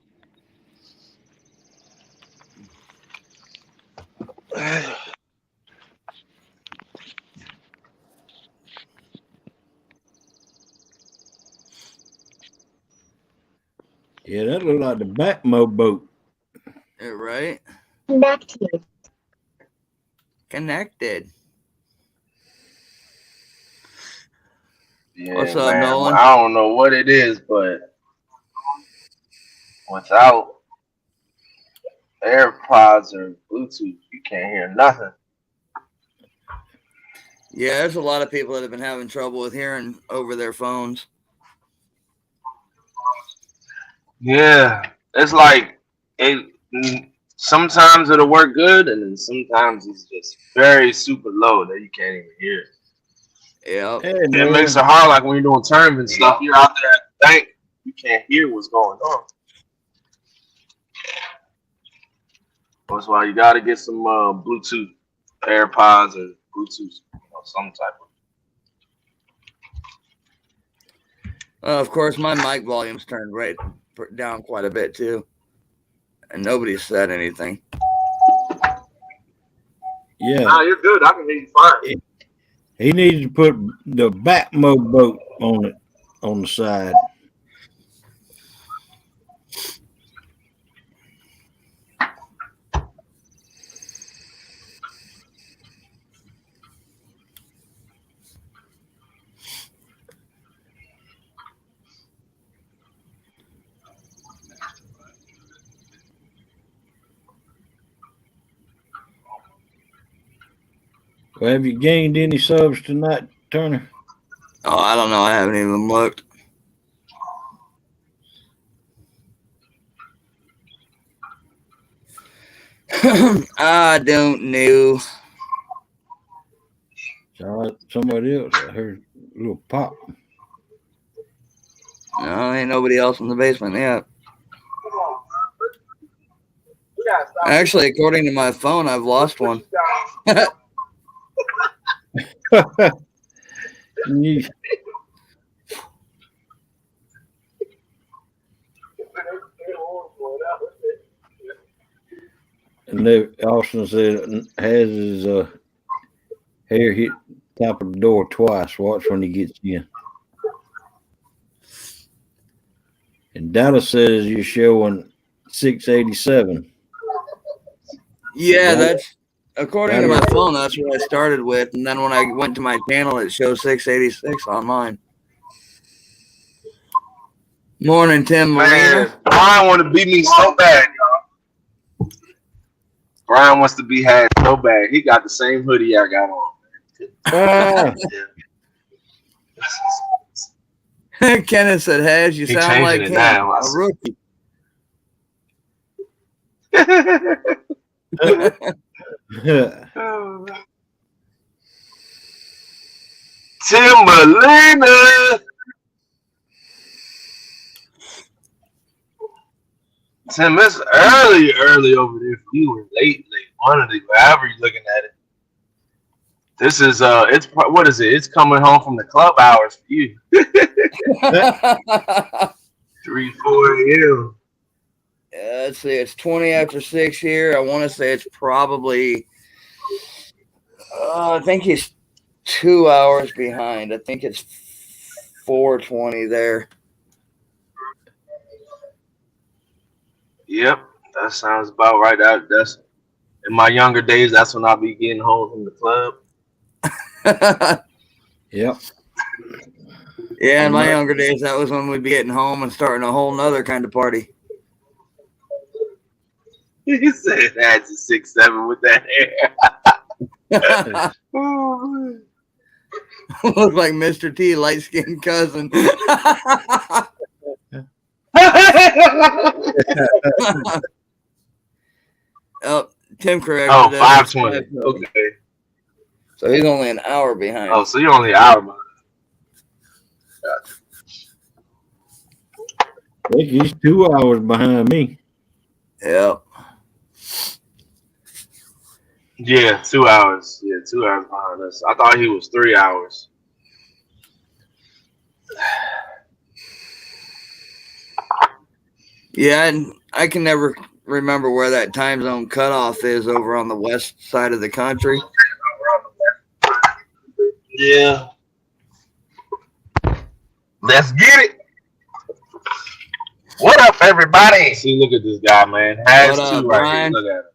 Yeah, that looks like the Batmo boat. Yeah, right? Connected. Yeah, What's up, man. Nolan? I don't know what it is, but without AirPods or Bluetooth, you can't hear nothing. Yeah, there's a lot of people that have been having trouble with hearing over their phones. Yeah, it's like it. Sometimes it'll work good, and then sometimes it's just very super low that you can't even hear it. Yep. Hey, It Nolan. makes it hard, like when you're doing tournament stuff. You're out there at the bank, you can't hear what's going on. That's why you got to get some Bluetooth AirPods or Bluetooth, some type of. Of course, my mic volume's turned right down quite a bit too, and nobody said anything. Yeah. Nah, you're good. I can hear you fine. He needs to put the Batmo boat on it on the side. Well, have you gained any subs tonight, Turner? Oh, I don't know. I haven't even looked. I don't know. Somebody else. I heard a little pop. No, ain't nobody else in the basement yet. Actually, according to my phone, I've lost one. You- And then Austin said has his hair hit top of the door twice. Watch when he gets in. And Dallas says you're showing 687. Yeah, Right. that's according to my phone. That's what I started with, and then when I went to my channel, it shows 686 on mine. Morning, Tim Man, Molina. Brian want to beat me so bad, y'all. Brian wants to be had so bad. He got the same hoodie I got on. Ah, Kenneth said, "Has you He sound changing like it him, now. a rookie." Timberlina. Tim, it's early over there for you. Or late. One of the however you're looking at it. This is it's what is it? It's coming home from the club hours for you. 3-4 a.m. Let's see, it's 20 after 6 here. I want to say it's probably, I think he's 2 hours behind. I think it's 4:20 there. Yep, that sounds about right. That's in my younger days. That's when I'll be getting home from the club. yep. Yeah, in my younger days, that was when we'd be getting home and starting a whole nother kind of party. He said that's a 6'7" with that hair. Look like Mr. T, light-skinned cousin. Oh, Tim corrected. Oh, that. 5:20. Okay. So he's only an hour behind. Oh, so you're only an hour behind. I think he's 2 hours behind me. Yep. Yeah, 2 hours. Yeah, 2 hours behind us. I thought he was 3 hours. Yeah, and I can never remember where that time zone cutoff is over on the west side of the country. Yeah. Let's get it. What up, everybody? See, look at this guy, man. Has What up, two right Brian? here. Look at him.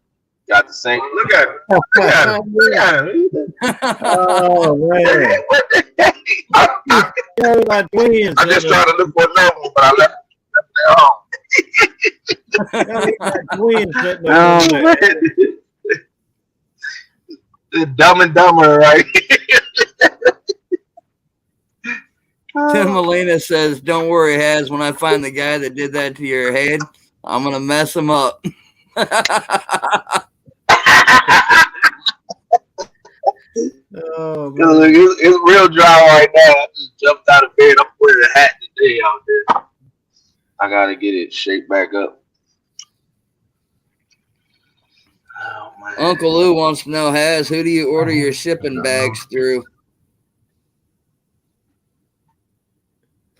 Got the same. Look at him. Look at him. Look at him. Oh, man. What the heck? My twins. I'm just trying to look for another one, but I left it at home. Twins sitting Oh, there. man. The Dumb and Dumber, right? Tim Molina says, "Don't worry, Haz. When I find the guy that did that to your head, I'm gonna mess him up." Oh, man. Look, it's real dry right now. I just jumped out of bed. I'm wearing a hat today out there. I gotta get it shaped back up. Oh, man. Uncle Lou wants to know, Haz, who do you order your shipping bags through?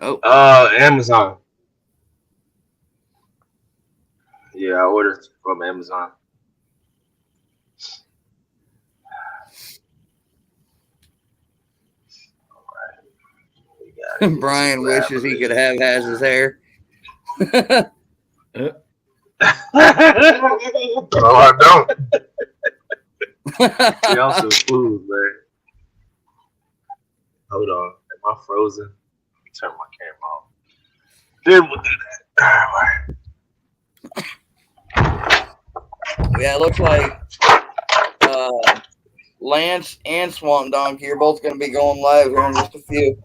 Oh, Amazon. Yeah, I ordered from Amazon. Brian wishes he could have Haz's hair. No, I don't. She also food, man. Hold on. Am I frozen? Let me turn my camera off. Then we'll do that. All right. Yeah, it looks like Lance and Swamp Donkey are both going to be going live here in just a few.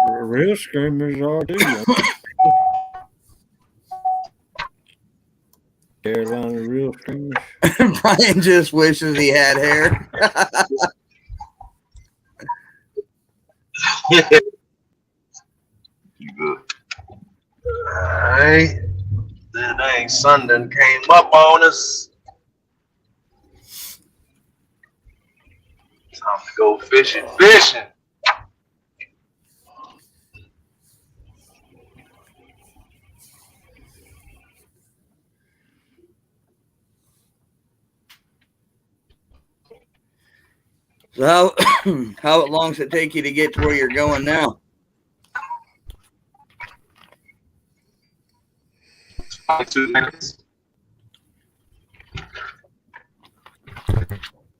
The real screamers are too. Carolina real screamers. Brian just wishes he had hair. You good? Alright. That dang sun done came up on us. Time to go fishing. So how long does it take you to get to where you're going now? 2 minutes.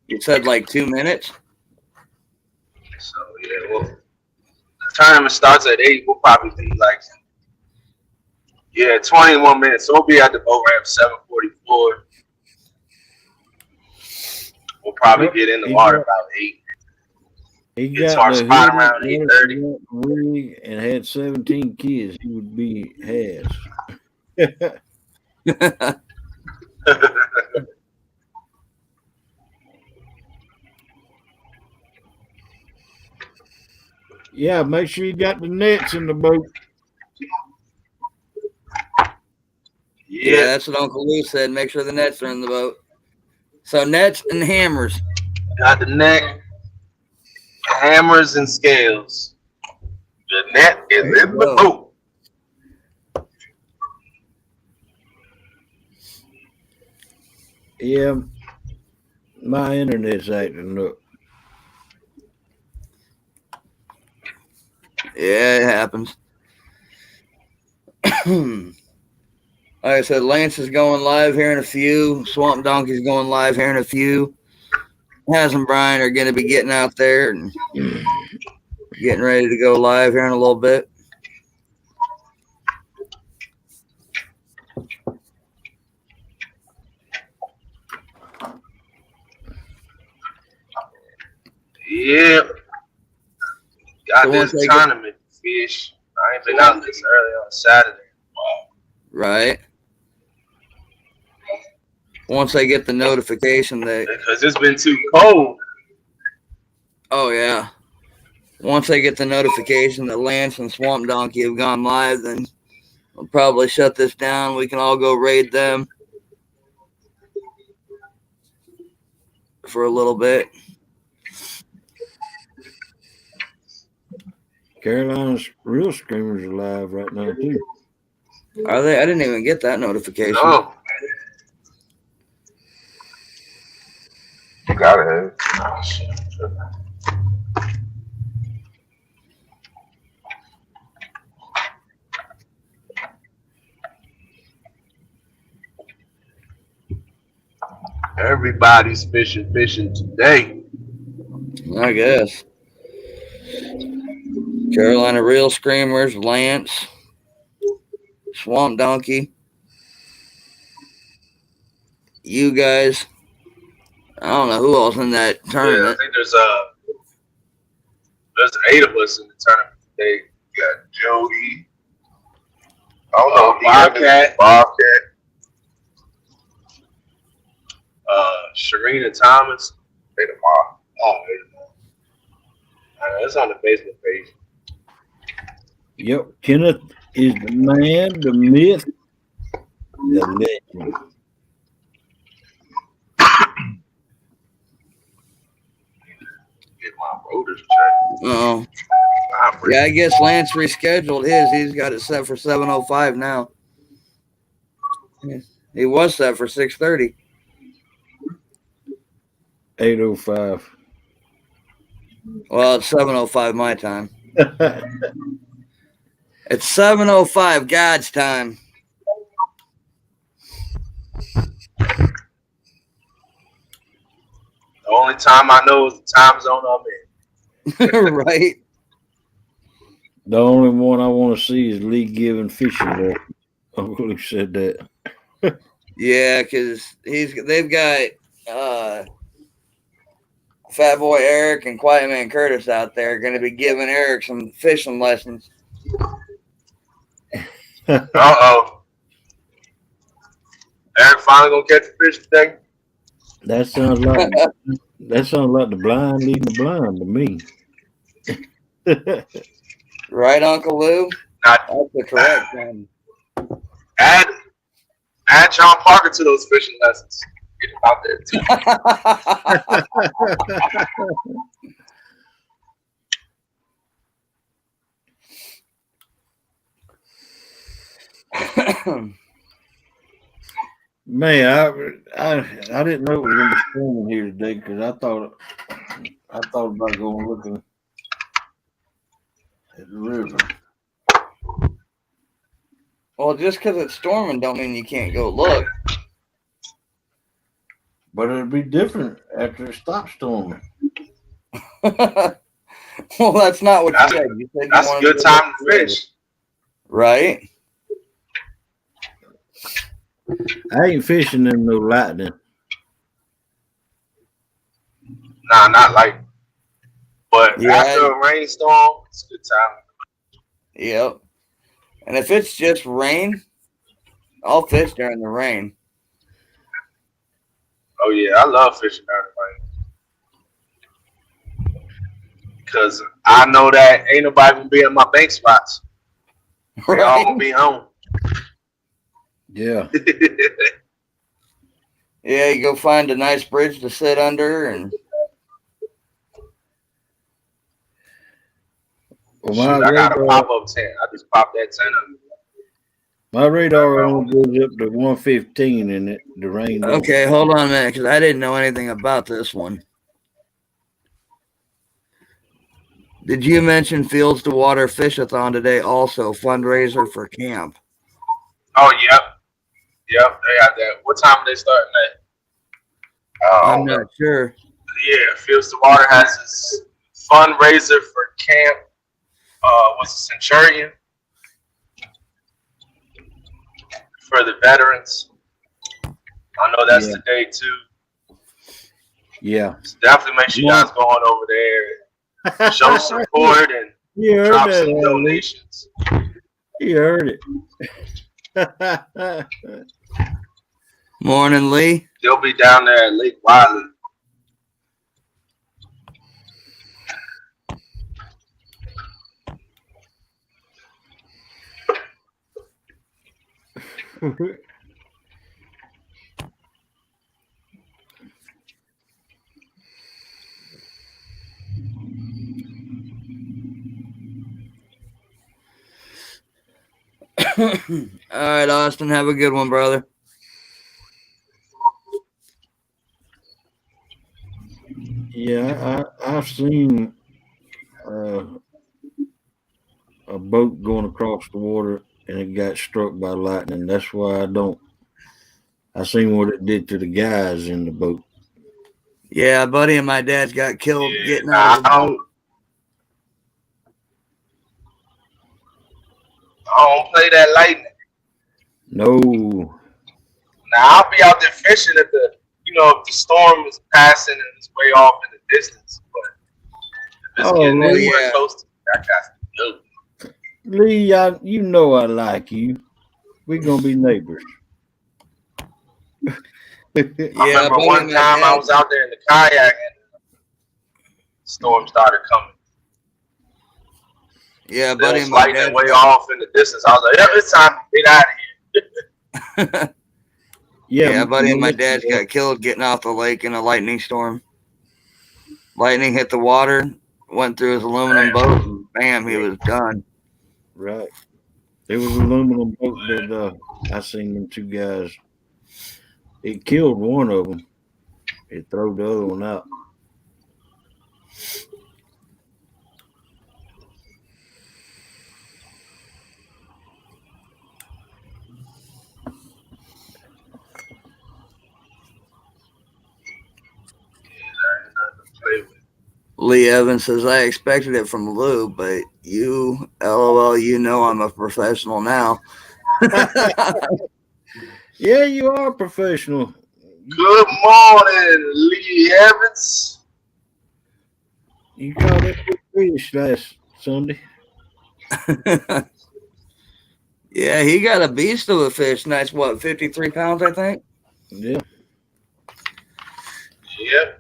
You said like 2 minutes? So yeah, well, the tournament starts at 8. We'll probably be like 21 minutes. So we'll be at the boat ramp 7:44. We'll probably get in the water about 8. He It's got our the spot hood, around 8:30. and had 17 kids. He would be Has. Yeah, make sure you got the nets in the boat. Yeah, that's what Uncle Lou said. Make sure the nets are in the boat. So nets and hammers. Got the net, hammers, and scales. The net is in the boat. Yeah, my internet's acting up. Yeah, it happens. Like I said, Lance is going live here in a few. Swamp Donkey's going live here in a few. Haz and Brian are going to be getting out there and getting ready to go live here in a little bit. Yeah. Got So once this they get- tournament fish. I ain't been out this early on Saturday. Right. Once I get the notification that, Because it's been too cold. oh yeah. Once I get the notification that Lance and Swamp Donkey have gone live, then I'll probably shut this down. We can all go raid them for a little bit. Carolina's real screamers are live right now too. Are they? I didn't even get that notification. No. You gotta have. Oh, shit. Everybody's fishing today. I guess. Carolina Real Screamers, Lance, Swamp Donkey, you guys. I don't know who else in that Yeah, I tournament. think there's 8 of us in the tournament today. You got Jody. I don't know, Bobcat. Sharina Thomas. They tomorrow. It's on the Facebook page. Yep, Kenneth is the man, the myth, the legend. Get my rotors checked. Oh, yeah. I guess Lance rescheduled his. He's got it set for 7:05 now. He was set for 6:30. 8:05. Well, it's 7:05 my time. It's 7:05 God's time. The only time I know is the time zone I'm in. Right? The only one I want to see is Lee giving fishing lessons. Uncle Luke said that. Yeah, because they've got Fat Boy Eric and Quiet Man Curtis out there going to be giving Eric some fishing lessons. Uh-oh. Eric finally gonna catch a fish today? That sounds like the blind leading the blind to me. Right, Uncle Lou? Not- That's the correct one. Add John Parker to those fishing lessons. Get him out there too. Man, I didn't know it was gonna be storming here today because I thought about going looking at the river. Well, just because it's storming don't mean you can't go look. But it'd be different after it stops storming. Well, that's not what you said. You said That's a good time to fish. Right? I ain't fishing in no lightning. Nah, not like. But Yeah. after a rainstorm, it's a good time. Yep. And if it's just rain, I'll fish during the rain. Oh yeah, I love fishing during the rain. Because I know that ain't nobody gonna be in my bank spots. They all gonna be home. Yeah. Yeah, you go find a nice bridge to sit under and Well, Shoot, I got a pop-up tent. I just popped that tent up. my radar only goes up to 115 and the rain. don't- okay, hold on a minute, because I didn't know anything about this one. Did you mention Fields to Water Fishathon today also, fundraiser for camp? Oh, yep. Yep, they got that. What time are they starting at? I'm Oh, not sure. yeah, Fields to Water has this fundraiser for camp was a Centurion for the veterans. I know that's Yeah. today too. Yeah. So definitely make sure you guys go on over there and show support and You heard drop that, some Lee. donations. You heard it. Morning, Lee. They'll be down there at Lake Wiley. All right, Austin. Have a good one, brother. Yeah, I've seen a boat going across the water and it got struck by lightning. That's why I seen what it did to the guys in the boat. Yeah, a buddy of my dad's got killed Yeah, getting out of the boat. I don't play that lightning. No. Now I'll be out there fishing if the storm is passing and it's way off in the distance. But if it's getting anywhere close to me, I got to go. Lee, you know I like you. We're gonna be neighbors. I remember one time I was out there in the kayak and the storm started coming. Yeah, buddy, it was lightning way off in the distance. I was like, "Yep, it's time to get out of here." Yeah, buddy, and my dad's got killed getting off the lake in a lightning storm. Lightning hit the water, went through his aluminum boat, and bam, he was done. Right. It was an aluminum boat that I seen them two guys. It killed one of them. It threw the other one out. Lee Evans says, I expected it from Lou, but you, LOL, you know I'm a professional now. Yeah, you are a professional. Good morning, Lee Evans. You caught that big fish last Sunday. Yeah, he got a beast of a fish. Nice, 53 pounds, I think? Yeah. Yep.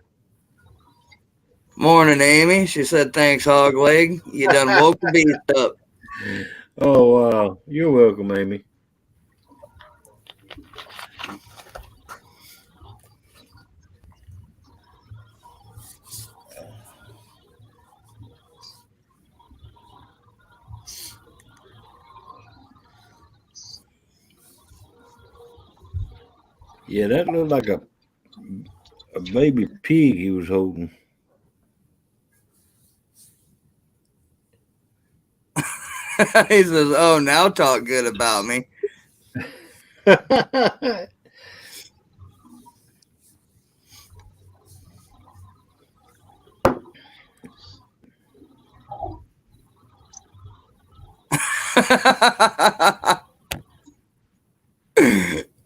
Morning, Amy. She said, thanks, hog leg. You done woke the beast up. Oh, wow. You're welcome, Amy. Yeah, that looked like a baby pig he was holding. He says, oh, now talk good about me.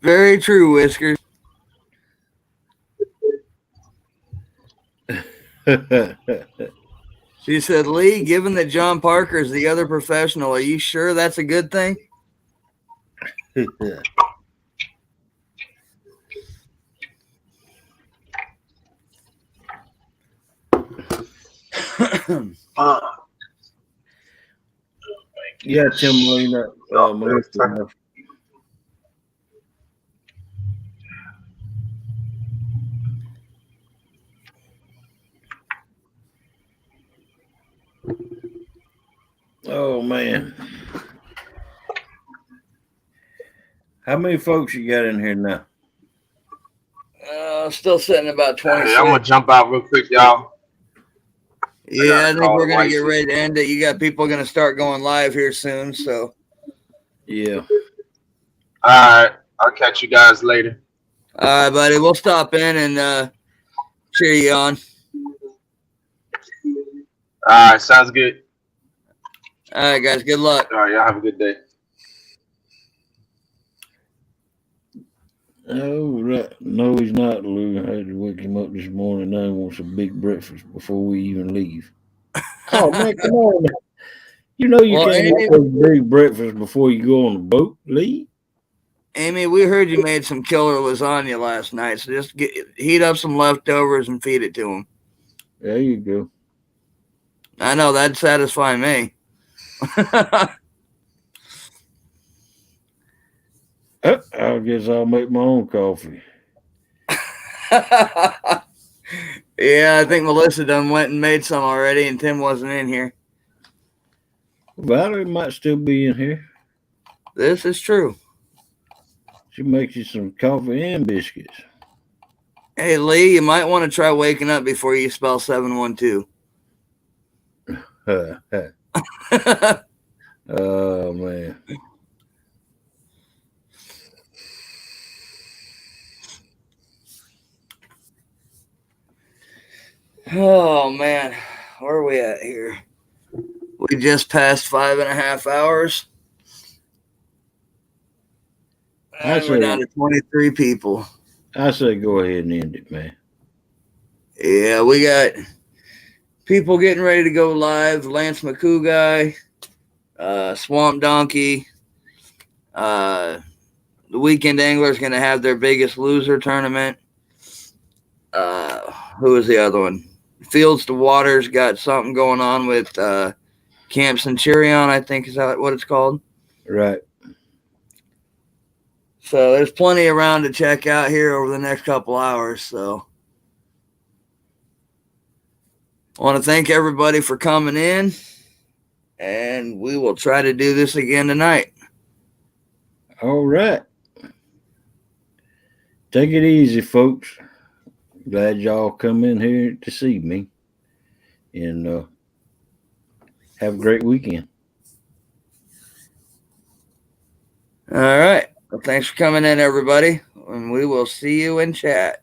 Very true, Whiskers. She said, Lee, given that John Parker is the other professional, are you sure that's a good thing? Yeah, Timberlake. Melissa. Oh man. How many folks you got in here now? Still sitting about 26. Hey, I'm gonna jump out real quick, y'all. Yeah, I think we're gonna get ready to end it. You got people gonna start going live here soon, so yeah. All right, I'll catch you guys later. All right, buddy. We'll stop in and cheer you on. All right, sounds good. All right, guys. Good luck. All right, y'all have a good day. Oh, right. No, he's not, Lou. I had to wake him up this morning. Now he wants a big breakfast before we even leave. Oh, man, come on now. You know you Well, can't Amy, eat a big breakfast before you go on the boat, Lee. Amy, we heard you made some killer lasagna last night, so just heat up some leftovers and feed it to him. There you go. I know that'd satisfy me. I guess I'll make my own coffee. Yeah, I think Melissa done went and made some already, and Tim wasn't in here. Valerie might still be in here. This is true. She makes you some coffee and biscuits. Hey, Lee, you might want to try waking up before you spell 712. Oh, man. Oh, man. Where are we at here? We just passed 5.5 hours. And we're down to 23 people. I say go ahead and end it, man. Yeah, we got people getting ready to go live. Lance McCoo guy, Swamp Donkey. The Weekend Angler's going to have their biggest loser tournament. Who is the other one? Fields to Waters got something going on with Camp Centurion, I think is what it's called. Right. So there's plenty around to check out here over the next couple hours. So I want to thank everybody for coming in, and we will try to do this again tonight. All right. Take it easy, folks. Glad y'all come in here to see me. And have a great weekend. All right. Well, thanks for coming in, everybody. And we will see you in chat.